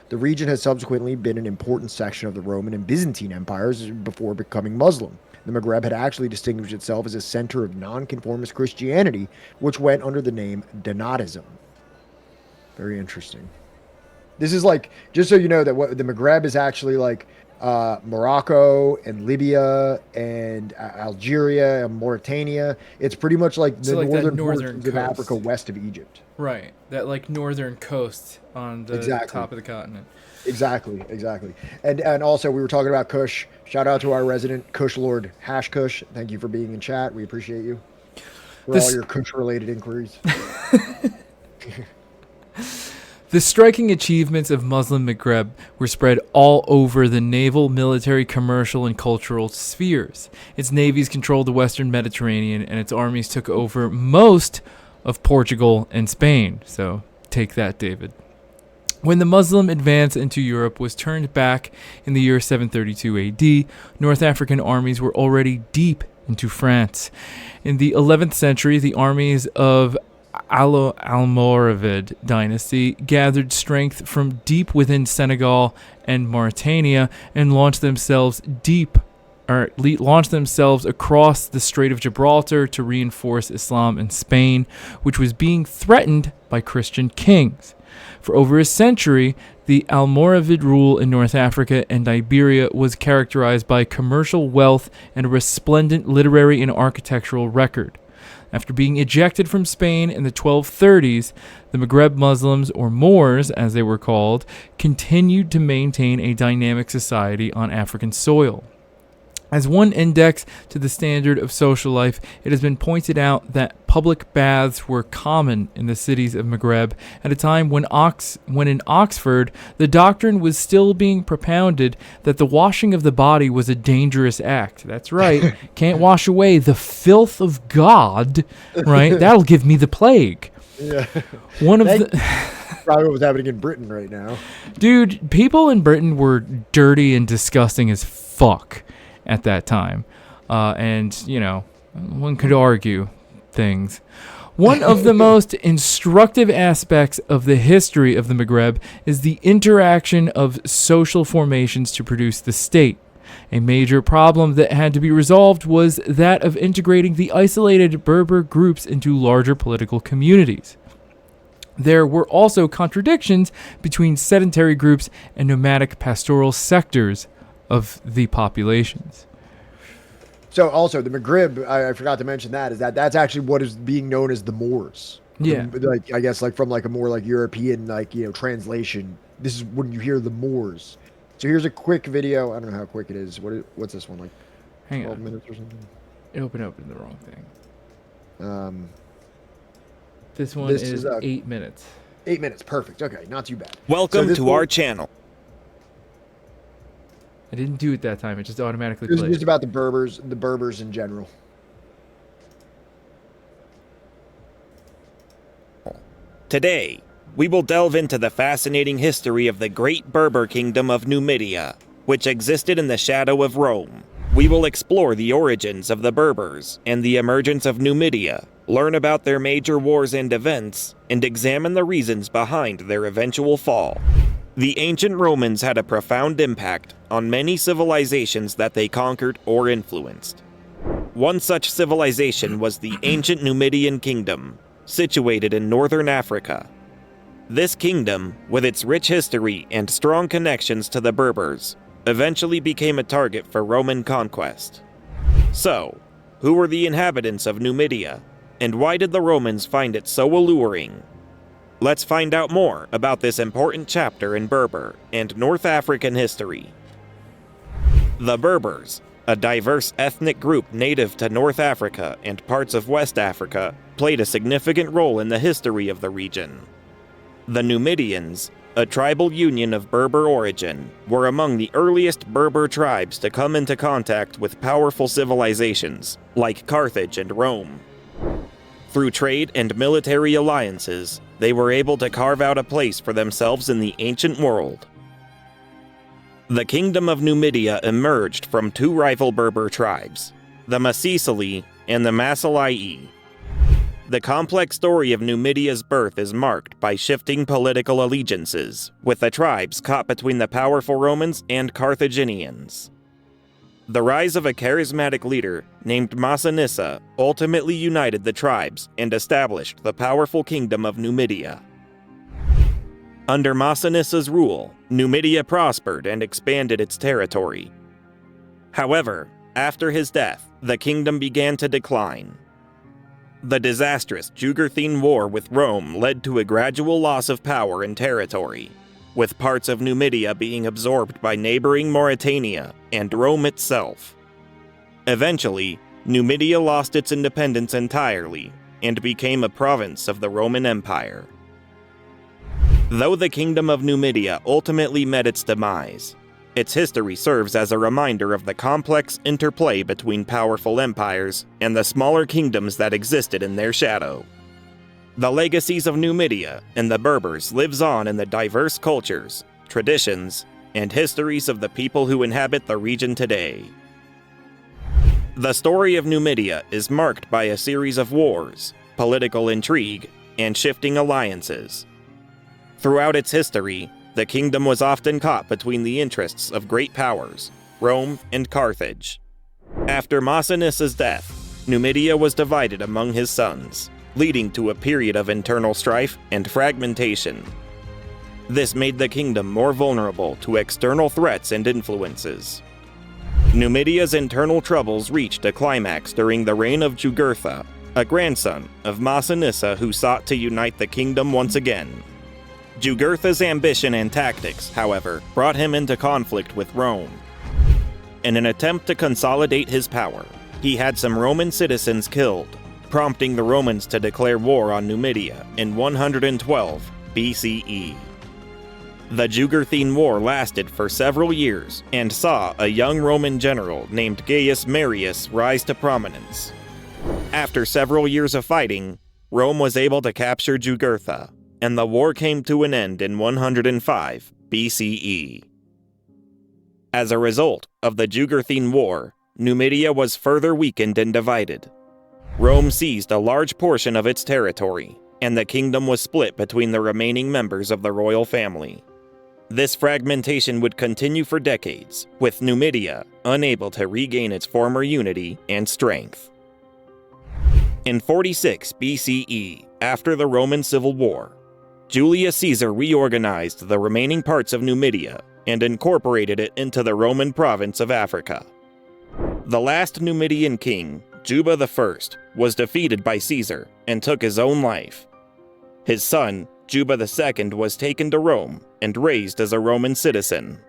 The region has subsequently been an important section of the Roman and Byzantine empires before becoming Muslim. The Maghreb had actually distinguished itself as a center of nonconformist Christianity, which went under the name Demonized. Very interesting. This is like, just so you know, that what the Maghreb is actually like Morocco and Libya and Algeria and Mauritania. It's pretty much like the like northern northern portions of coast. Africa west of Egypt. Right, that like northern coast on the top of the continent. Exactly. And also, we were talking about Kush. Shout out to our resident Kush Lord, Hash Kush. Thank you for being in chat. We appreciate you for all your Kush-related inquiries. The striking achievements of Muslim Maghreb were spread all over the naval, military, commercial, and cultural spheres. Its navies controlled the western Mediterranean, and its armies took over most of Portugal and Spain. So take that, David. When the Muslim advance into Europe was turned back in the year 732 AD, North African armies were already deep into France. In the 11th century, the armies of Almoravid dynasty gathered strength from deep within Senegal and Mauritania and launched themselves across the Strait of Gibraltar to reinforce Islam in Spain, which was being threatened by Christian kings. For over a century, the Almoravid rule in North Africa and Iberia was characterized by commercial wealth and a resplendent literary and architectural record. After being ejected from Spain in the 1230s, the Maghreb Muslims, or Moors as they were called, continued to maintain a dynamic society on African soil. As one index to the standard of social life, it has been pointed out that public baths were common in the cities of Maghreb at a time when in Oxford, the doctrine was still being propounded that the washing of the body was a dangerous act. That's right. Can't wash away the filth of God, right? That'll give me the plague. Yeah. One of the... Probably what's happening in Britain right now. Dude, people in Britain were dirty and disgusting as fuck at that time. And, you know, one could argue things. One of the most instructive aspects of the history of the Maghreb is the interaction of social formations to produce the state. A major problem that had to be resolved was that of integrating the isolated Berber groups into larger political communities. There were also contradictions between sedentary groups and nomadic pastoral sectors of the populations. So also the Maghreb, I forgot to mention that, is that's actually what is being known as the Moors. Yeah. Like, I guess, like, from like a more like European, like, you know, translation. This is when you hear the Moors. So here's a quick video. I don't know how quick it is. What's this one, like? Hang 12 on. minutes or something? It opened up in the wrong thing. This one this is 8 minutes. 8 minutes, perfect. Okay, not too bad. Welcome to our channel. I didn't do it that time. It just automatically This is played. just about the Berbers in general. Today, we will delve into the fascinating history of the great Berber kingdom of Numidia, which existed in the shadow of Rome. We will explore the origins of the Berbers and the emergence of Numidia, learn about their major wars and events, and examine the reasons behind their eventual fall. The ancient Romans had a profound impact on many civilizations that they conquered or influenced. One such civilization was the ancient Numidian kingdom, situated in northern Africa. This kingdom, with its rich history and strong connections to the Berbers, eventually became a target for Roman conquest. So, who were the inhabitants of Numidia, and why did the Romans find it so alluring? Let's find out more about this important chapter in Berber and North African history. The Berbers, a diverse ethnic group native to North Africa and parts of West Africa, played a significant role in the history of the region. The Numidians, a tribal union of Berber origin, were among the earliest Berber tribes to come into contact with powerful civilizations like Carthage and Rome. Through trade and military alliances, they were able to carve out a place for themselves in the ancient world. The kingdom of Numidia emerged from two rival Berber tribes, the Masisili and the Masalai. The complex story of Numidia's birth is marked by shifting political allegiances, with the tribes caught between the powerful Romans and Carthaginians. The rise of a charismatic leader named Masinissa ultimately united the tribes and established the powerful kingdom of Numidia. Under Masinissa's rule, Numidia prospered and expanded its territory. However, after his death, the kingdom began to decline. The disastrous Jugurthine War with Rome led to a gradual loss of power and territory, with parts of Numidia being absorbed by neighboring Mauritania and Rome itself. Eventually, Numidia lost its independence entirely and became a province of the Roman Empire. Though the Kingdom of Numidia ultimately met its demise, its history serves as a reminder of the complex interplay between powerful empires and the smaller kingdoms that existed in their shadow. The legacies of Numidia and the Berbers lives on in the diverse cultures, traditions, and histories of the people who inhabit the region today. The story of Numidia is marked by a series of wars, political intrigue, and shifting alliances. Throughout its history, the kingdom was often caught between the interests of great powers, Rome and Carthage. After Masinissa's death, Numidia was divided among his sons, leading to a period of internal strife and fragmentation. This made the kingdom more vulnerable to external threats and influences. Numidia's internal troubles reached a climax during the reign of Jugurtha, a grandson of Masinissa who sought to unite the kingdom once again. Jugurtha's ambition and tactics, however, brought him into conflict with Rome. in an attempt to consolidate his power. He had some Roman citizens killed, prompting the Romans to declare war on Numidia in 112 BCE. The Jugurthine War lasted for several years and saw a young Roman general named Gaius Marius rise to prominence. After several years of fighting, Rome was able to capture Jugurtha, and the war came to an end in 105 BCE. As a result of the Jugurthine War, Numidia was further weakened and divided. Rome seized a large portion of its territory, and the kingdom was split between the remaining members of the royal family. This fragmentation would continue for decades, with Numidia unable to regain its former unity and strength. In 46 BCE, after the Roman Civil War, Julius Caesar reorganized the remaining parts of Numidia and incorporated it into the Roman province of Africa. The last Numidian king, Juba I, was defeated by Caesar and took his own life. His son, Juba II, was taken to Rome and raised as a Roman citizen.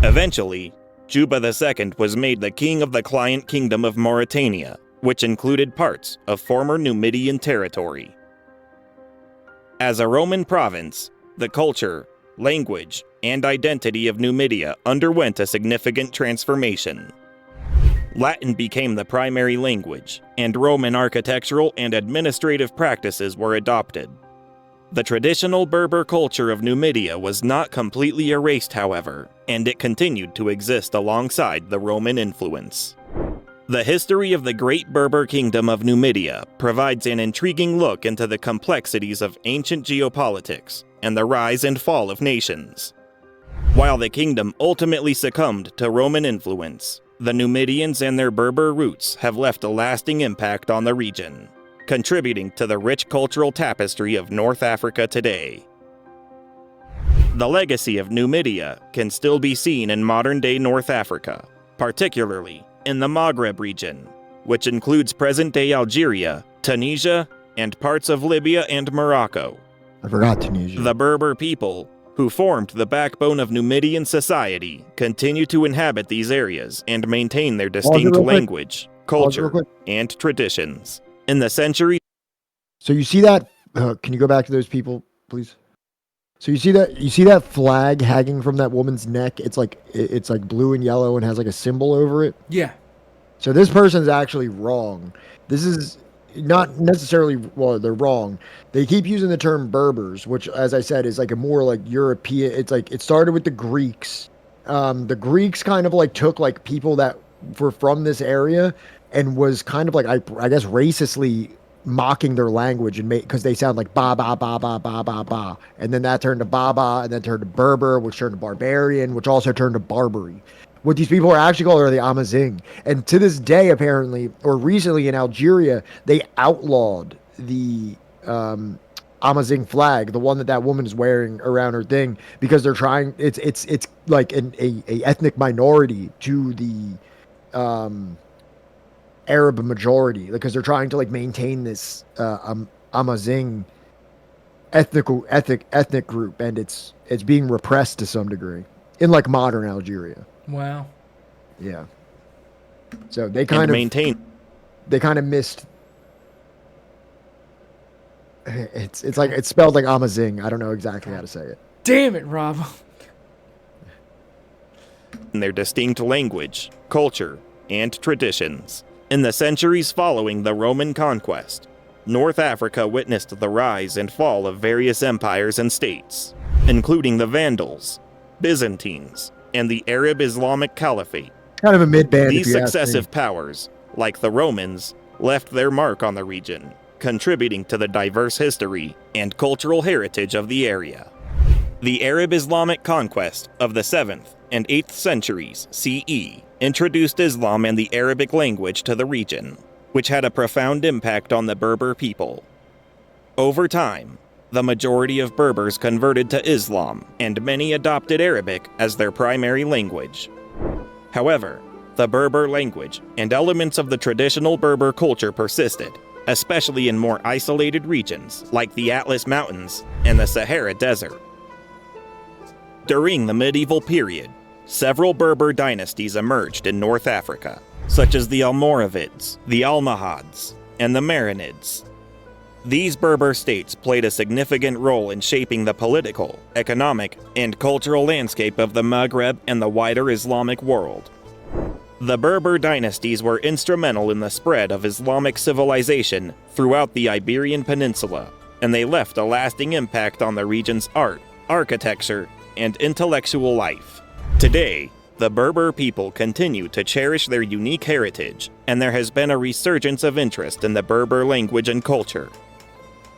Eventually, Juba II was made the king of the client kingdom of Mauritania, which included parts of former Numidian territory. As a Roman province, the culture, language, and identity of Numidia underwent a significant transformation. Latin became the primary language, and Roman architectural and administrative practices were adopted. The traditional Berber culture of Numidia was not completely erased, however, and it continued to exist alongside the Roman influence. The history of the Great Berber Kingdom of Numidia provides an intriguing look into the complexities of ancient geopolitics and the rise and fall of nations. While the kingdom ultimately succumbed to Roman influence, the Numidians and their Berber roots have left a lasting impact on the region, contributing to the rich cultural tapestry of North Africa today. The legacy of Numidia can still be seen in modern-day North Africa, particularly in the Maghreb region, which includes present-day Algeria, Tunisia, and parts of Libya and Morocco. I forgot Tunisia. The Berber people, who formed the backbone of Numidian society, continue to inhabit these areas and maintain their distinct language, culture, and traditions. In the century... So you see that? Can you go back to those people, please? So you see that flag hanging from that woman's neck? It's like blue and yellow and has like a symbol over it. Yeah. So this person's actually wrong. This is not necessarily, well, they're wrong. They keep using the term Berbers, which, as I said, is like a more like European. It's like it started with the Greeks. The Greeks kind of like took like people that were from this area and was kind of like I guess racistly mocking their language and because they sound like ba ba ba ba ba ba ba, and then that turned to Baba, and then turned to Berber, which turned to barbarian, which also turned to Barbary. What these people are actually called are the Amazigh, and to this day, apparently, or recently in Algeria, they outlawed the Amazigh flag, the one that woman is wearing around her thing, because they're trying. It's like a ethnic minority to the Arab majority, because they're trying to like maintain this Amazigh ethnic group, and it's being repressed to some degree in like modern Algeria. Wow. Yeah. So they kind of missed. It's like it's spelled like Amazigh. I don't know exactly how to say it. Damn it, Rob. In their distinct language, culture, and traditions. In the centuries following the Roman conquest, North Africa witnessed the rise and fall of various empires and states, including the Vandals, Byzantines, and the Arab Islamic Caliphate. Kind of a mid-band. These successive powers, like the Romans, left their mark on the region, contributing to the diverse history and cultural heritage of the area. The Arab Islamic conquest of the 7th and 8th centuries CE introduced Islam and the Arabic language to the region, which had a profound impact on the Berber people. Over time, the majority of Berbers converted to Islam, and many adopted Arabic as their primary language. However, the Berber language and elements of the traditional Berber culture persisted, especially in more isolated regions like the Atlas Mountains and the Sahara Desert. During the medieval period, several Berber dynasties emerged in North Africa, such as the Almoravids, the Almohads, and the Marinids. These Berber states played a significant role in shaping the political, economic, and cultural landscape of the Maghreb and the wider Islamic world. The Berber dynasties were instrumental in the spread of Islamic civilization throughout the Iberian Peninsula, and they left a lasting impact on the region's art, architecture, and intellectual life. Today, the Berber people continue to cherish their unique heritage, and there has been a resurgence of interest in the Berber language and culture.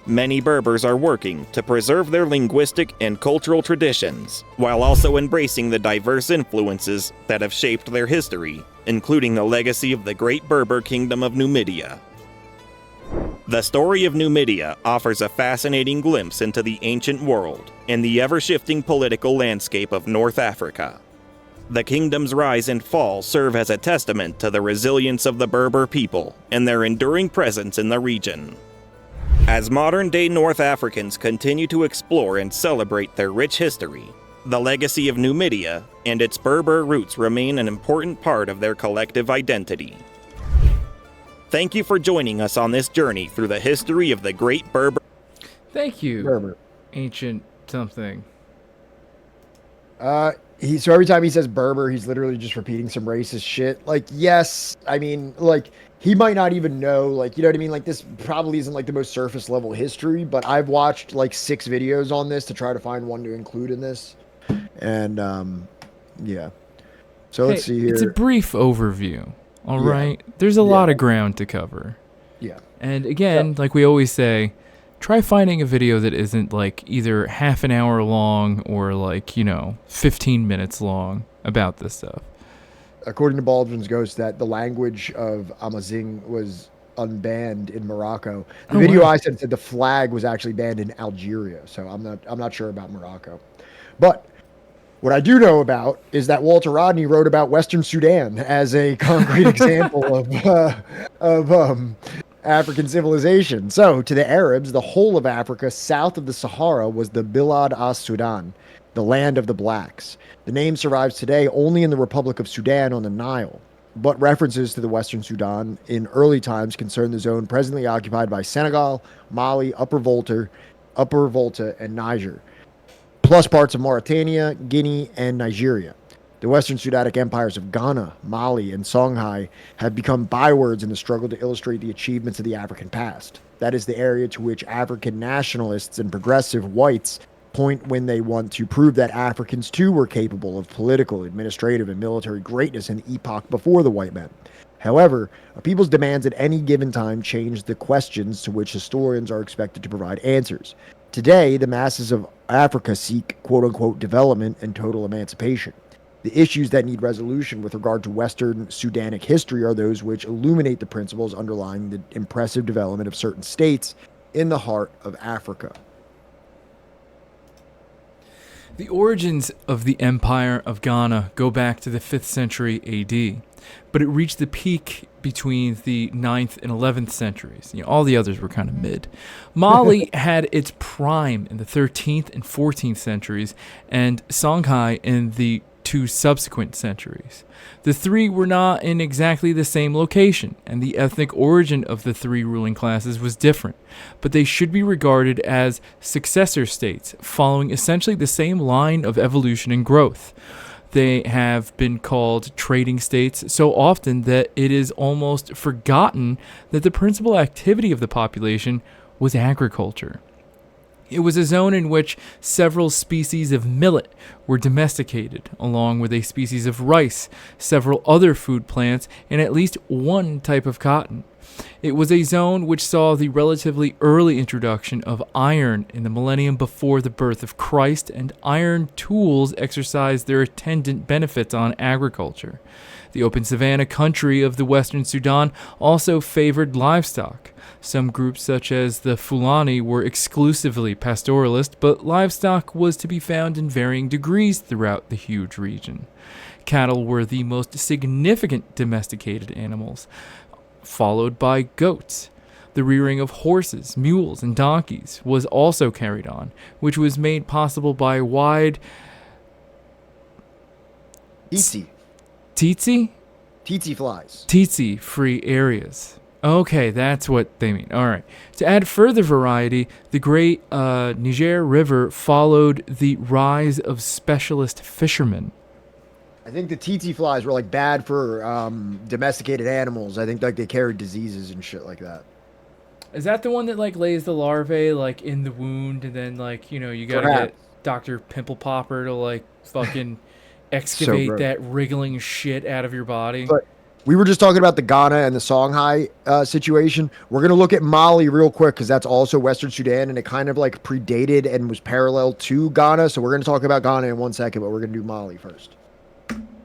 Many Berbers are working to preserve their linguistic and cultural traditions, while also embracing the diverse influences that have shaped their history, including the legacy of the Great Berber Kingdom of Numidia. The story of Numidia offers a fascinating glimpse into the ancient world and the ever-shifting political landscape of North Africa. The kingdom's rise and fall serve as a testament to the resilience of the Berber people and their enduring presence in the region. As modern-day North Africans continue to explore and celebrate their rich history, the legacy of Numidia and its Berber roots remain an important part of their collective identity. Thank you for joining us on this journey through the history of the Great Berber. Thank you, Berber. Ancient something. So every time he says Berber, he's literally just repeating some racist shit. Like, yes, I mean, like, he might not even know, like, you know what I mean? Like, this probably isn't, like, the most surface level history, but I've watched, like, 6 videos on this to try to find one to include in this. And, yeah. So let's see here. It's a brief overview, all right? There's a lot of ground to cover. Yeah. And again, like we always say, try finding a video that isn't, like, either half an hour long or, like, 15 minutes long about this stuff. According to Baldwin's Ghost, that the language of Amazigh was unbanned in Morocco. The video I said the flag was actually banned in Algeria, so I'm not sure about Morocco. But what I do know about is that Walter Rodney wrote about Western Sudan as a concrete example of African civilization. So, to the Arabs, the whole of Africa south of the Sahara was the Bilad as-Sudan, the land of the blacks. The name survives today only in the Republic of Sudan on the Nile, but references to the Western Sudan in early times concern the zone presently occupied by Senegal, Mali, Upper Volta, and Niger, plus parts of Mauritania, Guinea, and Nigeria. The Western Sudanic empires of Ghana, Mali, and Songhai have become bywords in the struggle to illustrate the achievements of the African past. That is the area to which African nationalists and progressive whites point when they want to prove that Africans too were capable of political, administrative, and military greatness in the epoch before the white men. However, a people's demands at any given time change the questions to which historians are expected to provide answers. Today, the masses of Africa seek quote-unquote development and total emancipation. The issues that need resolution with regard to Western Sudanic history are those which illuminate the principles underlying the impressive development of certain states in the heart of Africa. The origins of the Empire of Ghana go back to the 5th century AD, but it reached the peak between the 9th and 11th centuries. All the others were kind of mid. Mali had its prime in the 13th and 14th centuries, and Songhai in the 2 subsequent centuries. The 3 were not in exactly the same location, and the ethnic origin of the 3 ruling classes was different, but they should be regarded as successor states, following essentially the same line of evolution and growth. They have been called trading states so often that it is almost forgotten that the principal activity of the population was agriculture. It was a zone in which several species of millet were domesticated, along with a species of rice, several other food plants, and at least one type of cotton. It was a zone which saw the relatively early introduction of iron in the millennium before the birth of Christ, and iron tools exercised their attendant benefits on agriculture. The open savanna country of the Western Sudan also favored livestock. Some groups, such as the Fulani, were exclusively pastoralist, but livestock was to be found in varying degrees throughout the huge region. Cattle were the most significant domesticated animals, followed by goats. The rearing of horses, mules, and donkeys was also carried on, which was made possible by wide Tsetse. Tsetse? Tsetse flies. Tsetse free areas. Okay, that's what they mean. All right. To add further variety, the great Niger River followed the rise of specialist fishermen. I think the tsetse flies were like bad for domesticated animals. I think like they carried diseases and shit like that. Is that the one that like lays the larvae like in the wound, and then like you gotta Perhaps. get Dr. Pimple Popper to like fucking excavate gross. that wriggling shit out of your body? But we were just talking about the Ghana and the Songhai situation. We're going to look at Mali real quick because that's also Western Sudan, and it kind of like predated and was parallel to Ghana. So we're going to talk about Ghana in 1 second, but we're going to do Mali first.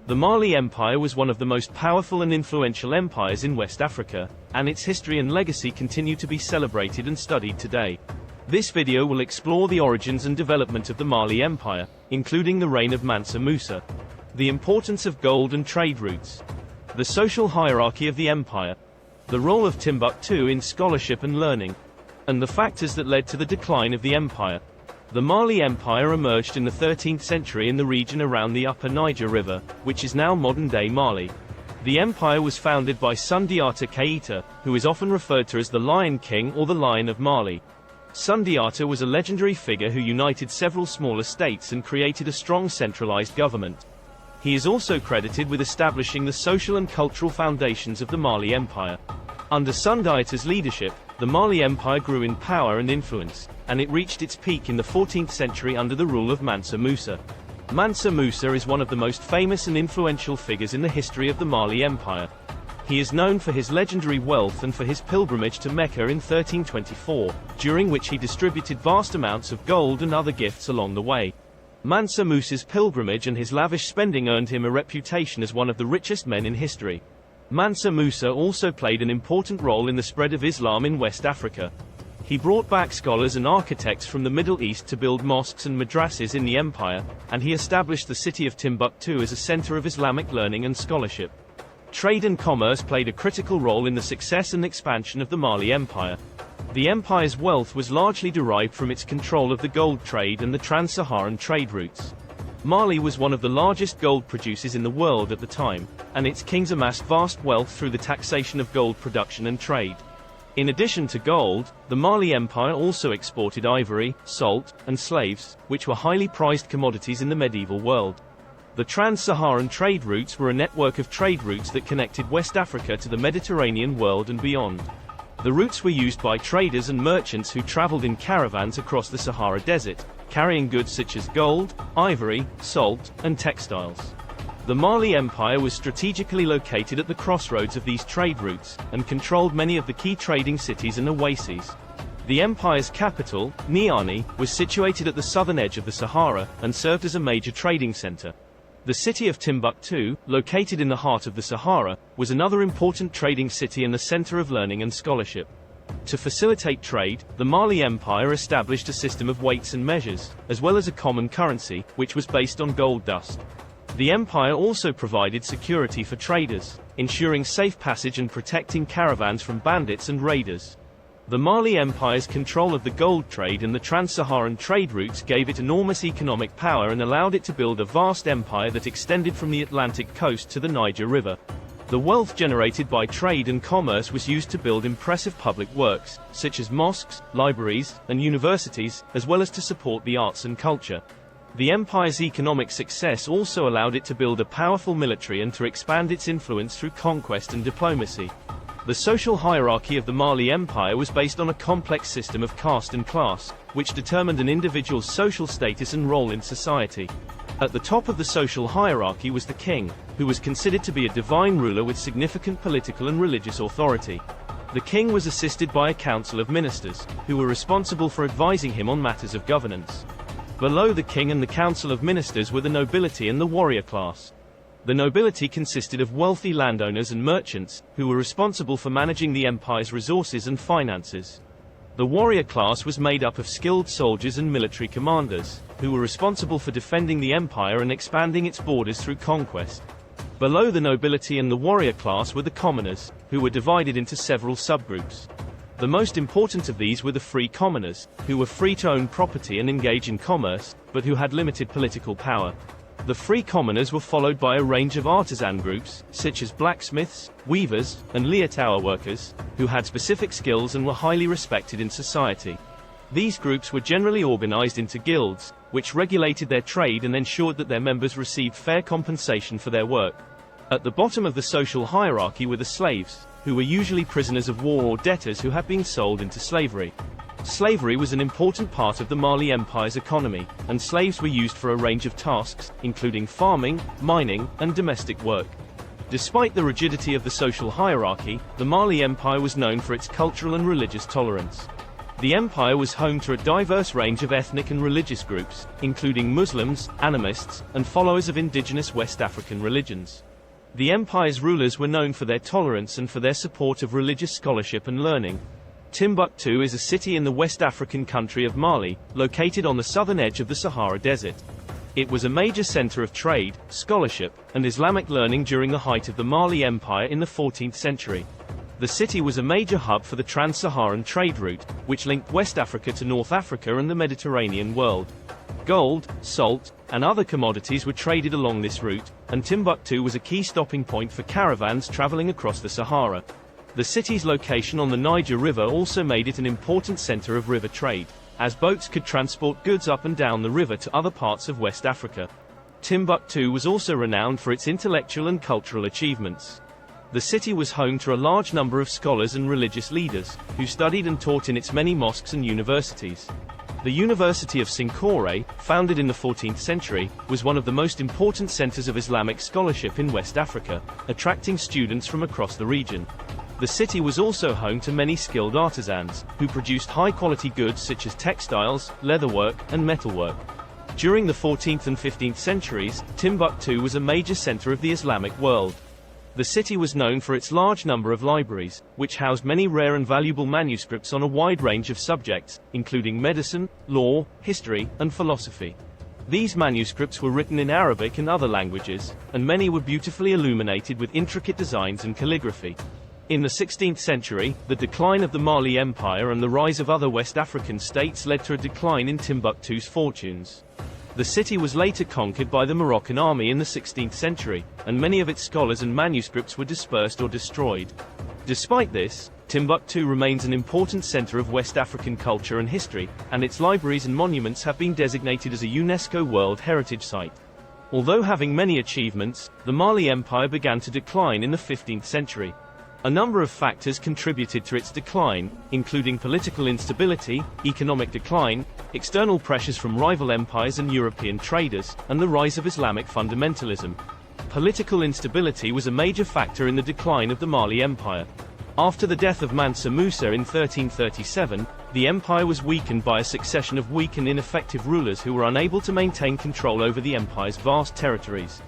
The Mali Empire was one of the most powerful and influential empires in West Africa, and its history and legacy continue to be celebrated and studied today. This video will explore the origins and development of the Mali Empire, including the reign of Mansa Musa, the importance of gold and trade routes, the social hierarchy of the empire, the role of Timbuktu in scholarship and learning, and the factors that led to the decline of the empire. The Mali Empire emerged in the 13th century in the region around the upper Niger River, which is now modern-day Mali. The empire was founded by Sundiata Keita, who is often referred to as the Lion King or the Lion of Mali. Sundiata was a legendary figure who united several smaller states and created a strong centralized government. He is also credited with establishing the social and cultural foundations of the Mali Empire. Under Sundiata's leadership, the Mali Empire grew in power and influence, and it reached its peak in the 14th century under the rule of Mansa Musa. Mansa Musa is one of the most famous and influential figures in the history of the Mali Empire. He is known for his legendary wealth and for his pilgrimage to Mecca in 1324, during which he distributed vast amounts of gold and other gifts along the way. Mansa Musa's pilgrimage and his lavish spending earned him a reputation as one of the richest men in history. Mansa Musa also played an important role in the spread of Islam in West Africa. He brought back scholars and architects from the Middle East to build mosques and madrasas in the empire, and he established the city of Timbuktu as a center of Islamic learning and scholarship. Trade and commerce played a critical role in the success and expansion of the Mali Empire. The empire's wealth was largely derived from its control of the gold trade and the trans-Saharan trade routes. Mali was one of the largest gold producers in the world at the time, and its kings amassed vast wealth through the taxation of gold production and trade. In addition to gold, the Mali Empire also exported ivory, salt, and slaves, which were highly prized commodities in the medieval world. The trans-Saharan trade routes were a network of trade routes that connected West Africa to the Mediterranean world and beyond. The routes were used by traders and merchants who traveled in caravans across the Sahara Desert, carrying goods such as gold, ivory, salt, and textiles. The Mali Empire was strategically located at the crossroads of these trade routes, and controlled many of the key trading cities and oases. The empire's capital, Niamey, was situated at the southern edge of the Sahara, and served as a major trading center. The city of Timbuktu, located in the heart of the Sahara, was another important trading city and the center of learning and scholarship. To facilitate trade, the Mali Empire established a system of weights and measures, as well as a common currency, which was based on gold dust. The empire also provided security for traders, ensuring safe passage and protecting caravans from bandits and raiders. The Mali Empire's control of the gold trade and the trans-Saharan trade routes gave it enormous economic power and allowed it to build a vast empire that extended from the Atlantic coast to the Niger River. The wealth generated by trade and commerce was used to build impressive public works, such as mosques, libraries, and universities, as well as to support the arts and culture. The empire's economic success also allowed it to build a powerful military and to expand its influence through conquest and diplomacy. The social hierarchy of the Mali Empire was based on a complex system of caste and class, which determined an individual's social status and role in society. At the top of the social hierarchy was the king, who was considered to be a divine ruler with significant political and religious authority. The king was assisted by a council of ministers, who were responsible for advising him on matters of governance. Below the king and the council of ministers were the nobility and the warrior class. The nobility consisted of wealthy landowners and merchants, who were responsible for managing the empire's resources and finances. The warrior class was made up of skilled soldiers and military commanders, who were responsible for defending the empire and expanding its borders through conquest. Below the nobility and the warrior class were the commoners, who were divided into several subgroups. The most important of these were the free commoners, who were free to own property and engage in commerce, but who had limited political power. The free commoners were followed by a range of artisan groups, such as blacksmiths, weavers, and Lietower workers, who had specific skills and were highly respected in society. These groups were generally organized into guilds, which regulated their trade and ensured that their members received fair compensation for their work. At the bottom of the social hierarchy were the slaves, who were usually prisoners of war or debtors who had been sold into slavery. Slavery was an important part of the Mali Empire's economy, and slaves were used for a range of tasks, including farming, mining, and domestic work. Despite the rigidity of the social hierarchy, the Mali Empire was known for its cultural and religious tolerance. The empire was home to a diverse range of ethnic and religious groups, including Muslims, animists, and followers of indigenous West African religions. The empire's rulers were known for their tolerance and for their support of religious scholarship and learning. Timbuktu is a city in the West African country of Mali, located on the southern edge of the Sahara Desert. It was a major center of trade, scholarship, and Islamic learning during the height of the Mali Empire in the 14th century. The city was a major hub for the trans-Saharan trade route, which linked West Africa to North Africa and the Mediterranean world. Gold, salt, and other commodities were traded along this route, and Timbuktu was a key stopping point for caravans traveling across the Sahara. The city's location on the Niger River also made it an important center of river trade, as boats could transport goods up and down the river to other parts of West Africa. Timbuktu was also renowned for its intellectual and cultural achievements. The city was home to a large number of scholars and religious leaders, who studied and taught in its many mosques and universities. The University of Sinkore, founded in the 14th century, was one of the most important centers of Islamic scholarship in West Africa, attracting students from across the region. The city was also home to many skilled artisans, who produced high-quality goods such as textiles, leatherwork, and metalwork. During the 14th and 15th centuries, Timbuktu was a major center of the Islamic world. The city was known for its large number of libraries, which housed many rare and valuable manuscripts on a wide range of subjects, including medicine, law, history, and philosophy. These manuscripts were written in Arabic and other languages, and many were beautifully illuminated with intricate designs and calligraphy. In the 16th century, the decline of the Mali Empire and the rise of other West African states led to a decline in Timbuktu's fortunes. The city was later conquered by the Moroccan army in the 16th century, and many of its scholars and manuscripts were dispersed or destroyed. Despite this, Timbuktu remains an important center of West African culture and history, and its libraries and monuments have been designated as a UNESCO World Heritage Site. Although having many achievements, the Mali Empire began to decline in the 15th century. A number of factors contributed to its decline, including political instability, economic decline, external pressures from rival empires and European traders, and the rise of Islamic fundamentalism. Political instability was a major factor in the decline of the Mali Empire. After the death of Mansa Musa in 1337, the empire was weakened by a succession of weak and ineffective rulers who were unable to maintain control over the empire's vast territories.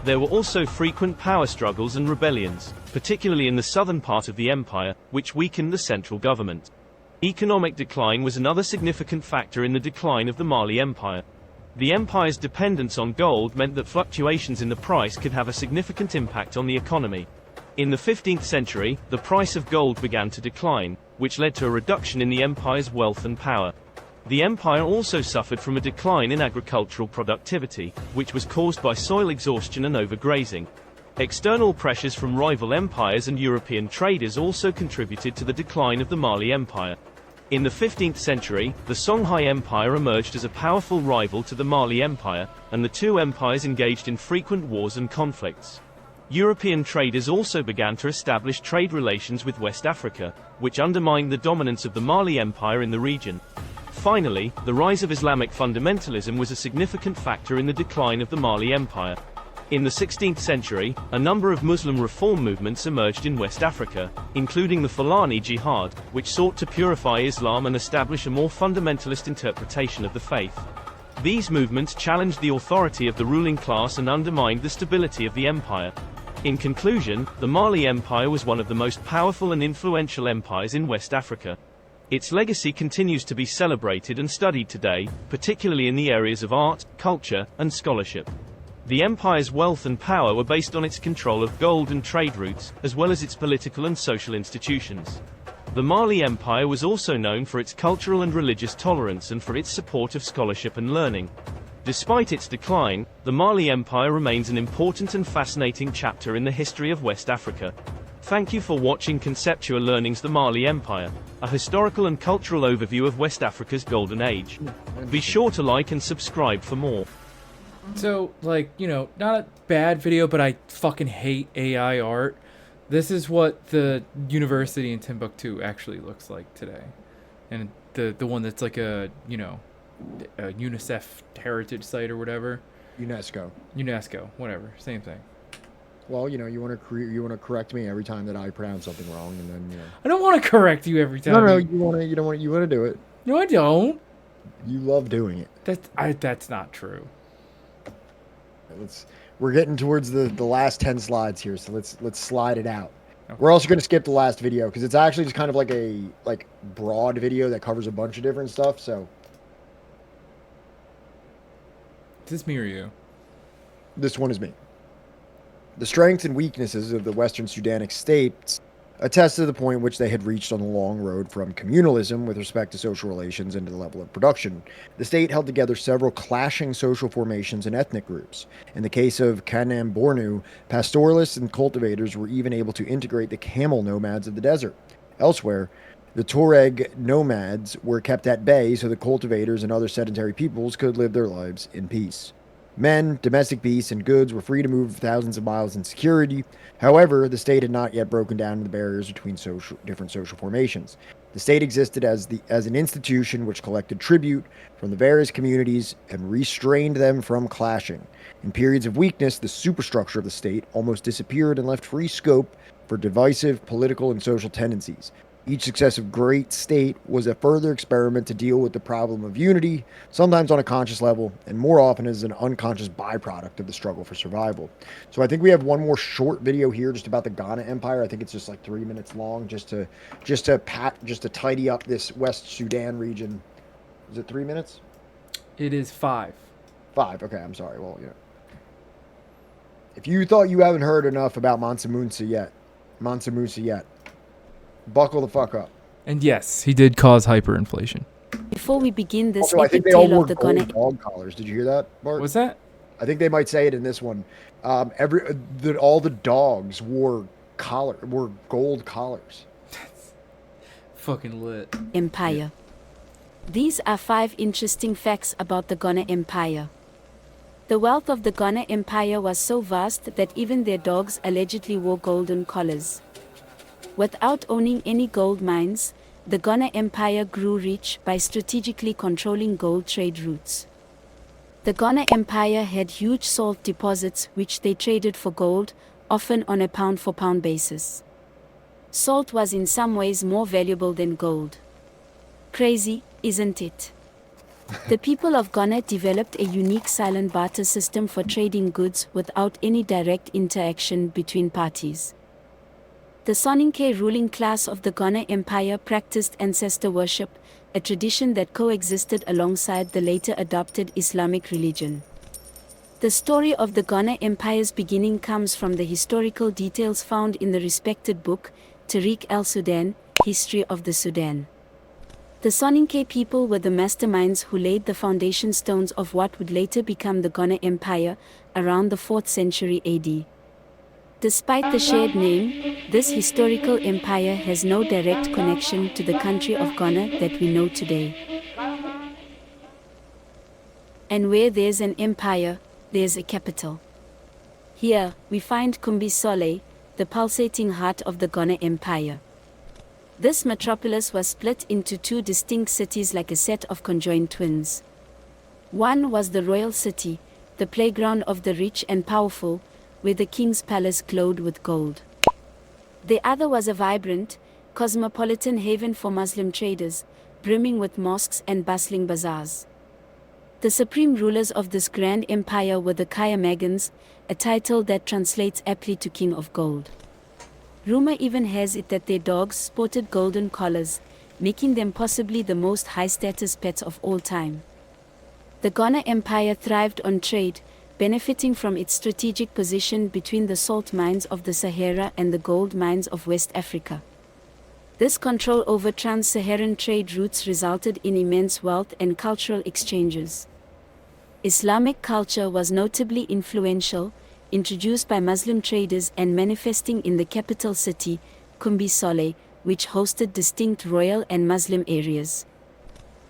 There were also frequent power struggles and rebellions, particularly in the southern part of the empire, which weakened the central government. Economic decline was another significant factor in the decline of the Mali Empire. The empire's dependence on gold meant that fluctuations in the price could have a significant impact on the economy. In the 15th century, the price of gold began to decline, which led to a reduction in the empire's wealth and power. The empire also suffered from a decline in agricultural productivity, which was caused by soil exhaustion and overgrazing. External pressures from rival empires and European traders also contributed to the decline of the Mali Empire. In the 15th century, the Songhai Empire emerged as a powerful rival to the Mali Empire, and the two empires engaged in frequent wars and conflicts. European traders also began to establish trade relations with West Africa, which undermined the dominance of the Mali Empire in the region. Finally, the rise of Islamic fundamentalism was a significant factor in the decline of the Mali Empire. In the 16th century, a number of Muslim reform movements emerged in West Africa, including the Fulani Jihad, which sought to purify Islam and establish a more fundamentalist interpretation of the faith. These movements challenged the authority of the ruling class and undermined the stability of the empire. In conclusion, the Mali Empire was one of the most powerful and influential empires in West Africa. Its legacy continues to be celebrated and studied today, particularly in the areas of art, culture, and scholarship. The empire's wealth and power were based on its control of gold and trade routes, as well as its political and social institutions. The Mali Empire was also known for its cultural and religious tolerance and for its support of scholarship and learning. Despite its decline, the Mali Empire remains an important and fascinating chapter in the history of West Africa. Thank you for watching Conceptual Learning's The Mali Empire, a historical and cultural overview of West Africa's golden age. Be sure to like and subscribe for more. So, like, you know, not a bad video, but I fucking hate AI art. This is what the university in Timbuktu actually looks like today. And the one that's like a, you know, a UNICEF heritage site or whatever. UNESCO, whatever, same thing. Well, you know, you want to correct me every time that I pronounce something wrong, and then, you know. I don't want to correct you every time. No, you want to do it. No, I don't. You love doing it. That's not true. We're getting towards the last 10 slides here, so let's slide it out. Okay. We're also going to skip the last video because it's actually just kind of like a broad video that covers a bunch of different stuff. So, is this me or you? This one is me. The strengths and weaknesses of the Western Sudanic states attest to the point in which they had reached on the long road from communalism with respect to social relations and to the level of production. The state held together several clashing social formations and ethnic groups. In the case of Kanam Bornu, pastoralists and cultivators were even able to integrate the camel nomads of the desert. Elsewhere, the Tuareg nomads were kept at bay so the cultivators and other sedentary peoples could live their lives in peace. Men, domestic beasts, and goods were free to move thousands of miles in security. However, the state had not yet broken down the barriers between different social formations. The state existed as an institution which collected tribute from the various communities and restrained them from clashing. In periods of weakness, the superstructure of the state almost disappeared and left free scope for divisive political and social tendencies. Each successive great state was a further experiment to deal with the problem of unity, sometimes on a conscious level, and more often as an unconscious byproduct of the struggle for survival. So I think we have one more short video here just about the Ghana Empire. I think it's just like 3 minutes long, just to tidy up this West Sudan region. Is it 3 minutes? It is 5. 5. Okay, I'm sorry. Well, yeah. If you thought you haven't heard enough about Mansa Musa yet, buckle the fuck up. And yes, he did cause hyperinflation. Before we begin this also, I think epic they all tale wore of the gold Ghana... dog collars. Did you hear that, Bart? What's that? I think they might say it in this one. All the dogs wore gold collars. That's fucking lit. Empire. These are 5 interesting facts about the Ghana Empire. The wealth of the Ghana Empire was so vast that even their dogs allegedly wore golden collars. Without owning any gold mines, the Ghana Empire grew rich by strategically controlling gold trade routes. The Ghana Empire had huge salt deposits which they traded for gold, often on a pound-for-pound basis. Salt was in some ways more valuable than gold. Crazy, isn't it? The people of Ghana developed a unique silent barter system for trading goods without any direct interaction between parties. The Soninke ruling class of the Ghana Empire practiced ancestor worship, a tradition that coexisted alongside the later adopted Islamic religion. The story of the Ghana Empire's beginning comes from the historical details found in the respected book, Tariq al-Sudan, History of the Sudan. The Soninke people were the masterminds who laid the foundation stones of what would later become the Ghana Empire around the 4th century AD. Despite the shared name, this historical empire has no direct connection to the country of Ghana that we know today. And where there's an empire, there's a capital. Here, we find Kumbi Sole, the pulsating heart of the Ghana Empire. This metropolis was split into 2 distinct cities like a set of conjoined twins. One was the royal city, the playground of the rich and powerful, where the king's palace glowed with gold. The other was a vibrant, cosmopolitan haven for Muslim traders, brimming with mosques and bustling bazaars. The supreme rulers of this grand empire were the Kaya Megans, a title that translates aptly to King of Gold. Rumor even has it that their dogs sported golden collars, making them possibly the most high-status pets of all time. The Ghana Empire thrived on trade, benefiting from its strategic position between the salt mines of the Sahara and the gold mines of West Africa. This control over trans-Saharan trade routes resulted in immense wealth and cultural exchanges. Islamic culture was notably influential, introduced by Muslim traders and manifesting in the capital city, Kumbi Saleh, which hosted distinct royal and Muslim areas.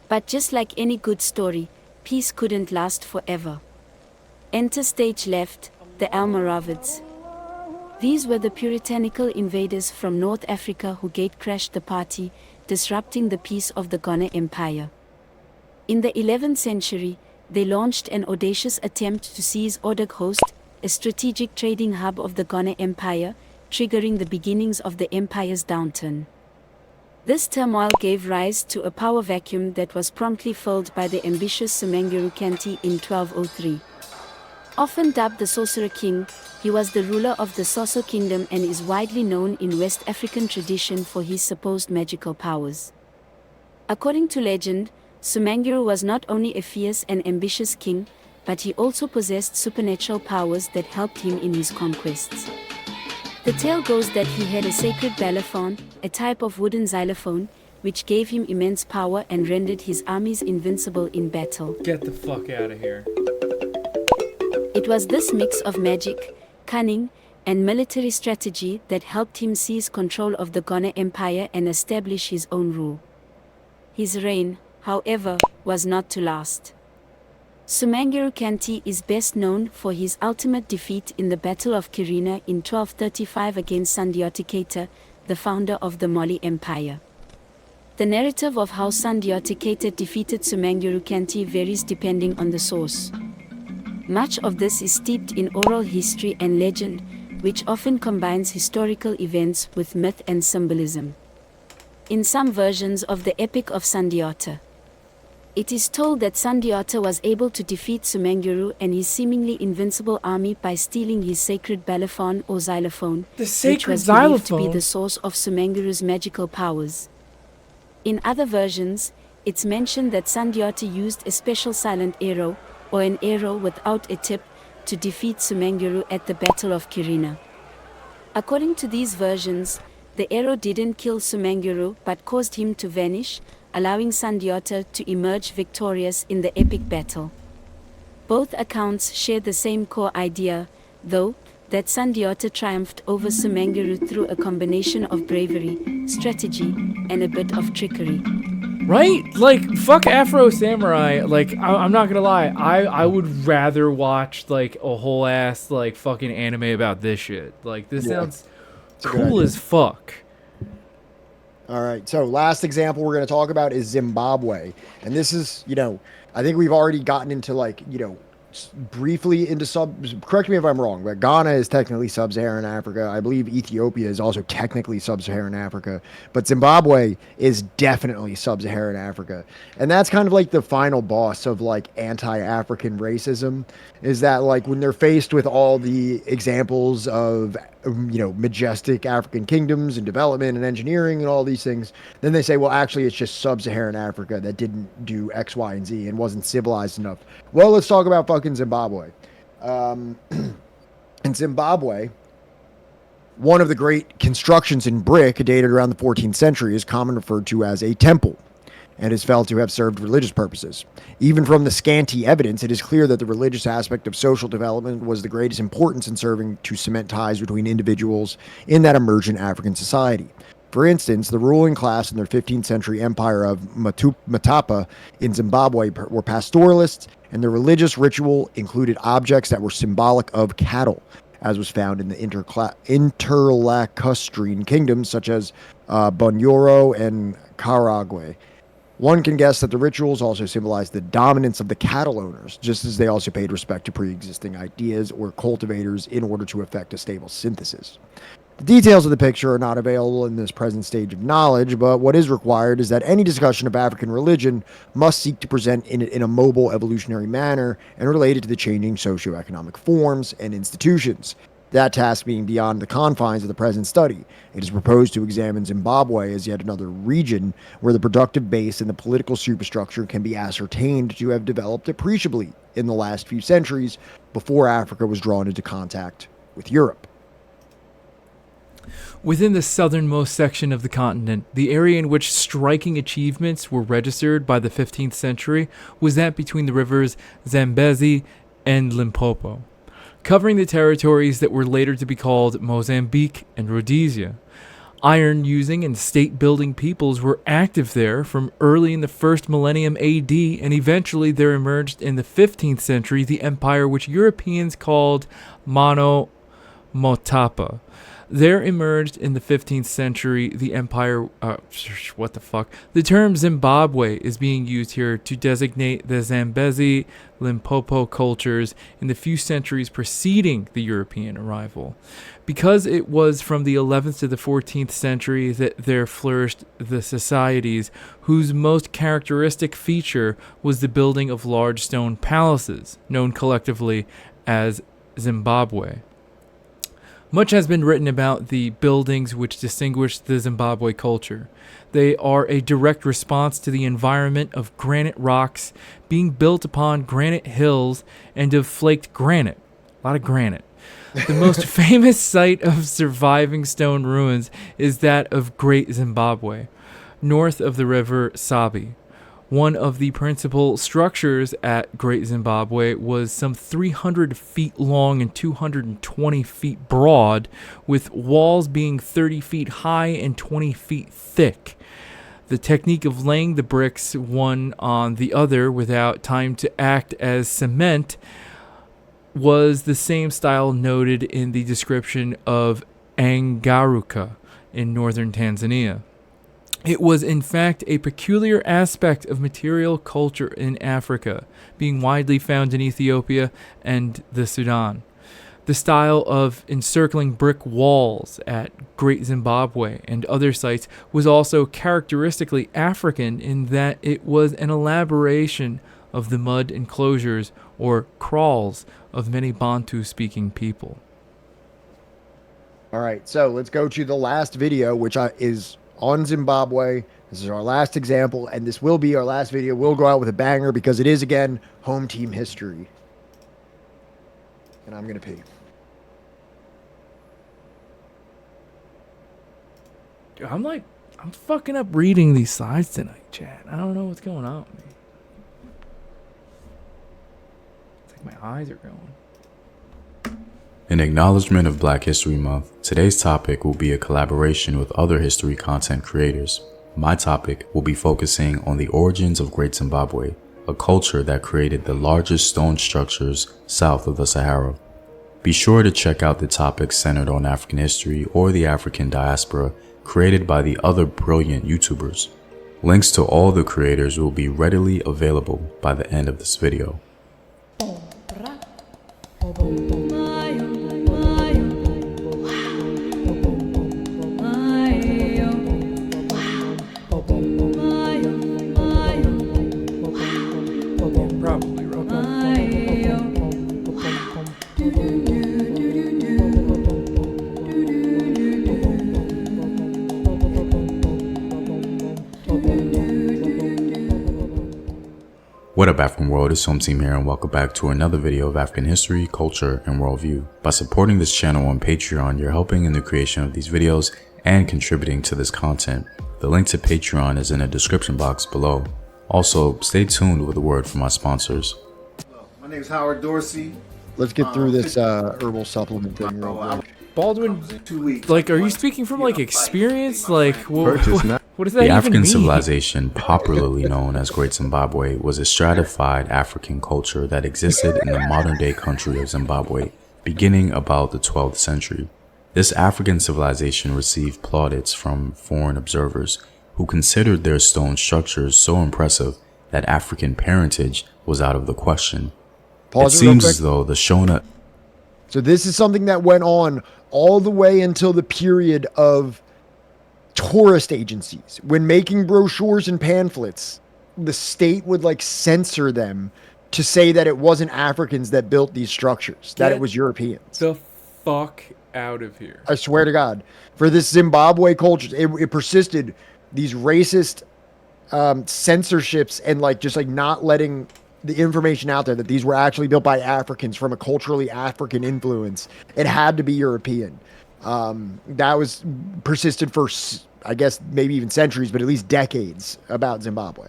But just like any good story, peace couldn't last forever. Enter stage left, the Almoravids. These were the puritanical invaders from North Africa who gate-crashed the party, disrupting the peace of the Ghana Empire. In the 11th century, they launched an audacious attempt to seize Oudaghost, a strategic trading hub of the Ghana Empire, triggering the beginnings of the empire's downturn. This turmoil gave rise to a power vacuum that was promptly filled by the ambitious Sumanguru Kanti in 1203. Often dubbed the Sorcerer King, he was the ruler of the Soso Kingdom and is widely known in West African tradition for his supposed magical powers. According to legend, Sumanguru was not only a fierce and ambitious king, but he also possessed supernatural powers that helped him in his conquests. The tale goes that he had a sacred balafon, a type of wooden xylophone, which gave him immense power and rendered his armies invincible in battle. Get the fuck out of here. It was this mix of magic, cunning, and military strategy that helped him seize control of the Ghana Empire and establish his own rule. His reign, however, was not to last. Sumanguru Kanti is best known for his ultimate defeat in the Battle of Kirina in 1235 against Sandiota Keita, the founder of the Mali Empire. The narrative of how Sandiota Keita defeated Sumanguru Kanti varies depending on the source. Much of this is steeped in oral history and legend, which often combines historical events with myth and symbolism. In some versions of the Epic of Sandiota, it is told that Sandiota was able to defeat Sumanguru and his seemingly invincible army by stealing his sacred balafon or xylophone, which was believed to be the source of Sumanguru's magical powers. In other versions, it's mentioned that Sandiota used a special silent arrow, or an arrow without a tip, to defeat Sumanguru at the Battle of Kirina. According to these versions, the arrow didn't kill Sumanguru but caused him to vanish, allowing Sandiota to emerge victorious in the epic battle. Both accounts share the same core idea, though, that Sandiota triumphed over Sumanguru through a combination of bravery, strategy, and a bit of trickery. Right? Like, fuck Afro Samurai. Like, I'm not gonna lie. I would rather watch, like, a whole ass, like, fucking anime about this shit. Like, this sounds cool as fuck. All right, so last example we're going to talk about is Zimbabwe. And this is, I think we've already gotten into, like, briefly into correct me if I'm wrong, but Ghana is technically sub-Saharan Africa. I believe Ethiopia is also technically sub-Saharan Africa, but Zimbabwe is definitely sub-Saharan Africa. And that's kind of like the final boss of like anti-African racism, is that like when they're faced with all the examples of majestic African kingdoms and development and engineering and all these things, then they say, well, actually it's just sub-Saharan Africa that didn't do X, Y, and Z and wasn't civilized enough. Well, let's talk about fucking Zimbabwe. In Zimbabwe, one of the great constructions in brick dated around the 14th century is commonly referred to as a temple, and is felt to have served religious purposes. Even from the scanty evidence, it is clear that the religious aspect of social development was the greatest importance in serving to cement ties between individuals in that emergent African society. For instance, the ruling class in their 15th century empire of Matapa in Zimbabwe were pastoralists, and their religious ritual included objects that were symbolic of cattle, as was found in the interlacustrine kingdoms such as Bunyoro and Karagwe. One can guess that the rituals also symbolized the dominance of the cattle owners, just as they also paid respect to pre-existing ideas or cultivators in order to effect a stable synthesis. The details of the picture are not available in this present stage of knowledge, but what is required is that any discussion of African religion must seek to present it in a mobile evolutionary manner and relate it to the changing socioeconomic forms and institutions. That task being beyond the confines of the present study, it is proposed to examine Zimbabwe as yet another region where the productive base and the political superstructure can be ascertained to have developed appreciably in the last few centuries before Africa was drawn into contact with Europe. Within the southernmost section of the continent, the area in which striking achievements were registered by the 15th century was that between the rivers Zambezi and Limpopo, covering the territories that were later to be called Mozambique and Rhodesia. Iron-using and state-building peoples were active there from early in the first millennium AD, and eventually there emerged in the 15th century the empire which Europeans called Motapa. There emerged in the 15th century the empire, what the fuck? The term Zimbabwe is being used here to designate the Zambezi, Limpopo cultures in the few centuries preceding the European arrival. Because it was from the 11th to the 14th century that there flourished the societies whose most characteristic feature was the building of large stone palaces, known collectively as Zimbabwe. Much has been written about the buildings which distinguish the Zimbabwe culture. They are a direct response to the environment of granite rocks being built upon granite hills and of flaked granite. A lot of granite. The most famous site of surviving stone ruins is that of Great Zimbabwe, north of the river Sabi. One of the principal structures at Great Zimbabwe was some 300 feet long and 220 feet broad, with walls being 30 feet high and 20 feet thick. The technique of laying the bricks one on the other without time to act as cement was the same style noted in the description of Angaruka in northern Tanzania. It was in fact a peculiar aspect of material culture in Africa, being widely found in Ethiopia and the Sudan. The style of encircling brick walls at Great Zimbabwe and other sites was also characteristically African in that it was an elaboration of the mud enclosures or kraals of many Bantu-speaking people. All right, so let's go to the last video, which is on Zimbabwe. This is our last example, and this will be our last video. We'll go out with a banger because it is, again, home team history. And I'm going to pee. Dude, I'm fucking up reading these slides tonight, Chad. I don't know what's going on with me. It's like my eyes are going. In acknowledgement of Black History Month, today's topic will be a collaboration with other history content creators. My topic will be focusing on the origins of Great Zimbabwe, a culture that created the largest stone structures south of the Sahara. Be sure to check out the topics centered on African history or the African diaspora created by the other brilliant YouTubers. Links to all the creators will be readily available by the end of this video. What up, African world? It's Home Team here, and welcome back to another video of African history, culture, and worldview. By supporting this channel on Patreon, you're helping in the creation of these videos and contributing to this content. The link to Patreon is in the description box below. Also, stay tuned with a word from my sponsors. My name is Howard Dorsey. Let's get through this herbal supplement thing real quick. Baldwin, like, are you speaking from like experience? Like, what does that The even African mean? civilization, popularly known as Great Zimbabwe, was a stratified African culture that existed in the modern-day country of Zimbabwe, beginning about the 12th century. This African civilization received plaudits from foreign observers, who considered their stone structures so impressive that African parentage was out of the question. Pause it it real seems quick. as though the Shona... So this is something that went on all the way until the period of tourist agencies. When making brochures and pamphlets, the state would like censor them to say that it wasn't Africans that built these structures, that it was Europeans. The fuck out of here. I swear to God. For this Zimbabwe culture, it persisted, these racist censorships and like just like not letting the information out there that these were actually built by Africans from a culturally African influence. It had to be European. That was persisted for, I guess, maybe even centuries, but at least decades about Zimbabwe.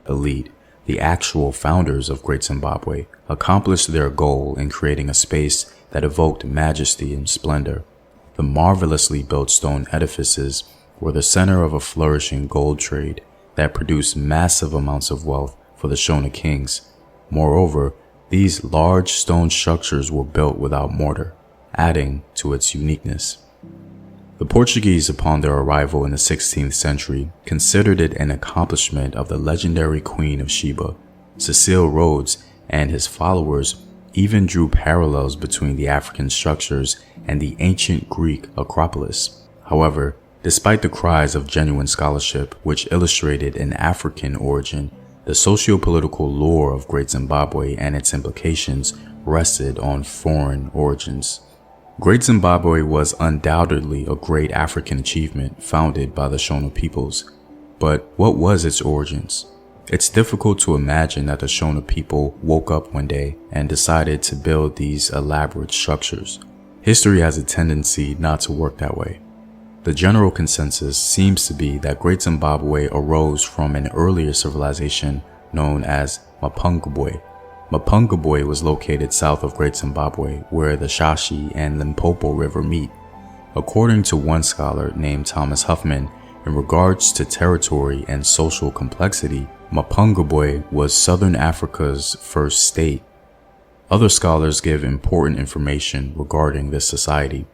Elite, the actual founders of Great Zimbabwe, accomplished their goal in creating a space that evoked majesty and splendor. The marvelously built stone edifices were the center of a flourishing gold trade that produced massive amounts of wealth for the Shona kings. Moreover, these large stone structures were built without mortar, adding to its uniqueness. The Portuguese, upon their arrival in the 16th century, considered it an accomplishment of the legendary Queen of Sheba. Cecil Rhodes and his followers even drew parallels between the African structures and the ancient Greek Acropolis. However, despite the cries of genuine scholarship which illustrated an African origin, the socio-political lore of Great Zimbabwe and its implications rested on foreign origins. Great Zimbabwe was undoubtedly a great African achievement founded by the Shona peoples. But what was its origins? It's difficult to imagine that the Shona people woke up one day and decided to build these elaborate structures. History has a tendency not to work that way. The general consensus seems to be that Great Zimbabwe arose from an earlier civilization known as Mapungubwe. Mapungubwe was located south of Great Zimbabwe, where the Shashi and Limpopo River meet. According to one scholar named Thomas Huffman, in regards to territory and social complexity, Mapungubwe was Southern Africa's first state. Other scholars give important information regarding this society.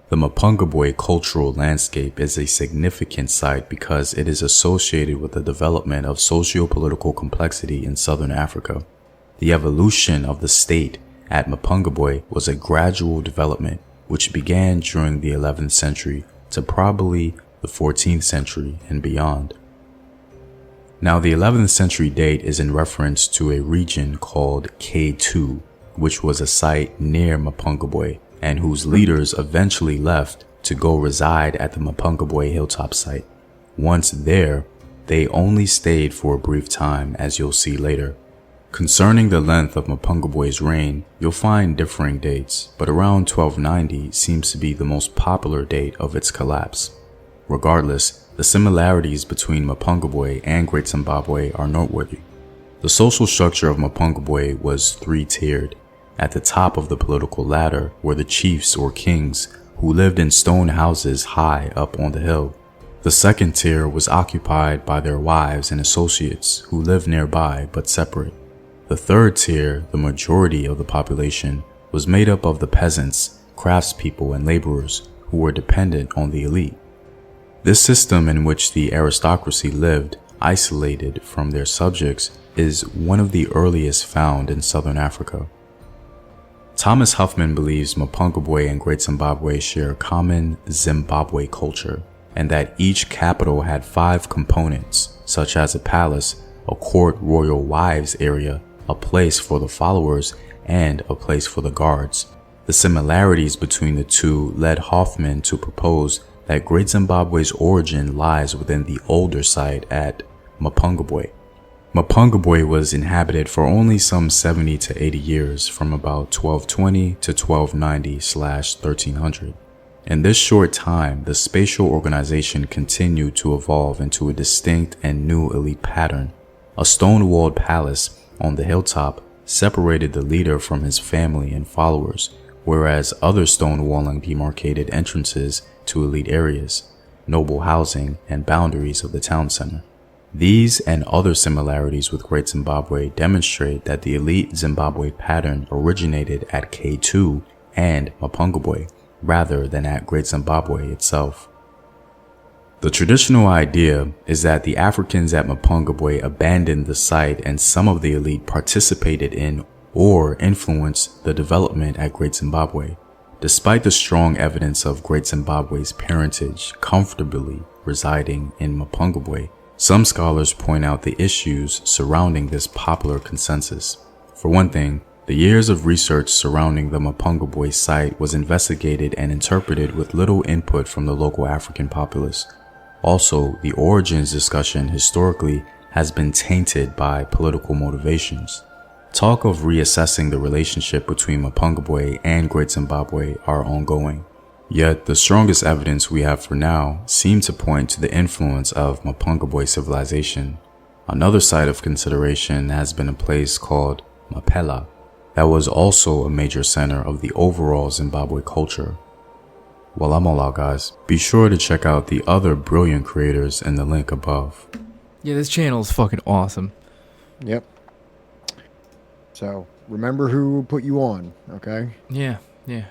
The Mapungubwe cultural landscape is a significant site because it is associated with the development of socio-political complexity in Southern Africa. The evolution of the state at Mapungubwe was a gradual development which began during the 11th century to probably the 14th century and beyond. Now, the 11th century date is in reference to a region called K2, which was a site near Mapungubwe and whose leaders eventually left to go reside at the Mapungubwe hilltop site. Once there, they only stayed for a brief time, as you'll see later. Concerning the length of Mapungubwe's reign, you'll find differing dates, but around 1290 seems to be the most popular date of its collapse. Regardless, the similarities between Mapungubwe and Great Zimbabwe are noteworthy. The social structure of Mapungubwe was three-tiered. At the top of the political ladder were the chiefs or kings, who lived in stone houses high up on the hill. The second tier was occupied by their wives and associates, who lived nearby but separate. The third tier, the majority of the population, was made up of the peasants, craftspeople, and laborers who were dependent on the elite. This system in which the aristocracy lived, isolated from their subjects, is one of the earliest found in southern Africa. Thomas Huffman believes Mapungubwe and Great Zimbabwe share common Zimbabwe culture, and that each capital had 5 components, such as a palace, a court royal wives area, a place for the followers, and a place for the guards. The similarities between the two led Hoffman to propose that Great Zimbabwe's origin lies within the older site at Mapungubwe. Mapungubwe was inhabited for only some 70 to 80 years, from about 1220 to 1290/1300. In this short time, the spatial organization continued to evolve into a distinct and new elite pattern. A stone-walled palace on the hilltop separated the leader from his family and followers, whereas other stone walling demarcated entrances to elite areas, noble housing, and boundaries of the town center. These and other similarities with Great Zimbabwe demonstrate that the elite Zimbabwe pattern originated at K2 and Mapungubwe, rather than at Great Zimbabwe itself. The traditional idea is that the Africans at Mapungubwe abandoned the site and some of the elite participated in or influenced the development at Great Zimbabwe. Despite the strong evidence of Great Zimbabwe's parentage comfortably residing in Mapungubwe, some scholars point out the issues surrounding this popular consensus. For one thing, the years of research surrounding the Mapungubwe site was investigated and interpreted with little input from the local African populace. Also, the origins discussion historically has been tainted by political motivations. Talk of reassessing the relationship between Mapungubwe and Great Zimbabwe are ongoing. Yet the strongest evidence we have for now seem to point to the influence of Mapungubwe civilization. Another site of consideration has been a place called Mapela that was also a major center of the overall Zimbabwe culture. While I'm all out, guys, be sure to check out the other brilliant creators in the link above. Yeah, this channel is fucking awesome. Yep. So, remember who put you on, okay? Yeah, yeah.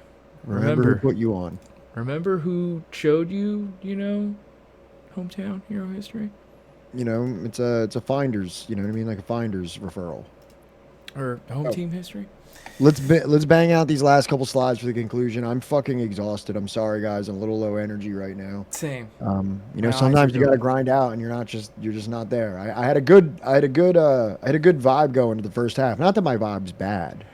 Remember who put you on. Remember who showed you, hometown hero history? It's a finder's, you know what I mean? Like a finder's referral. Or home team history? Let's bang out these last couple slides for the conclusion. I'm fucking exhausted. I'm sorry, guys. I'm a little low energy right now. Same. Sometimes you gotta grind out, and you're just not there. I had a good vibe going to the first half. Not that my vibe's bad.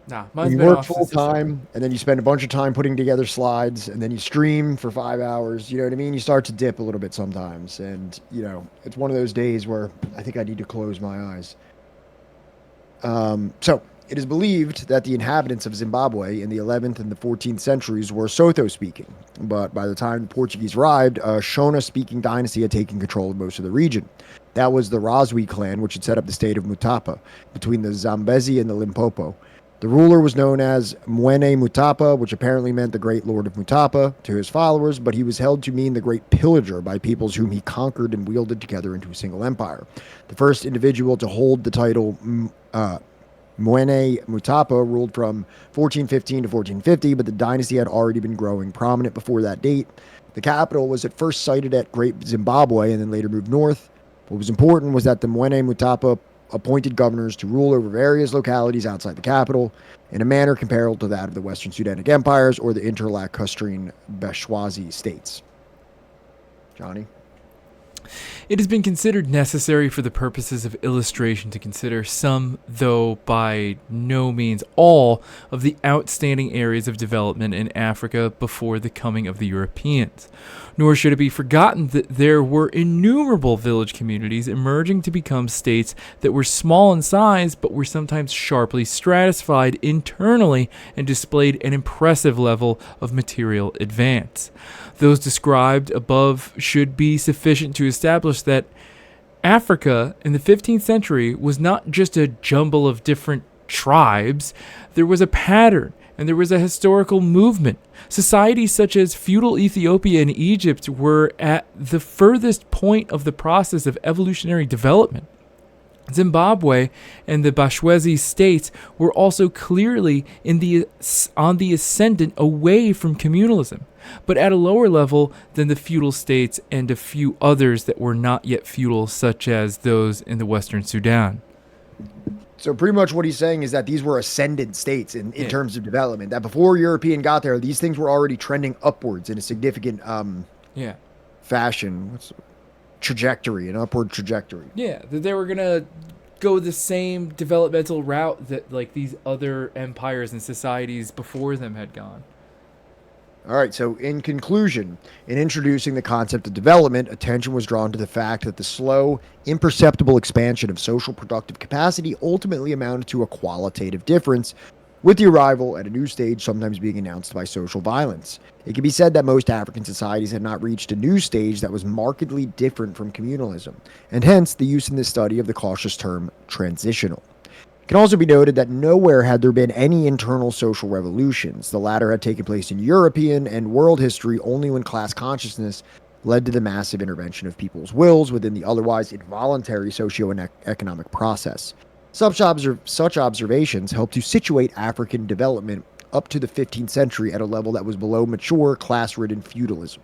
Nah, mine's you work full time, and then you spend a bunch of time putting together slides, and then you stream for 5 hours. You know what I mean? You start to dip a little bit sometimes, and it's one of those days where I think I need to close my eyes. So it is believed that the inhabitants of Zimbabwe in the 11th and the 14th centuries were Sotho-speaking, but by the time the Portuguese arrived, a Shona-speaking dynasty had taken control of most of the region. That was the Razwi clan, which had set up the state of Mutapa between the Zambezi and the Limpopo. The ruler was known as Mwene Mutapa, which apparently meant the Great Lord of Mutapa to his followers, but he was held to mean the Great Pillager by peoples whom he conquered and wielded together into a single empire. The first individual to hold the title Mwene Mutapa ruled from 1415 to 1450, but the dynasty had already been growing prominent before that date. The capital was at first sited at Great Zimbabwe and then later moved north. What was important was that the Mwene Mutapa appointed governors to rule over various localities outside the capital in a manner comparable to that of the Western Sudanic empires or the interlacustrine Beshwazi states. Johnny? It has been considered necessary for the purposes of illustration to consider some, though by no means all, of the outstanding areas of development in Africa before the coming of the Europeans. Nor should it be forgotten that there were innumerable village communities emerging to become states that were small in size but were sometimes sharply stratified internally and displayed an impressive level of material advance. Those described above should be sufficient to establish that Africa in the 15th century was not just a jumble of different tribes. There was a pattern and there was a historical movement. Societies such as feudal Ethiopia and Egypt were at the furthest point of the process of evolutionary development. Zimbabwe and the Bashwezi states were also clearly on the ascendant away from communalism, but at a lower level than the feudal states and a few others that were not yet feudal, such as those in the Western Sudan. So pretty much what he's saying is that these were ascendant states in terms of development, that before European got there, these things were already trending upwards in a significant fashion. Trajectory, an upward trajectory. Yeah, that they were gonna go the same developmental route that like these other empires and societies before them had gone. All right, so in conclusion, in introducing the concept of development, attention was drawn to the fact that the slow, imperceptible expansion of social productive capacity ultimately amounted to a qualitative difference, with the arrival at a new stage sometimes being announced by social violence. It can be said that most African societies had not reached a new stage that was markedly different from communalism, and hence the use in this study of the cautious term transitional. It can also be noted that nowhere had there been any internal social revolutions. The latter had taken place in European and world history only when class consciousness led to the massive intervention of people's wills within the otherwise involuntary socio-economic process. Such observations help to situate African development up to the 15th century at a level that was below mature, class-ridden feudalism.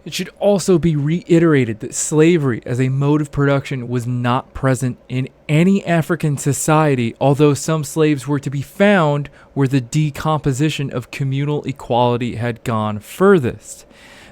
It should also be reiterated that slavery as a mode of production was not present in any African society, although some slaves were to be found where the decomposition of communal equality had gone furthest.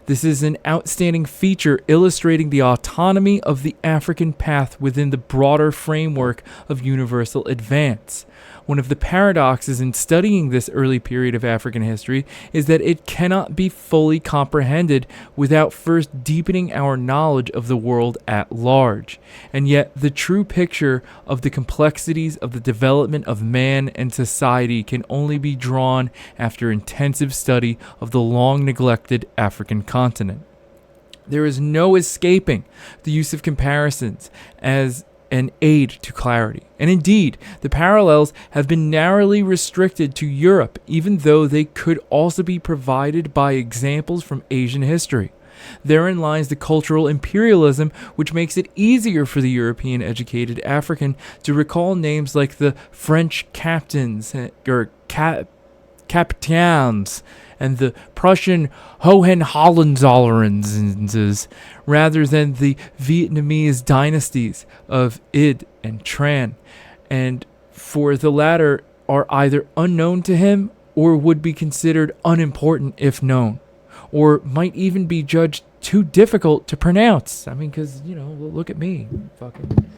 This is an outstanding feature illustrating the autonomy of the African path within the broader framework of universal advance. One of the paradoxes in studying this early period of African history is that it cannot be fully comprehended without first deepening our knowledge of the world at large. And yet, the true picture of the complexities of the development of man and society can only be drawn after intensive study of the long neglected African continent. There is no escaping the use of comparisons as an aid to clarity. And indeed, the parallels have been narrowly restricted to Europe, even though they could also be provided by examples from Asian history. Therein lies the cultural imperialism, which makes it easier for the European educated African to recall names like the French captains or captains and the Prussian Hohenzollernens, rather than the Vietnamese dynasties of Id and Tran, and for the latter are either unknown to him or would be considered unimportant if known, or might even be judged too difficult to pronounce. I mean, because, you know, look at me, fucking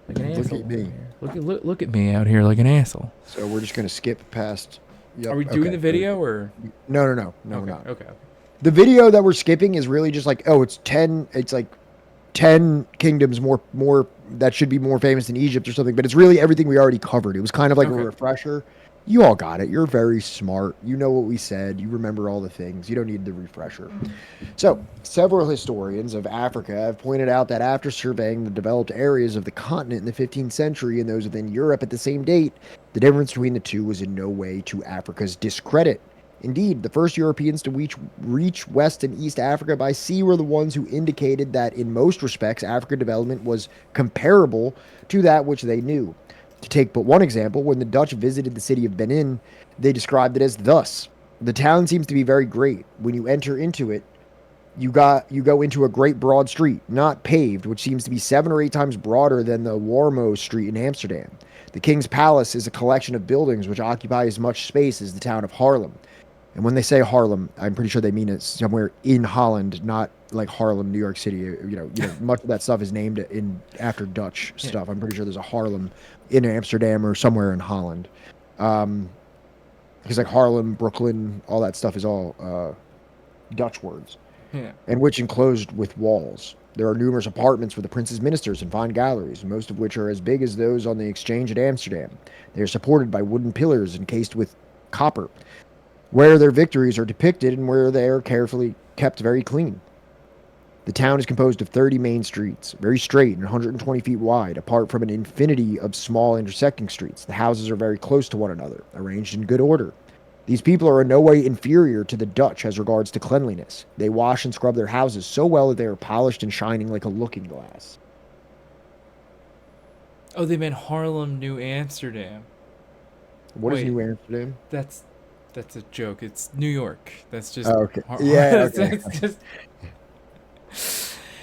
like an asshole. Look at me. Look at me out here like an asshole. So we're just going to skip past... Yep. Are we doing the video or? No, we're not. Okay. The video that we're skipping is really just like, oh, it's like 10 kingdoms more that should be more famous than Egypt or something, but it's really everything we already covered. It was kind of like a refresher. You all got it. You're very smart. You know what we said. You remember all the things. You don't need the refresher. So, several historians of Africa have pointed out that after surveying the developed areas of the continent in the 15th century and those within Europe at the same date, the difference between the two was in no way to Africa's discredit. Indeed, the first Europeans to reach West and East Africa by sea were the ones who indicated that in most respects African development was comparable to that which they knew. To take but one example, when the Dutch visited the city of Benin, they described it as thus: the town seems to be very great. When you enter into it, you go into a great broad street, not paved, which seems to be 7 or 8 times broader than the Warmo Street in Amsterdam. The King's Palace is a collection of buildings which occupy as much space as the town of Haarlem. And when they say Harlem, I'm pretty sure they mean it somewhere in Holland, not like Harlem, New York City. You know, much of that stuff is named after Dutch stuff. I'm pretty sure there's a Harlem in Amsterdam or somewhere in Holland. Because like Harlem, Brooklyn, all that stuff is all Dutch words. Yeah. And which enclosed with walls. There are numerous apartments for the prince's ministers and fine galleries, most of which are as big as those on the exchange at Amsterdam. They are supported by wooden pillars encased with copper, where their victories are depicted and where they are carefully kept very clean. The town is composed of 30 main streets, very straight and 120 feet wide, apart from an infinity of small intersecting streets. The houses are very close to one another, arranged in good order. These people are in no way inferior to the Dutch as regards to cleanliness. They wash and scrub their houses so well that they are polished and shining like a looking glass. Oh, they meant Harlem, New Amsterdam. What is New Amsterdam? That's a joke. It's New York. That's just... Oh, okay. Yeah, okay. It's just...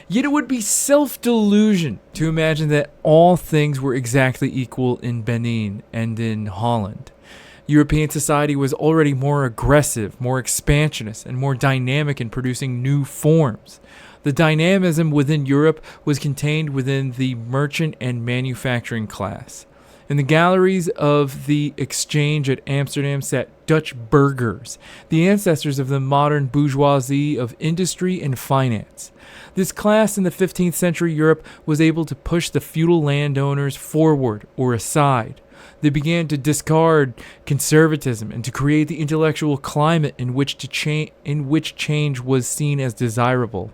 Yet it would be self-delusion to imagine that all things were exactly equal in Benin and in Holland. European society was already more aggressive, more expansionist, and more dynamic in producing new forms. The dynamism within Europe was contained within the merchant and manufacturing class. In the galleries of the exchange at Amsterdam sat Dutch burghers, the ancestors of the modern bourgeoisie of industry and finance. This class in the 15th century Europe was able to push the feudal landowners forward or aside. They began to discard conservatism and to create the intellectual climate in which change was seen as desirable.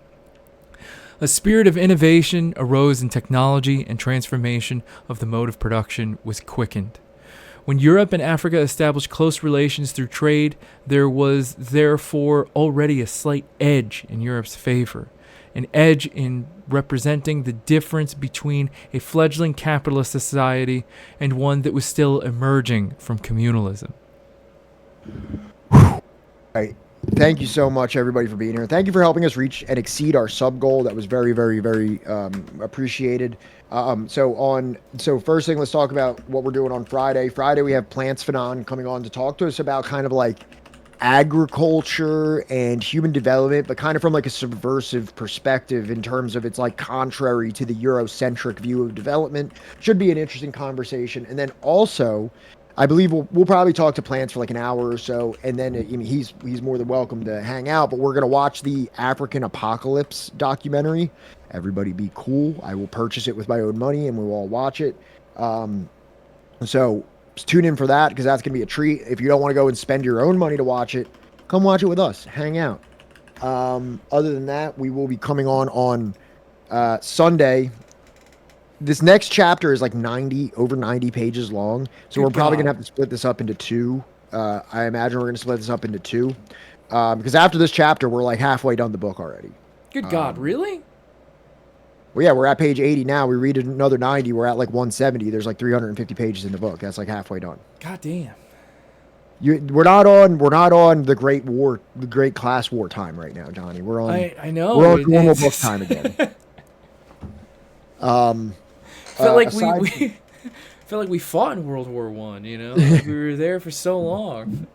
A spirit of innovation arose in technology, and transformation of the mode of production was quickened. When Europe and Africa established close relations through trade, there was therefore already a slight edge in Europe's favor, an edge in representing the difference between a fledgling capitalist society and one that was still emerging from communalism. Right. Thank you so much, everybody, for being here. Thank you for helping us reach and exceed our sub goal. That was very, very, very appreciated. So first thing, let's talk about what we're doing on Friday. Friday, we have Plants Fanon coming on to talk to us about kind of like agriculture and human development, but kind of from like a subversive perspective in terms of it's like contrary to the Eurocentric view of development. Should be an interesting conversation. And then also, I believe we'll probably talk to Plants for like an hour or so, and then I mean, he's more than welcome to hang out. But we're gonna watch the African Apocalypse documentary. Everybody be cool. I will purchase it with my own money, and we will all watch it. So tune in for that, because that's gonna be a treat. If you don't want to go and spend your own money to watch it, come watch it with us. Hang out. Other than that, we will be coming on Sunday. This next chapter is like over 90 pages long, so we're probably gonna have to split this up into two. I imagine we're gonna split this up into two, because after this chapter, we're like halfway done the book already. Good God, really? Well, yeah, we're at page 80 now. We read another 90. We're at like 170. There's like 350 pages in the book. That's like halfway done. God damn. We're not on the Great War, the Great Class War time right now, Johnny. We're on. I know. We're on normal book time again. Felt like felt like we fought in World War I. You know, like we were there for so long.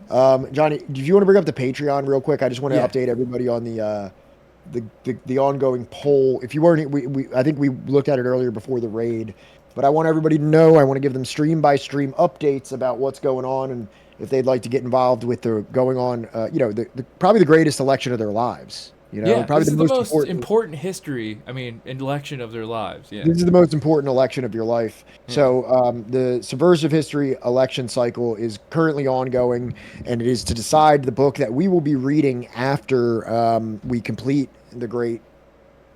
Johnny, do you want to bring up the Patreon real quick? I just want to update everybody on the ongoing poll. If you weren't, I think we looked at it earlier before the raid, but I want everybody to know. I want to give them stream by stream updates about what's going on, and if they'd like to get involved with the going on, probably the greatest election of their lives. You know, yeah, probably this is the most important history. I mean, election of their lives. Yeah, this is the most important election of your life. Yeah. So the Subversive History election cycle is currently ongoing, and it is to decide the book that we will be reading after we complete the Great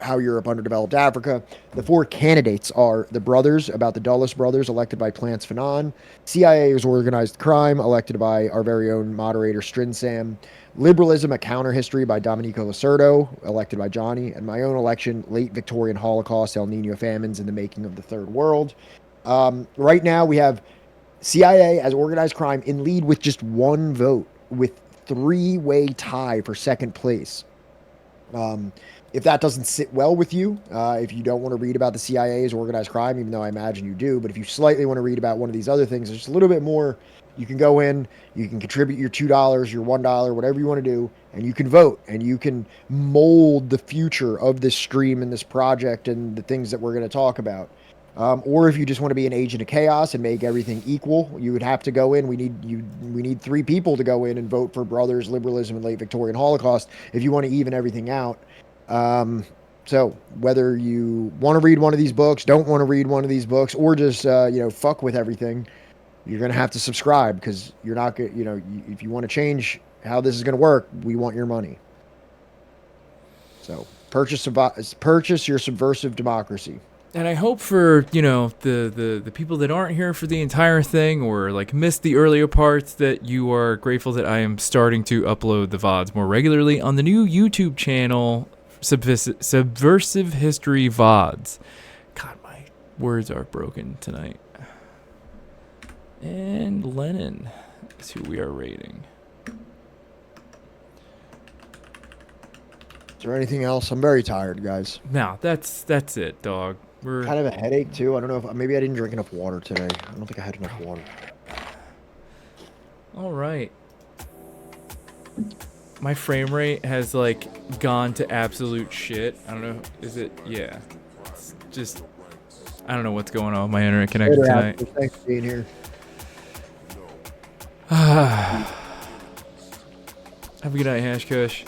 How Europe Underdeveloped Africa. The 4 candidates are The Brothers, about the Dulles brothers, elected by Plants Fanon; CIA's Organized Crime, elected by our very own moderator Strinsam; Liberalism, A Counter History by Domenico Lacerdo, elected by Johnny; and my own election, Late Victorian Holocaust, El Nino Famines, and the Making of the Third World. Right now we have CIA as Organized Crime in lead with just 1 vote, with 3-way tie for second place. If that doesn't sit well with you, if you don't want to read about the CIA's Organized Crime, even though I imagine you do, but if you slightly want to read about one of these other things, there's a little bit more. You can go in, you can contribute your $2, your $1, whatever you want to do, and you can vote, and you can mold the future of this stream and this project and the things that we're going to talk about. Or if you just want to be an agent of chaos and make everything equal, you would have to go in. We need 3 people to go in and vote for Brothers, Liberalism, and Late Victorian Holocaust if you want to even everything out. So whether you want to read one of these books, don't want to read one of these books, or just fuck with everything, you're gonna have to subscribe, because you're not gonna, if you want to change how this is gonna work, we want your money. So purchase your subversive democracy. And I hope for the people that aren't here for the entire thing, or like missed the earlier parts, that you are grateful that I am starting to upload the VODs more regularly on the new YouTube channel, Subversive History VODs. God, my words are broken tonight. And Lennon is who we are rating. Is there anything else? I'm very tired, guys. No, that's it, dog. We're kind of a headache too. I don't know if maybe I didn't drink enough water today. I don't think I had enough water. All right. My frame rate has like gone to absolute shit. I don't know. Is it? Yeah. It's just I don't know what's going on with my internet connection tonight. Thanks for being here. Have a good night, Hash Kush.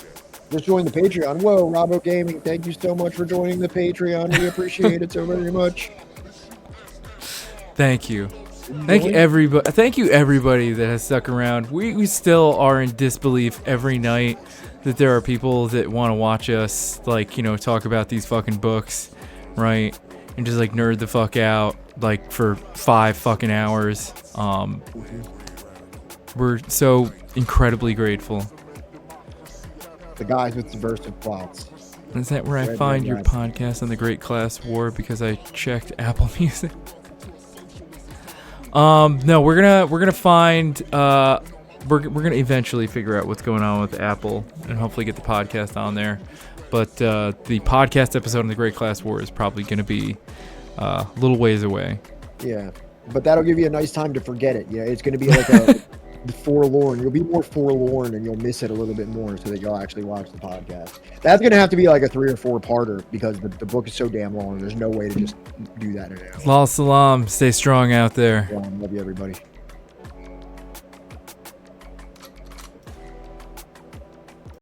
Just joined the Patreon. Whoa, Robo Gaming, thank you so much for joining the Patreon. We appreciate it so very much. Thank you. Thank you everybody that has stuck around. We still are in disbelief every night that there are people that want to watch us talk about these fucking books, right? And just nerd the fuck out for 5 fucking hours. We're so incredibly grateful. The guys with subversive plots. Is that where I find your podcast on the Great Class War? Because I checked Apple Music. No, we're gonna find. We're gonna eventually figure out what's going on with Apple and hopefully get the podcast on there. But the podcast episode on the Great Class War is probably gonna be a little ways away. Yeah, but that'll give you a nice time to forget it. Yeah, it's gonna be like a. forlorn. You'll be more forlorn, and you'll miss it a little bit more, so that you'll actually watch the podcast. That's gonna have to be like a 3 or 4 parter because the book is so damn long. There's no way to just do that in an hour. Lal Salam. Stay strong out there. Yeah, love you, everybody.